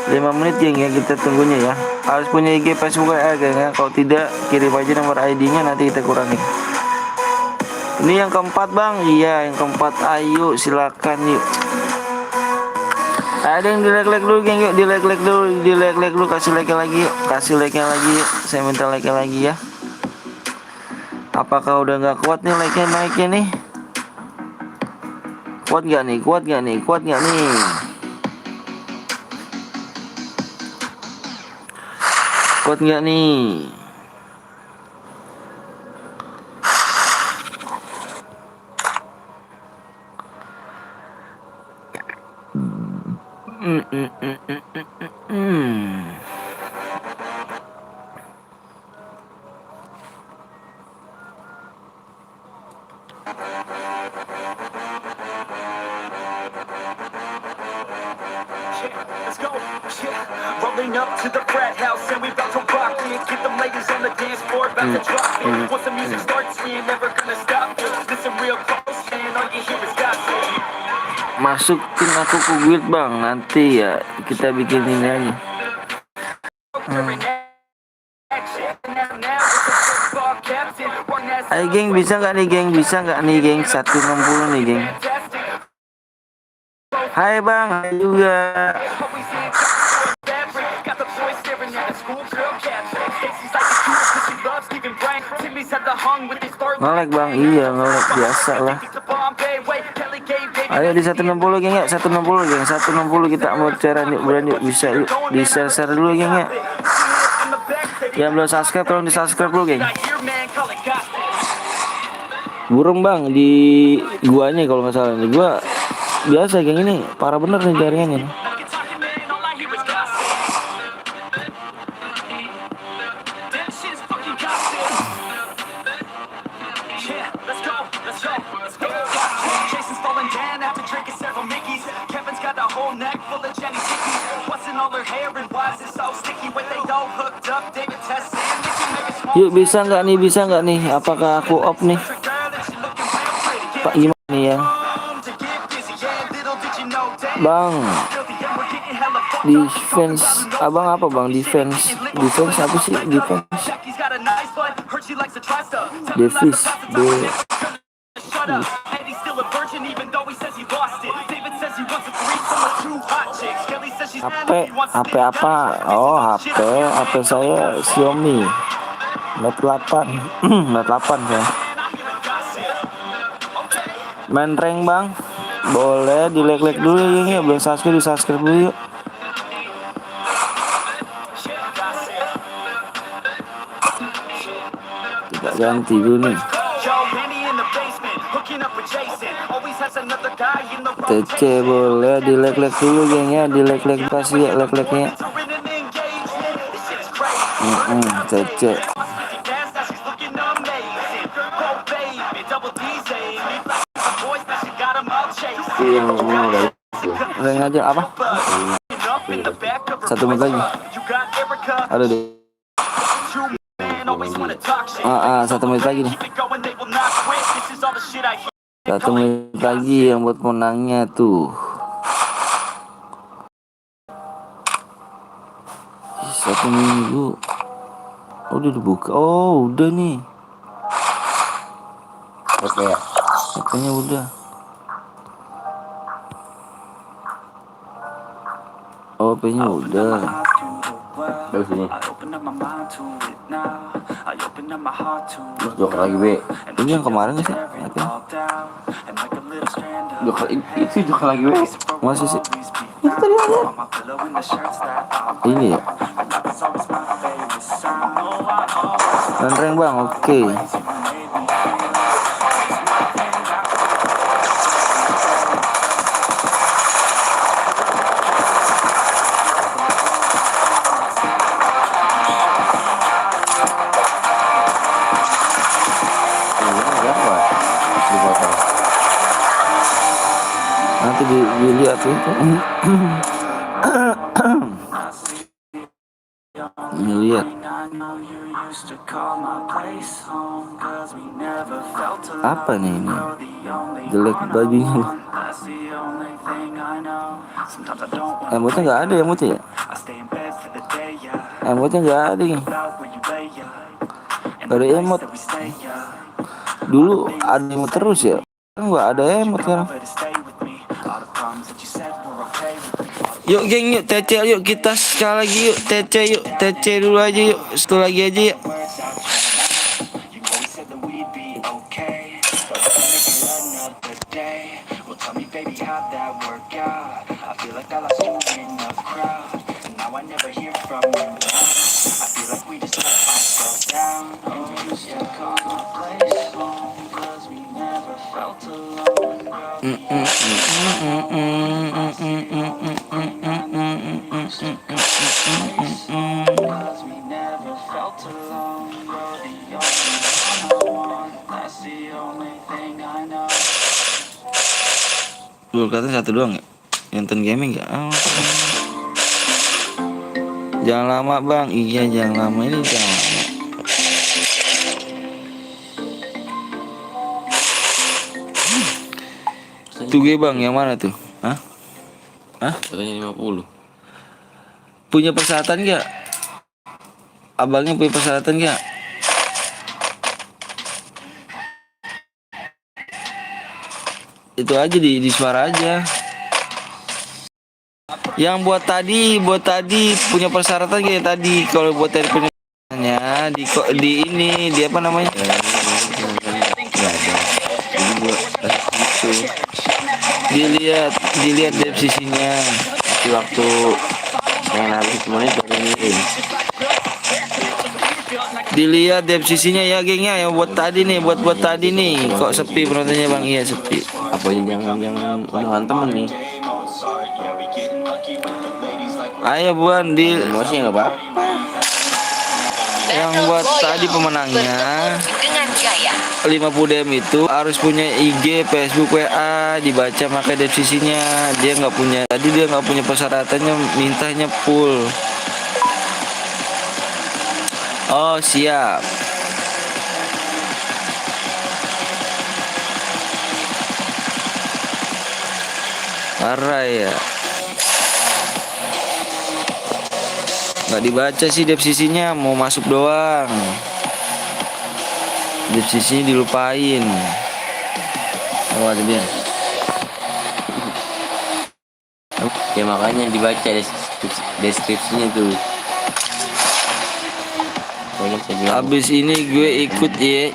5 menit geng ya kita tunggunya ya. Harus punya IG Facebook ya geng ya. Kalau tidak kirim aja nomor ID-nya nanti kita kurangin. Ini yang keempat bang. Iya yang keempat. Ayo silakan yuk. Ada yang di like dulu geng yuk. Di like dulu. Kasih like lagi yuk. Kasih like lagi yuk. Saya minta like lagi ya. Apakah udah nggak kuat nih like-nya naiknya nih? Kuat nggak nih? Kuat nggak nih? Kuat nggak nih? Kuat nggak nih? Let's go. Yeah. Rolling up to the frat house and we about to rock it. Get them ladies on the dance floor, about to drop it. Once the music starts, we ain't never gonna stop it. Listen real close, man, all you hear is gossip. Masukin aku ke guild bang. Nanti ya kita bikin ini aja. Ayo geng, bisa nggak nih geng? Bisa nggak nih geng? 160 nih geng. Hai bang, hai juga. Ngelek bang, iya ngelek biasa lah. Ayo di 160 geng ya, 160 geng, 160 kita mau cairan yuk, bulan yuk, bisa yuk, di share dulu geng ya. Yang belum subscribe tolong di subscribe dulu geng. Burung bang di guanya kalau nggak salah nih, gua biasa geng ini parah bener nih jaringannya nih. Yuk bisa nggak nih, bisa nggak nih? Apakah aku off nih? Pak gimana nih ya? Bang, defense, abang apa bang? Defense apa sih? Defense, Davis, HP oh HP saya Xiaomi Note 8 Note 8 saya. Main rank bang, boleh di like dulu ya, belum subscribe di subscribe dulu yuk. Kita ganti dulu nih. TC boleh di like dulu geng ya, di like kasih ya like-nya. TC. Rank aja apa? Satu menit lagi. Ada deh. 1 menit lagi nih. 1 menit lagi yang buat menangnya tuh. 1 minggu. Udah dibuka. Oh, udah nih. Oke ya. Katanya udah. Oh, HP-nya udah. Bagus ini. Terus Joker lagi be. Ini yang kemarin gak sih? Apa? Joker itu Joker lagi be. Masih sih. Itu tadi ada. Ini ya. Rank bang, oke. Nanti dilihat itu. Lihat apa nih ini jelek bajunya. Emotnya nggak ada emotnya ya. Emotnya nggak ada nih. Gak ada emot. Dulu ada emot terus ya. Kan nggak ada emot sekarang. Yuk geng, yuk TC, yuk kita sekali lagi yuk TC, yuk TC dulu aja yuk, sekali lagi aja ya. Dulu katanya 1 doang ya, nonton gaming ya. Oh. Jangan lama bang, iya jangan lama, ini jangan lama. Tuh gue bang, yang mana tuh? Hah? Katanya 50. Punya persyaratan gak? Abangnya punya persyaratan gak? Itu aja di suara aja. Yang buat tadi punya persyaratan kayak tadi. Kalau buat tadi punyanya di ini di apa namanya? Dilihat dari sisinya. Waktu yang habis semuanya dari ini. Dilihat dari sisinya ya gengnya, yang buat tadi nih, buat tadi nih. Kok sepi penontonnya bang? Iya sepi. Apa yang udahan temen nih? Ayo buan di. Emosi nggak apa? Yang buat tadi pemenangnya 50 DM itu harus punya IG, Facebook, WA, dibaca pakai deskripsinya. Dia nggak punya, tadi dia nggak punya persyaratannya, mintanya full. Oh siap. Parah ya. Nggak dibaca sih deskripsinya, mau masuk doang. Deskripsinya dilupain. Oh ada dia. Ya makanya dibaca deskripsinya tuh. Habis ini gue ikut ya.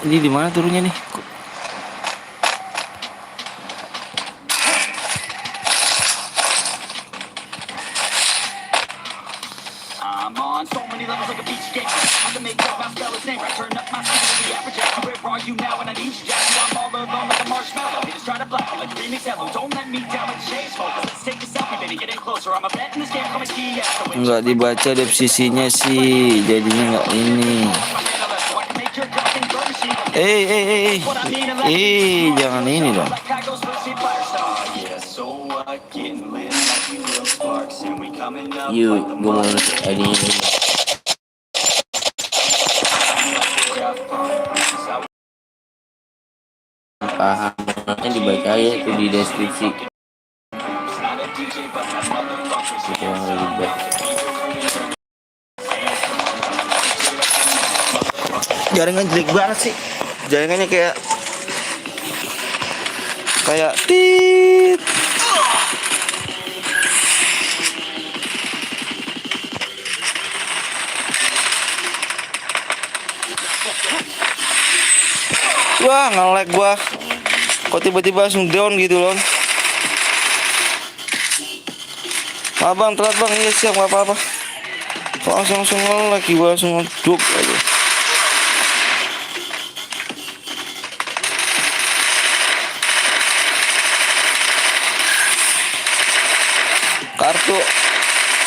Ini di mana turunnya nih? Nggak dibaca deskripsinya sih, jadinya nggak ini. Jangan ini dong. Yuk, gue mau ini. percaya itu di deskripsi. Itu yang ribet. Jaringan jelek banget sih. Jaringannya kayak tit. Wah, nge-lag gua. Kok tiba-tiba langsung down gitu loh. Abang telat bang, iya siap nggak apa-apa. Kok langsung nge-lag gua langsung ngeduk aja.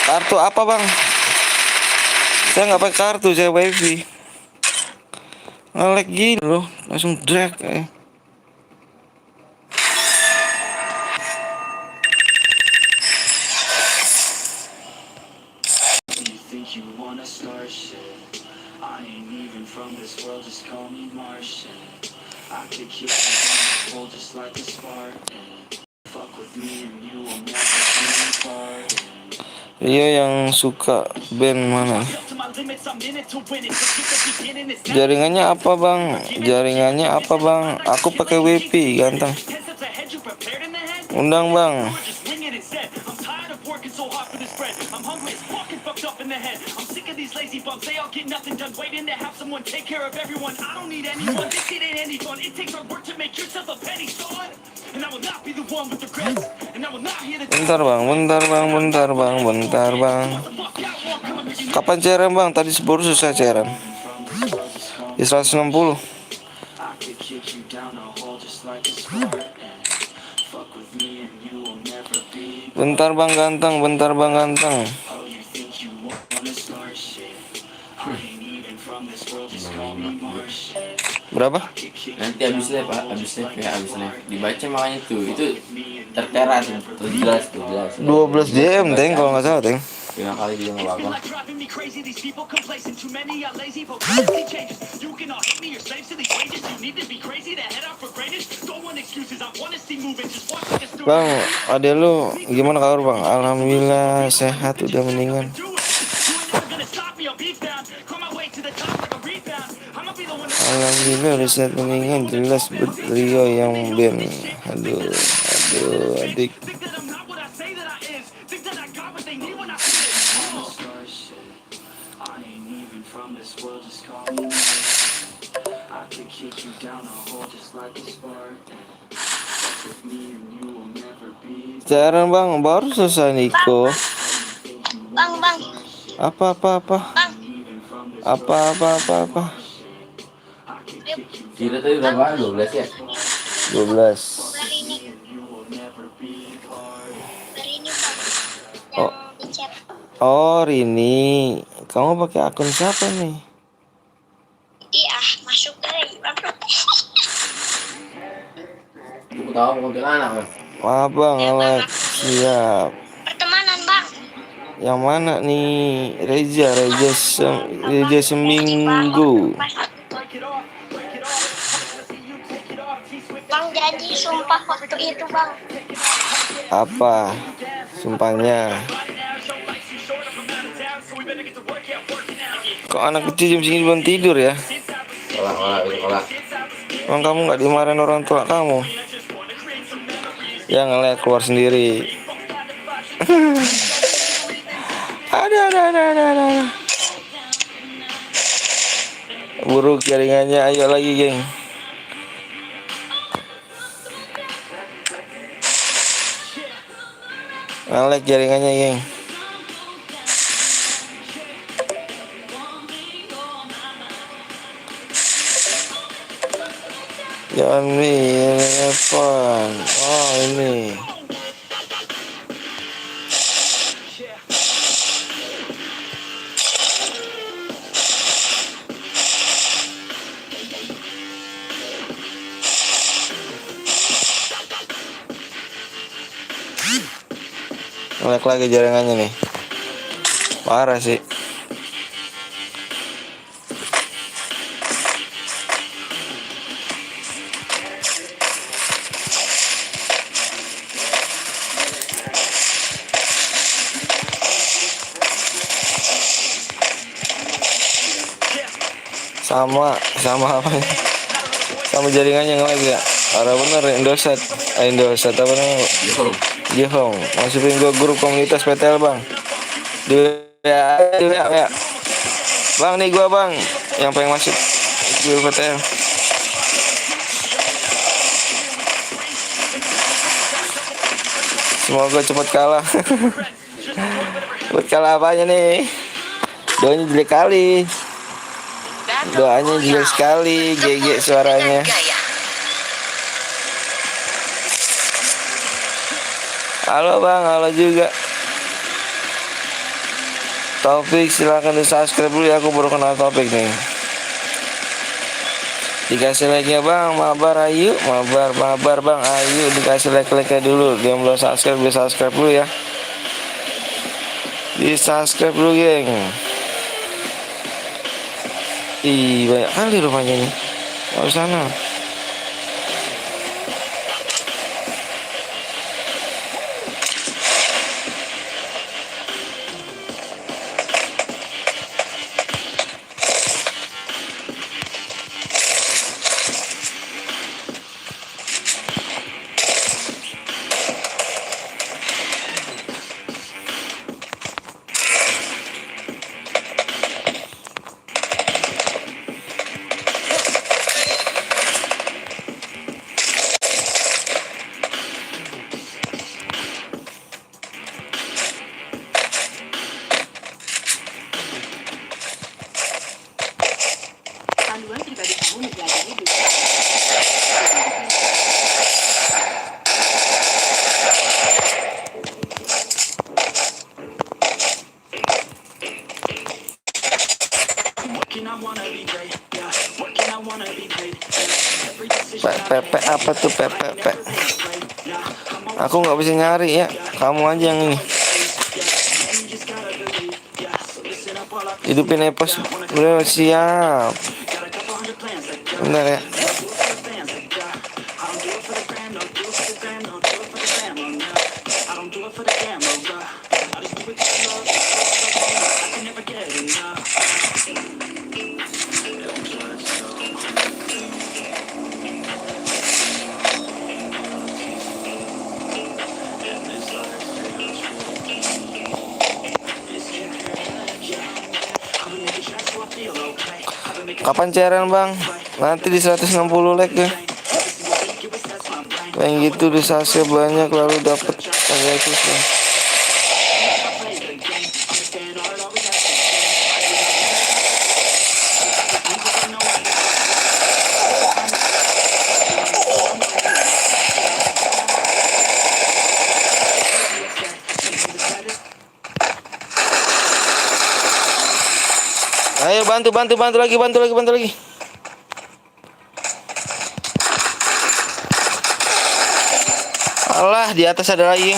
Kartu apa bang? Saya nggak pakai kartu, saya wifi. Nge-lag gini loh, langsung drag Iya yang suka band mana? Jaringannya apa bang? Aku pakai WiFi ganteng. Undang bang. Bentar bang. Kapan cairan bang? Tadi baru selesai cairan. Di 160. Bentar bang ganteng. Berapa? Nanti habis live dibaca makanya tuh itu tertera tuh jelas 12 DM teng kalau nggak salah teng. 5 kali juga nggak apa-apa. Bang, adek lu gimana kabar bang? Alhamdulillah sehat, udah mendingan. Alhamdulillah udah sehat mendingan, jelas Rio yang band. Aduh adik. Cairan bang, baru selesai Niko. Bang. Apa? Kira tadi berapa? 12 ya? 12. Oh Rini, kamu pakai akun siapa nih? Masuk lagi bang. Aku tahu kuntilanak kan? Abang, Alex, siap. Pertemanan bang. Yang mana nih? Reja seminggu. Bang janji sumpah waktu itu bang. Apa? Sumpahnya. Kok anak kecil jam segini belum tidur ya? Kolak. Emang kamu nggak dimarahin orang tua kamu? Ya ngeliat keluar sendiri. Ada. Buruk jaringannya, ayo lagi geng. Ngelek jaringannya geng. Jangan Evan. Oh ini. Ngelek lagi jaringannya nih. Parah sih. sama apa? Sama jaringannya nge-lag ya. Ada bener Indosat apa namanya? Jihong. Masukin gua grup komunitas PTL bang. Ya. Bang nih gua bang, yang pengen masuk grup PTL. Semoga cepat kalah. Cepat kalah apanya nih? Doanya jelek kali. Doanya jelek sekali. GG suaranya. Halo bang, halo juga. Topik silahkan di subscribe dulu ya, aku baru kenal Topik nih. Dikasih like-nya bang, mabar ayu, mabar bang ayu, dikasih like-nya dulu. Dia belum subscribe, di subscribe dulu ya. Di subscribe dulu geng. Ih banyak kali rupanya nih. Oh sana. Panduan pribadi kamu menjelajahi dunia. Pepe apa tuh pepe? Aku nggak bisa nyari ya. Kamu aja yang ini. Hidupin epos bro, siap. Bentar ya. Kapan cairan bang? Nanti di 160 like ya. Kayak gitu di sase banyak lalu dapet gratisnya. Ayo bantu lagi. Alah, di atas ada lagi.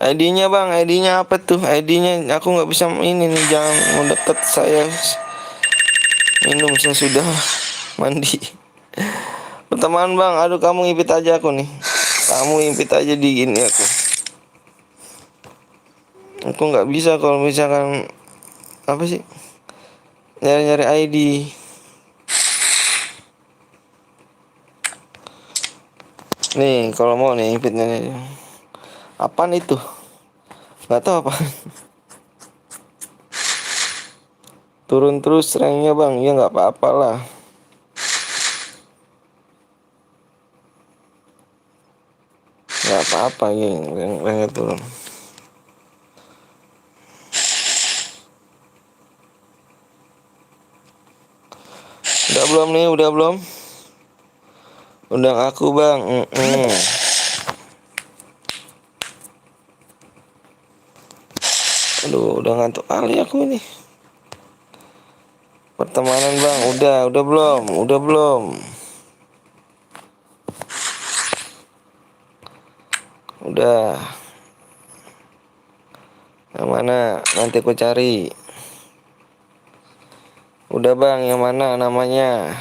ID-nya bang, ID-nya apa tuh? ID-nya aku nggak bisa ini nih, jangan mendekat saya. Minum saya sudah mandi. Pertemanan bang, aduh kamu ngipit aja aku nih. Kamu ngipit aja di gini aku. Aku nggak bisa kalau misalkan apa sih? Nyari-nyari ID. Nih, kalau mau nih ngipitnya nih. Apaan itu? Gak tahu apa. Turun terus ranknya bang, ya nggak apa-apa lah. Nggak apa-apa geng, ranknya turun. Udah belum? Undang aku bang. Aduh, udah ngantuk kali aku ini. Pertemanan bang, udah belum? Udah. Yang mana? Nanti aku cari. Udah bang, yang mana namanya?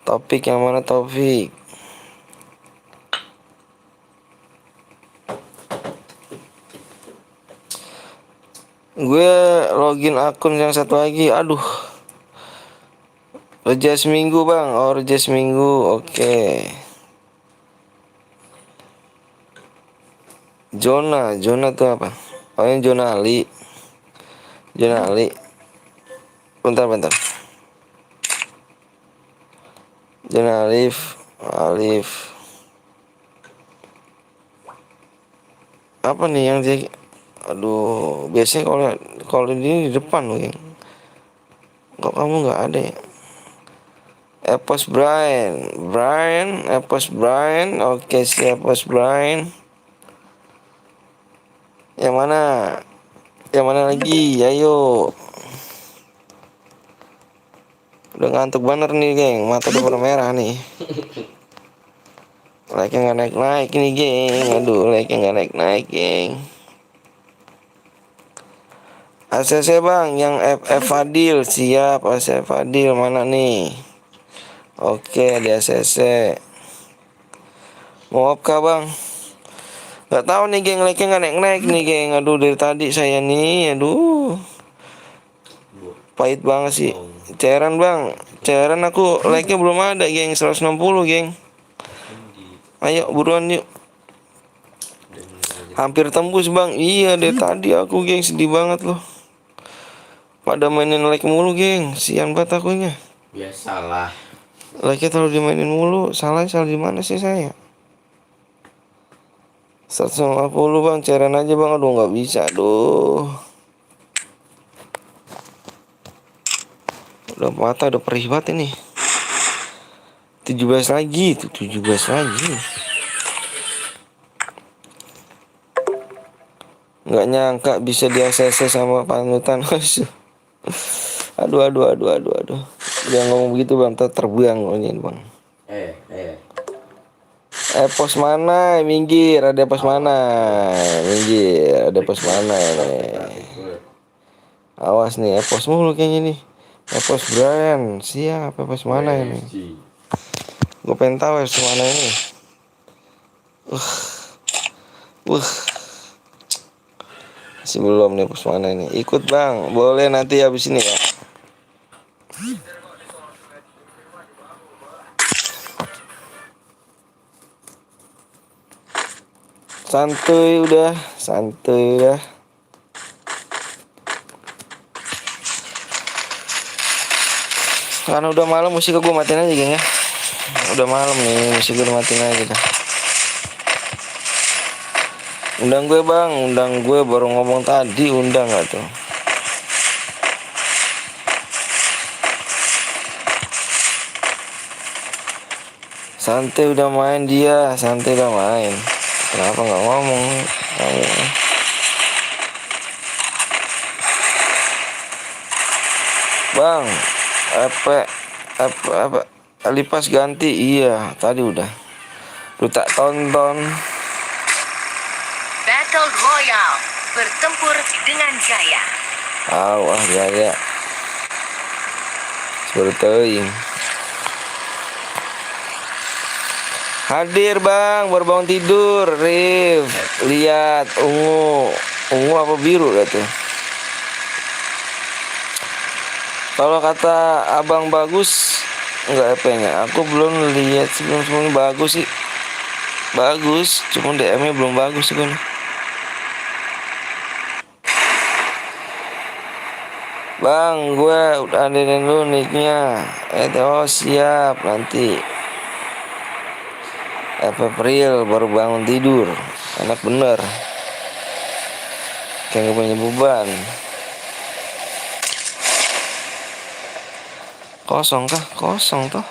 Topik yang mana Topik? Gue login akun yang satu lagi. Aduh. Kerja seminggu bang. Oh kerja seminggu. Oke. Zona tuh apa? Oh ini zona Ali. Zona Ali. Bentar. Zona Alif. Apa nih yang dia? Aduh, biasanya kalau ini di depan loh, Geng. Kok kamu nggak ada ya? Epos Brian. Oke, siap Epos Brian. Yang mana? Yang mana lagi? Ayo. Udah ngantuk banget nih, geng. Mata udah pada merah nih. Like-nya nggak naik nih, geng. Aduh, like-nya nggak naik, geng. ACC bang, yang FF Fadil siap. ACC Fadil mana nih? Oke, di ACC. Mau apa bang? Gak tahu nih geng, like-nya nggak naik nih geng. Aduh dari tadi saya nih, aduh. Pahit banget sih. Cairan bang, cairan aku like-nya belum ada geng, 160 geng. Ayo buruan yuk. Hampir tembus bang. Iya dari tadi aku geng, sedih banget loh. Pada mainin like mulu geng, sian banget akunya. Biasalah. Like-nya terlalu dimainin mulu. Salah di mana sih saya? 150 bang, cairan aja bang. Aduh nggak bisa, aduh. Udah mata udah perih banget ini. 17 lagi, tuh 17 lagi. Nggak nyangka bisa di ACC sama panutan. Aduh. Jangan ngomong begitu bang, terbuang ngomongin bang. Pos mana? Minggir, ada pos mana? Minggir, ada pos mana nih? Awas nih, pos mulu kayaknya nih. Pos Brian, siap. Pos mana ini? Gue pengen tahu pos mana ini. Masih belum nih pos mana ini. Ikut bang, boleh nanti habis ini ya. Santuy udah. Karena udah malam, musik gue matiin aja geng ya. Udah malam nih, musik gue matiin aja dah. Undang gue bang, baru ngomong tadi, undang gak tuh? Santai udah main dia, Kenapa nggak ngomong? Bang, apa? Lipas ganti, iya, tadi udah. Lu tak tonton. Battle Royale. Bertempur dengan gaya. Gaya. Seperti hadir bang, baru bangun tidur. Rif, lihat ungu apa biru dah tuh. Kalau kata abang bagus, enggak apa-nya. Aku belum lihat sebelum bagus sih. Bagus, cuma DM-nya belum bagus kan. Bang, gue udah adain dulu nicknya. Siap nanti. April baru bangun tidur, enak bener, kayak gak punya beban. Kosong toh.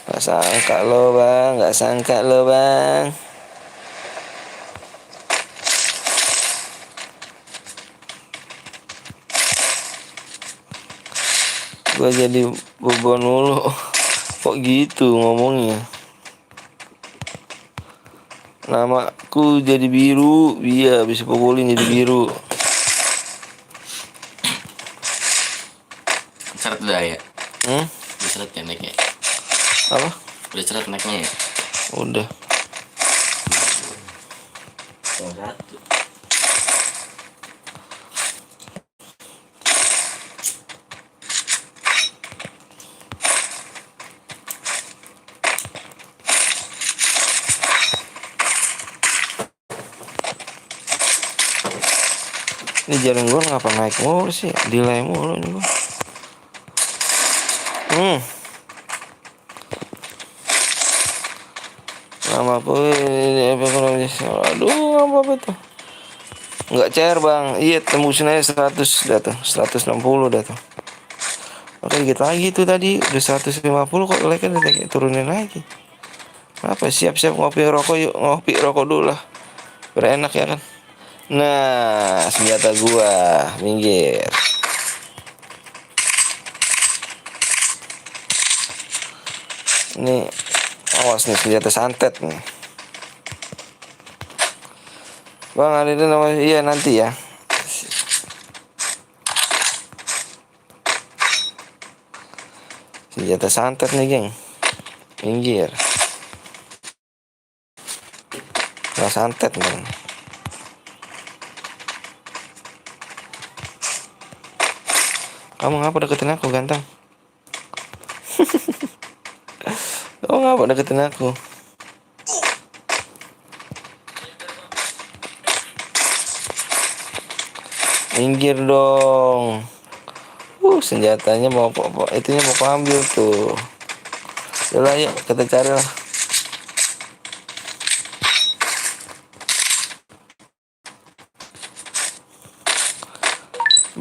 Gak sangka lo bang. Gue jadi beban mulu. Kok gitu ngomongnya? Namaku jadi biru, iya bisa pukulin jadi biru. Seret udah ya? Udah seret ya naiknya? Apa? Udah seret naiknya ya? Udah. Ini jalan gua ngapa naik mulu sih? Delay mulu nih gua. Nama apa ini? Aduh, apa tuh? Nggak cair bang. Iya, tembusin aja 100 dah tuh. 160 dah tuh. Oke, dikit lagi tuh tadi. Udah 150 kok like-nya udah turunin lagi. Apa? Siap-siap ngopi rokok yuk. Ngopi rokok dulu lah. Biar enak ya kan. Nah, senjata gua. Minggir. Ini awas nih senjata santet nih. Bang, ada itu namanya. Iya, nanti ya. Senjata santet nih, geng. Minggir. Nggak santet, bang. Kamu ngapa deketin aku, ganteng? Kamu ngapa deketin aku? Minggir dong. Senjatanya mau itunya mau aku ambil tuh. Udah yuk kita cari lah.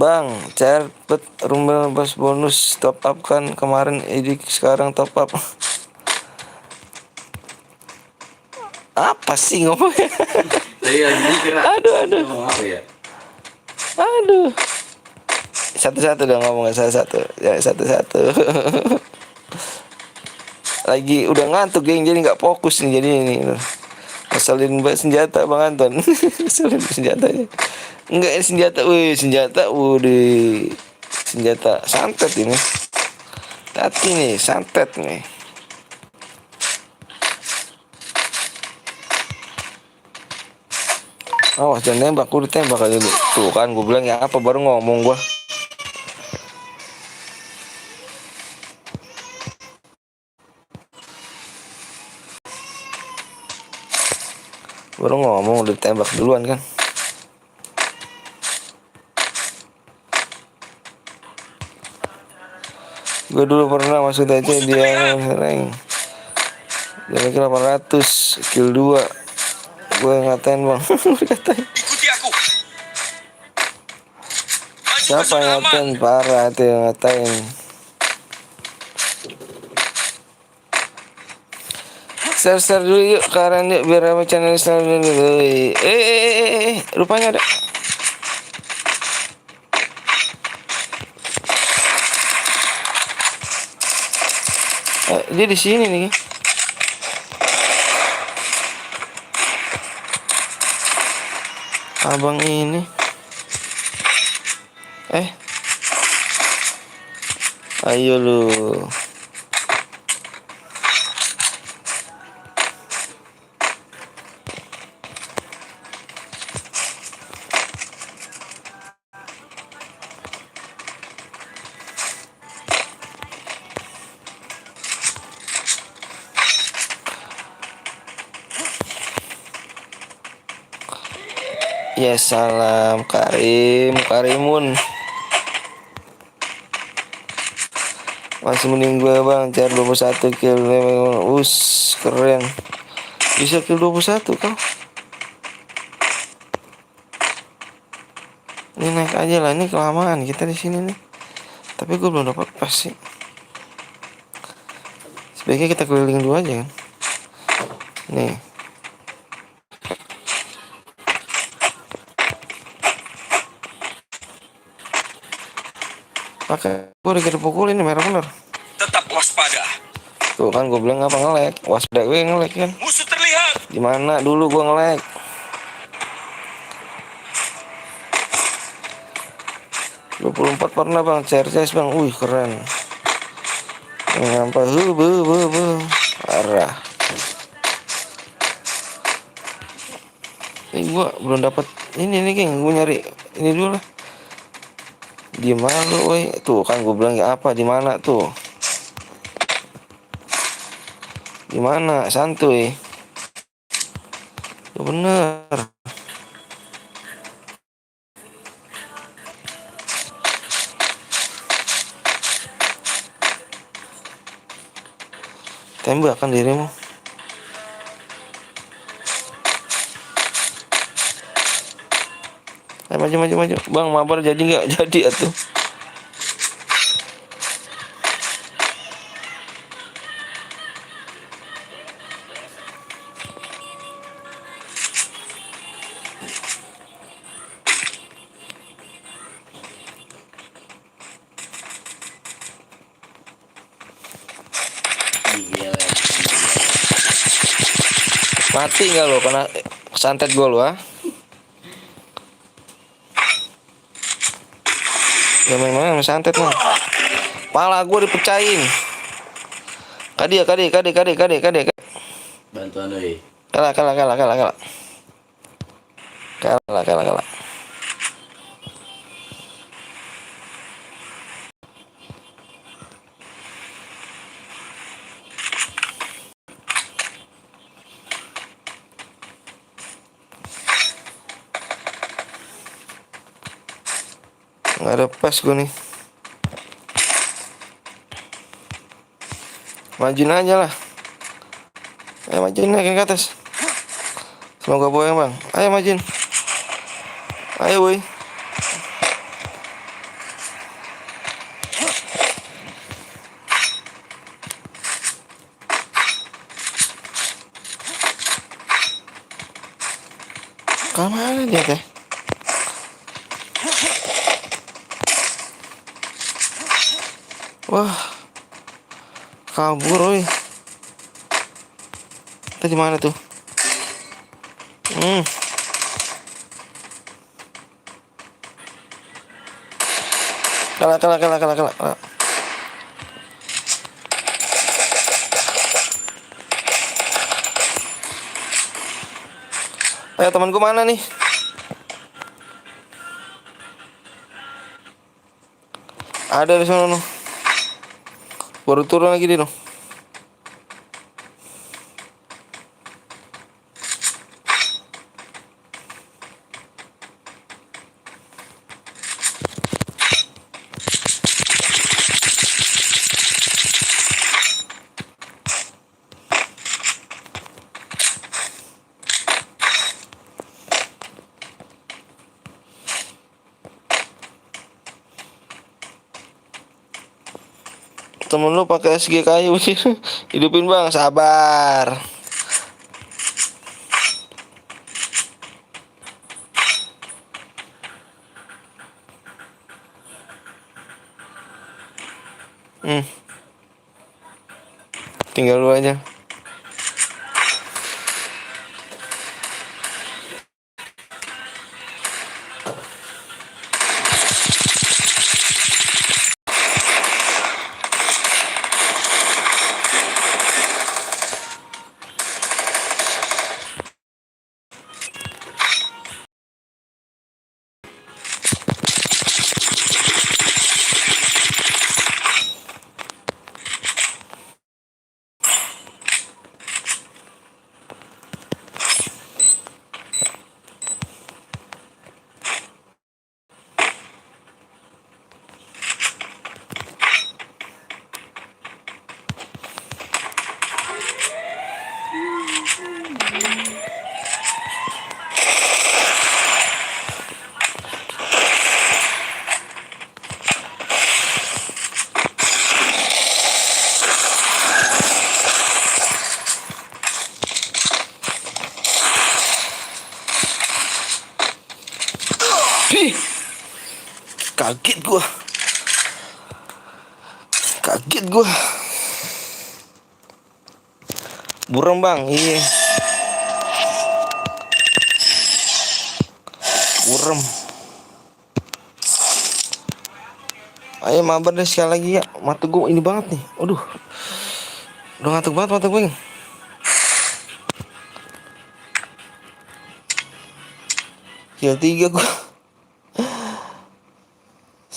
Bang, cepet rumah bos bonus top up kan kemarin, ini sekarang top up. Apa sih ngomongnya? Aduh. Apa ya? Aduh. Satu-satu dong ngomongnya, satu-satu. Ya, satu-satu. Lagi udah ngantuk, geng, jadi nggak fokus nih, jadi ini. Ngeselin banget senjata Bang Anton. Ngeselin senjatanya. Enggak, ini senjata, senjata, senjata santet ini. Tapi nih, santet nih. Awas jangan nembak, udah tembak aja dulu. Tuh kan gue bilang ya apa, baru ngomong gue. Baru ngomong udah tembak duluan kan. Gue dulu pernah masuk aja dia sering. Dia kira 800 kill 2. Gue ngatain bang. Ngatain. Ikuti aku. Siapa yang ngatain? Parah itu yang ngatain. Share dulu yuk karena yuk biar apa channel selalu dulu. Rupanya ada. Dia di sini nih. Abang ini. Ayo lu. Ya salam Karimun. Masih mending gue bang, cari 21 kill. Keren. Bisa kill 21 kau. Ini naik aja lah, ini kelamaan kita di sini nih. Tapi gue belum dapat pas sih. Sebaiknya kita keliling dulu aja kan. Nih. Pakai gue udah pukul ini merah bener. Tetap waspada. Tuh kan gue bilang apa nge-lag. Waspada gue nge-lag kan. Musuh terlihat. Dimana dulu gue nge-lag. ...24 pernah bang, CRCS bang. Wih keren. Ngapa parah. Ini gue belum dapat ini nih geng. Gue nyari ini dulu lah. Di mana lu, woi? Tuh kan gue bilang ya apa, di mana tuh? Di mana? Santuy. Tuh bener. Tembakkan dirimu. Ayo maju. Bang, mabar jadi nggak? Jadi atuh. Iya. Mati nggak lo kena santet gue lo ah? Ya main santet mah. Pala gue dipecahin. Kade. Bantuan doi. Kalah. Kalah. Nggak ada pas gue nih. Majuin aja lah. Ayo majuin naik ke atas. Semoga boyang bang. Ayo majuin. Ayo boy. Kemana dia teh? Wah, kabur oi. Tadi mana tuh? Kalah. Ayo temanku mana nih? Ada di sana noh. Baru turun lagi dia noh. Temen lu pakai SG kayu sih. Hidupin bang, sabar. Tinggal lu aja. Kaget gua. Burem bang, iya. Burem. Ayo mabar deh sekali lagi ya. Mata gua ini banget nih. Aduh. Udah ngantuk banget mata gua. Kill 3 gua.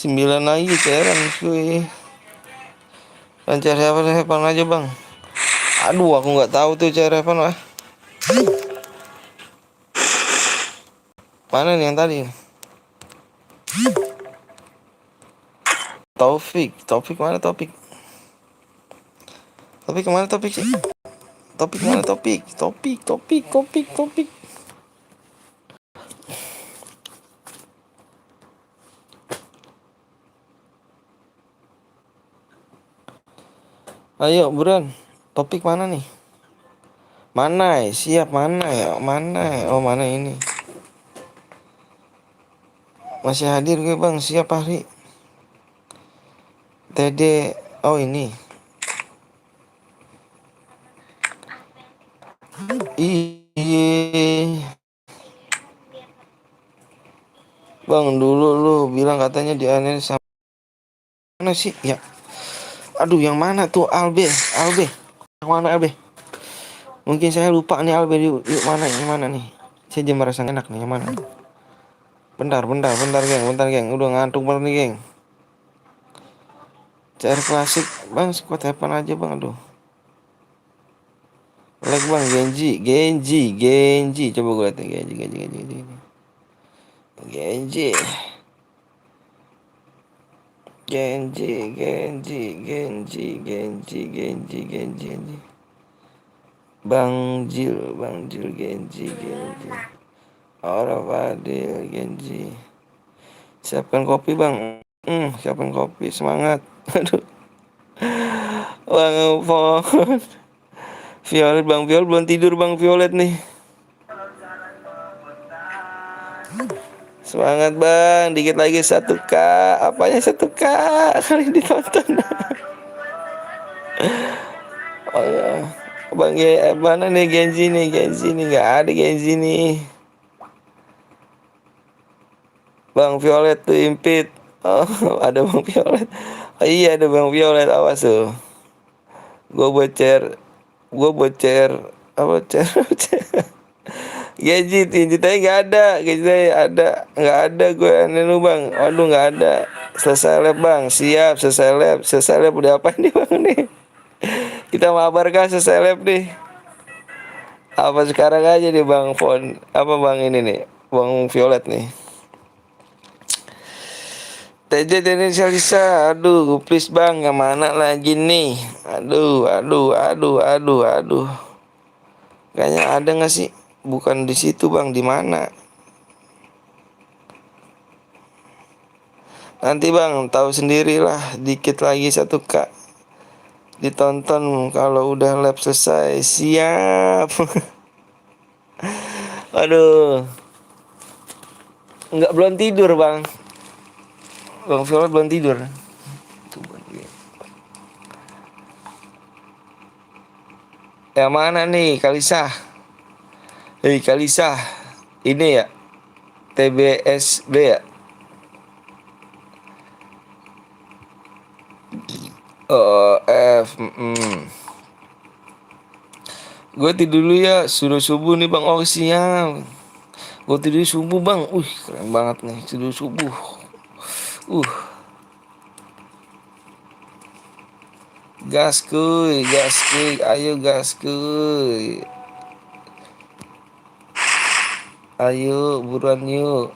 9 lagi cairan cuy. Lancar siapa aja bang. Aduh aku nggak tahu tuh cara Evan lah. Mana nih yang tadi? Taufik mana Taufik? Topik kemana topik sih? Topik mana topik? Topik. Ayo buruan. Topik mana nih? Mana? Siap mana ya? Mana? Oh mana ini? Masih hadir gue bang. Siap Fahri. TD. Oh ini. Ih. Bang dulu lu bilang katanya di aneh sama mana sih? Ya. Aduh yang mana tuh Albe? Yang mana Albe? Mungkin saya lupa nih Albe di mana yang mana nih? Saya jadi merasa enak nih yang mana? Bentar geng. Udah ngantuk banget nih geng. CR klasik bang, kok telepon aja bang, aduh. Like bang, Genji. Coba gue liat Genji. Bang Jil Genji. Orang Fadil Genji. Siapkan kopi bang. Siapkan kopi, semangat. Aduh. Bang Fon. Violet bang Violet belum tidur bang Violet nih. Semangat bang, dikit lagi 1K. Apanya 1K kali ditonton. Oh ya, bang mana nih Genji nih nggak ada Genji nih. Bang Violet tuh impit. Oh ada bang Violet. Oh iya ada bang Violet, awas tuh. Gue bocer apa cer. Gaji tanya nggak ada, nggak ada gue nenu bang. Aduh nggak ada. Selesai lab bang, siap selesai lab udah apa nih bang nih? Kita mabarkah selesai lab nih? Apa sekarang aja nih bang Fon? Apa bang ini nih, bang Violet nih? TJ Indonesia Lisa, aduh please bang, yang mana lagi nih? Aduh. Kayaknya ada nggak sih? Bukan di situ bang, di mana? Nanti bang, tahu sendirilah. Dikit lagi 1K ditonton kalau udah lab selesai. Siap. Aduh. Belum tidur bang. Bang Violet belum tidur. Yang mana nih Kalisa? Kalisa. Ini ya TBSB ya. Gue tidur dulu ya, sudah subuh nih bang. Oh siang. Gue tidur subuh bang. Keren banget nih tidur subuh. Gas kuy, ayo gas kuy. Ayo buruan yuk.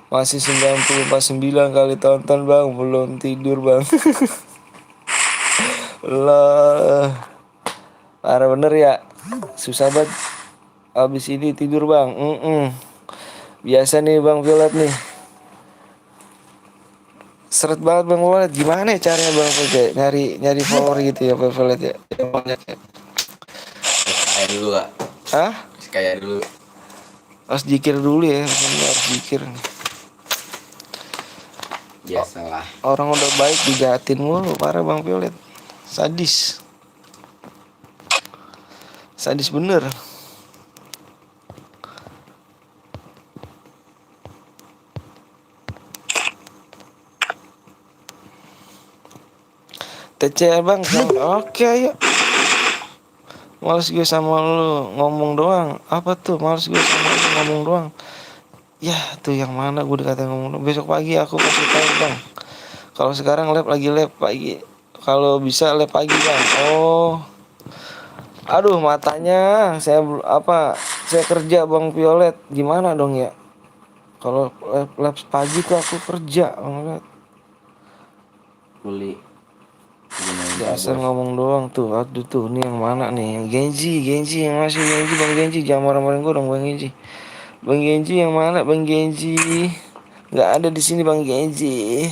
Masih 94,9 kali tonton bang, belum tidur bang. Lah, parah bener ya. Susah banget abis ini tidur bang. Biasa nih bang Violet nih. Seret banget bang Violet. Gimana ya caranya bang Violet? Nyari follower gitu ya bang Violet ya. Kayak dulu kak. Hah? Kayak dulu. Harus jikir dulu ya. Harus jikir nih. Biasalah. Orang udah baik dijahatin mulu, parah bang Violet. Sadis bener. TCL bang. Oke ayo. Males gue sama lu ngomong doang. Apa tuh males gue sama lu ngomong doang? Ya tuh yang mana gue dikatain ngomong doang. Besok pagi aku kasih tahu bang. Kalau sekarang lab pagi. Kalau bisa lab pagi bang. Oh. Aduh matanya saya kerja bang Violet. Gimana dong ya? Kalau lab pagi tuh aku kerja bang Violet. Beli. Dasar ngomong doang tuh. Aduh tuh, ini yang mana nih? Yang Genji yang masih Genji, Bang Genji. Jangan marah-marahin gue dong, Bang Genji. Bang Genji yang mana, Bang Genji? Nggak ada di sini, Bang Genji.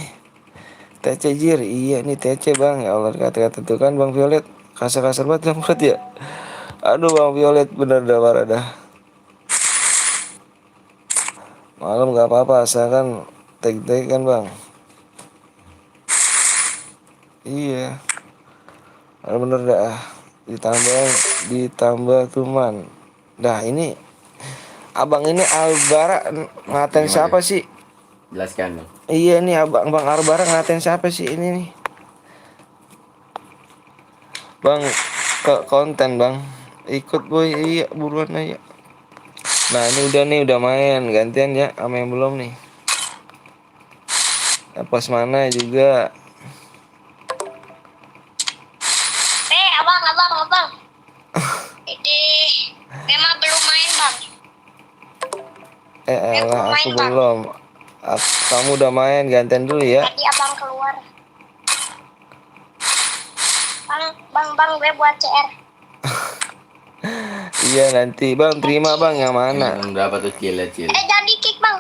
TC Jir, iya nih TC Bang. Ya Allah, kata-kata tuh kan Bang Violet. Kasar-kasar banget Bang Violet ya. Aduh Bang Violet, bener dah parah dah. Malam nggak apa-apa, asalkan tag-tag kan Bang. Iya. Bener dah. Ditambah tuman. Dah ini abang ini Albara ngatain siapa sih? Jelaskan dong. Iya nih Bang Albara ngatain siapa sih ini nih? Bang ke konten Bang. Ikut boy, iya buruan aja. Nah ini udah main gantian ya sama yang belum nih. Pas mana juga. Abang. Ini memang belum main bang. Elah aku belum. Kamu udah main, gantian dulu ya. Tadi abang keluar. Bang, gue buat CR. Iya nanti Bang, terima Bang yang mana? Berapa tuh cil? Jadi kick bang.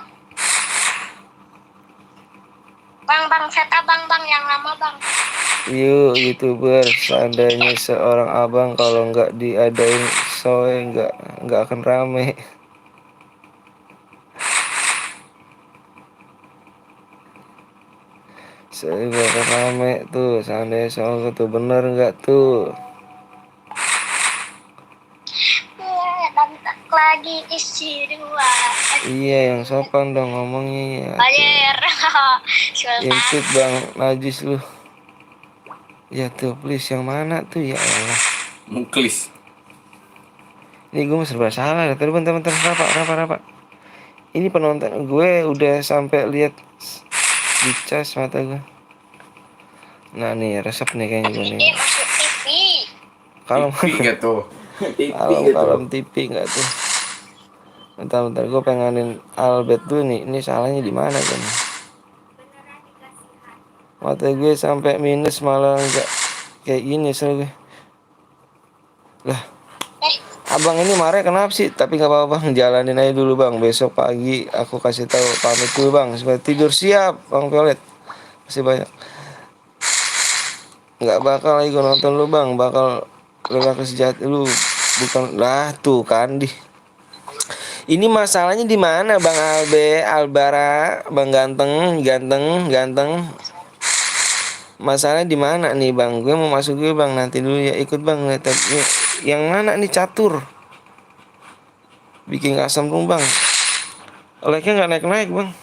Bang, set abang yang lama bang. Yuk YouTuber, seandainya seorang abang kalau nggak diadain soe nggak akan rame. Saya nggak akan rame tuh, seandainya soal tuh bener nggak tuh? Dantak lagi isi dua. Iya yang sopan dong ngomongnya ya. Ayer. Intip Bang najis lu. Ya tuh please yang mana tuh ya Allah. Muklis. Ini gue serba salah. Tadi bentar rapat. Ini penonton gue udah sampai lihat dicas mata gue. Nah nih resep nih kayaknya gue nih. Masuk TV. Kalau nggak tuh. kalau TV nggak tuh. Bentar gue pengenin Albert tuh nih. Ini salahnya di mana kan? Mata gue sampai minus malah nggak kayak gini gue. Lah, abang ini marah kenapa sih? Tapi nggak apa-apa Bang, jalanin aja dulu Bang. Besok pagi aku kasih tahu pamit dulu Bang. Supaya tidur siap Bang Violet. Masih banyak. Nggak bakal lagi gue nonton lu Bang. Bakal lu sejati lu bukan lah tuh kan di. Ini masalahnya di mana Bang Albara, Bang ganteng. Masalahnya di mana nih Bang? Gue mau masuk gue Bang, nanti dulu ya ikut Bang. Yang mana nih catur? Bikin gak sambung Bang. Like-nya gak naik Bang.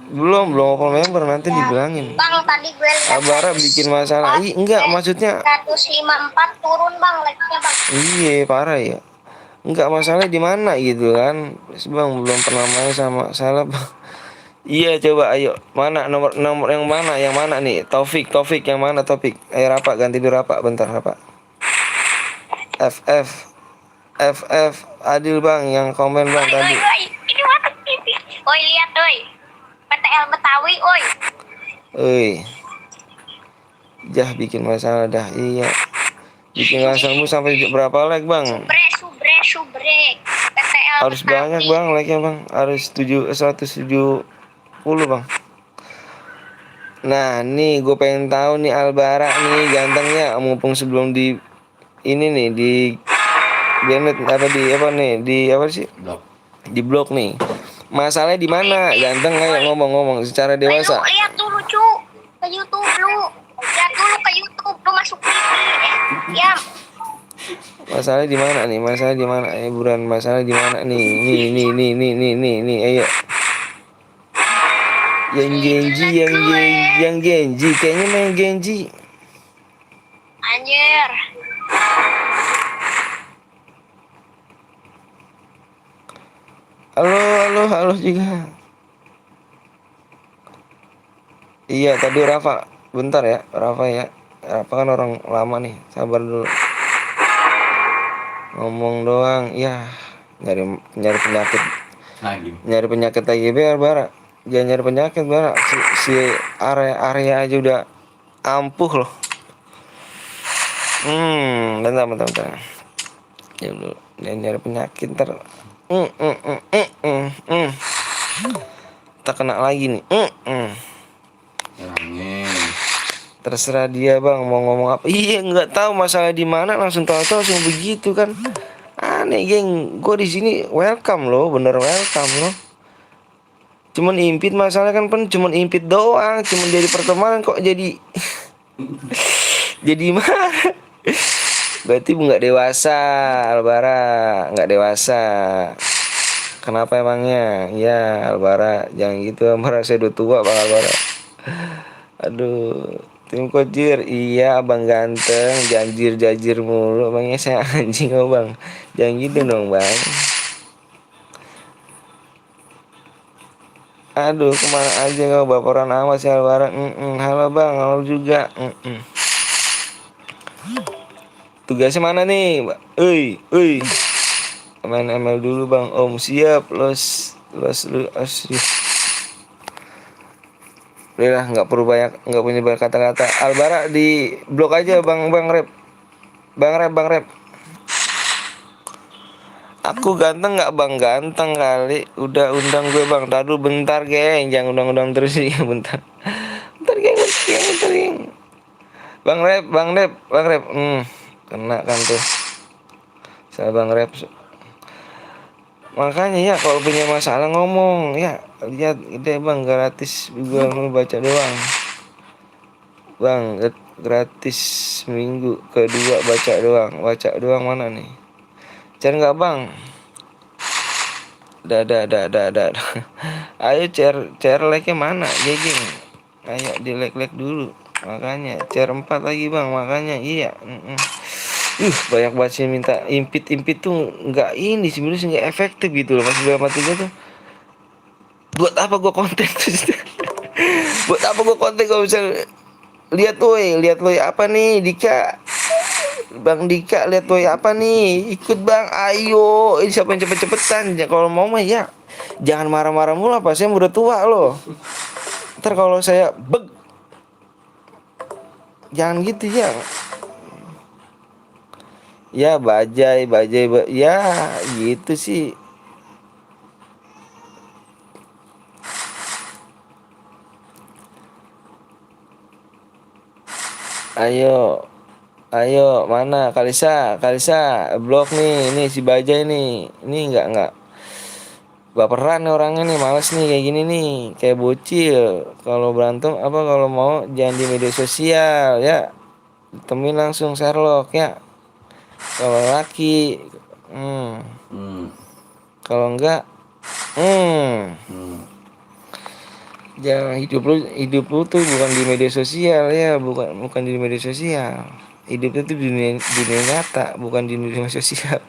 Belum open member, nanti dibilangin. Bang tadi gue lihat Abara bikin masalah. Enggak maksudnya 154 turun Bang like-nya Bang. Iya parah ya. Enggak masalah di mana gitu kan. Bang belum pernah main sama salah Bang. Iya coba ayo. Mana nomor yang mana nih? Taufik yang mana Taufik? Ayo Rapak ganti dulu Rapak bentar Rapak. FF Adil Bang yang komen Bang tadi. Ini mana TV? Oi lihat oi. PTL Betawi oi. Oi. Jah bikin masalah dah. Iya. Bikin masalahmu sampai berapa like Bang? Subrek. PTL Harus Betawi. banyak Bang like-nya Bang. Harus 170 Bang. Nah nih gue pengen tahu nih Albara nih gantengnya. Mumpung sebelum di ini nih di Bennett apa sih? Di blok nih. Masalahnya di mana? Ganteng kayak ngomong secara dewasa. Lihat dulu cu ke YouTube lu. Lihat dulu ke YouTube lu masuk TV. Ya. Masalah di mana nih? Masalah di mana? Buran masalah di mana nih? Nih, ayo. Yang Genji kayaknya main Genji. Anjir. Halo juga. Iya tadi Rafa. Bentar ya, Rafa ya. Rafa kan orang lama nih. Sabar dulu. Ngomong doang. Ya, nyari penyakit. Lagi. Nyari penyakit TGB Albara. Jangan nyari penyakit bang. Si area aja udah ampuh loh. Bentar. Ya dulu, jangan nyari penyakit ntar. Tak kena lagi nih. Angin. Terserah dia bang mau ngomong apa. Iya nggak tahu masalah di mana langsung tahu-tahu langsung begitu kan. Aneh geng, gue di sini welcome loh, bener welcome loh. Cuman impit masalah kan cuman impit doang, cuman jadi pertemanan kok jadi jadi marah. Berarti nggak dewasa, Albara nggak dewasa. Kenapa emangnya? Ya Albara jangan gitu Albara, saya udah tua bang Albara. Aduh, tim kocir, iya abang ganteng, jajir mulu, abangnya saya anjing oh bang, jangan gitu dong bang. Aduh, kemana aja kau baperan amat sih Albara. Halo bang, halo juga. Tugasnya mana nih? Main ML dulu bang. Om siap, los asih. Udah nggak perlu banyak, nggak punya banyak kata-kata. Albara di blok aja bang rep. Aku ganteng nggak bang? Ganteng kali. Udah undang gue bang. Tadu bentar geng, jangan undang terus sih bentar. Geng. Bang rep. Kena kan tuh. Saya bang rep. Makanya ya kalau punya masalah ngomong ya, lihat deh bang, gratis gua mau baca doang bang, gratis seminggu kedua baca doang mana nih cari nggak bang? Dah. Ayo share like-nya mana geng, ayo di like dulu, makanya share 4 lagi bang, makanya iya. Banyak banget sih minta impit tuh nggak ini sebenarnya nggak efektif gitu loh mas Bel mati gue tuh. Buat apa gue konten buat apa gue konten kalau bisa lihat woi apa nih Dika, Bang Dika lihat woi apa nih, ikut bang, ayo ini siapa yang cepet-cepetan ya, kalau mau mah ya jangan marah-marah mulu, apa saya udah tua loh, ntar kalau saya jangan gitu ya. Ya bajai ya gitu sih. Ayo mana Kalisa blok nih, ini si Bajai nih, ini nggak baperan nih orangnya nih, males nih kayak gini nih, kayak bocil. Kalau berantem apa kalau mau jangan di media sosial ya, temuin langsung Sherlock ya. Kalau laki, kalau enggak, jangan hidup lu tuh bukan di media sosial ya, bukan di media sosial. Hidup itu di dunia nyata, bukan di media sosial.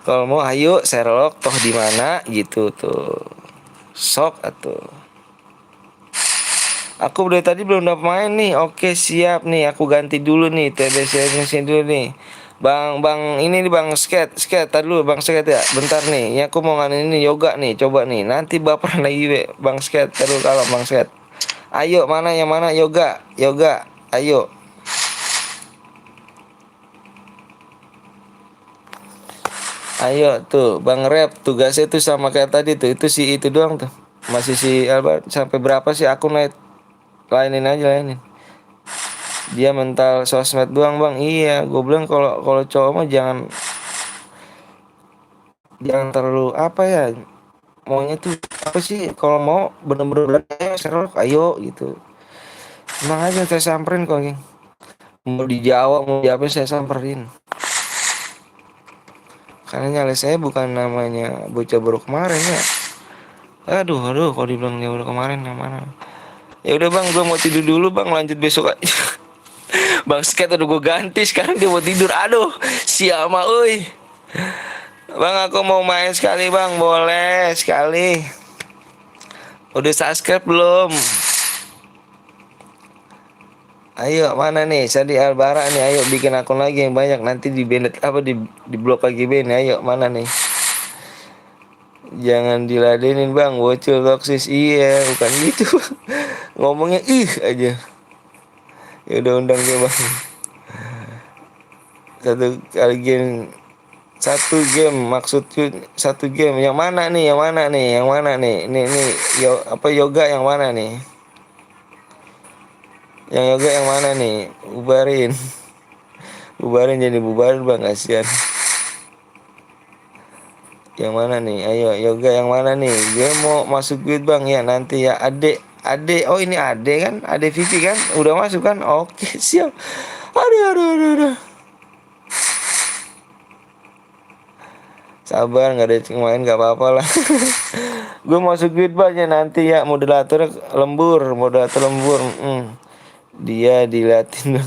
Kalau mau ayo Sherlock toh di mana gitu tuh, sok atuh. Aku udah tadi belum dapat main nih. Oke siap nih, aku ganti dulu nih TBC dulu nih. Bang ini nih bang skate tadi dulu bang skate ya, bentar nih ya aku mau nganin ini yoga nih, coba nih nanti baper lagi bang skate terus kalau bang skate. Ayo mana yang mana yoga ayo. Ayo tuh bang rep, tugasnya tuh sama kayak tadi tuh, itu si itu doang tuh, masih si Albert. Sampai berapa sih aku naik, lainin dia mental sosmed doang bang. Iya gue bilang kalau cowok mah jangan terlalu apa ya, maunya tuh apa sih, kalau mau bener-bener ayo gitu, emang aja saya samperin kok geng, mau dijawab mau diapa saya samperin, karena nyali saya bukan namanya bocah baru kemarin ya. Aduh kalau dibilang dia baru kemarin yang mana. Ya udah bang, gue mau tidur dulu bang, lanjut besok aja. Bang skate udah gue ganti, sekarang dia mau tidur. Aduh siama oi. Bang aku mau main sekali bang, boleh sekali. Udah subscribe belum? Ayo mana nih Sadi Albara nih, ayo bikin akun lagi yang banyak, nanti di blok lagi Ben. Ayo mana nih, Jangan diladenin bang, bocil toksis. Iya, bukan gitu. Ngomongnya ih aja. Ya udah undang dia bang. Satu game maksudku satu game. Yang mana nih? Yang mana nih? Yang mana nih? Nih yoga yang mana nih? Yang yoga yang mana nih? Bubarin. Bubarin jadi bubarin bang, kasihan. Yang mana nih? Ayo yoga yang mana nih? Gue mau masuk guild bang ya nanti ya. Ade. Oh ini Ade kan? Ade Vivi kan? Udah masuk kan? Oke siap. Aduh. Sabar, nggak ada yang main nggak apa-apa lah. Gue masuk guild banyak nanti ya. Moderator lembur. Dia dilatin.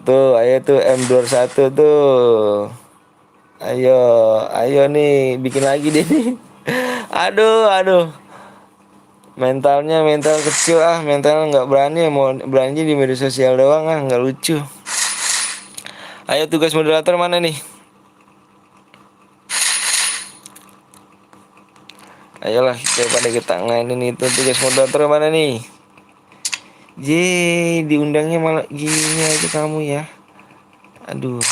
Tuh, ayo tuh M21 tuh. Ayo nih, bikin lagi deh nih. Aduh. Mental kecil mental nggak berani, mau berani di media sosial doang nggak lucu. Ayo tugas moderator mana nih? Ayolah daripada kita ngainin itu, tugas moderator mana nih? Diundangnya malah gini aja kamu ya. Aduh.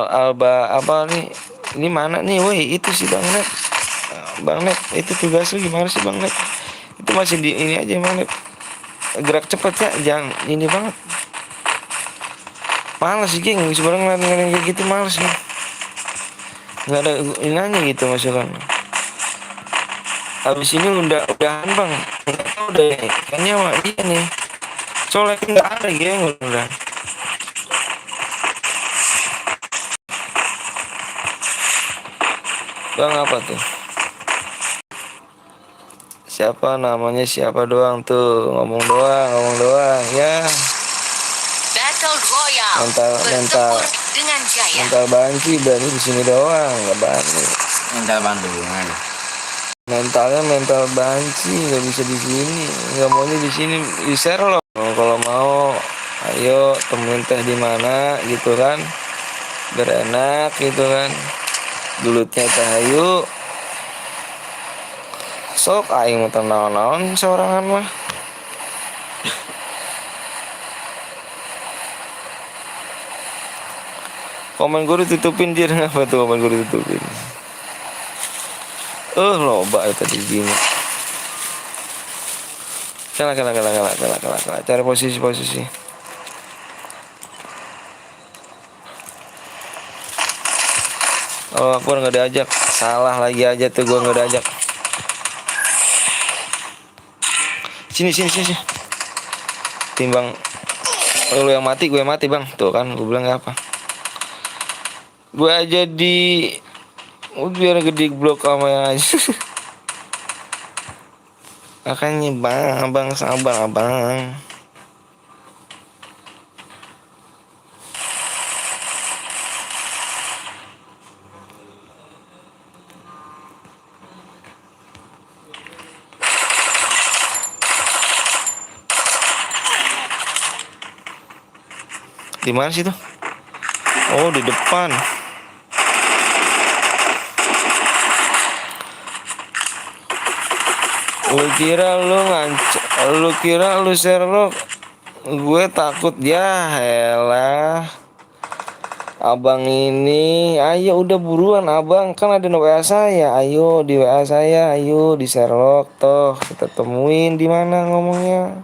Alba apa nih? Ini mana nih, woi? Itu sih Bang Net, itu tugas lu gimana sih Bang Net? Itu masih di ini aja Bang Net. Gerak cepet ya, jangan ini banget. Males sih geng, sebenarnya ngeliat kayak gitu males nih. Nggak ada inanya gitu masukan. Habis ini udahan bang, nggak tahu deh, kayaknya mah iya nih. Soalnya nggak ada geng udah. Bang apa tuh? Siapa namanya siapa doang tuh, ngomong doang ya. Battle Royale. Mental dengan jaya. Mental banci berani di sini doang, nggak berani. Mental bandungan. Mentalnya mental banci, nggak bisa di sini, nggak maunya di sini di share loh. Kalau mau, ayo temuin teh di mana gitu kan, berenak gitu kan. Dulutnya teh ayo. Sok aing mau naon seorangan mah. Komen gue ditutupin dir, apa tuh komen gue ditutupin? Loba tadi gini. Kalah. Cari posisi. Oh aku nggak diajak, salah lagi aja tuh gue nggak diajak. Sini. Timbang lu yang mati, gue mati bang. Tuh kan, gue bilang nggak apa. Gue aja biar gede blok sama yang aja. Makanya bang, abang sabar abang. Di mana sih tuh? Oh di depan. Lu kira lu Sherlock? Gue takut ya, elah. Abang ini, ayo udah buruan abang, kan ada WA saya. Ayo di WA saya, ayo di Sherlock toh kita temuin di mana ngomongnya.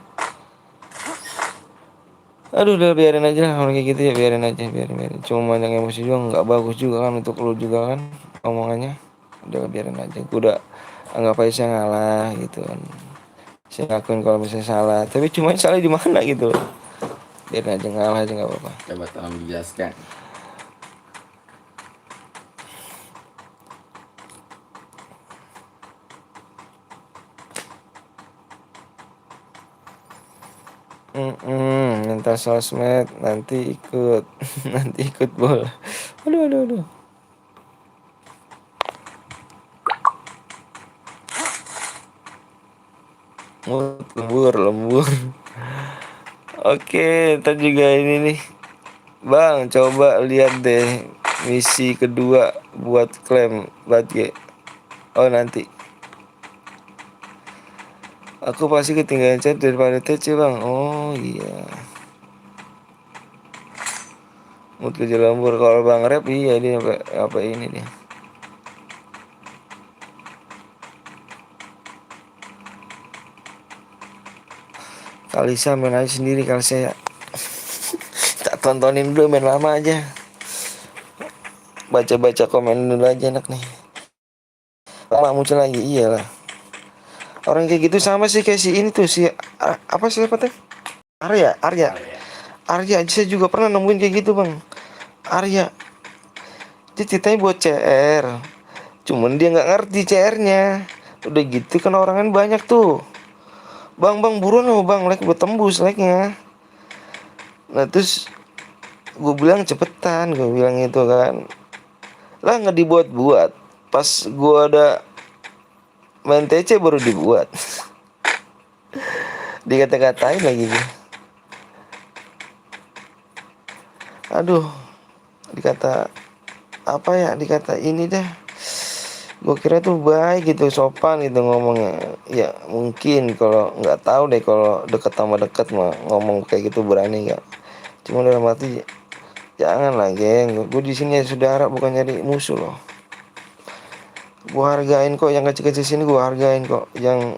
Aduh udah biarin aja lah kalau kayak gitu ya, biarin aja. Cuma yang emosi juga nggak bagus juga kan untuk lu juga kan omongannya. Udah biarin aja. Gue udah anggap aja saya ngalah gitu kan. Saya ngakuin kalau misalnya salah, tapi cuma salah di mana gitu loh. Biarin aja, ngalah aja nggak apa-apa. Coba tolong dijelaskan. Minta sosmed nanti ikut bola. Aduh. Lembur. Oke, ntar juga ini nih. Bang, coba lihat deh misi kedua buat klaim Batge. Oh, nanti. Aku pasti ketinggalan chat daripada TC, Bang. Oh, iya. Mood kerja lembur. Kalau Bang Rap, iya dia apa ini dia. Kalisa main aja sendiri kalau saya. Tak tontonin dulu, main lama aja. Baca-baca komen dulu aja enak nih. Lama muncul lagi, iyalah. Orang kayak gitu sama sih kayak si ini tuh si apa sih apa teh? Arya. Saya juga pernah nemuin kayak gitu, Bang. Arya. Dia ceritanya buat CR. Cuman dia nggak ngerti CR-nya. Udah gitu kan orang kan banyak tuh. Bang buruan loh Bang, like buat tembus like-nya. Nah terus gue bilang cepetan, gue bilang itu kan. Lah nggak dibuat-buat. Pas gue ada main TC baru dibuat. Dikata-katain lagi gue. Aduh, dikata apa ya? Dikata ini deh. Gue kira tuh baik gitu, sopan gitu ngomongnya. Ya mungkin kalau nggak tahu deh kalau deket sama deket mah ngomong kayak gitu berani nggak. Cuma dalam hati jangan lah geng. Gue di sini ya saudara bukan nyari musuh loh. Gue hargain kok yang kecil-kecil sini, gue hargain kok. Yang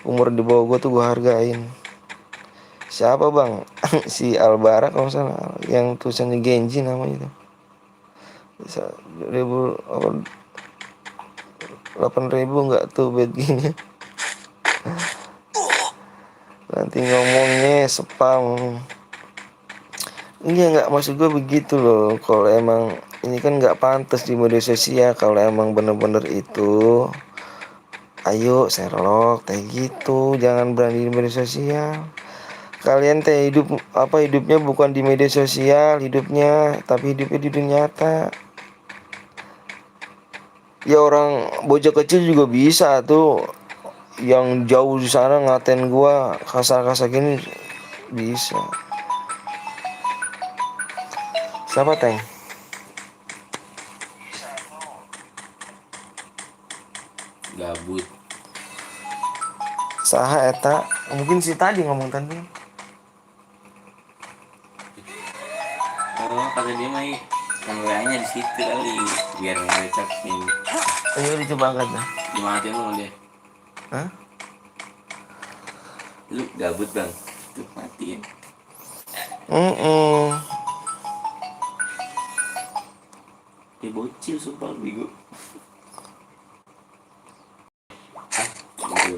umur di bawah gue tuh gue hargain. Siapa Bang? Si Albara kalau salah, yang tulisannya Genji namanya itu. 8.000 nggak tuh bednya. Nanti ngomongnya spam. Iya nggak, maksud gue begitu loh. Kalau emang ini kan nggak pantas di media sosial. Kalau emang bener-bener itu, ayo Sherlock kayak gitu. Jangan berani di media sosial. Kalian teh hidupnya bukan di media sosial hidupnya, tapi hidupnya di dunia nyata. Ya orang bocah kecil juga bisa tuh, yang jauh di sana ngatain gua kasar-kasar gini bisa. Siapa Teng? Gabut. Saha eta? Mungkin si tadi ngomong tadi. Oh, kata dia mah yang WA-nya di situ kali biar nggak chatting. Ayo dicoba angkat dah. Dimatiin lu dia. Hah? Lu gabut Bang. Tuh matiin. Dia bocil sumpah bego.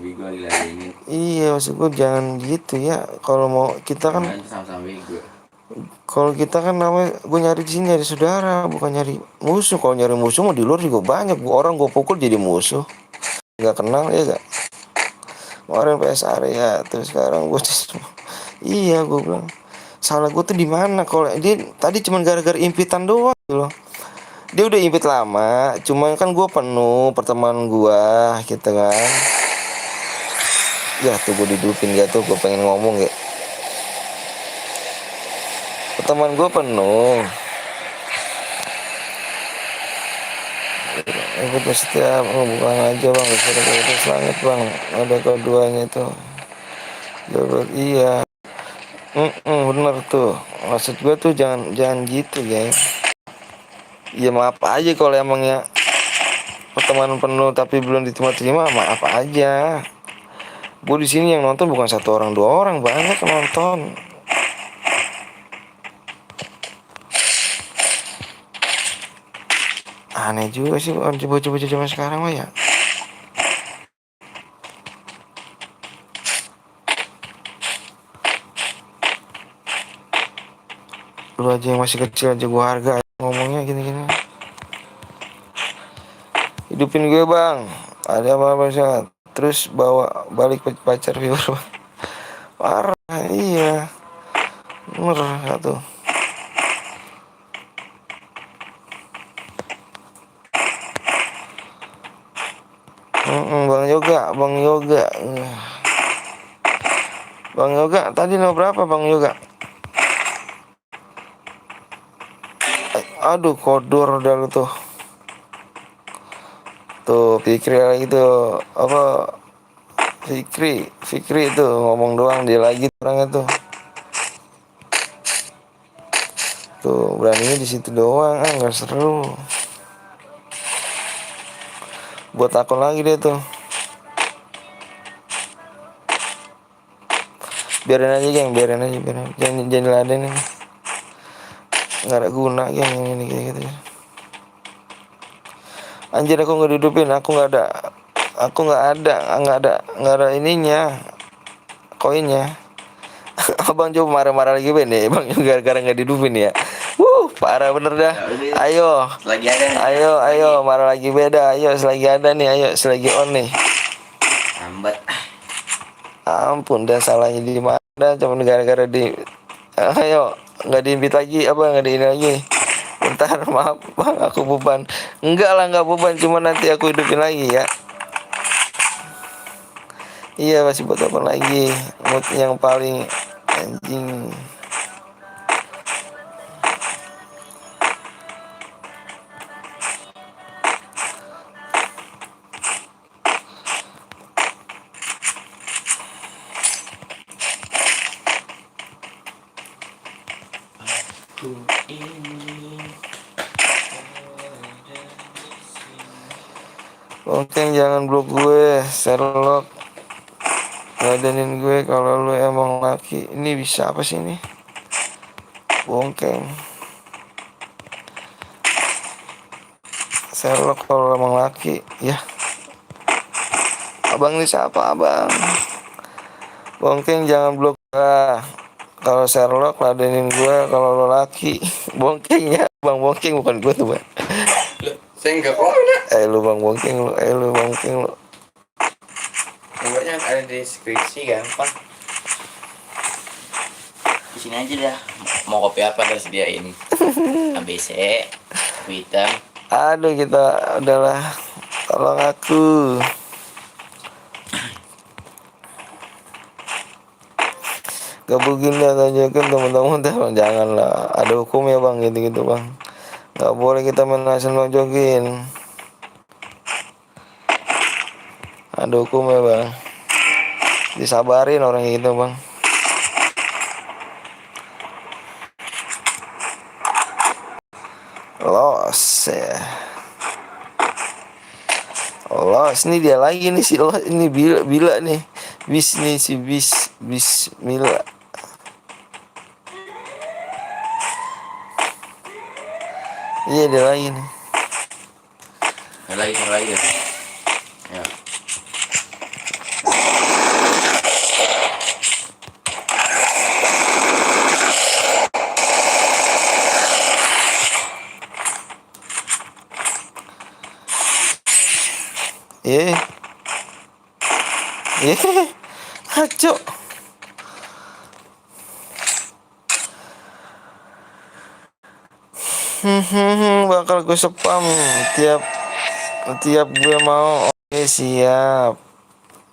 Bego diladenin. Iya maksud gue jangan gitu ya. Kalau mau kita kan sama-sama bego. Kalau kita kan namanya gue nyari di sini nyari saudara, bukan nyari musuh. Kalau nyari musuh mau di luar juga banyak. Orang gue pukul jadi musuh. Gak kenal ya gak. Kemarin PS area, terus sekarang gue iya gue bilang salah gue tuh di mana? Kalau dia tadi cuma gara-gara impitan doang gitu loh. Dia udah impit lama, cuman kan gue penuh pertemanan gue gitu kan. Ya tuh gue didupin gak tuh, gue pengen ngomong ya. Teman gue penuh. Ikut setiap bukan aja Bang, itu langit Bang. Ada keduanya itu. Jawab iya. Bener tuh. Maksud gue tuh jangan gitu ya. Ya maaf aja kalau emangnya pertemanan penuh tapi belum diterima, maaf aja. Gue di sini yang nonton bukan 1 orang 2 orang, banyak yang nonton. Aneh juga sih bocah-bocah zaman sekarang mah ya. Lu aja yang masih kecil aja gua harga ngomongnya gini-gini. Hidupin gue Bang. Ada apa-apa saat terus bawa balik pacar viewer. Parah iya. Bener satu. Bang Yoga. Bang Yoga, tadi nomor berapa Bang Yoga? Aduh, kodur udah lu tuh. Tuh, Fikri lagi tuh. Apa? Fikri itu ngomong doang, dia lagi orangnya tuh. Tuh, beraninya di situ doang, nggak seru. Buat akun lagi dia tuh. Biarin aja, geng, biarin aja. Jangan diladenin. Nggak ada guna, geng, ini kayak gitu. Anjir, aku nggak dihidupin, aku nggak ada ininya, koinnya. Abang coba marah-marah lagi Ben ya, bang, gara-gara nggak dihidupin ya. Parah bener dah. Ayo, Selagi ada nih. ayo, marah lagi beda. Ayo, selagi ada nih, ayo, selagi on nih. Lambat. Ampun, dah salahnya di mana? Cuma gara-gara ayo, nggak diinvite lagi, apa nggak diini lagi? Bentar, maaf bang, aku beban. Enggak lah, nggak beban, cuma nanti aku hidupin lagi ya. Iya, masih buat apa lagi? Mood yang paling anjing. Bongkeng, jangan blok gue, Sherlock. Ngadenin gue kalau lu emang laki. Ini bisa apa sih ini? Bongkeng. Sherlock kalau emang laki, ya. Abang ini siapa, abang? Bongkeng, jangan blok gue. Kalau Sherlock ladenin gue kalau lo laki. Bongkeng ya, bang Bongkeng, bukan gue tuh bang. Saya nggak kemana. Lu bang Bongkeng lu, lu Bongkeng lu. Nomornya ada di deskripsi gampang. Di sini aja dah. Mau kopi apa udah sediain. ABC, hitam. Aduh, kita udahlah. Tolong aku. Gabungin dah, tunjukin teman-teman dah bang. Janganlah, ada hukum ya bang, gitu-gitu bang. Gak boleh kita main nasional jogging. Ada hukum ya bang. Disabarin orang gitu bang. Los ya. Los, ini dia lagi nih si Los, ini bila nih. Bis nih si Bismillah. Iya, dia lagi nih. Lagi ya. Ya. Ngaco. Bakal gue spam tiap gue mau. Oke, siap.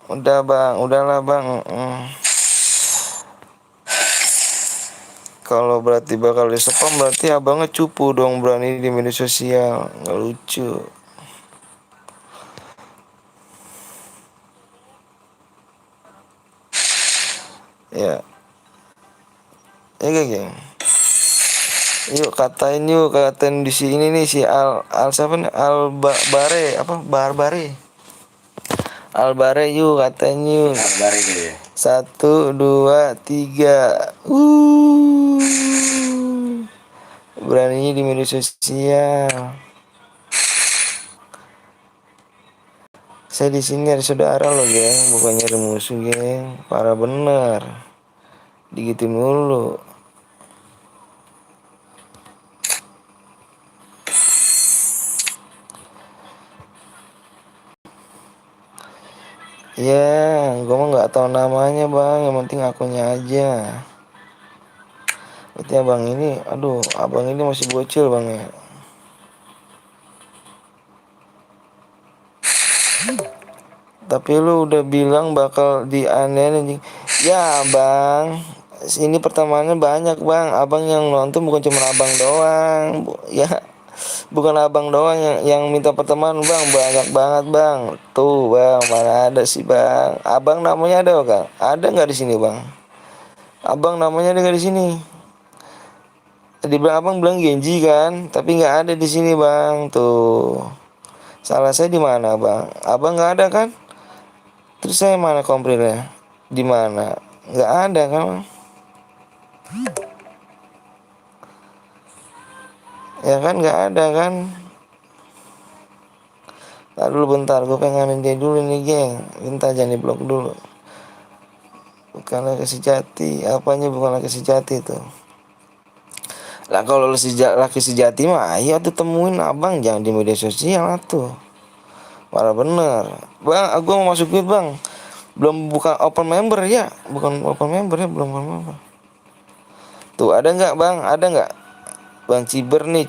Udah bang, udahlah bang. Kalau berarti bakal di spam, berarti abangnya cupu dong, berani di media sosial. Nggak lucu. Ya. Geng. Yuk katain di sini nih si Al siapa nih? Bare yuk katain yuk. Bare gitu ya. 1, 2, 3. Beraninya di media sosial. Saya di sini ada saudara loh, geng, bukan nyari musuh, geng. Parah bener. Digituin mulu. Ya, gue mah nggak tahu namanya bang, yang penting akunnya aja. Berarti abang ini masih bocil bang ya. Tapi lu udah bilang bakal dianenin. Ya bang, ini pertemanannya banyak bang. Abang yang nonton bukan cuma abang doang. Ya, bukan abang doang yang minta pertemanan bang. Banyak banget bang. Tuh bang, mana ada sih bang. Abang namanya ada bang? Ada nggak di sini bang? Abang namanya ada nggak di sini? Tadi bilang abang bilang Genji kan, tapi nggak ada di sini bang. Tuh, salah saya di mana bang? Abang nggak ada kan? Terus saya mana komplainnya? Di mana? Nggak ada kan? Ya kan nggak ada kan? Ntar dulu bentar, gue pengenin dia dulu nih geng. Bentar jangan di blok dulu. Bukan laki sejati, apanya bukan laki sejati tuh? Lah kalau laki sejati mah ayo tuh temuin abang, jangan di media sosial tuh. Malah bener. Bang, aku mau masuk grup bang. Belum buka open member ya, bukan open member ya, belum open member. Tuh ada nggak bang? Ada nggak? Bang Ciber nih.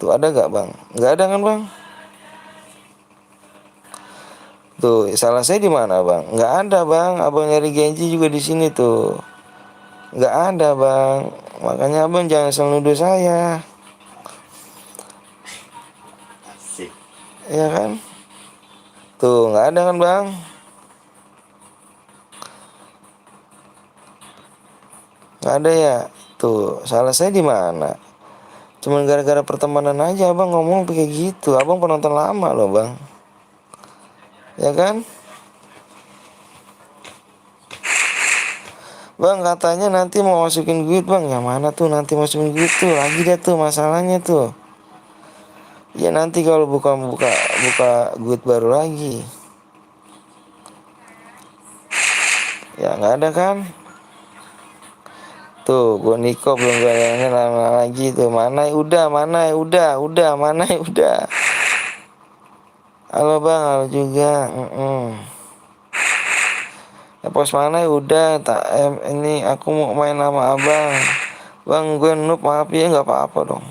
Tuh ada nggak bang? Nggak ada kan bang? Tuh salah saya di mana bang? Nggak ada bang. Abang nyari Genji juga di sini tuh. Nggak ada bang. Makanya abang jangan selalu nuduh saya. Ya kan? Tuh nggak ada kan bang? Nggak ada ya. Tuh salah saya di mana? Cuman gara-gara pertemanan aja abang ngomong kayak gitu. Abang penonton lama loh bang. Ya kan? Bang katanya nanti mau masukin duit bang. Yang mana tuh nanti masukin duit tuh? Lagi dia tuh masalahnya tuh. Ya nanti kalau buka duit baru lagi. Ya nggak ada kan? Tuh, gue Niko belum bayarnya lama lagi tuh. Mana udah. Halo bang, halo juga. Ya pos mana udah. Tak ini aku mau main sama abang. Bang, gue noob maaf ya nggak apa-apa dong.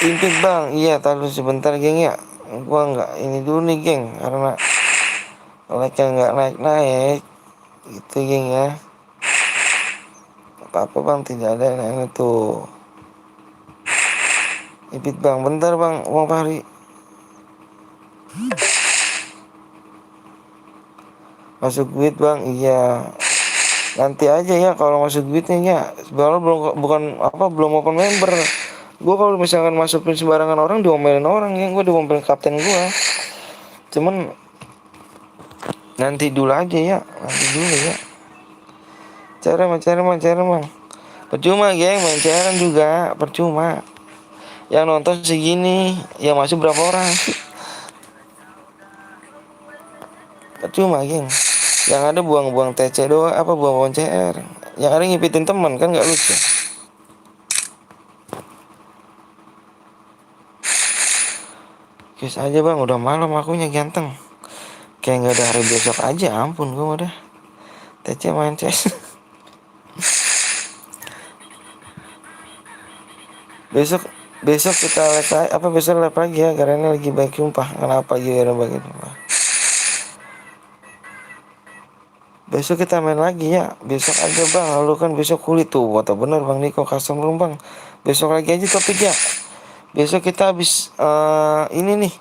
Impit bang, iya taruh sebentar geng ya. Gua nggak ini dulu nih geng karena like-nya nggak naik gitu geng ya. Apa bang, tidak ada yang itu. Ipit bang, bentar bang, uang Fahri. Masuk duit bang, iya. Nanti aja ya kalau masuk duitnya ya. Sebenarnya belum open member. Gue kalau misalkan masukin sembarangan orang diomelin orang ya, gue diomelin kapten gue. Cuman nanti dulu aja ya, Cara bang. Percuma geng, main cairan juga percuma. Yang nonton segini, yang masuk berapa orang? Percuma geng. Yang ada buang-buang TC doang, buang-buang CR. Yang ada ngipitin teman kan nggak lucu. Guys aja bang, udah malam akunya ganteng. Kayak nggak ada hari besok aja, ampun gue udah. TC main CS. besok kita besok live lagi ya karena lagi baik sumpah. Kenapa giliran bagi sumpah? Besok kita main lagi ya. Besok aja bang, lalu kan besok kulit tuh. Wah bener bang Niko custom room bang. Besok lagi aja topik ya. Besok kita habis ini nih.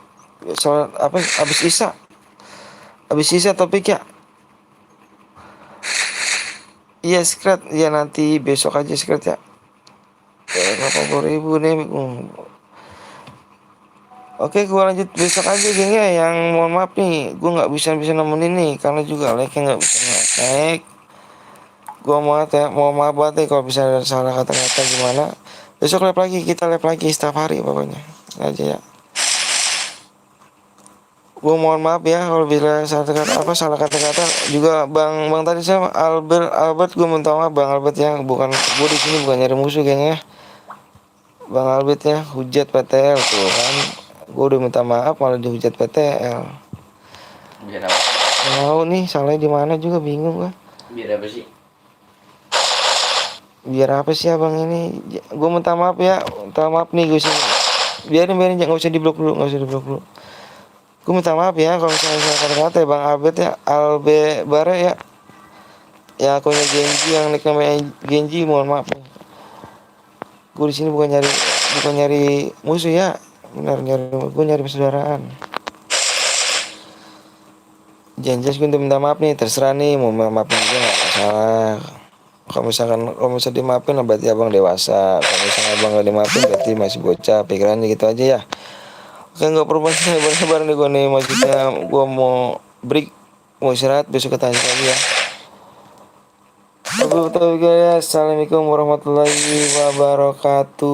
Soal habis Isa topik ya. Iya skrat ya, nanti besok aja skrat ya. 80.000 nih. Oke, gue lanjut besok aja geng ya. Yang mohon maaf nih, gue nggak bisa nemenin nih karena juga like-nya nggak bisa naik. Gue mau maaf banget nih kalau bisa ada salah kata-kata gimana. Besok kita live lagi setiap hari pokoknya aja ya. Gue mohon maaf ya kalau bisa salah kata-kata juga bang tadi saya Albert gue minta maaf bang Albert ya, bukan gue di sini bukan nyari musuh geng ya. Bang Albert ya, hujat PTL tuh kan. Gue udah minta maaf malah dihujat PTL. Biar apa? Mau nih salahnya di mana juga bingung gue. Biar apa sih? Biar apa sih abang ini? Gue minta maaf ya, minta maaf nih gue sini. biarin nggak usah diblok dulu. Gue minta maaf ya kalau misalnya saya kata-kata ya Bang Albert ya, Bare ya. Ya akunnya Genji yang nick namanya Genji, mohon maaf ya. Gue di sini bukan nyari musuh ya. Benar gue nyari persaudaraan. Janjas gue minta maaf nih, terserah nih mau maafin juga nggak masalah. Kalau misalnya dimaafin berarti abang dewasa. Kalau misalnya abang nggak dimaafin berarti masih bocah. Pikirannya gitu aja ya. Oke, nggak perlu banyak lebar nih gue nih, maksudnya gue mau break, mau istirahat, besok kita lanjut lagi ya. Assalamualaikum warahmatullahi wabarakatuh.